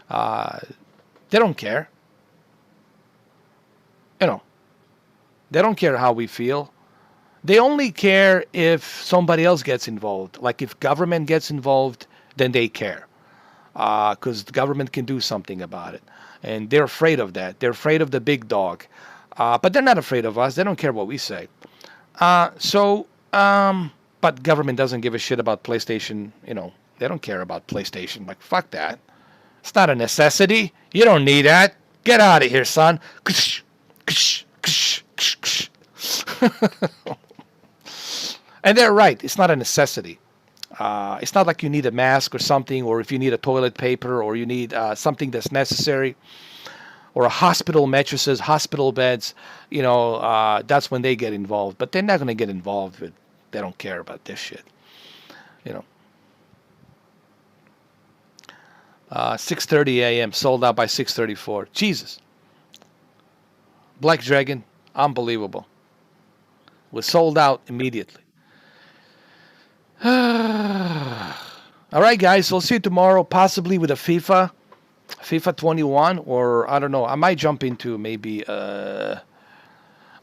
They don't care. They don't care how we feel. They only care if somebody else gets involved. Like if government gets involved, then they care. Because the government can do something about it. And they're afraid of that. They're afraid of the big dog. But they're not afraid of us. They don't care what we say. But government doesn't give a shit about PlayStation. They don't care about PlayStation. Like, fuck that. It's not a necessity. You don't need that. Get out of here, son. And they're right. It's not a necessity. It's not like you need a mask or something, or if you need a toilet paper, or you need something that's necessary, or a hospital mattresses, hospital beds. That's when they get involved. But they're not going to get involved with. They don't care about this shit. 6:30 a.m. sold out by 6:34. Jesus. Black Dragon, unbelievable. Was sold out immediately. All right, guys. We'll see you tomorrow, possibly with a FIFA 21, or I don't know. I might jump into maybe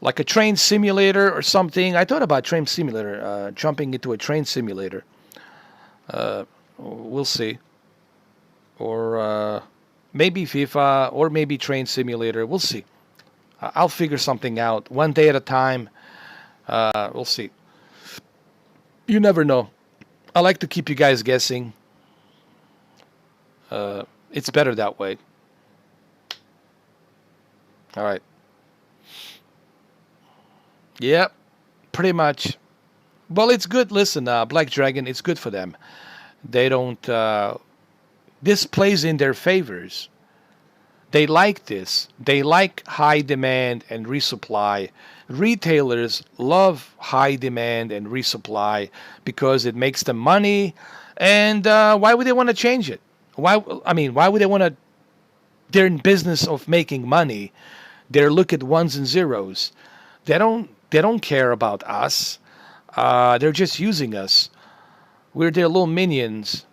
like a train simulator or something. I thought about train simulator, jumping into a train simulator. We'll see. Or maybe FIFA, or maybe train simulator. We'll see. I'll figure something out one day at a time. We'll see. You never know. I like to keep you guys guessing. It's better that way. All right. Yep, pretty much. Well, it's good. Listen, Black Dragon, it's good for them. They don't... this plays in their favors. They like this. They like high demand and resupply. Retailers love high demand and resupply because it makes them money. And why would they want to change it? Why would they want to? They're in business of making money. They look at ones and zeros. They don't care about us. They're just using us. We're their little minions.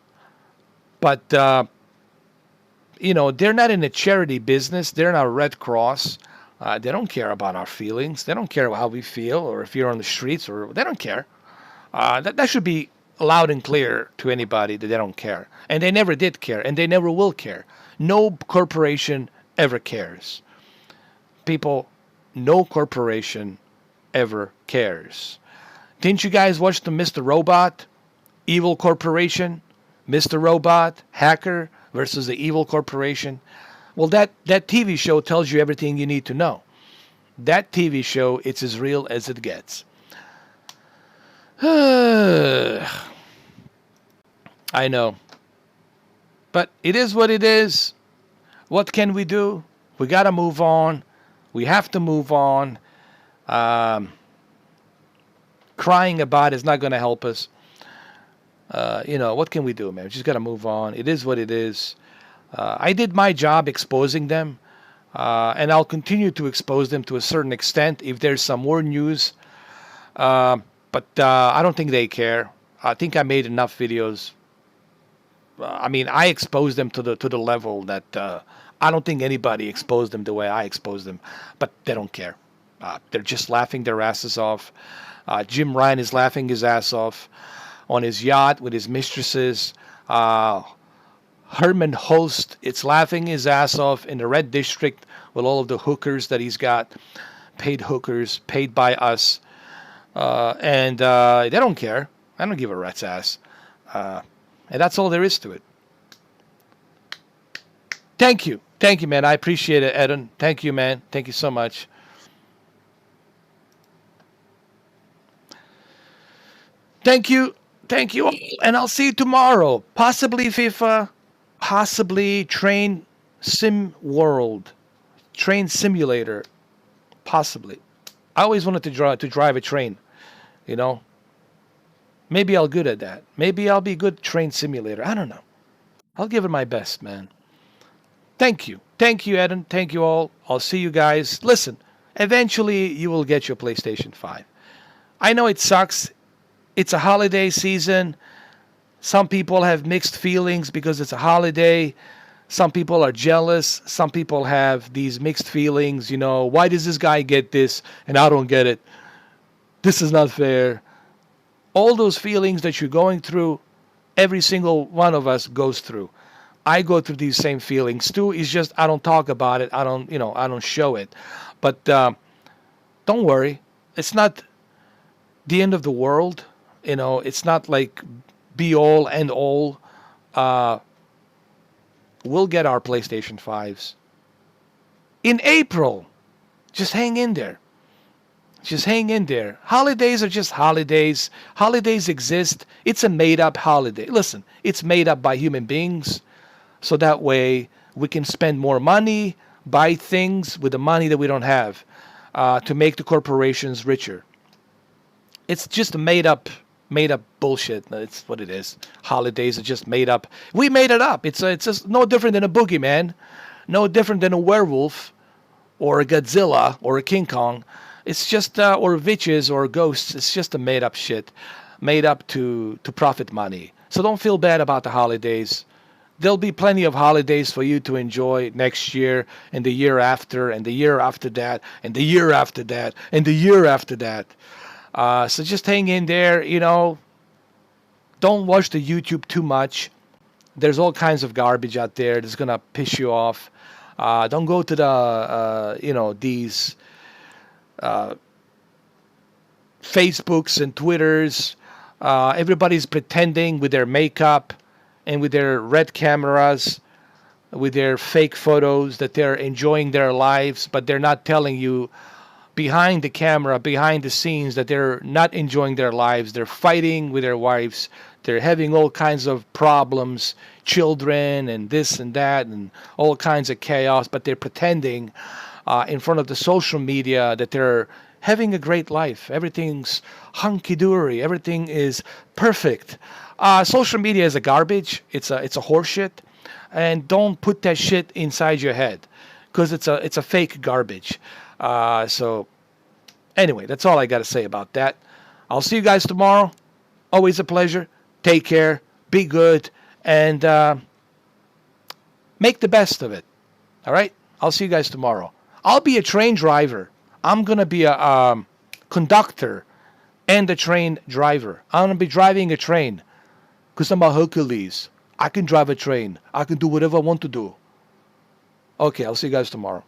But they're not in a charity business. They're not Red Cross. They don't care about our feelings. They don't care how we feel, or if you're on the streets, or they don't care. That should be loud and clear to anybody that they don't care. And they never did care, and they never will care. No corporation ever cares. People, no corporation ever cares. Didn't you guys watch the Mr. Robot? Evil corporation? Mr. Robot, hacker versus the evil corporation. Well, that TV show tells you everything you need to know. That TV show, it's as real as it gets. I know. But it is what it is. What can we do? We got to move on. We have to move on. Crying about it is not going to help us. What can we do, man? We just got to move on. It is what it is. I did my job exposing them. And I'll continue to expose them to a certain extent if there's some more news. But I don't think they care. I think I made enough videos. I mean, I exposed them to the level that I don't think anybody exposed them the way I exposed them. But they don't care. They're just laughing their asses off. Jim Ryan is laughing his ass off on his yacht with his mistresses. Herman Host, it's laughing his ass off in the Red District with all of the hookers that he's got, paid hookers, paid by us. And they don't care. I don't give a rat's ass. And that's all there is to it. Thank you. Thank you, man. I appreciate it, Eden. Thank you, man. Thank you so much. Thank you. Thank you all. And I'll see you tomorrow. Possibly FIFA. Possibly Train Sim World. Train Simulator. Possibly. I always wanted to drive a train. You know? Maybe I'll good at that. Maybe I'll be good train simulator. I don't know. I'll give it my best, man. Thank you. Thank you, Eden. Thank you all. I'll see you guys. Listen, eventually you will get your PlayStation 5. I know it sucks. It's a holiday season. Some people have mixed feelings because it's a holiday. Some people are jealous. Some people have these mixed feelings. You know, why does this guy get this and I don't get it? This is not fair. All those feelings that you're going through, every single one of us goes through. I go through these same feelings too. It's just I don't talk about it. I don't show it. But don't worry. It's not the end of the world. You know, it's not like be all and all. We'll get our PlayStation 5s in April. Just hang in there. Just hang in there. Holidays are just holidays. Holidays exist. It's a made-up holiday. Listen, it's made up by human beings. So that way we can spend more money, buy things with the money that we don't have to make the corporations richer. It's just a made-up bullshit. It's what it is. Holidays are just made up. We made it up. It's just no different than a boogeyman. No different than a werewolf or a Godzilla or a King Kong. It's just, or witches or ghosts. It's just a made-up shit, made up to profit money. So don't feel bad about the holidays. There'll be plenty of holidays for you to enjoy next year and the year after and the year after that and the year after that and the year after that. So just hang in there, you know. Don't watch the YouTube too much. There's all kinds of garbage out there that's going to piss you off. Don't go to the, these... Facebooks and Twitters. Everybody's pretending with their makeup and with their red cameras, with their fake photos that they're enjoying their lives, but they're not telling you behind the camera, behind the scenes, that they're not enjoying their lives. They're fighting with their wives. They're having all kinds of problems, children and this and that and all kinds of chaos, but they're pretending in front of the social media that they're having a great life. Everything's hunky-dory. Everything is perfect. Social media is a garbage. It's a horseshit. And don't put that shit inside your head because it's a fake garbage. So anyway, that's all I got to say about that. I'll see you guys tomorrow. Always a pleasure. Take care. Be good. And make the best of it. All right? I'll see you guys tomorrow. I'll be a train driver. I'm going to be a conductor and a train driver. I'm going to be driving a train because I'm a Hercules. I can drive a train. I can do whatever I want to do. Okay, I'll see you guys tomorrow.